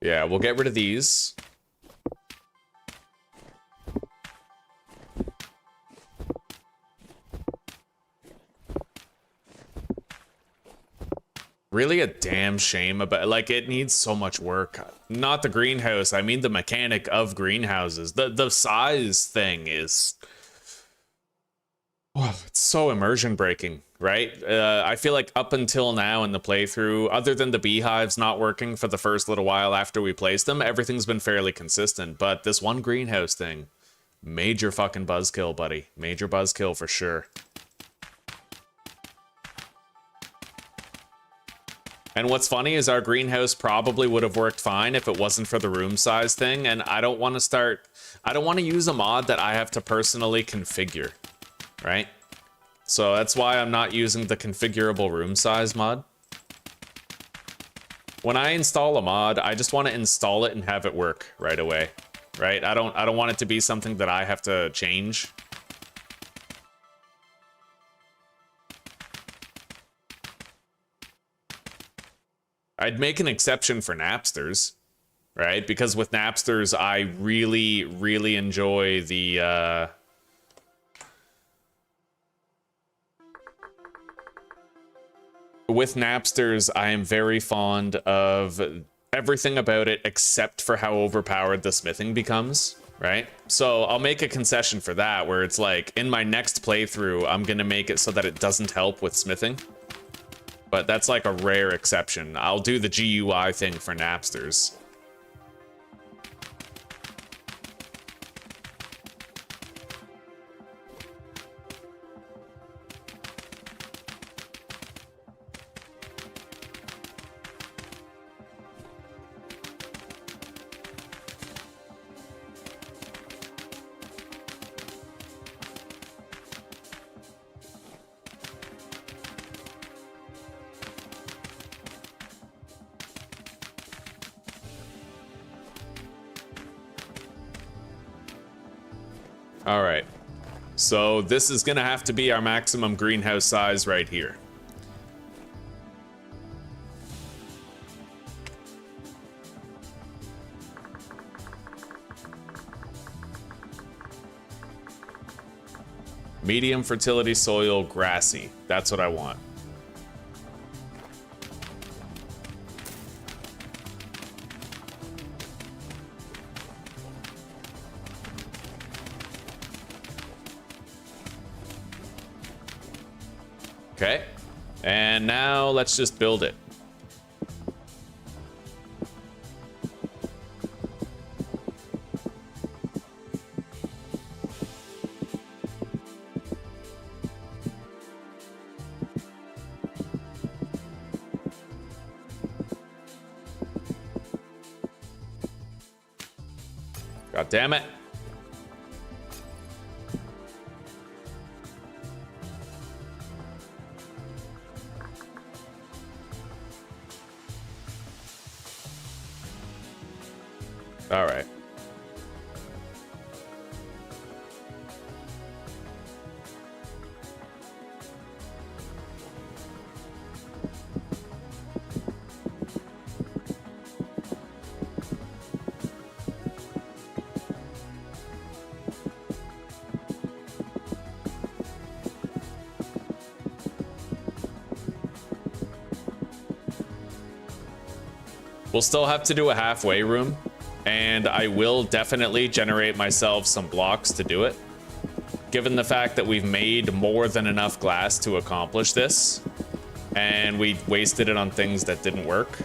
Yeah, we'll get rid of these. Really a damn shame about, like, it needs so much work. Not the greenhouse, I mean the mechanic of greenhouses. The size thing is... Oh, it's so immersion breaking, right? I feel like up until now in the playthrough, other than the beehives not working for the first little while after we placed them, everything's been fairly consistent. But this one greenhouse thing, major fucking buzzkill, buddy. Major buzzkill for sure. And what's funny is our greenhouse probably would have worked fine if it wasn't for the room size thing. And I don't want to use a mod that I have to personally configure. Right? So that's why I'm not using the configurable room size mod. When I install a mod, I just want to install it and have it work right away. Right? I don't want it to be something that I have to change. I'd make an exception for Napsters, right? Because with Napsters, I really, really enjoy the with Napsters, I am very fond of everything about it except for how overpowered the smithing becomes, right? So I'll make a concession for that, where it's like, in my next playthrough, I'm gonna make it so that it doesn't help with smithing. But that's like a rare exception. I'll do the GUI thing for Napsters. All right, so this is gonna have to be our maximum greenhouse size right here. Medium fertility soil, grassy. That's what I want. Okay, and now let's just build it. God damn it. All right. We'll still have to do a halfway room, and I will definitely generate myself some blocks to do it. Given the fact that we've made more than enough glass to accomplish this, and we wasted it on things that didn't work.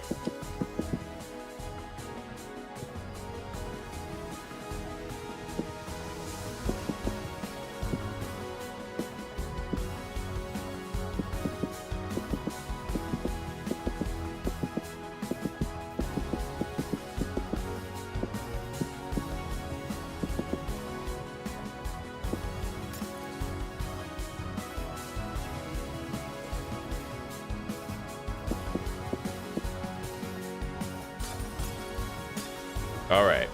All right,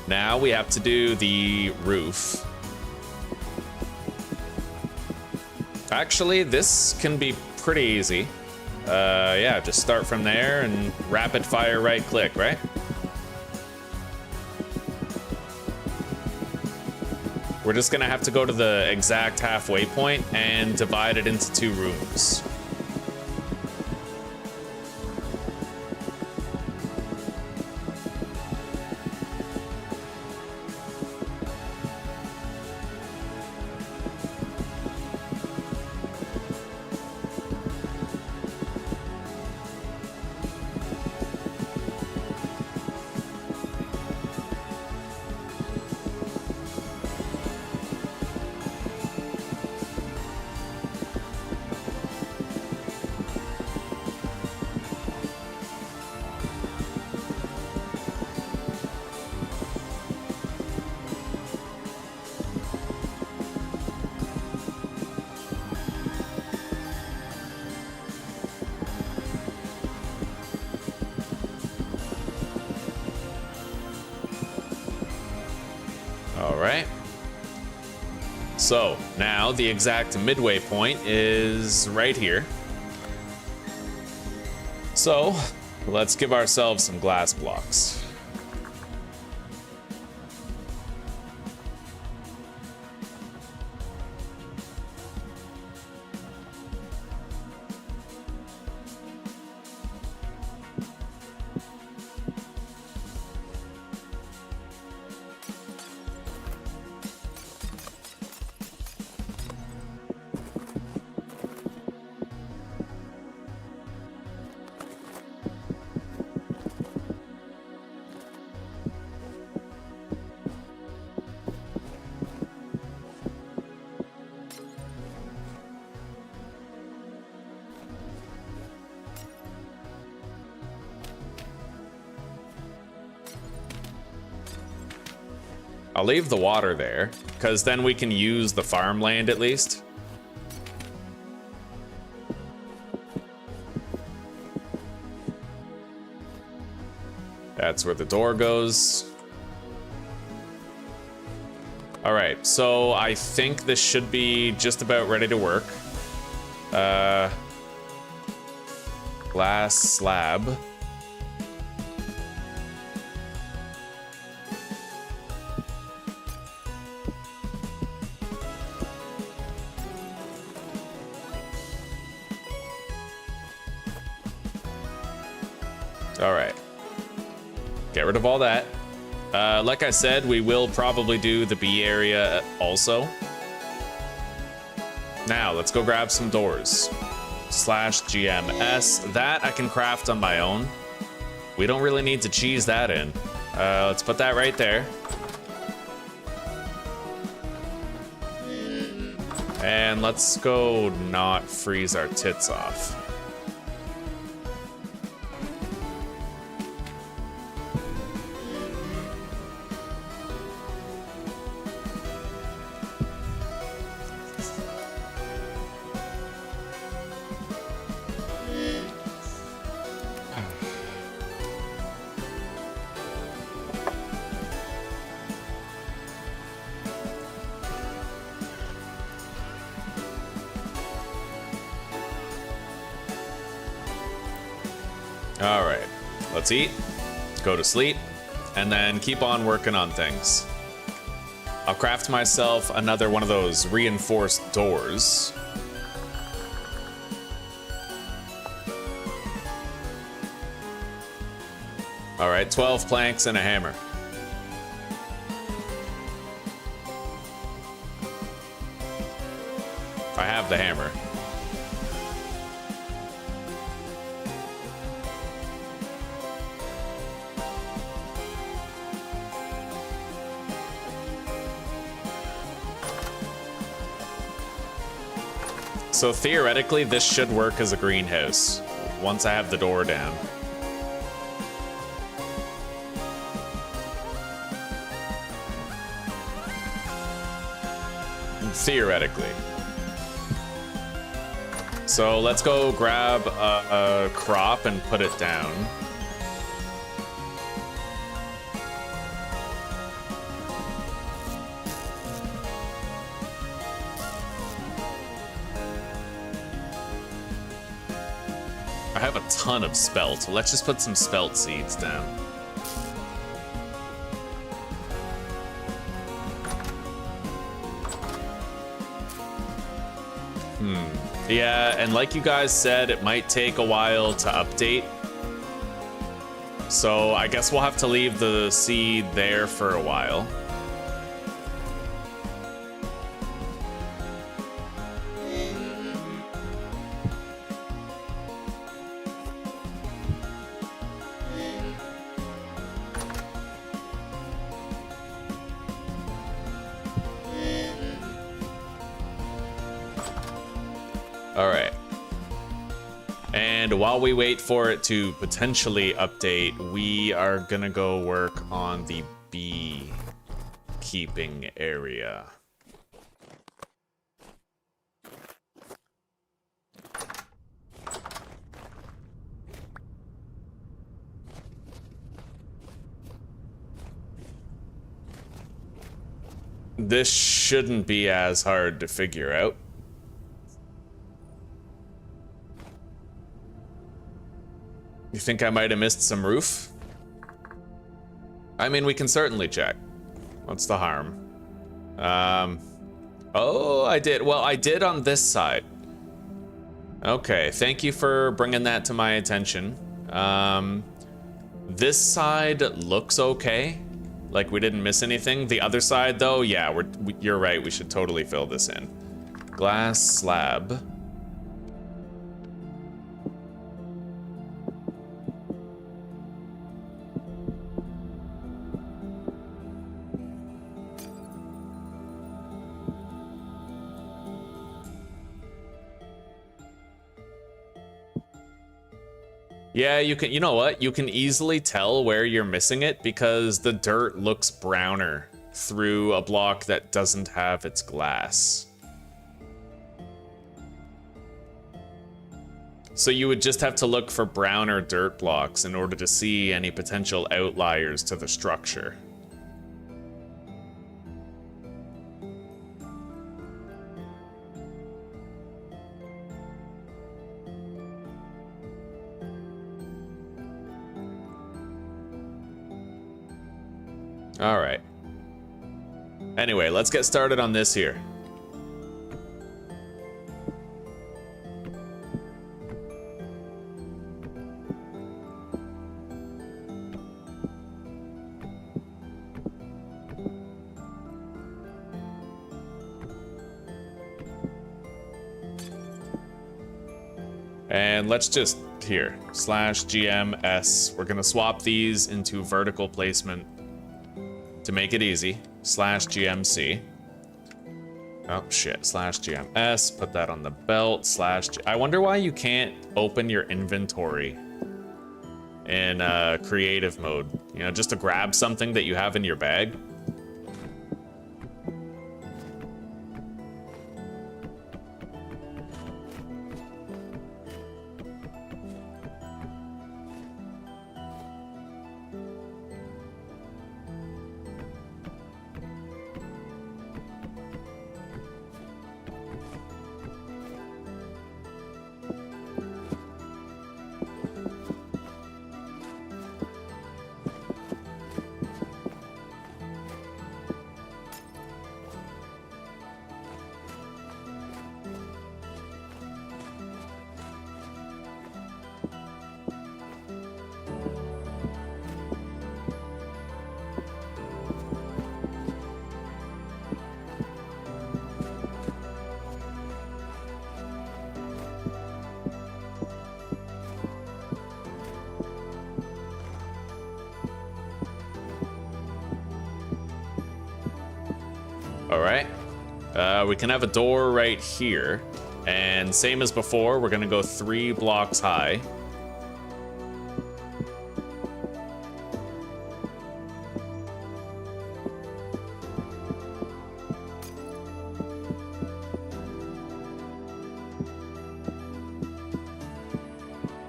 now we have to do the roof. Actually, this can be pretty easy. Yeah, just start from there and rapid fire right click, right? We're just gonna have to go to the exact halfway point and divide it into 2 rooms. All right. So now the exact midway point is right here. So let's give ourselves some glass blocks. I'll leave the water there, because then we can use the farmland at least. That's where the door goes. All right, so I think this should be just about ready to work. Glass slab. All right. Get rid of all that. Like I said, we will probably do the B area also. Now, let's go grab some doors. /GMS. That I can craft on my own. We don't really need to cheese that in. Let's put that right there. And let's go not freeze our tits off. All right, let's eat, go to sleep, and then keep on working on things. I'll craft myself another one of those reinforced doors. All right, 12 planks and a hammer. I have the hammer. So theoretically, this should work as a greenhouse once I have the door down. Theoretically. So let's go grab a crop and put it down. I have a ton of spelt. Let's just put some spelt seeds down. Yeah, and like you guys said, it might take a while to update. So I guess we'll have to leave the seed there for a while. All right. And while we wait for it to potentially update, we are gonna go work on the beekeeping area. This shouldn't be as hard to figure out. You think I might have missed some roof? I mean, we can certainly check. What's the harm? Oh, I did. Well, I did on this side. Okay, thank you for bringing that to my attention. This side looks okay. Like we didn't miss anything. The other side, though, yeah, you're right. We should totally fill this in. Glass slab. Yeah, you know what? You can easily tell where you're missing it because the dirt looks browner through a block that doesn't have its glass. So you would just have to look for brown or dirt blocks in order to see any potential outliers to the structure. All right. Anyway, let's get started on this here. And let's just, here, /GMS. We're gonna swap these into vertical placement to make it easy. /GMC. Oh shit, /GMS, put that on the belt, I wonder why you can't open your inventory in creative mode. You know, just to grab something that you have in your bag. Alright. We can have a door right here. And same as before, we're gonna go 3 blocks high.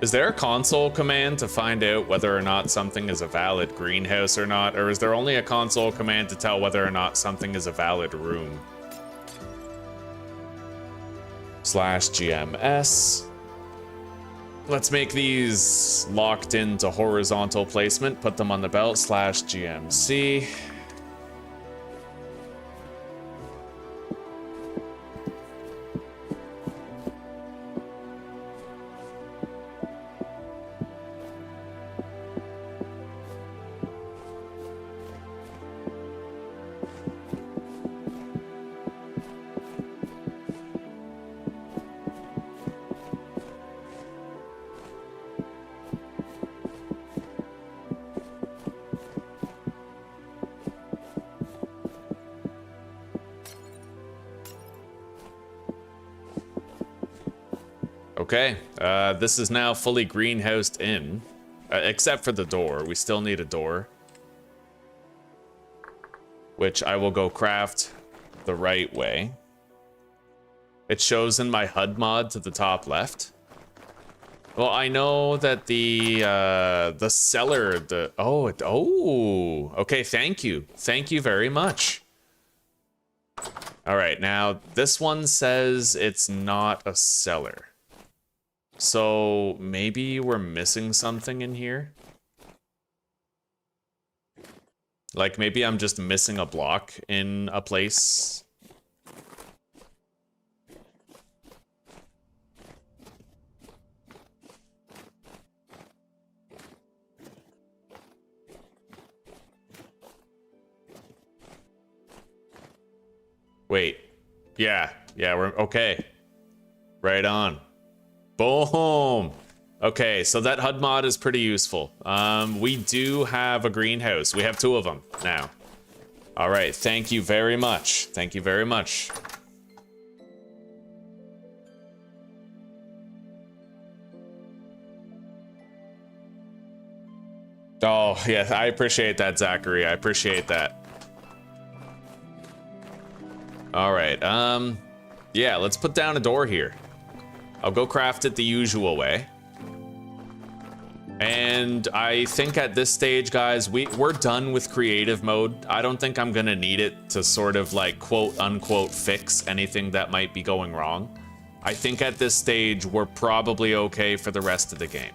Is there a console command to find out whether or not something is a valid greenhouse or not? Or is there only a console command to tell whether or not something is a valid room? /GMS. Let's make these locked into horizontal placement. Put them on the belt. /GMC. Okay, this is now fully greenhoused in, except for the door. We still need a door, which I will go craft the right way. It shows in my HUD mod to the top left. Well, I know that the cellar, okay, thank you very much. All right, now this one says it's not a cellar. So maybe we're missing something in here. Like maybe I'm just missing a block in a place. Wait. Yeah, we're okay. Right on. Boom. Okay, so that HUD mod is pretty useful. We do have a greenhouse. We have 2 of them now. All right, thank you very much. Thank you very much. Oh, yeah, I appreciate that, Zachary. I appreciate that. All right, yeah, let's put down a door here. I'll go craft it the usual way. And I think at this stage, guys, we're done with creative mode. I don't think I'm gonna need it to sort of like quote unquote fix anything that might be going wrong. I think at this stage, we're probably okay for the rest of the game.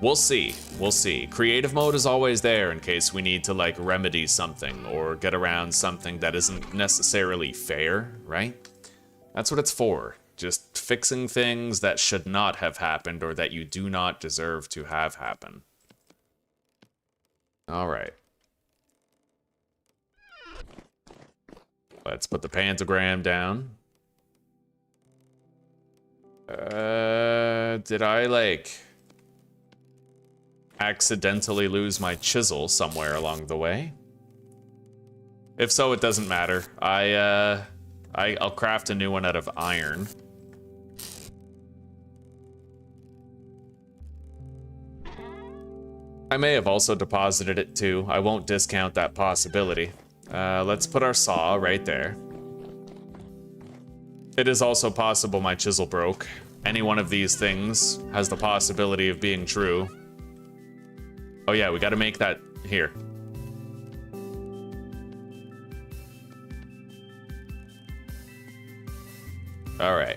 We'll see, we'll see. Creative mode is always there in case we need to like remedy something or get around something that isn't necessarily fair, right? That's what it's for. Just fixing things that should not have happened or that you do not deserve to have happen. All right. Let's put the pentagram down. Did I, like, accidentally lose my chisel somewhere along the way? If so, it doesn't matter. I'll craft a new one out of iron. I may have also deposited it too. I won't discount that possibility. Let's put our saw right there. It is also possible my chisel broke. Any one of these things has the possibility of being true. Oh yeah, we gotta make that here. All right.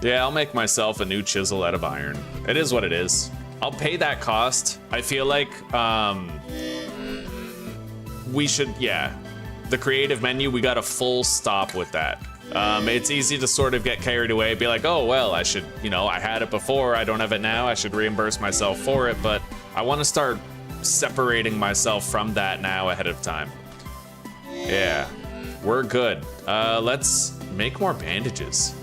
Yeah, I'll make myself a new chisel out of iron. It is what it is. I'll pay that cost. I feel like we should, yeah. The creative menu, we got a full stop with that. It's easy to sort of get carried away, be like, oh, well, I should, you know, I had it before, I don't have it now, I should reimburse myself for it, but I want to start separating myself from that now ahead of time. Yeah, we're good. Let's make more bandages.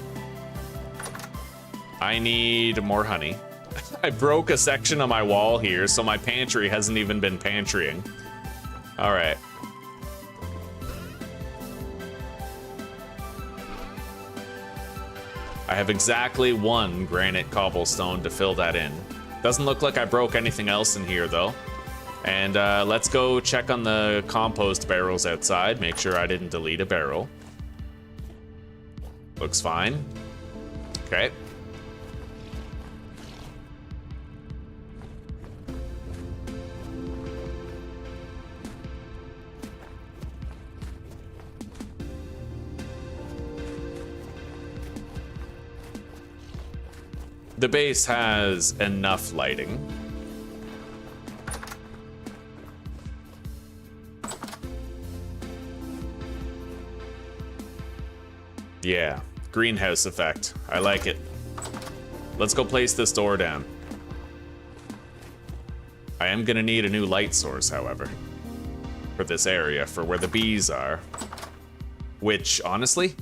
I need more honey. I broke a section of my wall here, so my pantry hasn't even been pantrying. All right. I have exactly one granite cobblestone to fill that in. Doesn't look like I broke anything else in here, though. And let's go check on the compost barrels outside, make sure I didn't delete a barrel. Looks fine. Okay. The base has enough lighting. Yeah, greenhouse effect. I like it. Let's go place this door down. I am gonna need a new light source, however, for this area, for where the bees are. Which, honestly,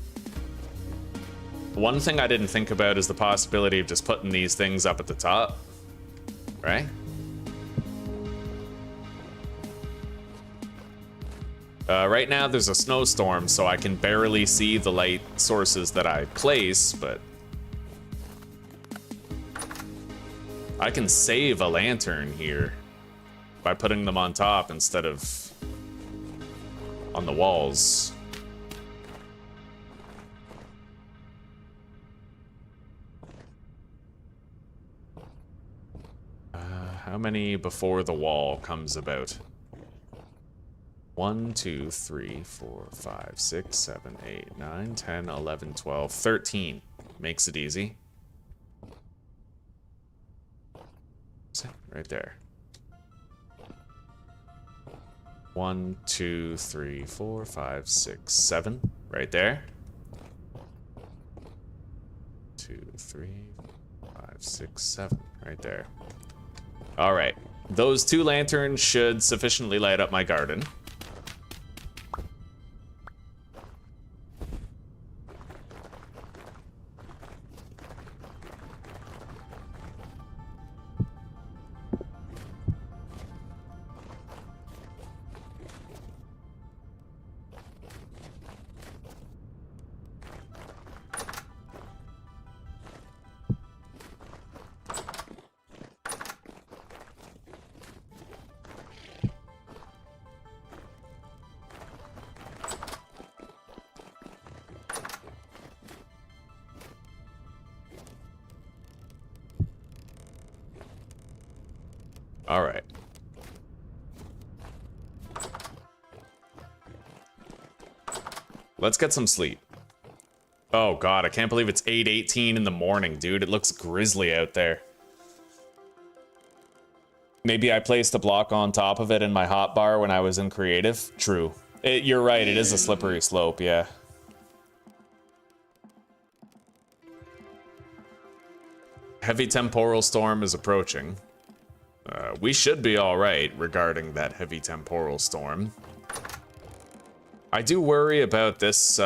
one thing I didn't think about is the possibility of just putting these things up at the top, right? Right now there's a snowstorm, so I can barely see the light sources that I place, but I can save a lantern here by putting them on top instead of on the walls. How many before the wall comes about? 1, 2, 3, 4, 5, 6, 7, 8, 9, 10, 11, 12, 13. Makes it easy. Right there. 1, 2, 3, 4, 5, 6, 7. Right there. 2, 3, 5, 6, 7. Right there. All right. Those 2 lanterns should sufficiently light up my garden. Alright. Let's get some sleep. Oh god, I can't believe it's 8:18 in the morning, dude. It looks grisly out there. Maybe I placed a block on top of it in my hotbar when I was in creative. True. You're right, it is a slippery slope, yeah. Heavy temporal storm is approaching. We should be alright regarding that heavy temporal storm. I do worry about this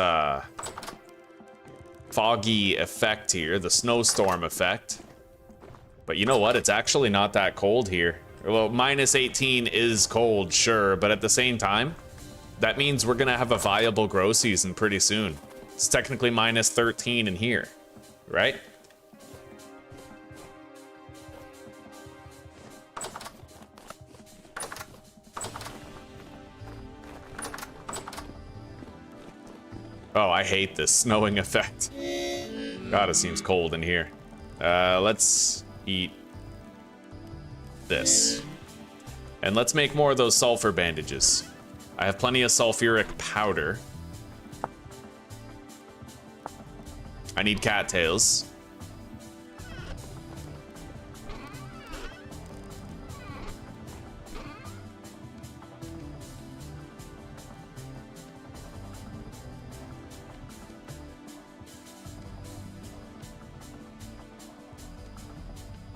foggy effect here, the snowstorm effect. But you know what? It's actually not that cold here. Well, minus 18 is cold, sure, but at the same time, that means we're gonna have a viable grow season pretty soon. It's technically minus 13 in here, right? Oh, I hate this snowing effect. God, it seems cold in here. Let's eat this. And let's make more of those sulfur bandages. I have plenty of sulfuric powder. I need cattails.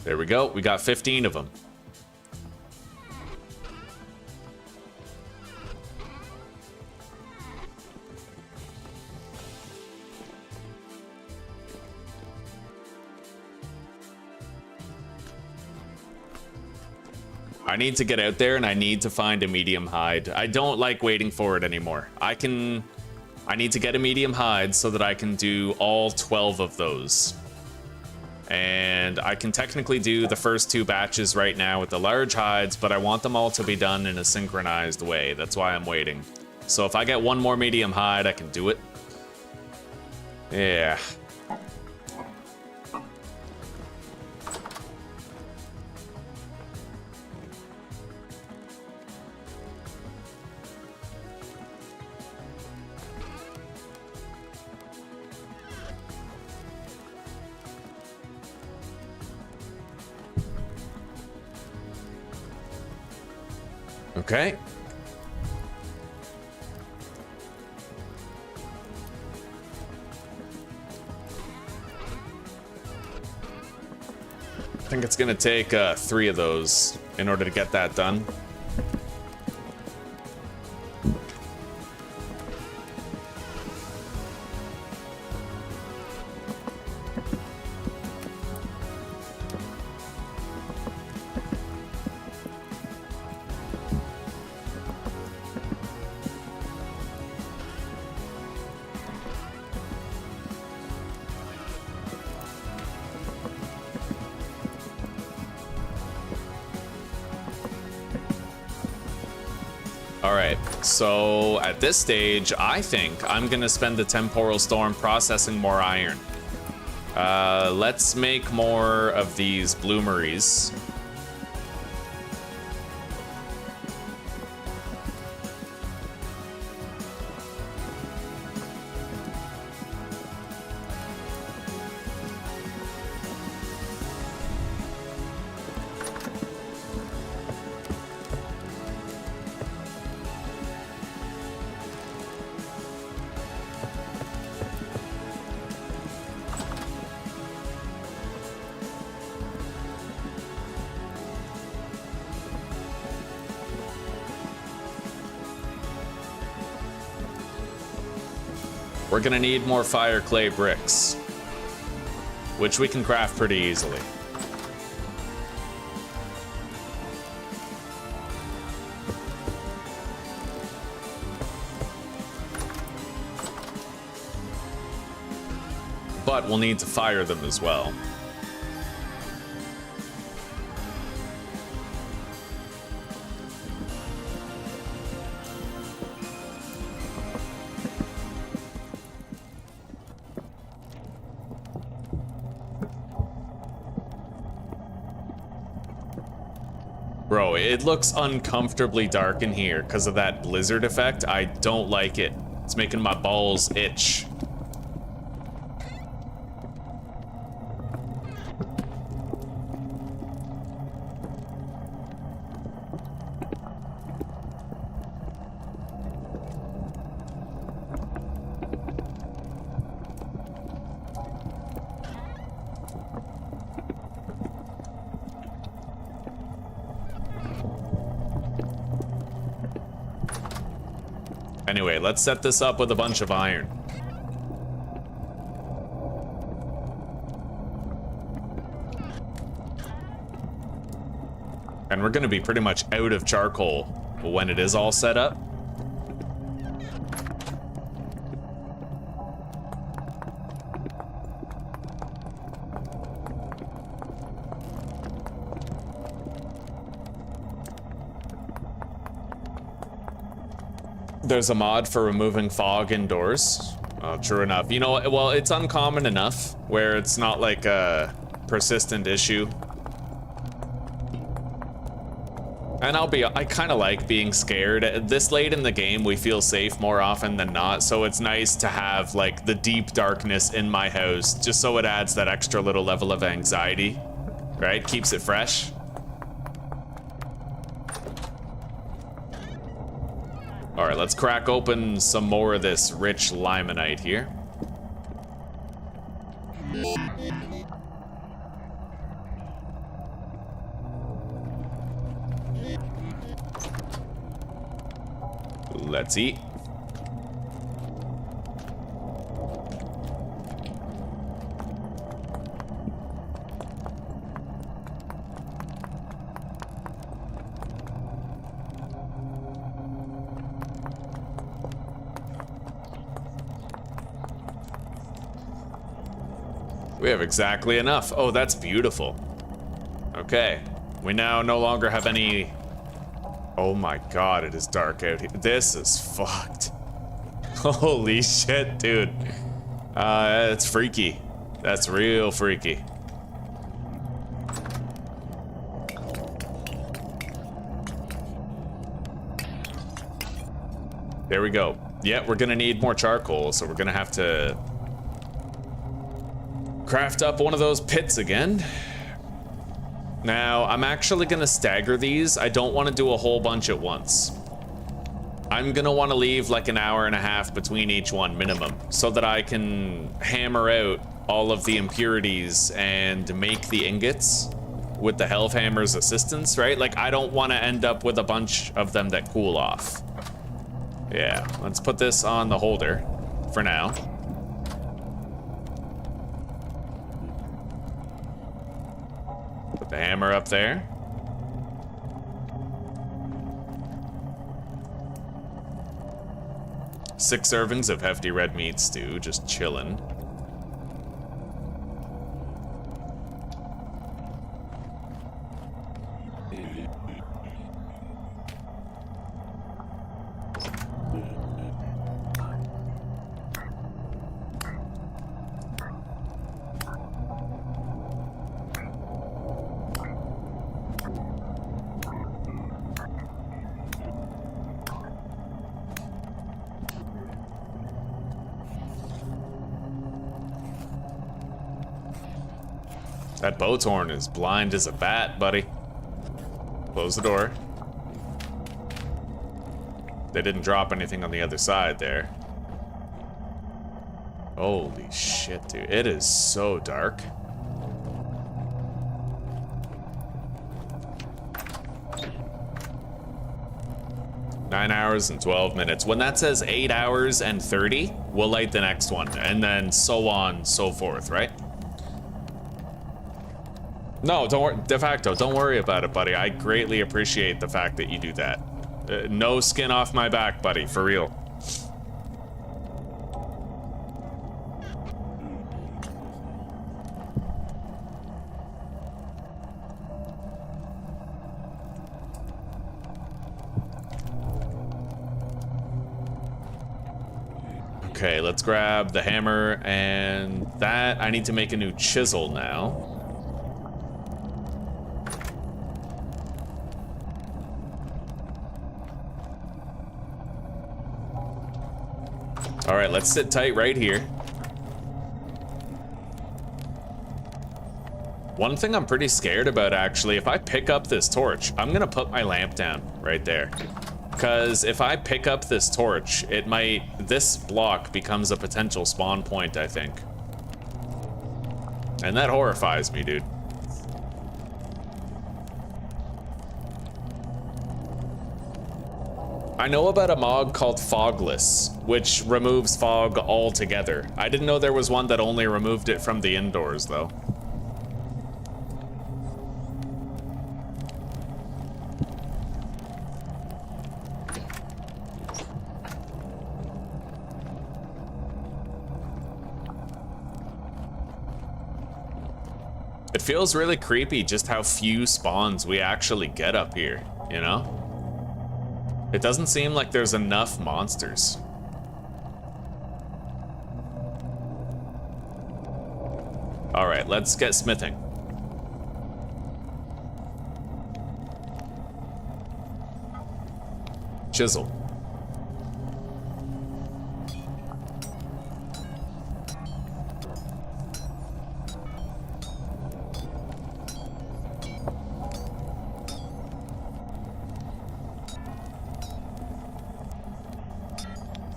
There we go. We got 15 of them. I need to get out there and I need to find a medium hide. I don't like waiting for it anymore. I need to get a medium hide so that I can do all 12 of those. And I can technically do the first 2 batches right now with the large hides, but I want them all to be done in a synchronized way. That's why I'm waiting. So if I get 1 more medium hide, I can do it. Yeah. Okay. I think it's gonna take 3 of those in order to get that done. So at this stage, I think I'm gonna spend the temporal storm processing more iron. Let's make more of these bloomeries. We're gonna need more fire clay bricks, which we can craft pretty easily. But we'll need to fire them as well. Bro, boy, it looks uncomfortably dark in here because of that blizzard effect. I don't like it. It's making my balls itch. Anyway, let's set this up with a bunch of iron. And we're gonna be pretty much out of charcoal when it is all set up. There's a mod for removing fog indoors. Oh, true enough. You know, well, it's uncommon enough where it's not like a persistent issue. And I kind of like being scared. This late in the game, we feel safe more often than not, so it's nice to have like the deep darkness in my house, just so it adds that extra little level of anxiety, right? Keeps it fresh. All right, let's crack open some more of this rich limonite here. Let's eat. We have exactly enough. Oh, that's beautiful. Okay. We now no longer have any... Oh my god, it is dark out here. This is fucked. Holy shit, dude. It's freaky. That's real freaky. There we go. Yeah, we're gonna need more charcoal, so we're gonna have to craft up one of those pits again. Now, I'm actually gonna stagger these. I don't want to do a whole bunch at once. I'm gonna want to leave like an hour and a half between each one minimum, so that I can hammer out all of the impurities and make the ingots with the Hellhammer's assistance, right? Like, I don't want to end up with a bunch of them that cool off. Yeah, let's put this on the holder for now. Put the hammer up there. Six servings of hefty red meat stew, just chillin'. That boat's horn is blind as a bat, buddy. Close the door. They didn't drop anything on the other side there. Holy shit, dude. It is so dark. Nine hours and 12 minutes. When that says 8 hours and 30, we'll light the next one, and then so on, so forth, right? No, don't worry, de facto, don't worry about it, buddy. I greatly appreciate the fact that you do that. No skin off my back, buddy, for real. Okay, let's grab the hammer and that. I need to make a new chisel now. All right, let's sit tight right here. One thing I'm pretty scared about, actually, if I pick up this torch, I'm gonna put my lamp down right there. Because if I pick up this torch, this block becomes a potential spawn point, I think. And that horrifies me, dude. I know about a mod called Fogless, which removes fog altogether. I didn't know there was one that only removed it from the indoors, though. It feels really creepy just how few spawns we actually get up here, you know? It doesn't seem like there's enough monsters. All right, let's get smithing. Chisel.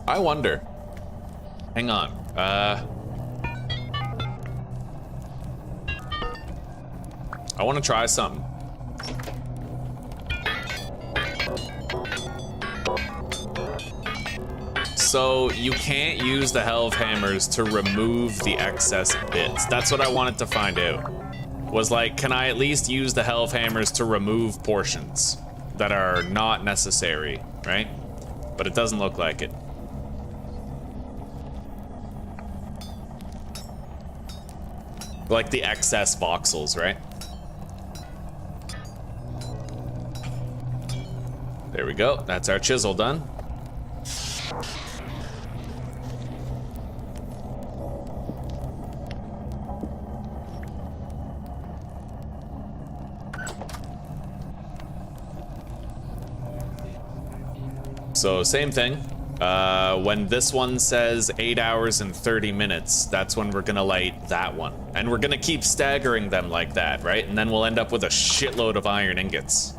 I wonder. Hang on. I want to try something. So you can't use the Helve hammers to remove the excess bits. That's what I wanted to find out. Was like, can I at least use the Helve hammers to remove portions that are not necessary, right? But it doesn't look like it. Like the excess voxels, right? There we go. That's our chisel done. So same thing. When this one says 8 hours and 30 minutes, that's when we're gonna light that one. And we're gonna keep staggering them like that, right? And then we'll end up with a shitload of iron ingots.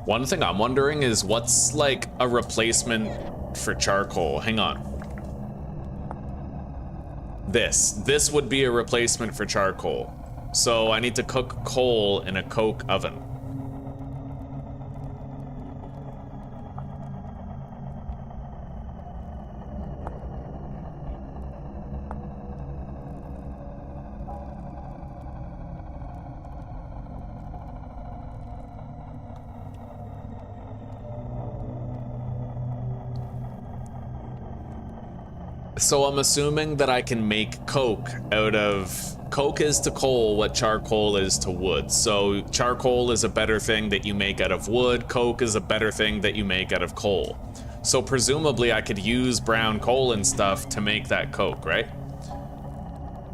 One thing I'm wondering is what's like a replacement for charcoal? Hang on. This would be a replacement for charcoal. So I need to cook coal in a coke oven. So I'm assuming that I can make coke out of... Coke is to coal what charcoal is to wood. So charcoal is a better thing that you make out of wood. Coke is a better thing that you make out of coal. So presumably I could use brown coal and stuff to make that coke, right?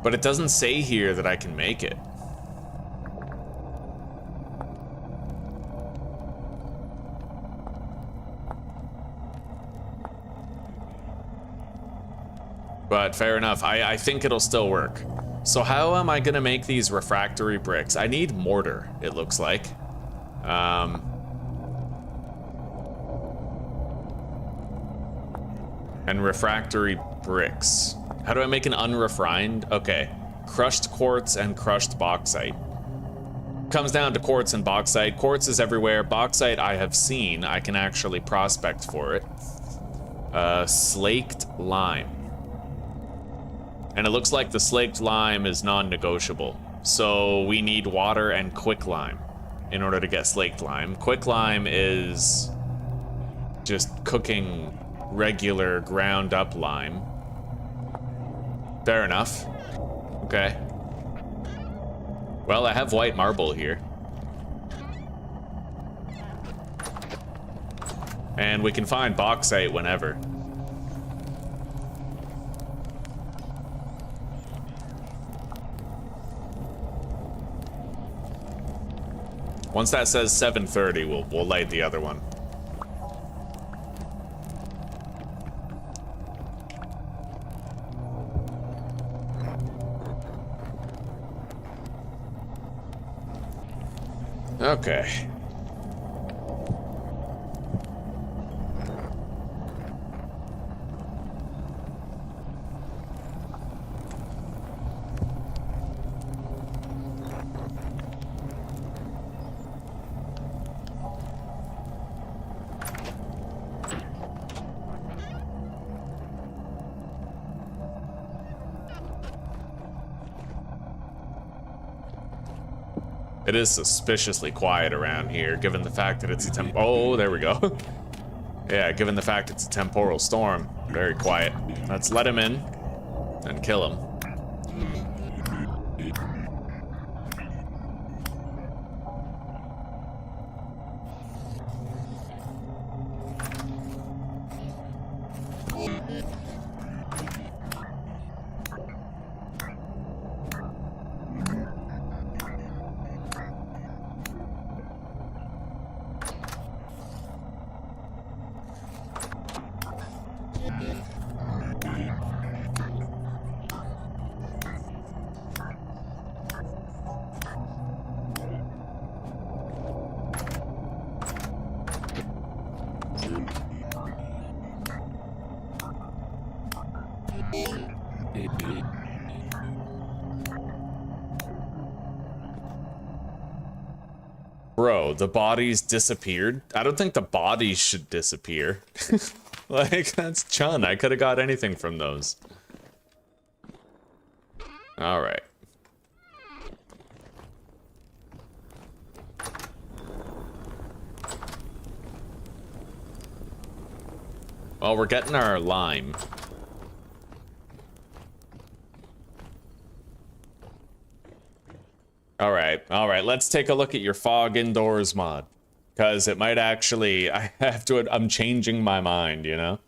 But it doesn't say here that I can make it. But fair enough, I think it'll still work. So how am I gonna make these refractory bricks? I need mortar, it looks like. And refractory bricks. How do I make an unrefined? Okay, crushed quartz and crushed bauxite. Comes down to quartz and bauxite. Quartz is everywhere. Bauxite I have seen. I can actually prospect for it. Slaked lime. And it looks like the slaked lime is non-negotiable. So we need water and quicklime in order to get slaked lime. Quicklime is just cooking regular ground up lime. Fair enough. Okay. Well, I have white marble here. And we can find bauxite whenever. Once that says 7:30, we'll light the other one. Okay. It is suspiciously quiet around here, given the fact that it's a oh, there we go. Yeah, given the fact it's a temporal storm. Very quiet. Let's let him in and kill him. Bro, the bodies disappeared? I don't think the bodies should disappear. Like, that's Chun. I could have got anything from those. Alright. Well, we're getting our lime. Alright, let's take a look at your fog indoors mod. Because it might actually, I'm changing my mind, you know?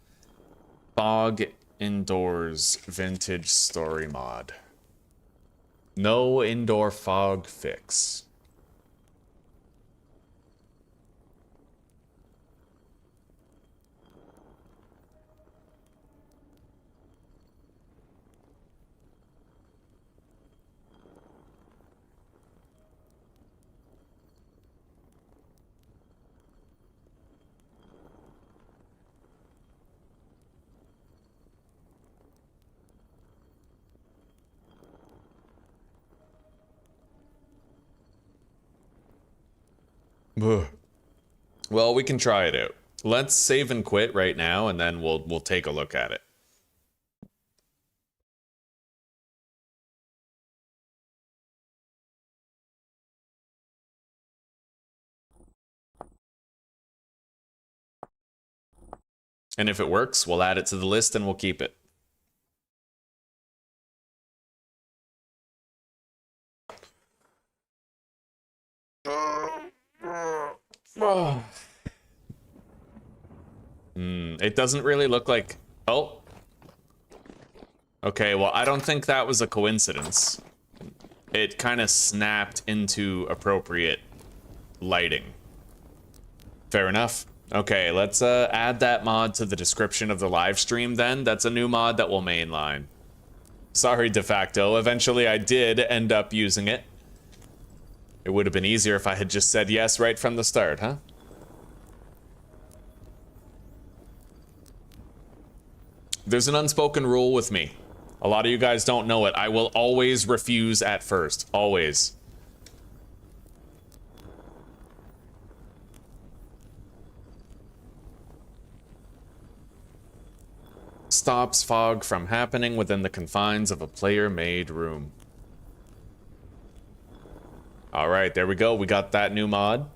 Fog indoors vintage story mod. No indoor fog fix. Well, we can try it out. Let's save and quit right now, and then we'll take a look at it. And if it works, we'll add it to the list and we'll keep it. It doesn't really look like... Oh. Okay, well, I don't think that was a coincidence. It kind of snapped into appropriate lighting. Fair enough. Okay, let's add that mod to the description of the live stream then. That's a new mod that will mainline. Sorry, de facto. Eventually I did end up using it. It would have been easier if I had just said yes right from the start, huh? There's an unspoken rule with me. A lot of you guys don't know it. I will always refuse at first. Always. Stops fog from happening within the confines of a player-made room. Alright, there we go. We got that new mod.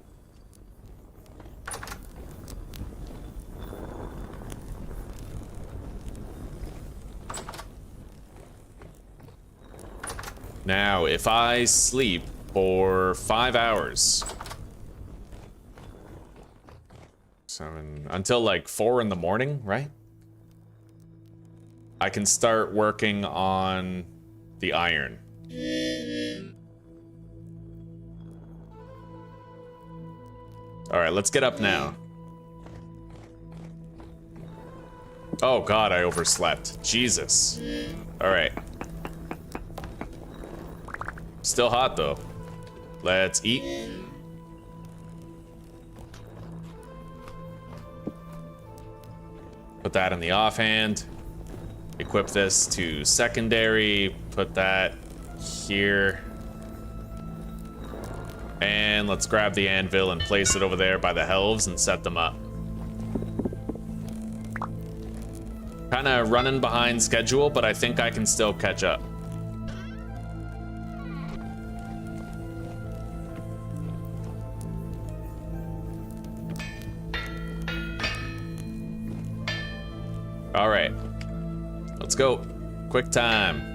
Now, if I sleep for 5 hours... until like 4 in the morning, right? I can start working on the iron. Alright, let's get up now. Oh god, I overslept. Jesus. Alright. Still hot though. Let's eat. Put that in the offhand. Equip this to secondary. Put that here. And let's grab the anvil and place it over there by the helves and set them up. Kind of running behind schedule, but I think I can still catch up. All right, let's go. Quick time.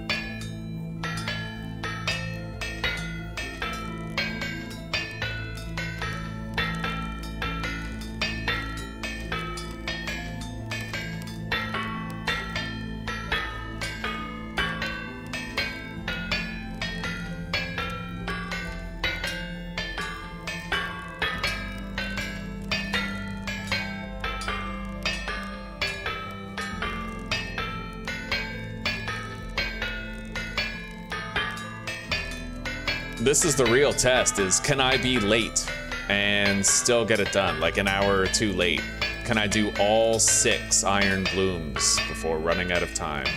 This is the real test, is can I be late and still get it done, like an hour or two late? Can I do all 6 iron blooms before running out of time?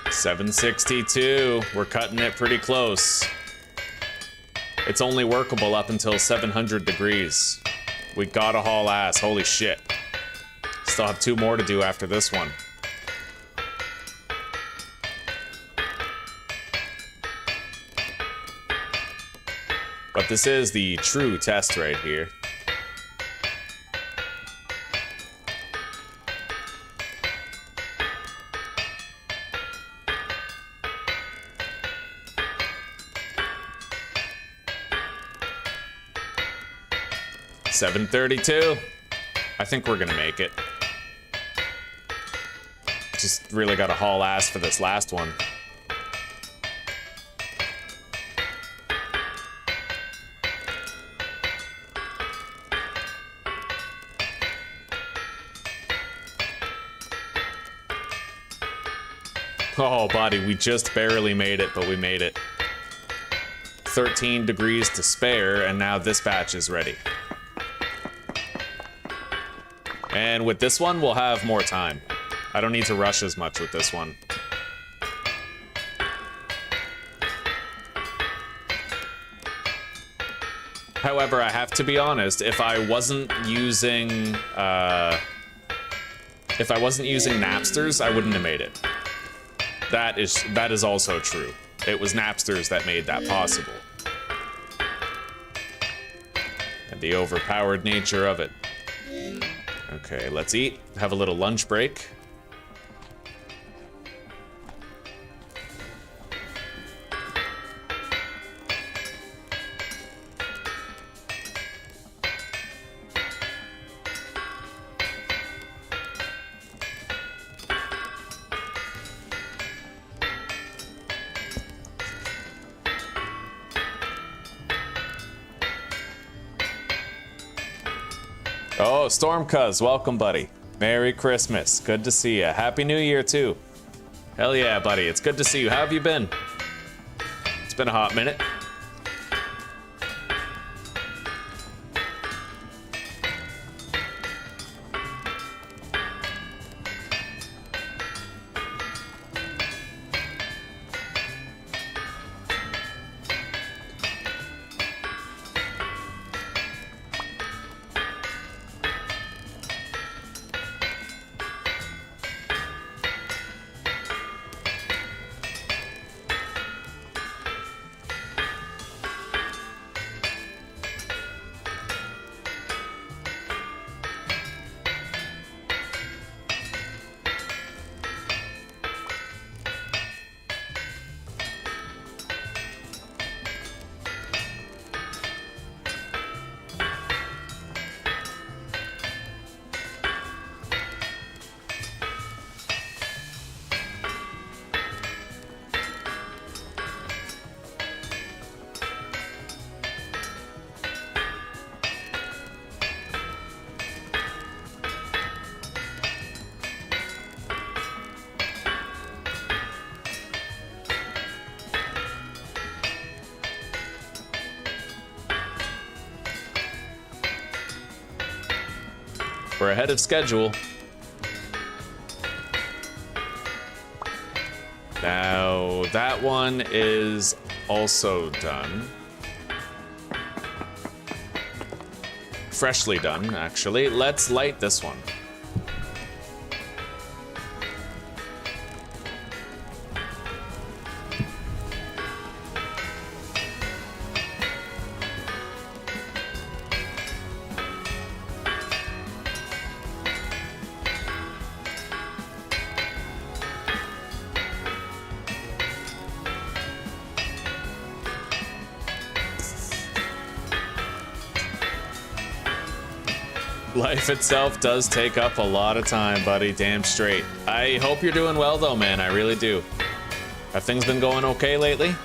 $762. We're cutting it pretty close. It's only workable up until 700 degrees. We gotta haul ass. Holy shit. Still have 2 more to do after this one. But this is the true test right here. $732. I think we're gonna make it. Just really gotta haul ass for this last one. Oh, buddy, we just barely made it, but we made it. 13 degrees to spare, and now this batch is ready. And with this one, we'll have more time. I don't need to rush as much with this one. However, I have to be honest, if I wasn't using Napsters, I wouldn't have made it. That is also true. It was Napsters that made that possible. And the overpowered nature of it. Okay, let's eat. Have a little lunch break. Oh, Stormcuz, welcome, buddy. Merry Christmas. Good to see you. Happy New Year, too. Hell yeah, buddy. It's good to see you. How have you been? It's been a hot minute. We're ahead of schedule. Now, that one is also done. Freshly done, actually. Let's light this one. Life itself does take up a lot of time, buddy. Damn straight. I hope you're doing well, though, man. I really do. Have things been going okay lately?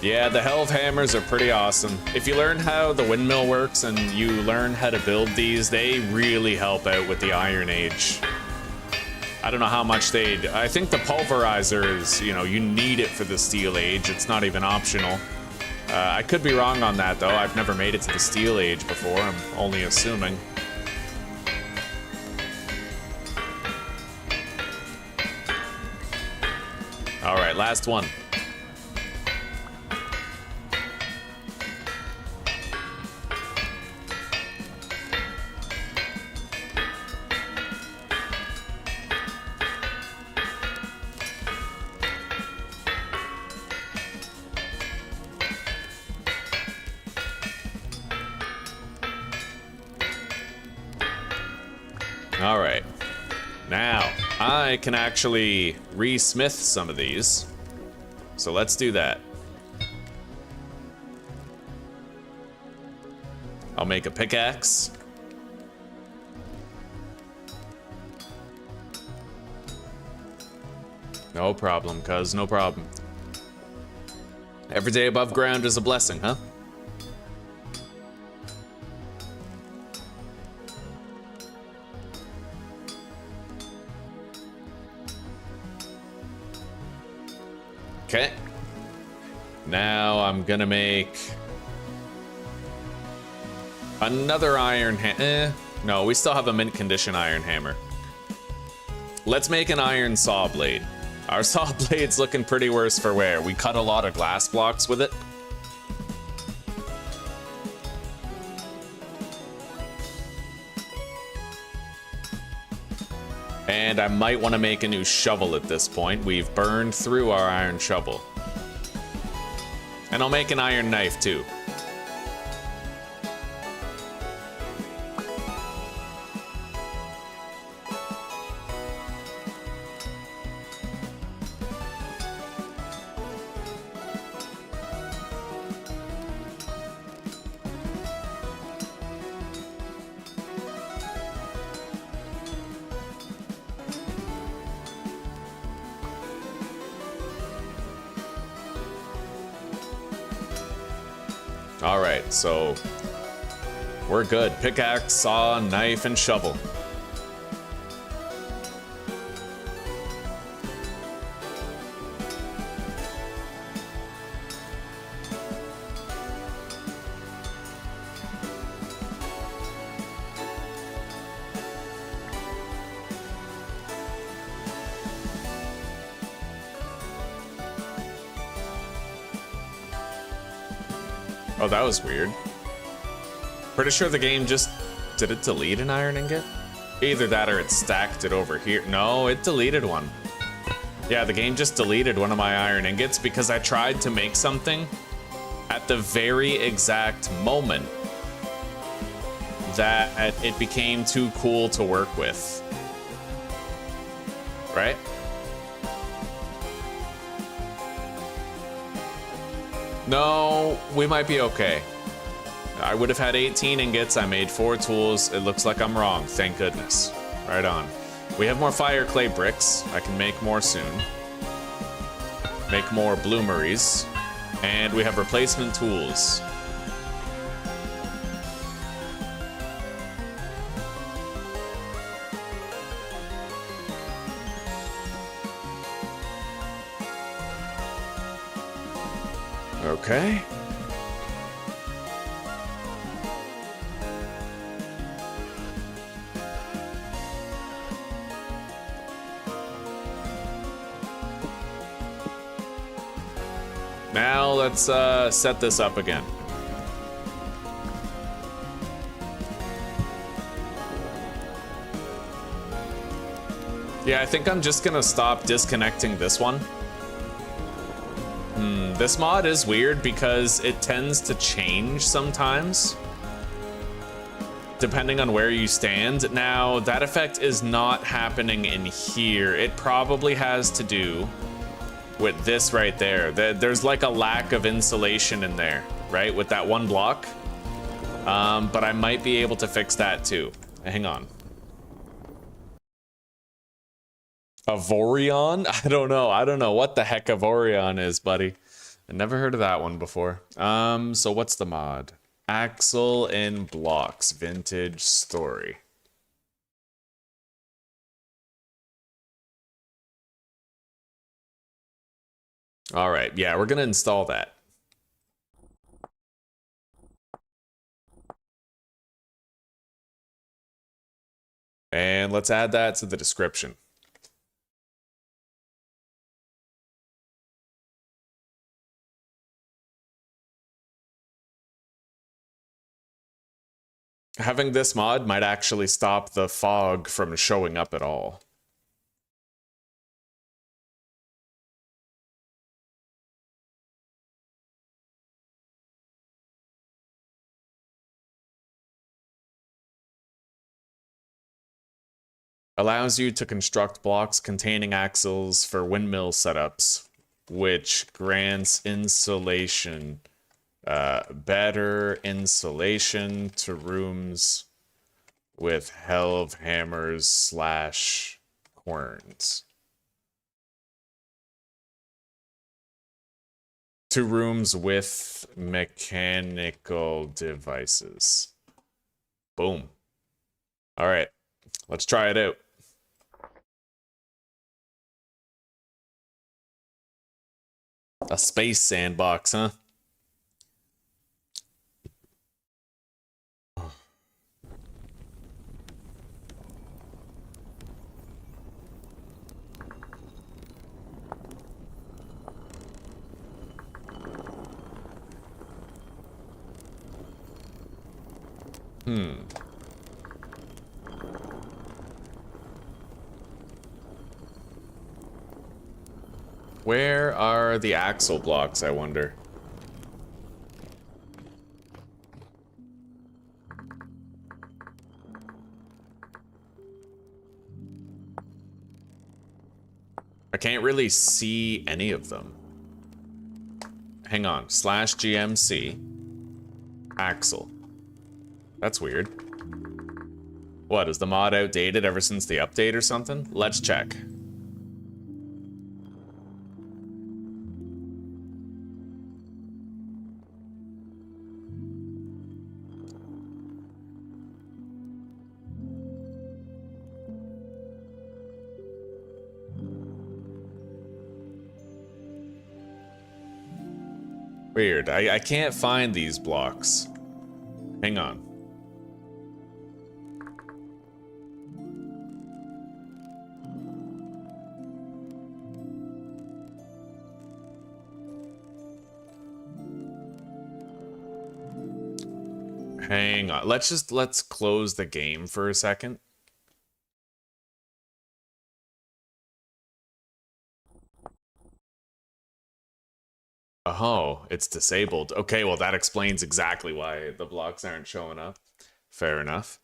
Yeah, the Helve hammers are pretty awesome. If you learn how the windmill works and you learn how to build these, they really help out with the Iron Age. I don't know how much they'd... I think the pulverizer is, you know, you need it for the Steel Age. It's not even optional. I could be wrong on that, though. I've never made it to the Steel Age before. I'm only assuming. All right, last one. All right, now I can actually re-smith some of these, so let's do that. I'll make a pickaxe. No problem, cuz, no problem. Every day above ground is a blessing, huh? Okay. Now I'm gonna make another iron no, we still have a mint condition iron hammer. Let's make an iron saw blade. Our saw blade's looking pretty worse for wear. We cut a lot of glass blocks with it. And I might want to make a new shovel at this point. We've burned through our iron shovel. And I'll make an iron knife too. All right, so we're good. Pickaxe, saw, knife, and shovel. Oh, that was weird. Pretty sure the game just... Did it delete an iron ingot? Either that or it stacked it over here. No, it deleted one. Yeah, the game just deleted one of my iron ingots because I tried to make something at the very exact moment that it became too cool to work with. Right? No, we might be okay. I would have had 18 ingots. I made 4 tools. It looks like I'm wrong. Thank goodness. Right on. We have more fire clay bricks. I can make more soon. Make more bloomeries. And we have replacement tools. Okay. Now let's set this up again. Yeah, I think I'm just gonna stop disconnecting this one. This mod is weird because it tends to change sometimes, depending on where you stand. Now, that effect is not happening in here. It probably has to do with this right there. There's like a lack of insulation in there, right? With that one block. But I might be able to fix that too. Hang on. Avorion? I don't know. I don't know what the heck Avorion is, buddy. I never heard of that one before. So what's the mod? Axle in blocks, vintage story. All right, yeah, we're gonna install that. And let's add that to the description. Having this mod might actually stop the fog from showing up at all. Allows you to construct blocks containing axles for windmill setups, which grants insulation, better insulation to rooms with helve hammers / querns. To rooms with mechanical devices. Boom. All right, let's try it out. A space sandbox, huh? Where are the axle blocks, I wonder? I can't really see any of them. Hang on, /GMC axle. That's weird. What, is the mod outdated ever since the update or something? Let's check. Weird. I can't find these blocks. Hang on. Hang on. Let's close the game for a second. Oh, it's disabled. Okay, well, that explains exactly why the blocks aren't showing up. Fair enough.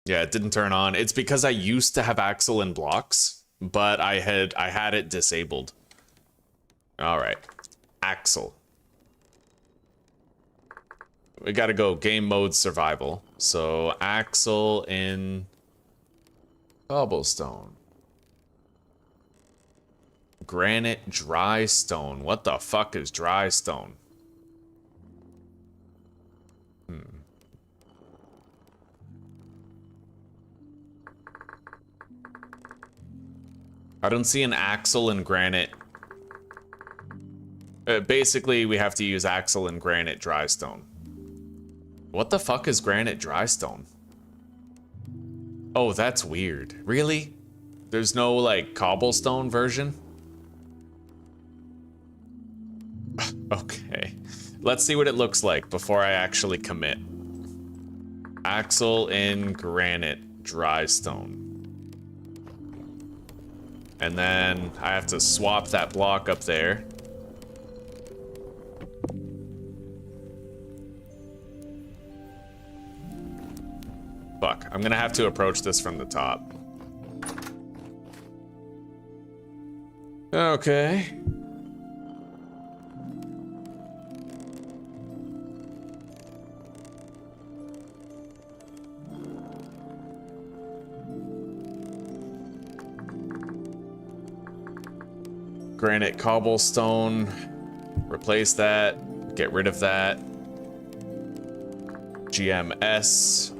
Yeah, it didn't turn on. It's because I used to have Axle in blocks, but I had it disabled. All right. Axle. We gotta go game mode survival. So Axle in cobblestone. Granite dry stone. What the fuck is dry stone? I don't see an axle in granite. Basically, we have to use axle in granite dry stone. What the fuck is granite dry stone? Oh, that's weird. Really? There's no, like, cobblestone version? Okay. Let's see what it looks like before I actually commit. Axle in granite dry stone. And then I have to swap that block up there. Fuck, I'm gonna have to approach this from the top. Okay. Granite cobblestone. Replace that. Get rid of that. GMS.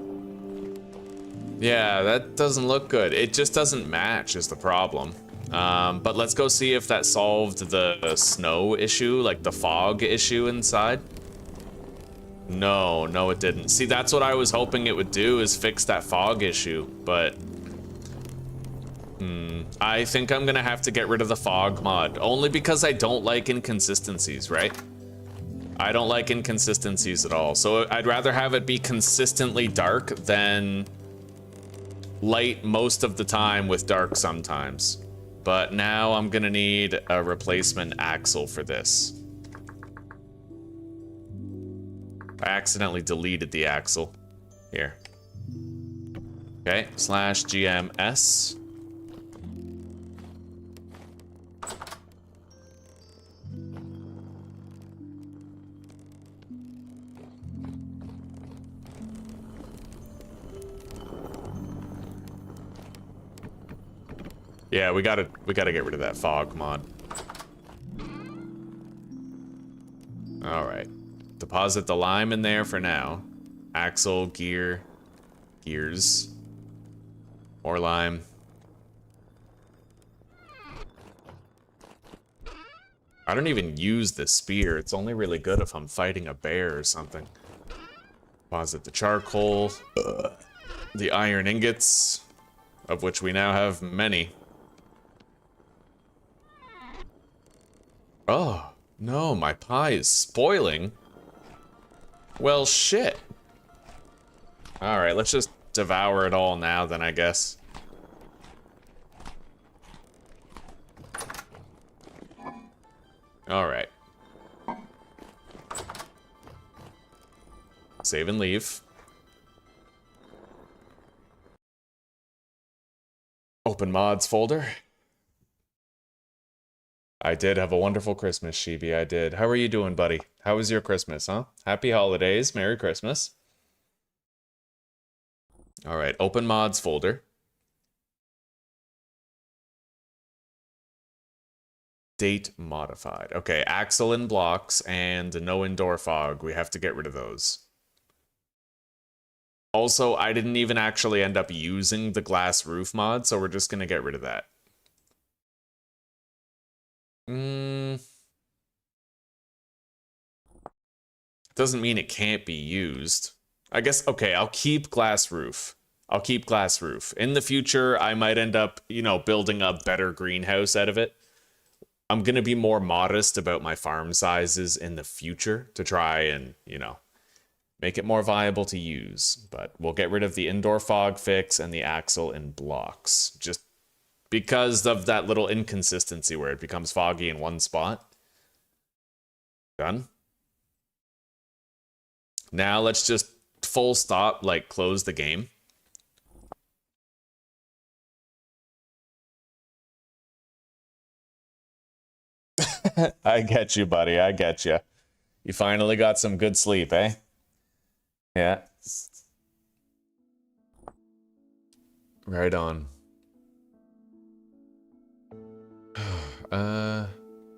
Yeah, that doesn't look good. It just doesn't match is the problem. But let's go see if that solved the snow issue, like the fog issue inside. No, it didn't. See, that's what I was hoping it would do, is fix that fog issue, but... I think I'm gonna have to get rid of the fog mod, only because I don't like inconsistencies, right? I don't like inconsistencies at all, so I'd rather have it be consistently dark than light most of the time with dark sometimes. But now I'm gonna need a replacement axle for this. I accidentally deleted the axle. Here. Okay, /GMS. Yeah, we gotta get rid of that fog mod. All right, deposit the lime in there for now. Axle, gears, more lime. I don't even use the spear. It's only really good if I'm fighting a bear or something. Deposit the charcoal, the iron ingots, of which we now have many. Oh, no, my pie is spoiling. Well, shit. All right, let's just devour it all now then, I guess. All right. Save and leave. Open mods folder. I did have a wonderful Christmas, Shibi, I did. How are you doing, buddy? How was your Christmas, huh? Happy holidays, Merry Christmas. All right, open mods folder. Date modified. Okay, axle and blocks and no indoor fog. We have to get rid of those. Also, I didn't even actually end up using the glass roof mod, so we're just gonna get rid of that. Doesn't mean it can't be used. I guess, okay, I'll keep glass roof. I'll keep glass roof. In the future, I might end up, you know, building a better greenhouse out of it. I'm gonna be more modest about my farm sizes in the future to try and, you know, make it more viable to use. But we'll get rid of the indoor fog fix and the axle in blocks. Just because of that little inconsistency where it becomes foggy in one spot. Done. Now let's just full stop, like close the game. I get you, buddy. I get you. You finally got some good sleep, eh? Yeah. Right on.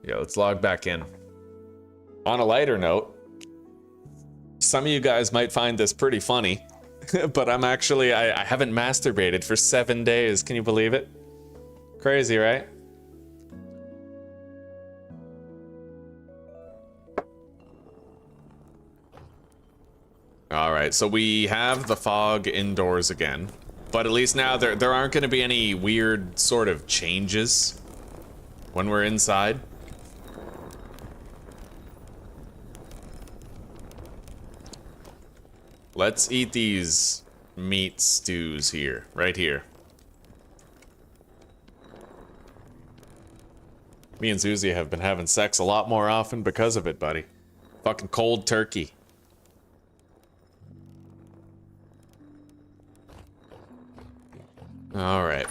Yeah, let's log back in. On a lighter note, some of you guys might find this pretty funny, but I'm actually, I haven't masturbated for 7 days. Can you believe it? Crazy, right? All right, so we have the fog indoors again, but at least now there aren't going to be any weird sort of changes when we're inside. Let's eat these meat stews here, right here. Me and Susie have been having sex a lot more often because of it, buddy. Fucking cold turkey. All right.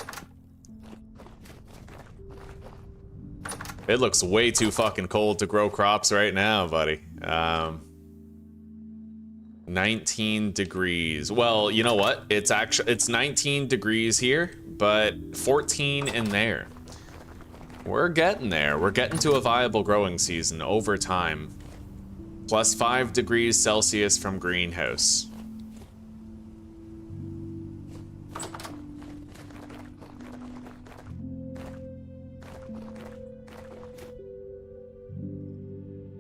It looks way too fucking cold to grow crops right now, buddy. 19 degrees. Well, you know what? It's 19 degrees here, but 14 in there. We're getting there. We're getting to a viable growing season over time. Plus 5 degrees Celsius from greenhouse.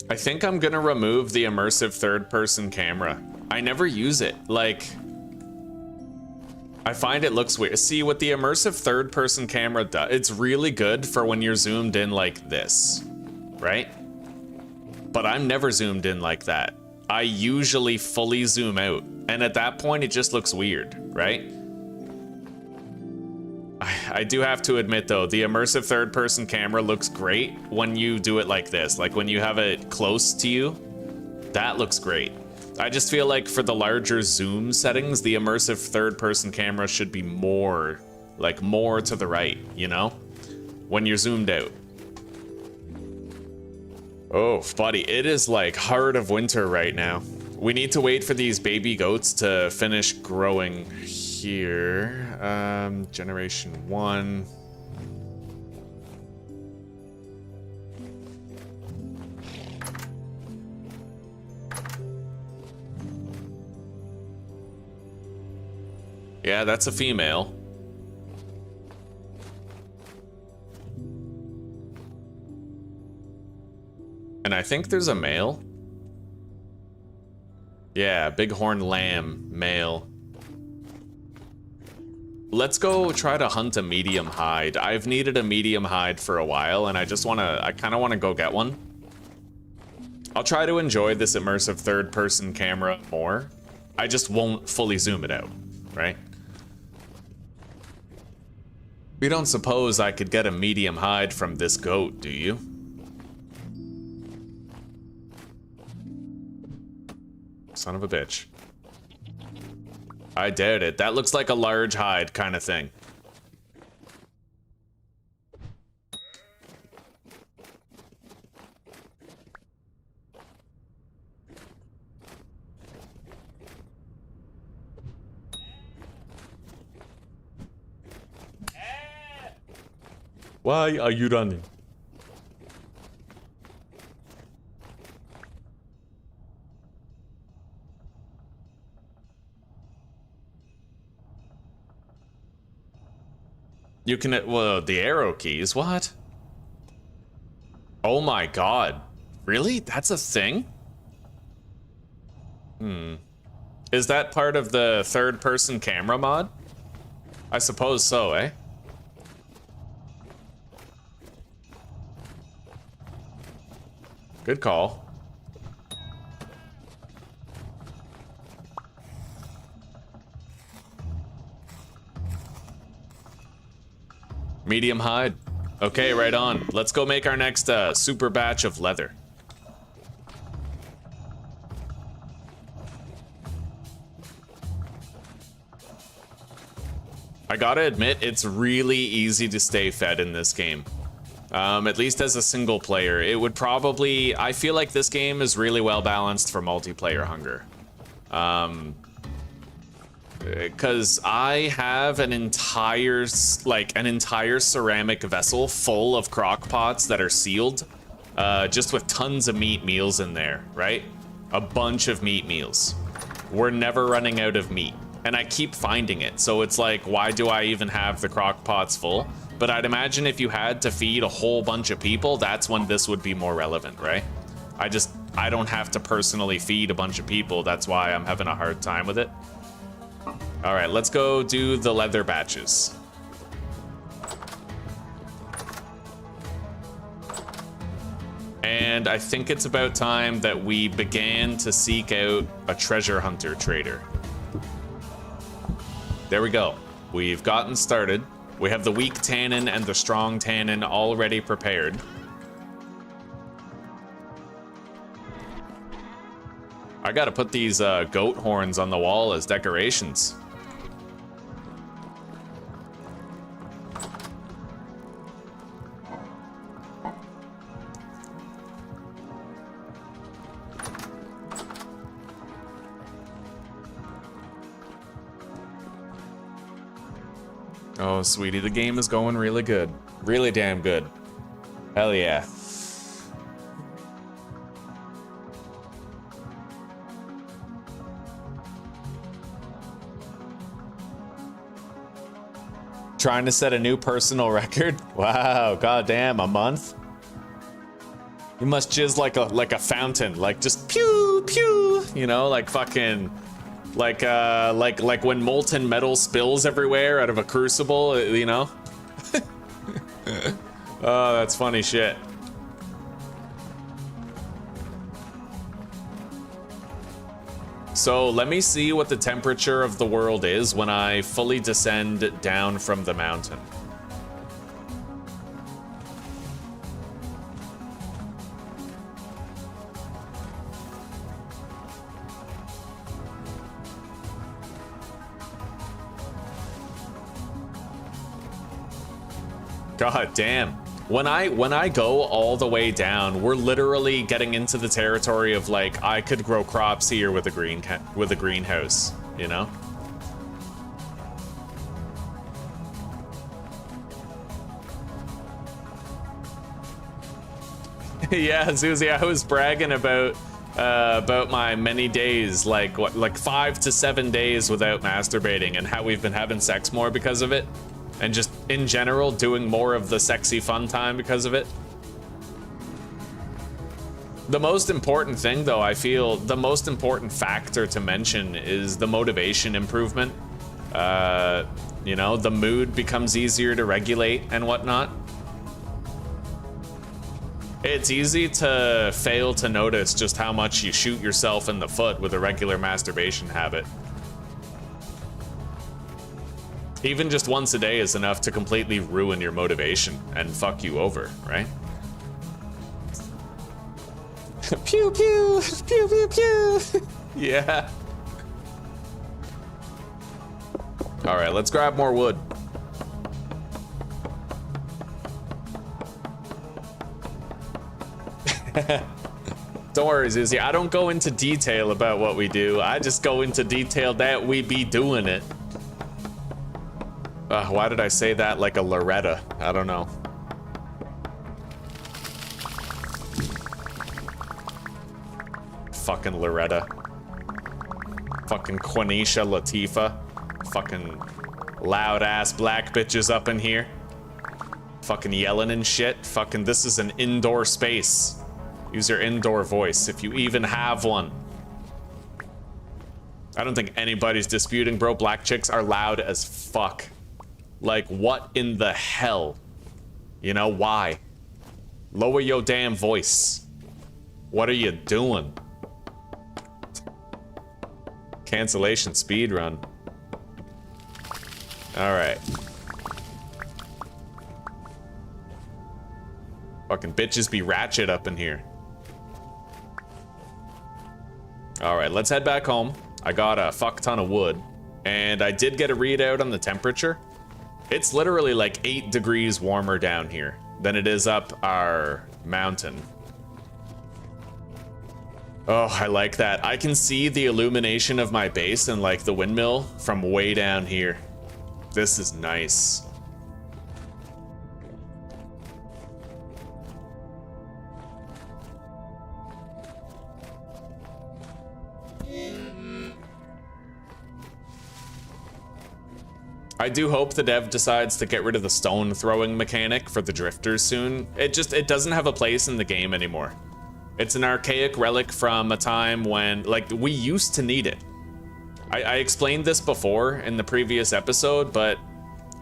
I think I'm gonna remove the immersive third-person camera. I never use it. Like, I find it looks weird. See, what the immersive third-person camera does, it's really good for when you're zoomed in like this, right? But I'm never zoomed in like that. I usually fully zoom out, and at that point, it just looks weird, right? I do have to admit, though, the immersive third-person camera looks great when you do it like this. Like, when you have it close to you, that looks great. I just feel like for the larger zoom settings, the immersive third-person camera should be more, like, more to the right, you know? When you're zoomed out. Oh, buddy, it is, like, heart of winter right now. We need to wait for these baby goats to finish growing here. Generation 1. Yeah, that's a female. And I think there's a male. Yeah, bighorn lamb, male. Let's go try to hunt a medium hide. I've needed a medium hide for a while, and I kind of want to go get one. I'll try to enjoy this immersive third-person camera more. I just won't fully zoom it out, right? You don't suppose I could get a medium hide from this goat, do you? Son of a bitch. I doubt it. That looks like a large hide kind of thing. Why are you running? You can, well, the arrow keys, what? Oh my god. Really? That's a thing? Is that part of the third-person camera mod? I suppose so, eh? Good call. Medium hide. Okay, right on. Let's go make our next super batch of leather. I gotta admit, it's really easy to stay fed in this game. At least as a single player. It would probably... I feel like this game is really well balanced for multiplayer hunger. Because I have an entire ceramic vessel full of crock pots that are sealed, just with tons of meat meals in there, right? A bunch of meat meals. We're never running out of meat, and I keep finding it. So it's like, why do I even have the crock pots full? But I'd imagine if you had to feed a whole bunch of people, that's when this would be more relevant, right? I don't have to personally feed a bunch of people. That's why I'm having a hard time with it. All right, let's go do the leather batches. And I think it's about time that we began to seek out a treasure hunter trader. There we go. We've gotten started. We have the weak tannin and the strong tannin already prepared. I gotta put these goat horns on the wall as decorations. Oh, sweetie, the game is going really good. Really damn good. Hell yeah. Trying to set a new personal record? Wow, goddamn, a month? You must jizz like a fountain, like just pew pew, you know, like fucking like when molten metal spills everywhere out of a crucible, you know? Oh, that's funny shit. So let me see what the temperature of the world is when I fully descend down from the mountain. God damn. When I go all the way down, we're literally getting into the territory of like, I could grow crops here with a greenhouse, you know? Yeah, Susie, I was bragging about my many days, like 5 to 7 days without masturbating, and how we've been having sex more because of it. And just, in general, doing more of the sexy fun time because of it. The most important thing, though, I feel, the most important factor to mention is the motivation improvement. You know, the mood becomes easier to regulate and whatnot. It's easy to fail to notice just how much you shoot yourself in the foot with a regular masturbation habit. Even just once a day is enough to completely ruin your motivation and fuck you over, right? Pew pew, pew pew pew. Yeah. All right, let's grab more wood. Don't worry, Zuzi. I don't go into detail about what we do. I just go into detail that we be doing it. Why did I say that like a Loretta? I don't know. Fucking Loretta. Fucking Quenisha Latifah. Fucking loud ass black bitches up in here. Fucking yelling and shit. Fucking, this is an indoor space. Use your indoor voice if you even have one. I don't think anybody's disputing, bro. Black chicks are loud as fuck. Like, what in the hell? You know, why? Lower your damn voice. What are you doing? Cancellation speedrun. Alright. Fucking bitches be ratchet up in here. Alright, let's head back home. I got a fuck ton of wood. And I did get a readout on the temperature. It's literally like 8 degrees warmer down here than it is up our mountain. Oh, I like that. I can see the illumination of my base and like the windmill from way down here. This is nice. I do hope the dev decides to get rid of the stone throwing mechanic for the drifters soon. It doesn't have a place in the game anymore. It's an archaic relic from a time when, like, we used to need it. I explained this before in the previous episode, but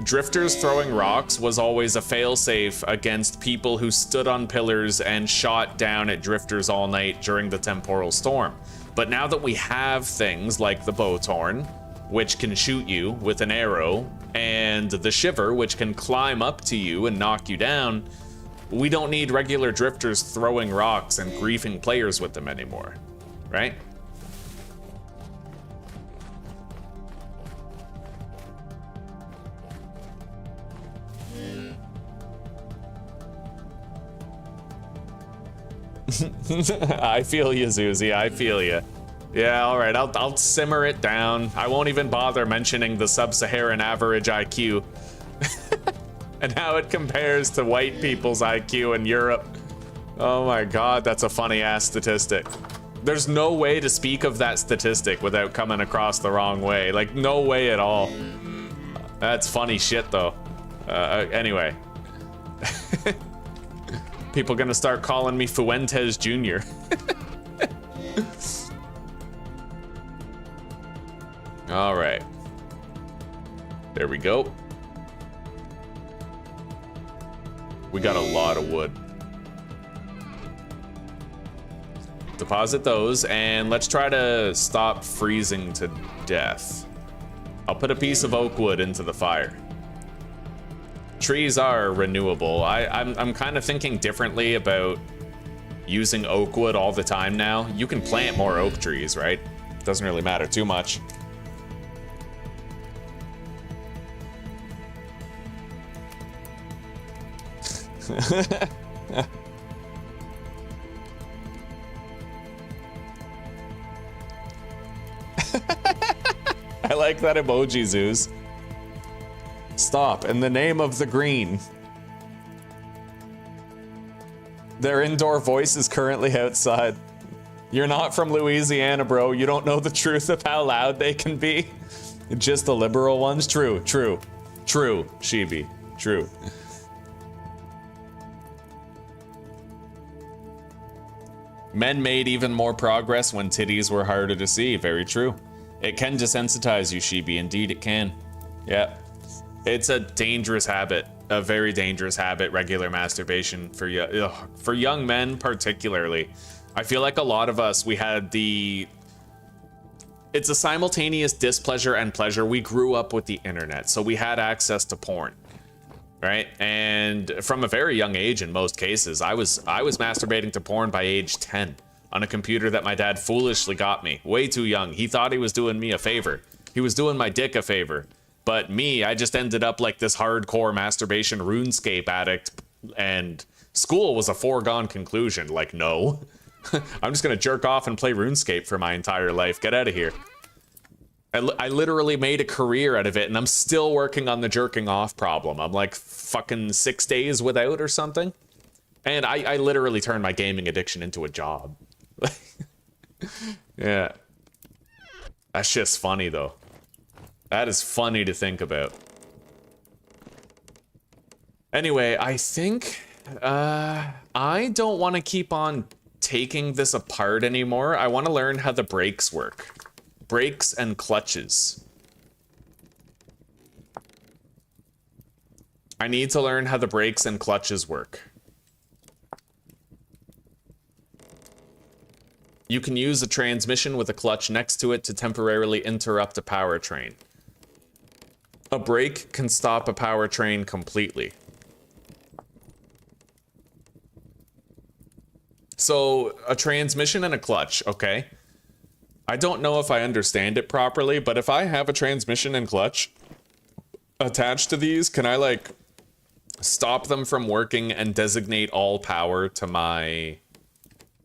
drifters throwing rocks was always a failsafe against people who stood on pillars and shot down at drifters all night during the temporal storm. But now that we have things like the Bowtorn, which can shoot you with an arrow, and the Shiver, which can climb up to you and knock you down, we don't need regular drifters throwing rocks and griefing players with them anymore, right? I feel you, Zuzi, I feel you. Yeah, all right, I'll simmer it down. I won't even bother mentioning the sub-Saharan average IQ and how it compares to white people's IQ in Europe. Oh my God, that's a funny ass statistic. There's no way to speak of that statistic without coming across the wrong way. Like, no way at all. That's funny shit though. Anyway. People gonna start calling me Fuentes Jr. All right. There we go. We got a lot of wood. Deposit those, and let's try to stop freezing to death. I'll put a piece of oak wood into the fire. Trees are renewable. I'm kind of thinking differently about using oak wood all the time now. You can plant more oak trees, right? Doesn't really matter too much. I like that emoji, Zeus. Stop, in the name of the green. Their indoor voice is currently outside. You're not from Louisiana, bro. You don't know the truth of how loud they can be. Just the liberal ones. True, true, true, Shibi, true. Men made even more progress when titties were harder to see. Very true. It can desensitize you, Shibi. Indeed, it can. Yeah. It's a dangerous habit. A very dangerous habit, regular masturbation for young men particularly. I feel like a lot of us, we had the... It's a simultaneous displeasure and pleasure. We grew up with the internet, so we had access to porn. Right? And from a very young age in most cases, I was masturbating to porn by age 10 on a computer that my dad foolishly got me. Way too young. He thought he was doing me a favor. He was doing my dick a favor. But me, I just ended up like this hardcore masturbation RuneScape addict, and school was a foregone conclusion. Like, no. I'm just gonna jerk off and play RuneScape for my entire life. Get out of here. I literally made a career out of it, and I'm still working on the jerking off problem. I'm like fucking 6 days without or something. And I literally turned my gaming addiction into a job. Yeah. That's just funny, though. That is funny to think about. Anyway, I think I don't want to keep on taking this apart anymore. I want to learn how the brakes work. Brakes and clutches. I need to learn how the brakes and clutches work. You can use a transmission with a clutch next to it to temporarily interrupt a powertrain. A brake can stop a powertrain completely. So, a transmission and a clutch, okay. I don't know if I understand it properly, but if I have a transmission and clutch attached to these, can I, like, stop them from working and designate all power to my...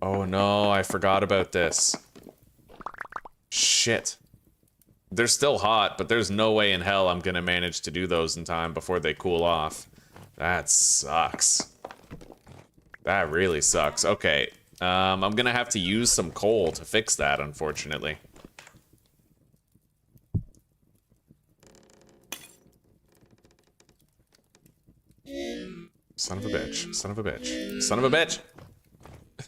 Oh no, I forgot about this. Shit. They're still hot, but there's no way in hell I'm gonna manage to do those in time before they cool off. That sucks. That really sucks. Okay, I'm gonna have to use some coal to fix that, unfortunately. Son of a bitch. Son of a bitch. Son of a bitch!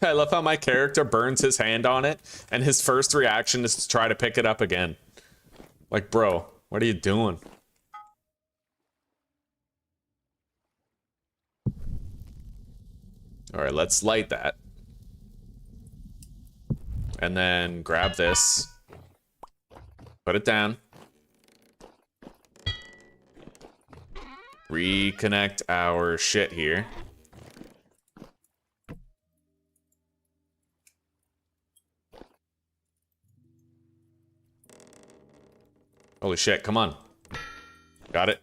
I love how my character burns his hand on it, and his first reaction is to try to pick it up again. Like, bro, what are you doing? Alright, let's light that. And then grab this. Put it down. Reconnect our shit here. Holy shit, come on. Got it.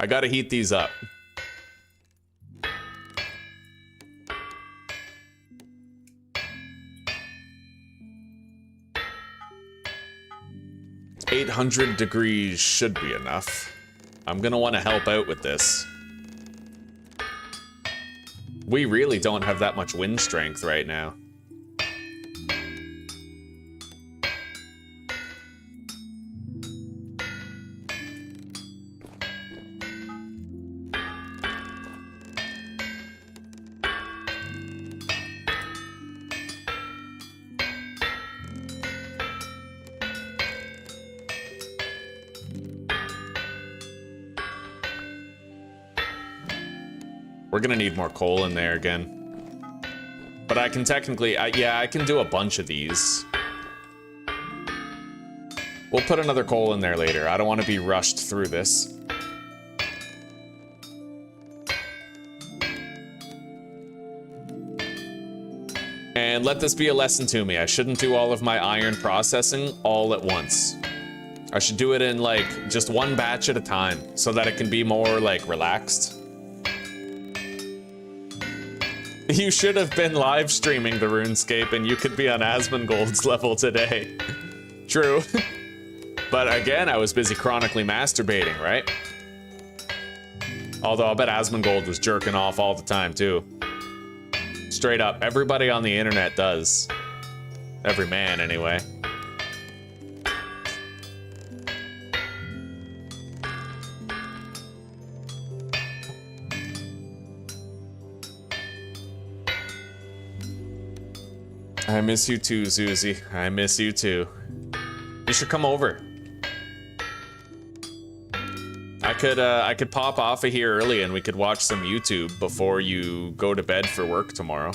I gotta heat these up. $800 degrees should be enough. I'm gonna want to help out with this. We really don't have that much wind strength right now. We're gonna need more coal in there again. But I can technically, yeah, I can do a bunch of these. We'll put another coal in there later. I don't want to be rushed through this. And let this be a lesson to me. I shouldn't do all of my iron processing all at once. I should do it in, like, just one batch at a time so that it can be more, like, relaxed. You should have been live streaming the RuneScape and you could be on Asmongold's level today. True. But again, I was busy chronically masturbating, right? Although I bet Asmongold was jerking off all the time too. Straight up, everybody on the internet does. Every man, anyway. I miss you too, Zuzi. I miss you too. You should come over. I could pop off of here early and we could watch some YouTube before you go to bed for work tomorrow.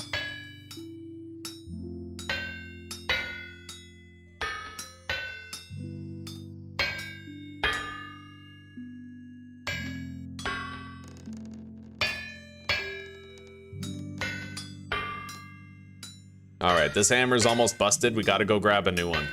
Alright, this hammer's almost busted. We gotta go grab a new one.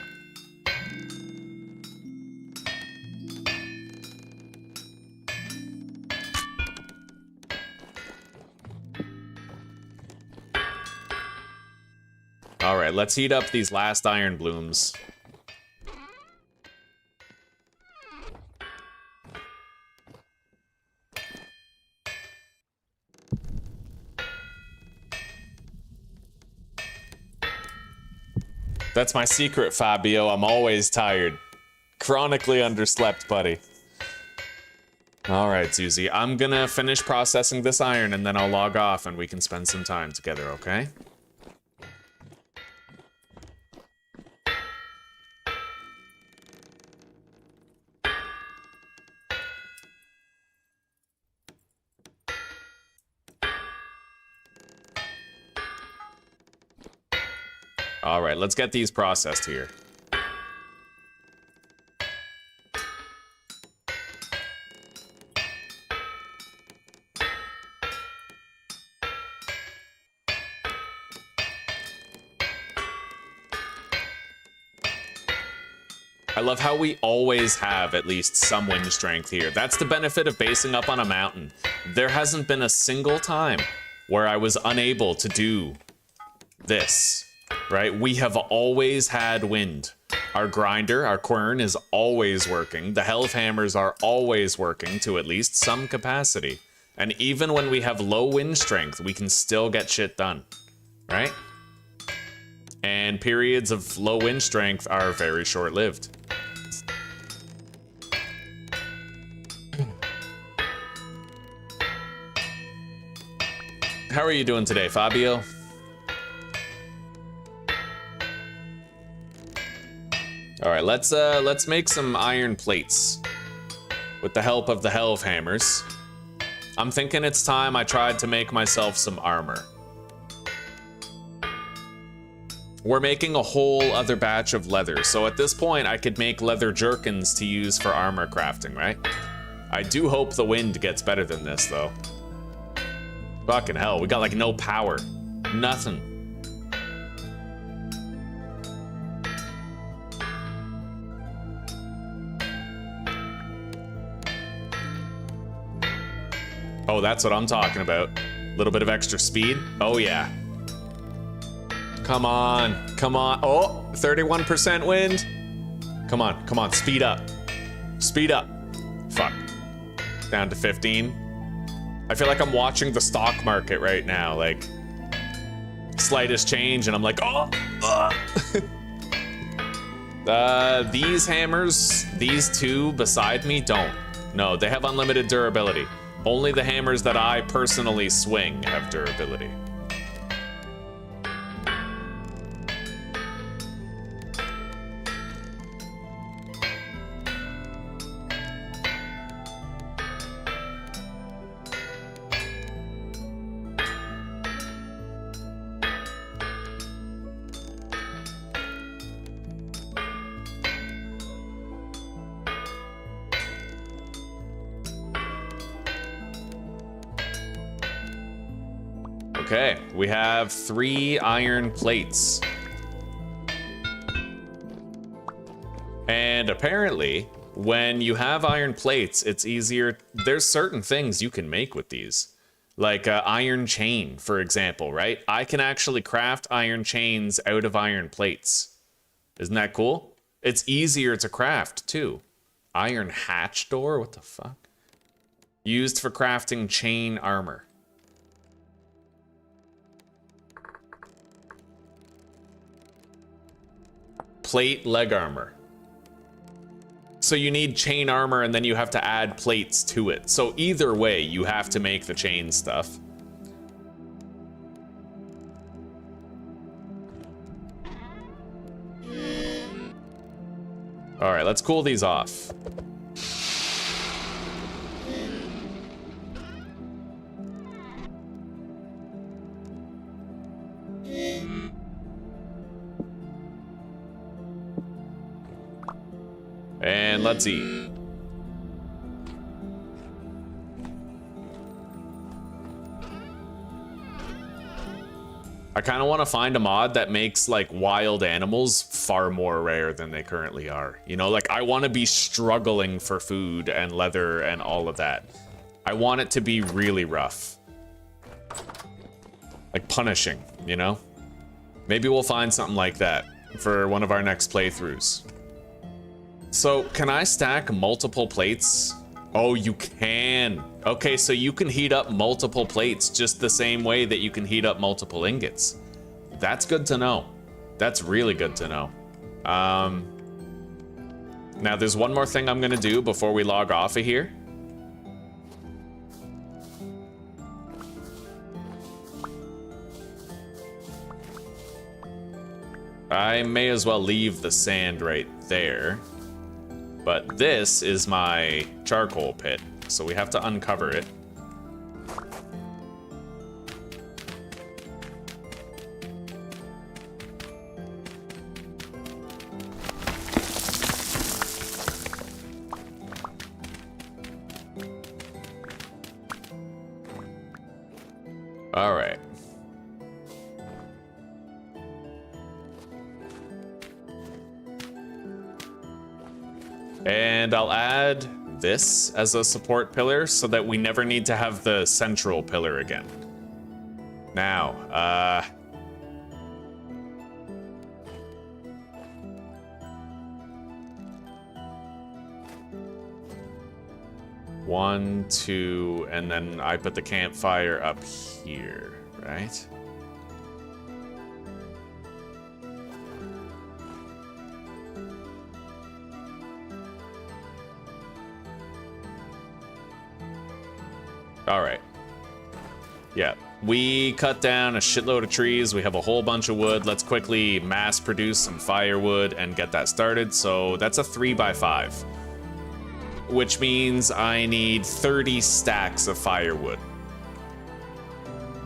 Alright, let's heat up these last iron blooms. That's my secret, Fabio. I'm always tired. Chronically underslept, buddy. Alright, Zuzi. I'm gonna finish processing this iron and then I'll log off and we can spend some time together, okay? Alright, let's get these processed here. I love how we always have at least some wind strength here. That's the benefit of basing up on a mountain. There hasn't been a single time where I was unable to do this, right? We have always had wind. Our grinder, our quern is always working. The health hammers are always working to at least some capacity. And even when we have low wind strength, we can still get shit done, right? And periods of low wind strength are very short-lived. How are you doing today, Fabio? All right, let's make some iron plates with the help of the health hammers. I'm thinking it's time I tried to make myself some armor. We're making a whole other batch of leather, so at this point I could make leather jerkins to use for armor crafting, right? I do hope the wind gets better than this, though. Fucking hell, we got like no power. Nothing. Oh, that's what I'm talking about. A little bit of extra speed. Oh, yeah. Come on. Come on. Oh, 31% wind. Come on. Come on. Speed up. Speed up. Fuck. Down to 15. I feel like I'm watching the stock market right now. Like, slightest change, and I'm like, oh! These hammers, these two beside me, don't. No, they have unlimited durability. Only the hammers that I personally swing have durability. Okay, we have 3 iron plates. And apparently, when you have iron plates, it's easier. There's certain things you can make with these. Like iron chain, for example, right? I can actually craft iron chains out of iron plates. Isn't that cool? It's easier to craft, too. Iron hatch door? What the fuck? Used for crafting chain armor. Plate leg armor. So you need chain armor and then you have to add plates to it. So either way, you have to make the chain stuff. All right, let's cool these off. And let's eat. I kind of want to find a mod that makes like wild animals far more rare than they currently are. You know, like I want to be struggling for food and leather and all of that. I want it to be really rough. Like punishing, you know? Maybe we'll find something like that for one of our next playthroughs. So, can I stack multiple plates? Oh, you can. Okay, so you can heat up multiple plates just the same way that you can heat up multiple ingots. That's good to know. That's really good to know. Now, there's one more thing I'm gonna do before we log off of here. I may as well leave the sand right there. But this is my charcoal pit, so we have to uncover it. All right. And I'll add this as a support pillar so that we never need to have the central pillar again. Now, 1, 2, and then I put the campfire up here, right? All right. Yeah, we cut down a shitload of trees. We have a whole bunch of wood. Let's quickly mass produce some firewood and get that started. So that's a 3x5. Which means I need 30 stacks of firewood.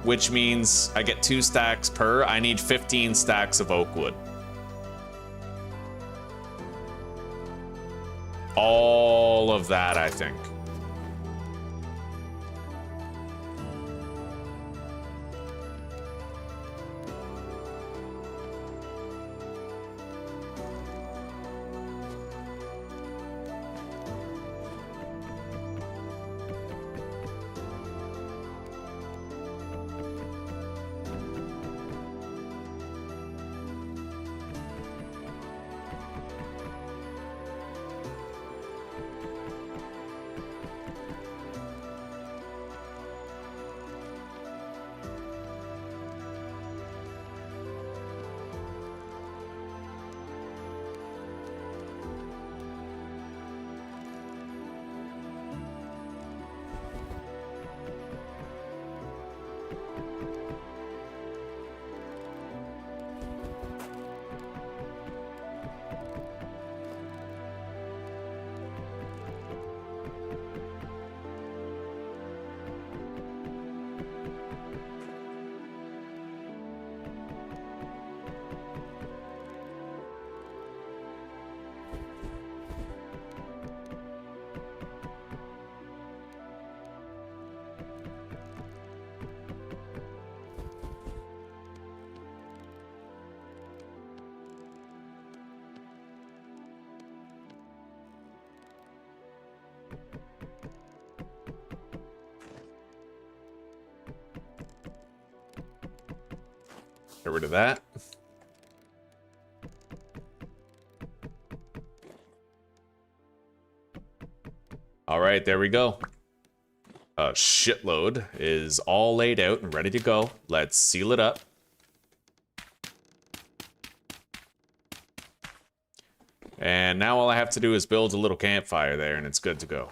Which means I get 2 stacks per. I need 15 stacks of oak wood. All of that, I think. Get rid of that. All right, there we go. A shitload is all laid out and ready to go. Let's seal it up. And now all I have to do is build a little campfire there and it's good to go.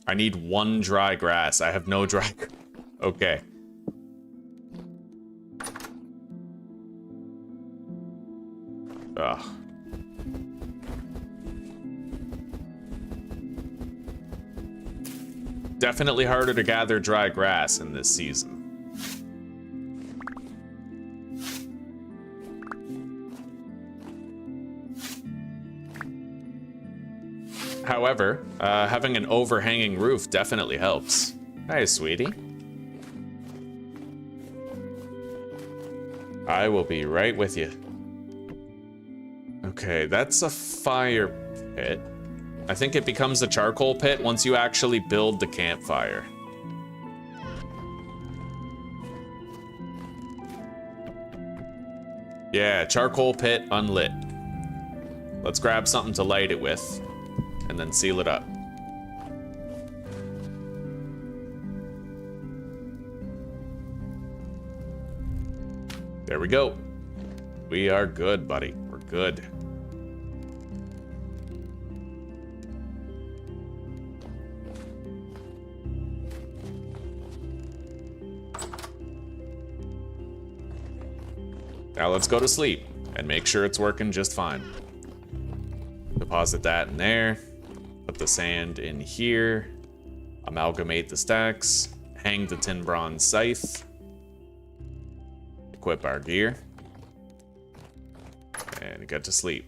I need 1 dry grass. I have no dry. Okay. Ugh. Definitely harder to gather dry grass in this season. However, having an overhanging roof definitely helps. Hi, sweetie. I will be right with you. Okay, that's a fire pit. I think it becomes a charcoal pit once you actually build the campfire. Yeah, charcoal pit unlit. Let's grab something to light it with. And then seal it up. There we go. We are good, buddy. We're good. Now let's go to sleep and make sure it's working just fine. Deposit that in there. Put the sand in here. Amalgamate the stacks. Hang the tin bronze scythe. Equip our gear. And get to sleep.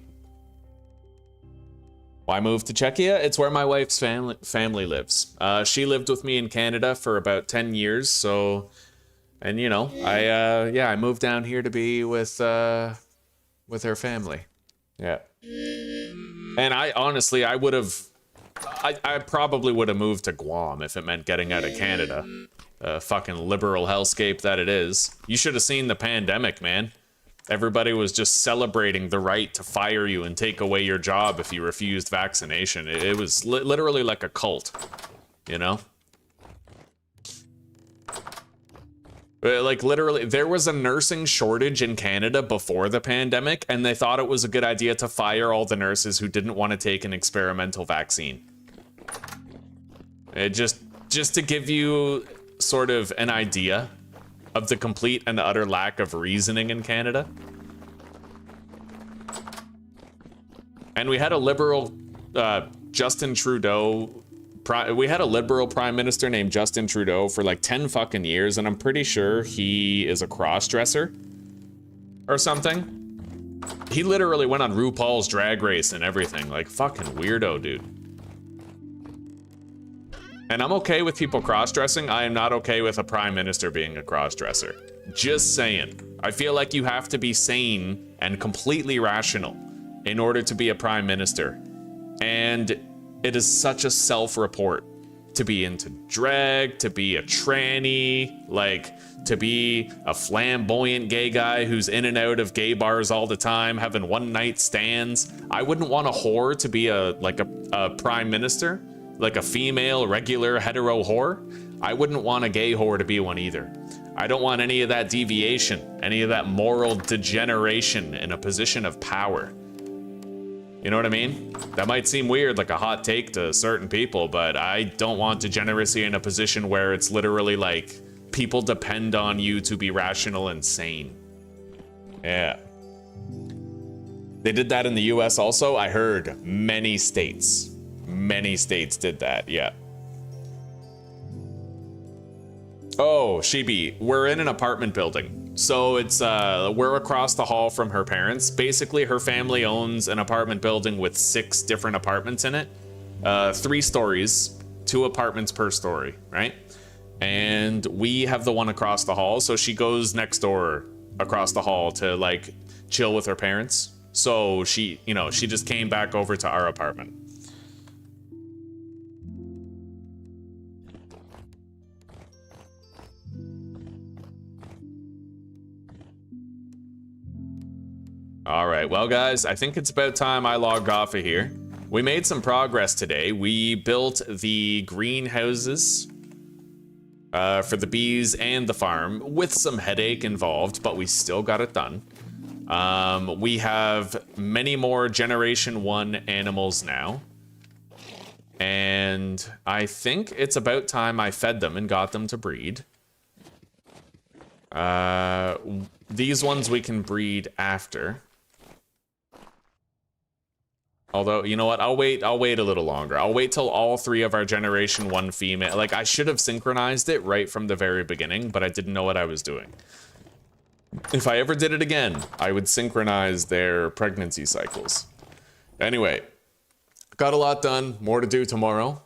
Why move to Czechia? It's where my wife's family lives. She lived with me in Canada for about 10 years, so... And, you know, I moved down here to be with with her family. Yeah. And I honestly, I probably would have moved to Guam if it meant getting out of Canada. Fucking liberal hellscape that it is. You should have seen the pandemic, man. Everybody was just celebrating the right to fire you and take away your job if you refused vaccination. It was literally like a cult, you know? Like, literally, there was a nursing shortage in Canada before the pandemic, and they thought it was a good idea to fire all the nurses who didn't want to take an experimental vaccine. Just to give you sort of an idea of the complete and utter lack of reasoning in Canada. And we had a liberal, Justin Trudeau, we had a liberal prime minister named Justin Trudeau for like 10 fucking years, and I'm pretty sure he is a cross-dresser or something. He literally went on RuPaul's Drag Race and everything, like fucking weirdo, dude. And I'm okay with people cross-dressing. I am not okay with a prime minister being a cross-dresser. Just saying. I feel like you have to be sane and completely rational in order to be a prime minister. And it is such a self-report to be into drag, to be a tranny, like to be a flamboyant gay guy who's in and out of gay bars all the time, having one-night stands. I wouldn't want a whore to be a prime minister, like a female, regular, hetero whore. I wouldn't want a gay whore to be one either. I don't want any of that deviation, any of that moral degeneration in a position of power. You know what I mean? That might seem weird, like a hot take to certain people, but I don't want degeneracy in a position where it's literally like people depend on you to be rational and sane. Yeah. They did that in the US also. I heard many states did that, yeah. Oh, Shibi, we're in an apartment building. So it's, we're across the hall from her parents. Basically, her family owns an apartment building with 6 different apartments in it. 3 stories, 2 apartments per story, right? And we have the one across the hall, so she goes next door across the hall to, like, chill with her parents. So she, you know, she just came back over to our apartment. All right, well, guys, I think it's about time I logged off of here. We made some progress today. We built the greenhouses for the bees and the farm with some headache involved, but we still got it done. We have many more Generation 1 animals now. And I think it's about time I fed them and got them to breed. These ones we can breed after. Although, you know what? I'll wait a little longer. I'll wait till all 3 of our Generation 1 female... Like, I should have synchronized it right from the very beginning, but I didn't know what I was doing. If I ever did it again, I would synchronize their pregnancy cycles. Anyway, got a lot done. More to do tomorrow.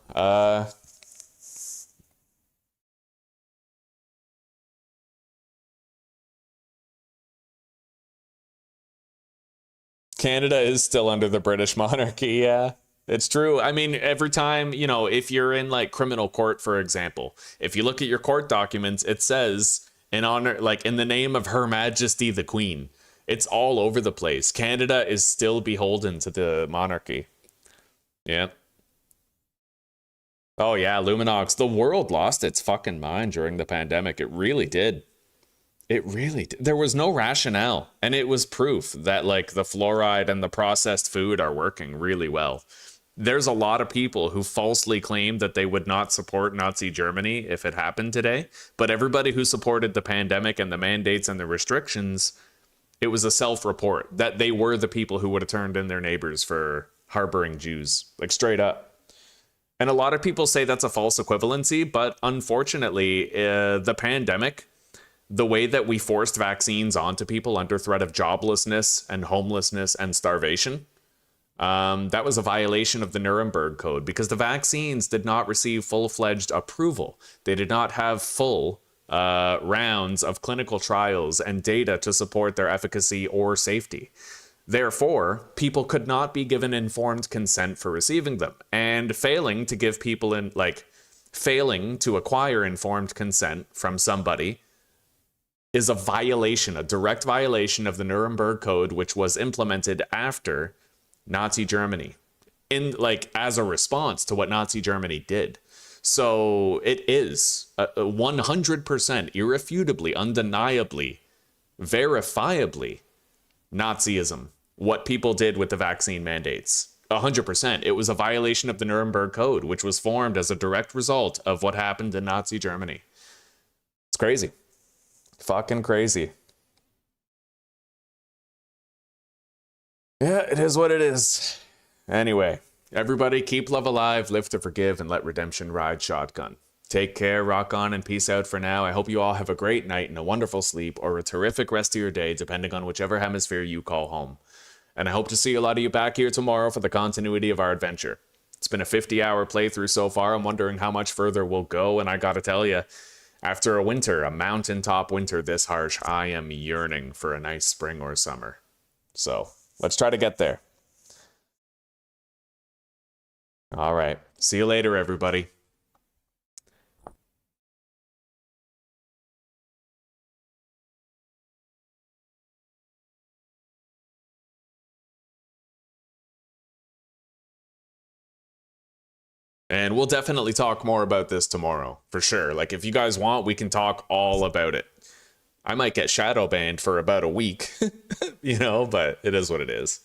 Canada is still under the British monarchy, yeah. It's true. I mean, every time, you know, if you're in, like, criminal court, for example, if you look at your court documents, it says, in honor, like, in the name of Her Majesty the Queen. It's all over the place. Canada is still beholden to the monarchy. Yeah. Oh, yeah, Luminox. The world lost its fucking mind during the pandemic. It really did. It really did. There was no rationale, and it was proof that, like, the fluoride and the processed food are working really well. There's a lot of people who falsely claimed that they would not support Nazi Germany if it happened today, but everybody who supported the pandemic and the mandates and the restrictions, it was a self-report that they were the people who would have turned in their neighbors for harboring Jews, like, straight up. And a lot of people say that's a false equivalency, but unfortunately, the pandemic, the way that we forced vaccines onto people under threat of joblessness and homelessness and starvation, that was a violation of the Nuremberg Code because the vaccines did not receive full-fledged approval. They did not have full rounds of clinical trials and data to support their efficacy or safety. Therefore, people could not be given informed consent for receiving them. And failing to give people failing to acquire informed consent from somebody is a violation, a direct violation of the Nuremberg Code, which was implemented after Nazi Germany, as a response to what Nazi Germany did. So it is 100%, irrefutably, undeniably, verifiably Nazism, what people did with the vaccine mandates. 100%. It was a violation of the Nuremberg Code, which was formed as a direct result of what happened in Nazi Germany. It's crazy. Fucking crazy. Yeah, it is what it is. Anyway, everybody keep love alive, live to forgive, and let redemption ride shotgun. Take care, rock on, and peace out for now. I hope you all have a great night and a wonderful sleep, or a terrific rest of your day, depending on whichever hemisphere you call home. And I hope to see a lot of you back here tomorrow for the continuity of our adventure. It's been a 50-hour playthrough so far. I'm wondering how much further we'll go, and I gotta tell you, after a winter, a mountaintop winter this harsh, I am yearning for a nice spring or summer. So, let's try to get there. All right. See you later, everybody. And we'll definitely talk more about this tomorrow, for sure. Like, if you guys want, we can talk all about it. I might get shadow banned for about a week, but it is what it is.